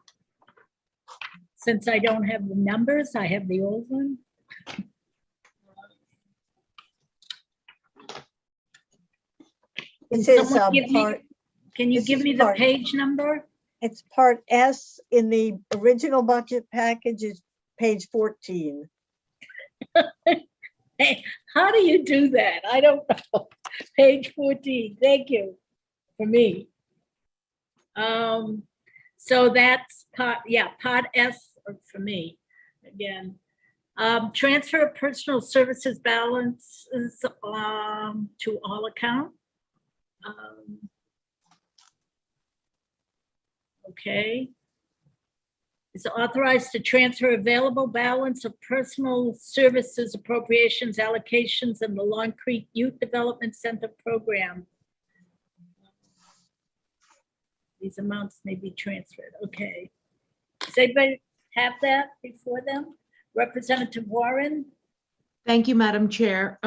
Speaker 2: Since I don't have the numbers, I have the old one.
Speaker 11: This
Speaker 2: Can
Speaker 11: is
Speaker 2: someone give me-
Speaker 11: part,
Speaker 2: Can you
Speaker 11: this
Speaker 2: give
Speaker 11: is
Speaker 2: me the
Speaker 11: part-
Speaker 2: page number?
Speaker 11: it's part S in the original budget package is page 14.
Speaker 2: Hey, how do you do that? I don't know. Page 14, thank you for me. So that's part S for me, again. Transfer of personal services balances to all account. Okay. Is authorized to transfer available balance of personal services appropriations allocations in the Long Creek Youth Development Center program. These amounts may be transferred. Okay. Does anybody have that before them? Representative Warren?
Speaker 3: Thank you, Madam Chair.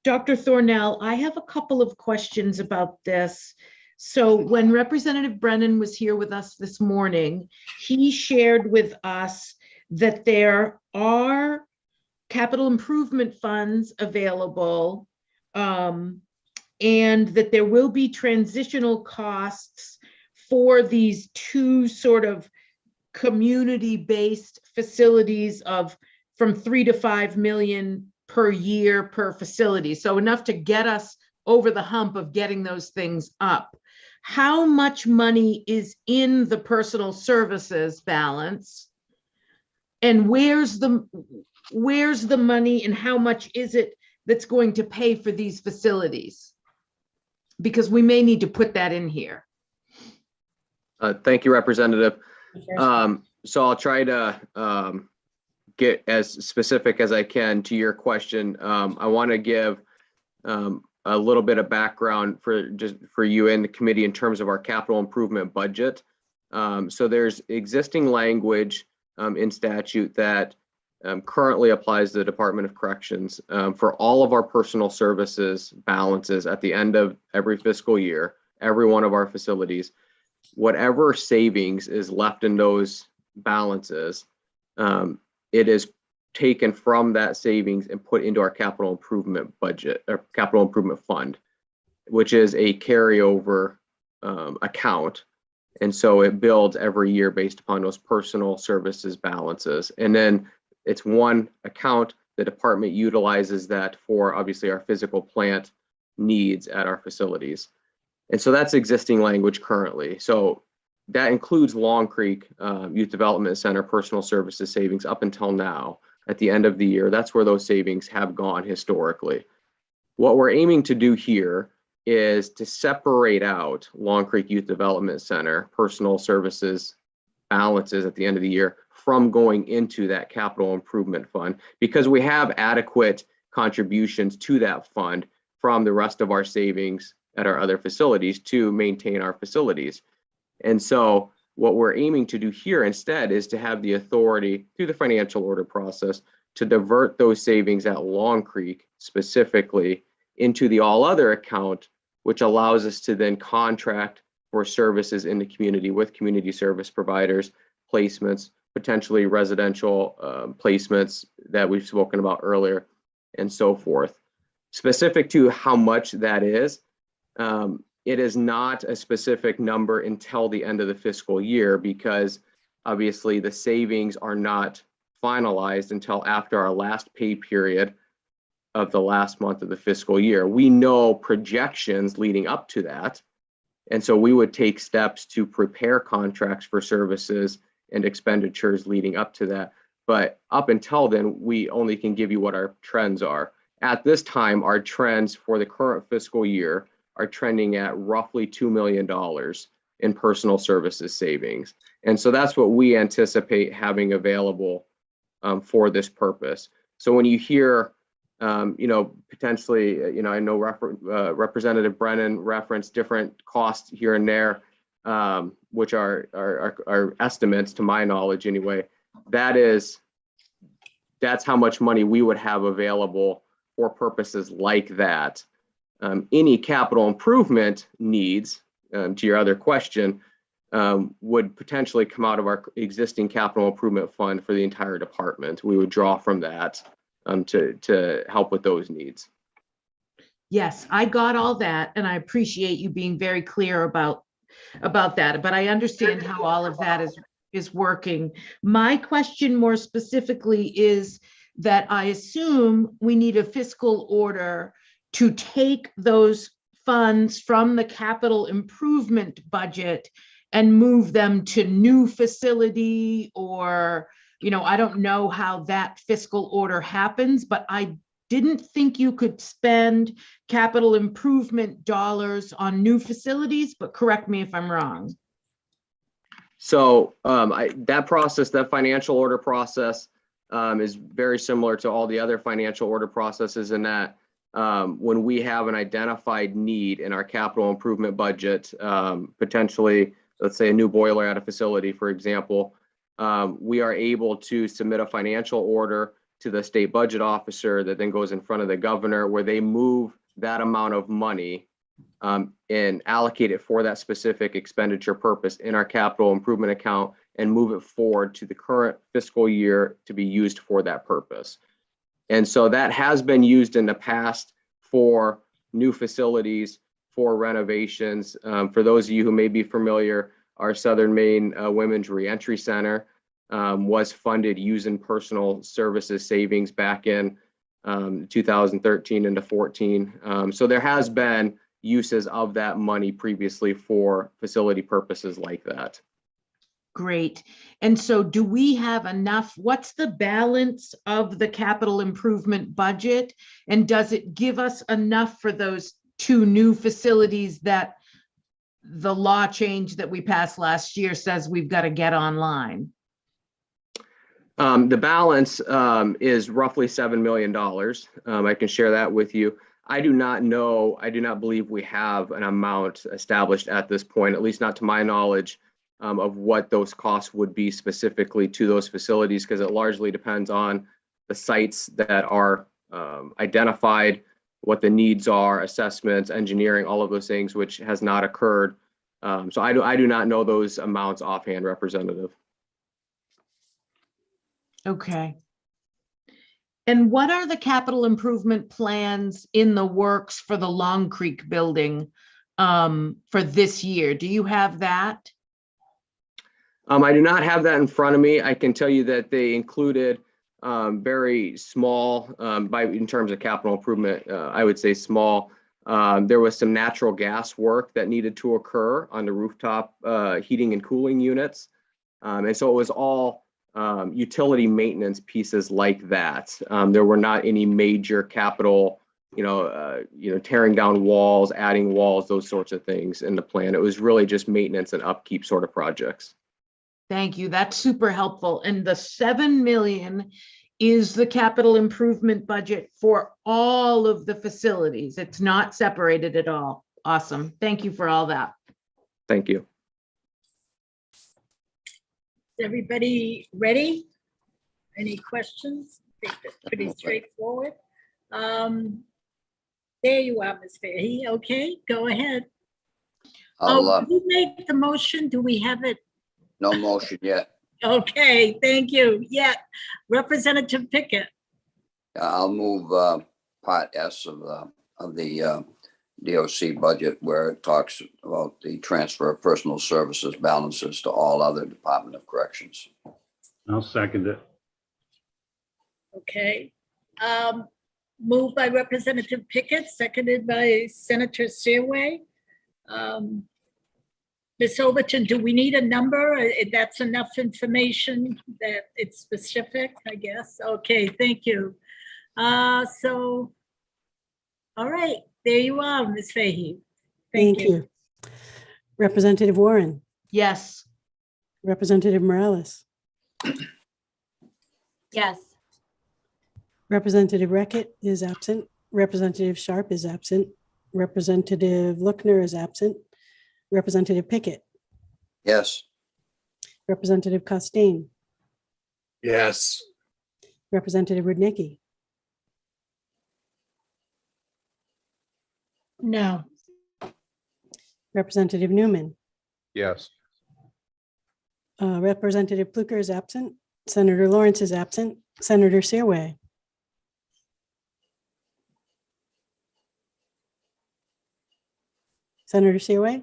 Speaker 3: Dr. Thornell, I have a couple of questions about this. So when Representative Brennan was here with us this morning, he shared with us that there are capital improvement funds available, and that there will be transitional costs for these two sort of community-based facilities of from 3 to 5 million per year per facility. So enough to get us over the hump of getting those things up. how much money is in the personal services balance? And where's the money and how much is it that's going to pay for these facilities? Because we may need to put that in here.
Speaker 14: Thank you, Representative. So I'll try to get as specific as I can to your question. I want to give a little bit of background for you and the committee in terms of our capital improvement budget. So there's existing language in statute that currently applies to the Department of Corrections for all of our personal services balances at the end of every fiscal year, every one of our facilities. Whatever savings is left in those balances, it is taken from that savings and put into our capital improvement budget or capital improvement fund, which is a carryover account. And so it builds every year based upon those personal services balances. And then it's one account. The department utilizes that for obviously our physical plant needs at our facilities. And so that's existing language currently. So that includes Long Creek Youth Development Center personal services savings up until now. At the end of the year, that's where those savings have gone historically. What we're aiming to do here is to separate out Long Creek Youth Development Center personal services balances at the end of the year from going into that capital improvement fund, because we have adequate contributions to that fund from the rest of our savings at our other facilities to maintain our facilities. And so what we're aiming to do here instead is to have the authority through the financial order process to divert those savings at Long Creek specifically into the all other account, which allows us to then contract for services in the community with community service providers, placements, potentially residential placements that we've spoken about earlier, and so forth. Specific to how much that is, it is not a specific number until the end of the fiscal year, because obviously the savings are not finalized until after our last pay period of the last month of the fiscal year. We know projections leading up to that. And so we would take steps to prepare contracts for services and expenditures leading up to that. But up until then, we only can give you what our trends are. At this time, our trends for the current fiscal year are trending at roughly $2 million in personal services savings. And so that's what we anticipate having available for this purpose. So when you hear, potentially, I know Representative Brennan referenced different costs here and there, which are estimates to my knowledge anyway. That's how much money we would have available for purposes like that. Any capital improvement needs, to your other question, would potentially come out of our existing capital improvement fund for the entire department. We would draw from that to help with those needs.
Speaker 3: Yes, I got all that, and I appreciate you being very clear about that, but I understand how all of that is working. My question more specifically is that I assume we need a fiscal order to take those funds from the capital improvement budget and move them to new facility, or, I don't know how that fiscal order happens, but I didn't think you could spend capital improvement dollars on new facilities, but correct me if I'm wrong.
Speaker 14: So that financial order process is very similar to all the other financial order processes in that when we have an identified need in our capital improvement budget, potentially, let's say a new boiler at a facility, for example, we are able to submit a financial order to the state budget officer that then goes in front of the governor, where they move that amount of money and allocate it for that specific expenditure purpose in our capital improvement account and move it forward to the current fiscal year to be used for that purpose. And so that has been used in the past for new facilities, for renovations. For those of you who may be familiar, our Southern Maine Women's Reentry Center was funded using personal services savings back in 2013 into 14. So there has been uses of that money previously for facility purposes like that.
Speaker 3: Great. And so do we have enough? What's the balance of the capital improvement budget? And does it give us enough for those 2 new facilities that the law change that we passed last year says we've got to get online?
Speaker 14: The balance is roughly $7 million. I can share that with you. I do not know, I do not believe we have an amount established at this point, at least not to my knowledge, of what those costs would be specifically to those facilities, because it largely depends on the sites that are identified, what the needs are, assessments, engineering, all of those things, which has not occurred. So I do not know those amounts offhand, Representative.
Speaker 3: Okay. And what are the capital improvement plans in the works for the Long Creek building for this year? Do you have that?
Speaker 14: I do not have that in front of me. I can tell you that they included very small, in terms of capital improvement, I would say small. There was some natural gas work that needed to occur on the rooftop heating and cooling units. And so it was all utility maintenance pieces like that. There were not any major capital, tearing down walls, adding walls, those sorts of things in the plan. It was really just maintenance and upkeep sort of projects.
Speaker 3: Thank you. That's super helpful. And the 7 million is the capital improvement budget for all of the facilities. It's not separated at all. Awesome. Thank you for all that.
Speaker 14: Thank you.
Speaker 2: Is everybody ready? Any questions? I think that's pretty straightforward. There you are, Ms. Fahey. Okay, go ahead.
Speaker 9: I'll,
Speaker 2: Did you make the motion? Do we have it?
Speaker 9: no motion yet.
Speaker 2: Okay, thank you. Yeah, Representative Pickett.
Speaker 9: I'll move Part S of the DOC budget, where it talks about the transfer of personal services balances to all other Department of Corrections.
Speaker 6: I'll second it.
Speaker 2: Okay. Moved by Representative Pickett, seconded by Senator Seaway. Ms. Overton, do we need a number? That's enough information that it's specific, I guess. Okay, thank you. So, all right, there you are, Ms. Fahey.
Speaker 1: Thank you. Representative Warren,
Speaker 3: Yes.
Speaker 1: Representative Morales,
Speaker 4: Yes.
Speaker 1: Representative Reckett is absent. Representative Sharp is absent. Representative Lookner is absent. Representative Pickett,
Speaker 9: Yes.
Speaker 1: Representative Costain,
Speaker 18: Yes.
Speaker 1: Representative Rudnicki,
Speaker 2: No.
Speaker 1: Representative Newman,
Speaker 8: Yes.
Speaker 1: Representative Pluker is absent. Senator Lawrence is absent. Senator Searway. Senator Searway?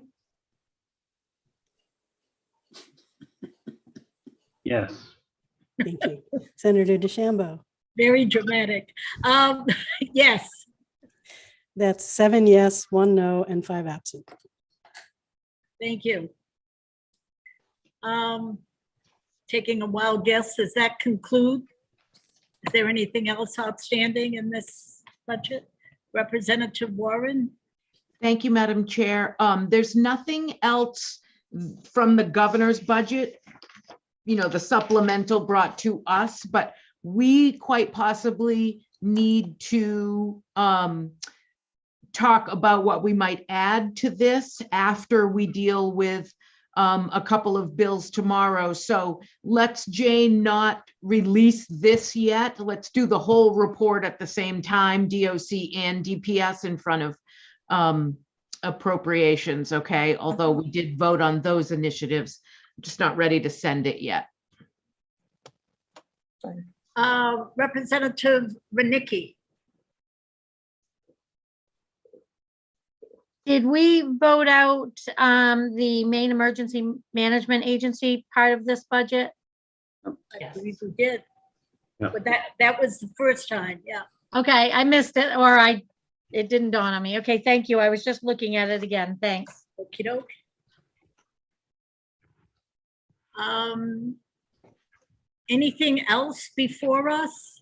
Speaker 6: Yes.
Speaker 1: Thank you. Senator DeChambeau?
Speaker 2: Very dramatic. Yes.
Speaker 1: That's 7 yes, 1 no, and 5 absent.
Speaker 2: Thank you. Taking a wild guess, does that conclude? Is there anything else outstanding in this budget? Representative Warren?
Speaker 3: Thank you, Madam Chair. There's nothing else from the governor's budget, the supplemental brought to us, but we quite possibly need to talk about what we might add to this after we deal with a couple of bills tomorrow. So let's, Jane, not release this yet. Let's do the whole report at the same time, DOC and DPS in front of appropriations, okay? Although we did vote on those initiatives, just not ready to send it yet.
Speaker 2: Representative Rudnicki?
Speaker 7: Did we vote out the Maine Emergency Management Agency part of this budget?
Speaker 2: I believe we did.
Speaker 6: Yeah.
Speaker 2: But that was the first time, yeah.
Speaker 7: Okay, I missed it, or I It didn't dawn on me. Okay, thank you. I was just looking at it again. Thanks.
Speaker 2: Okey doke. Anything else before us?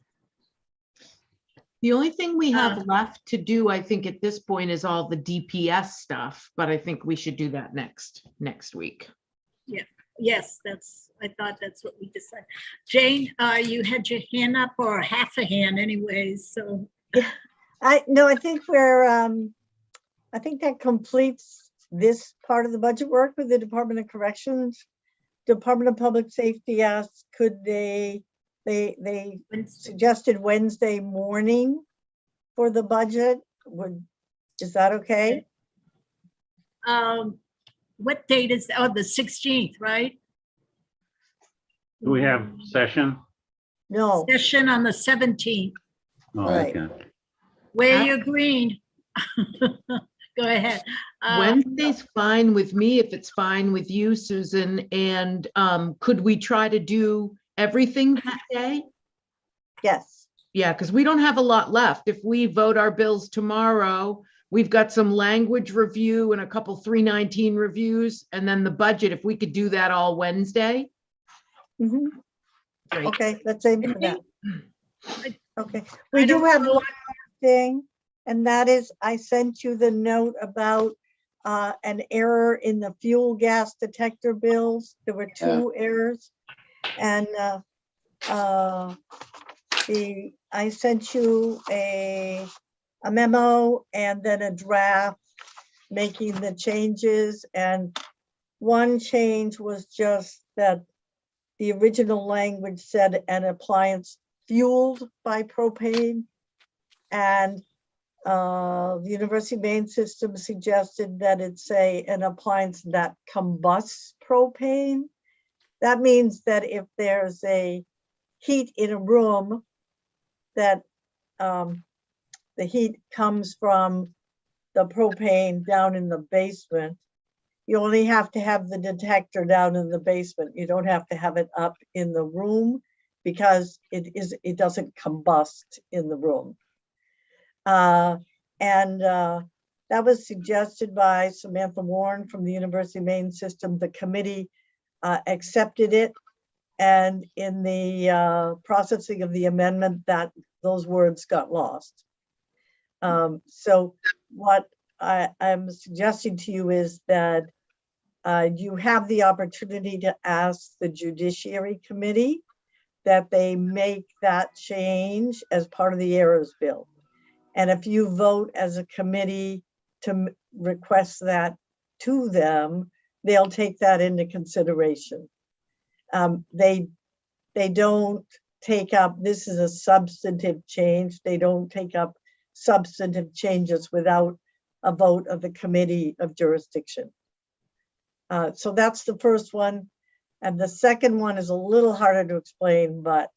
Speaker 3: The only thing we have left to do, I think at this point, is all the DPS stuff, but I think we should do that next week.
Speaker 2: Yeah, yes, I thought that's what we decided. Jane, you had your hand up, or half a hand anyways, so.
Speaker 11: Yeah, I think I think that completes this part of the budget work with the Department of Corrections. Department of Public Safety asked, could they suggested Wednesday morning for the budget. Is that okay?
Speaker 2: What date is, oh, the 16th, right?
Speaker 6: Do we have session?
Speaker 11: No.
Speaker 2: Session on the 17th.
Speaker 6: Oh,
Speaker 11: Right.
Speaker 6: okay.
Speaker 2: Wear your green. Go ahead.
Speaker 3: Wednesday's fine with me if it's fine with you, Susan. And could we try to do everything that day?
Speaker 11: Yes.
Speaker 3: Yeah, because we don't have a lot left. If we vote our bills tomorrow, we've got some language review and a couple 319 reviews, and then the budget, if we could do that all Wednesday.
Speaker 11: Mhm.
Speaker 3: Great.
Speaker 11: Okay, let's aim for that. Okay, we do have one more thing, and that is I sent you the note about an error in the fuel gas detector bills. There were two errors, and I sent you a memo and then a draft making the changes, and one change was just that the original language said an appliance fueled by propane, and the University of Maine system suggested that it say an appliance that combusts propane. That means that if there's a heat in a room, that the heat comes from the propane down in the basement. You only have to have the detector down in the basement. You don't have to have it up in the room because it doesn't combust in the room. That was suggested by Samantha Warren from the University of Maine system. The committee accepted it, and in the processing of the amendment, that those words got lost. So what I'm suggesting to you is that you have the opportunity to ask the Judiciary Committee that they make that change as part of the errors bill. And if you vote as a committee to request that to them, they'll take that into consideration. They don't take up, this is a substantive change. They don't take up substantive changes without a vote of the Committee of Jurisdiction. So that's the first one. And the second one is a little harder to explain, but.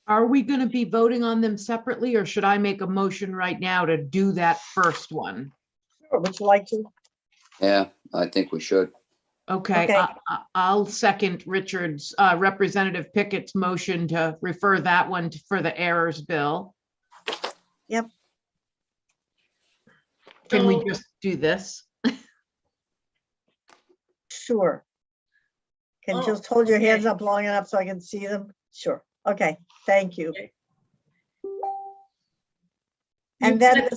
Speaker 3: Are we going to be voting on them separately, or should I make a motion right now to do that first one?
Speaker 11: Sure, would you like to?
Speaker 9: Yeah, I think we should.
Speaker 3: Okay, I'll second Richard's Representative Pickett's motion to refer that one for the errors bill.
Speaker 11: Yep.
Speaker 3: Can we just do this?
Speaker 11: Sure. Can just hold your hands up long enough so I can see them? Sure. Okay, thank you.
Speaker 2: Okay.
Speaker 11: And then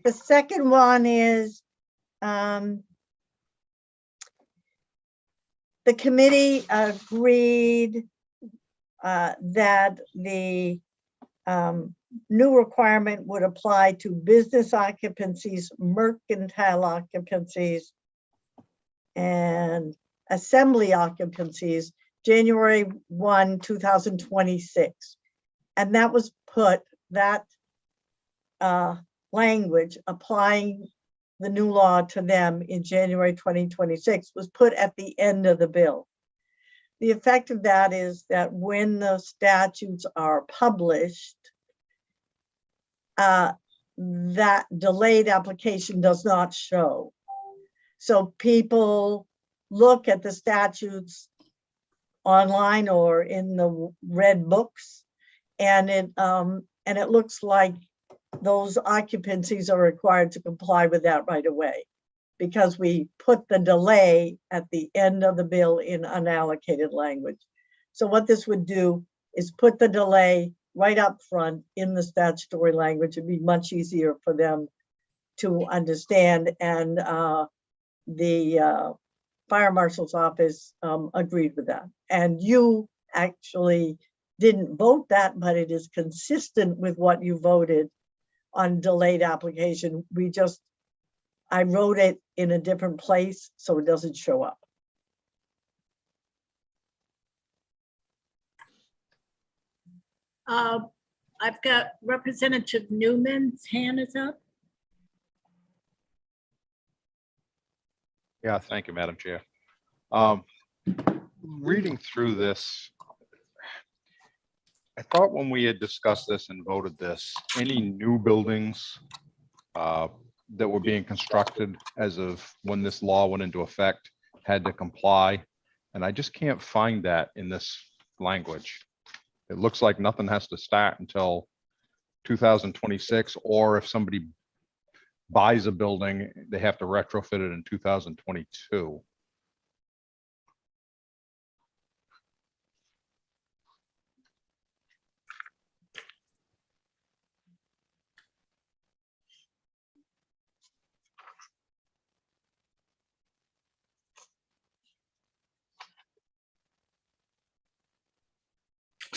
Speaker 11: the second one is the committee agreed that the new requirement would apply to business occupancies, mercantile occupancies, and assembly occupancies January 1, 2026. And that was put, that language applying the new law to them in January 2026 was put at the end of the bill. The effect of that is that when the statutes are published, that delayed application does not show. So people look at the statutes online or in the red books, and it looks like those occupancies are required to comply with that right away, because we put the delay at the end of the bill in unallocated language. So what this would do is put the delay right up front in the statutory language. It'd be much easier for them to understand. And the fire marshal's office agreed with that. And you actually didn't vote that, but it is consistent with what you voted on delayed application. I wrote it in a different place so it doesn't show up.
Speaker 2: I've got Representative Newman's hand is up.
Speaker 8: Yeah, thank you, Madam Chair. Reading through this, I thought when we had discussed this and voted this, any new buildings that were being constructed as of when this law went into effect had to comply. And I just can't find that in this language. It looks like nothing has to start until 2026, or if somebody buys a building, they have to retrofit it in 2022.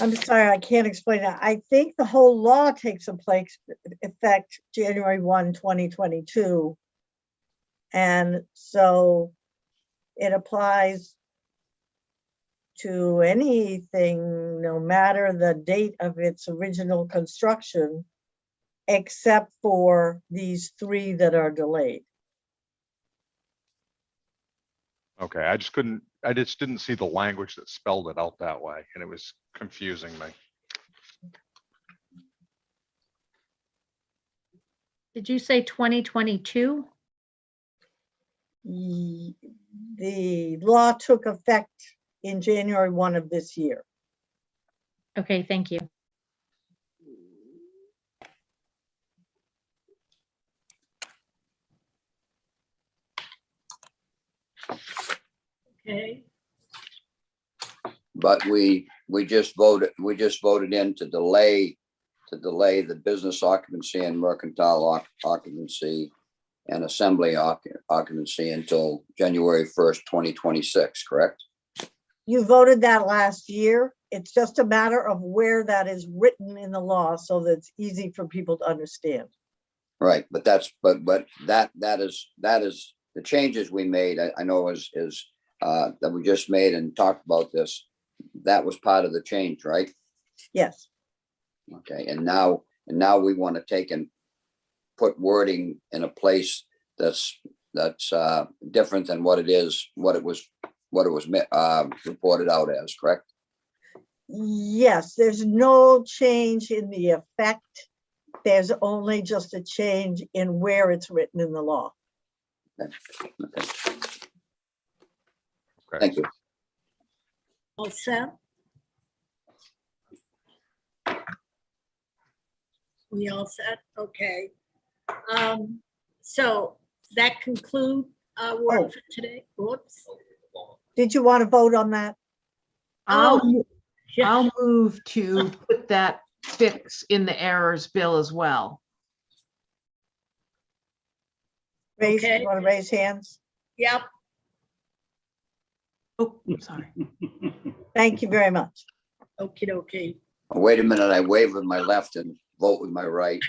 Speaker 11: I'm sorry, I can't explain that. I think the whole law takes effect January 1, 2022. And so it applies to anything, no matter the date of its original construction, except for these 3 that are delayed.
Speaker 8: Okay, I just didn't see the language that spelled it out that way, and it was confusing me.
Speaker 7: Did you say 2022?
Speaker 11: The law took effect in January 1 of this year.
Speaker 7: Okay, thank you.
Speaker 2: Okay.
Speaker 9: But we just voted in to delay the business occupancy and mercantile occupancy and assembly occupancy until January 1st, 2026, correct?
Speaker 11: You voted that last year. It's just a matter of where that is written in the law so that it's easy for people to understand.
Speaker 9: Right, but that is the changes we made. I know is that we just made and talked about this. That was part of the change, right?
Speaker 11: Yes.
Speaker 9: Okay, and now we want to take and put wording in a place that's different than what it was reported out as, correct?
Speaker 11: Yes, there's no change in the effect. There's only just a change in where it's written in the law.
Speaker 9: Okay. Thank you.
Speaker 2: All set? We all set? Okay. So that concludes our work for today. Whoops.
Speaker 11: Did you want to vote on that?
Speaker 3: I'll move to put that fix in the errors bill as well.
Speaker 11: You want to raise hands?
Speaker 2: Yep.
Speaker 3: Oh, sorry.
Speaker 11: Thank you very much.
Speaker 2: Okie dokie.
Speaker 9: Wait a minute, I wave with my left and vote with my right.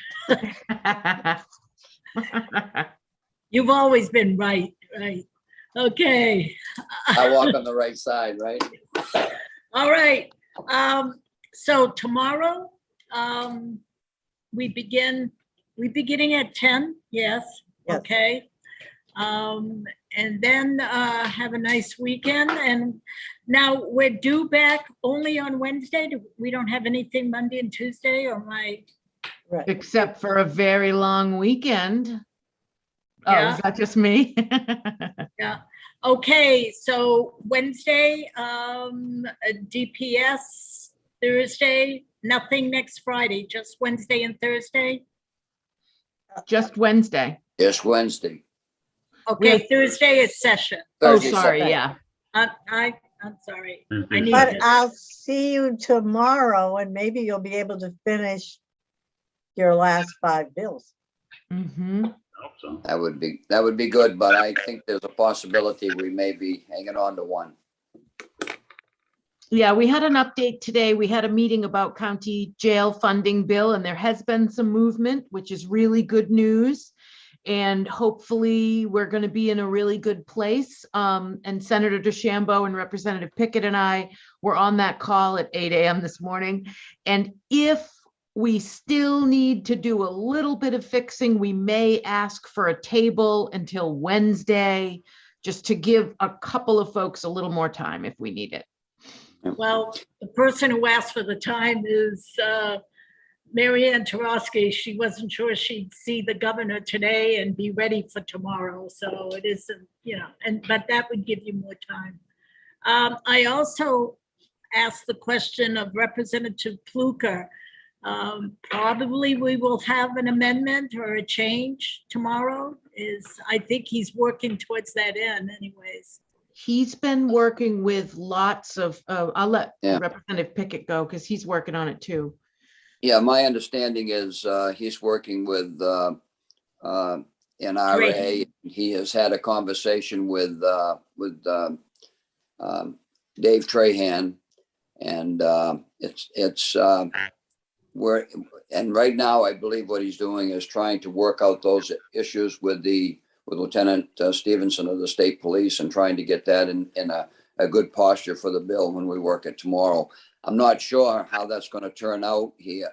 Speaker 2: You've always been right. Okay.
Speaker 9: I walk on the right side, right?
Speaker 2: All right. So tomorrow, we beginning at 10. Yes. Okay. And then have a nice weekend. And now we're due back only on Wednesday. We don't have anything Monday and Tuesday, or my.
Speaker 11: Right.
Speaker 3: Except for a very long weekend. Oh,
Speaker 2: Yeah.
Speaker 3: is that just me?
Speaker 2: Yeah. Okay. So Wednesday, DPS, Thursday, nothing next Friday, just Wednesday and Thursday.
Speaker 3: Just Wednesday.
Speaker 9: Just Wednesday.
Speaker 2: Okay, Thursday is session.
Speaker 9: Thursday,
Speaker 3: sorry,
Speaker 9: Saturday.
Speaker 3: yeah.
Speaker 2: I'm sorry. I need
Speaker 11: But
Speaker 2: to-
Speaker 11: I'll see you tomorrow and maybe you'll be able to finish your last 5 bills.
Speaker 3: Mhm.
Speaker 6: Hope so.
Speaker 9: That would be good, but I think there's a possibility we may be hanging on to one.
Speaker 3: Yeah, we had an update today. We had a meeting about county jail funding bill, and there has been some movement, which is really good news. And hopefully we're going to be in a really good place. And Senator DeChambeau and Representative Pickett and I were on that call at 8 a.m. this morning. And if we still need to do a little bit of fixing, we may ask for a table until Wednesday, just to give a couple of folks a little more time if we need it.
Speaker 2: Well, the person who asked for the time is Mary Ann Tarosky. She wasn't sure she'd see the governor today and be ready for tomorrow. So it isn't, but that would give you more time. I also asked the question of Representative Pluker. Probably we will have an amendment or a change tomorrow. I think he's working towards that end anyways.
Speaker 3: He's been working with lots of, I'll let Representative Pickett go because he's working on it too.
Speaker 9: Yeah, my understanding is he's working with NRA. He has had a conversation with Dave Trahan, and and right now I believe what he's doing is trying to work out those issues with Lieutenant Stevenson of the State Police and trying to get that in a good posture for the bill when we work it tomorrow. I'm not sure how that's going to turn out. I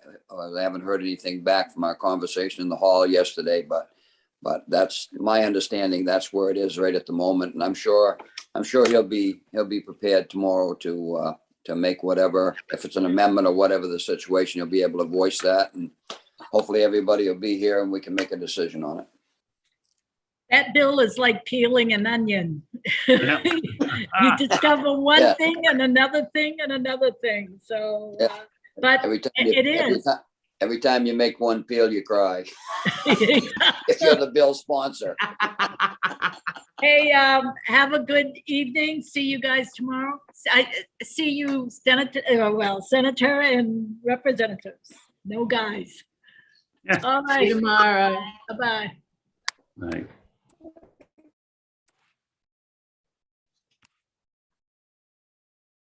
Speaker 9: haven't heard anything back from our conversation in the hall yesterday, but that's my understanding. That's where it is right at the moment, and I'm sure he'll be prepared tomorrow to make whatever, if it's an amendment or whatever the situation, he'll be able to voice that, and hopefully everybody will be here and we can make a decision on it.
Speaker 2: That bill is like peeling an onion. You discover one thing and another thing and another thing. So, but
Speaker 9: Every time you make one peel, you cry. If you're the bill sponsor.
Speaker 2: Hey, have a good evening. See you guys tomorrow. I see you, Senator and representatives. No guys. All right.
Speaker 3: See you tomorrow.
Speaker 2: Bye-bye.
Speaker 6: Right.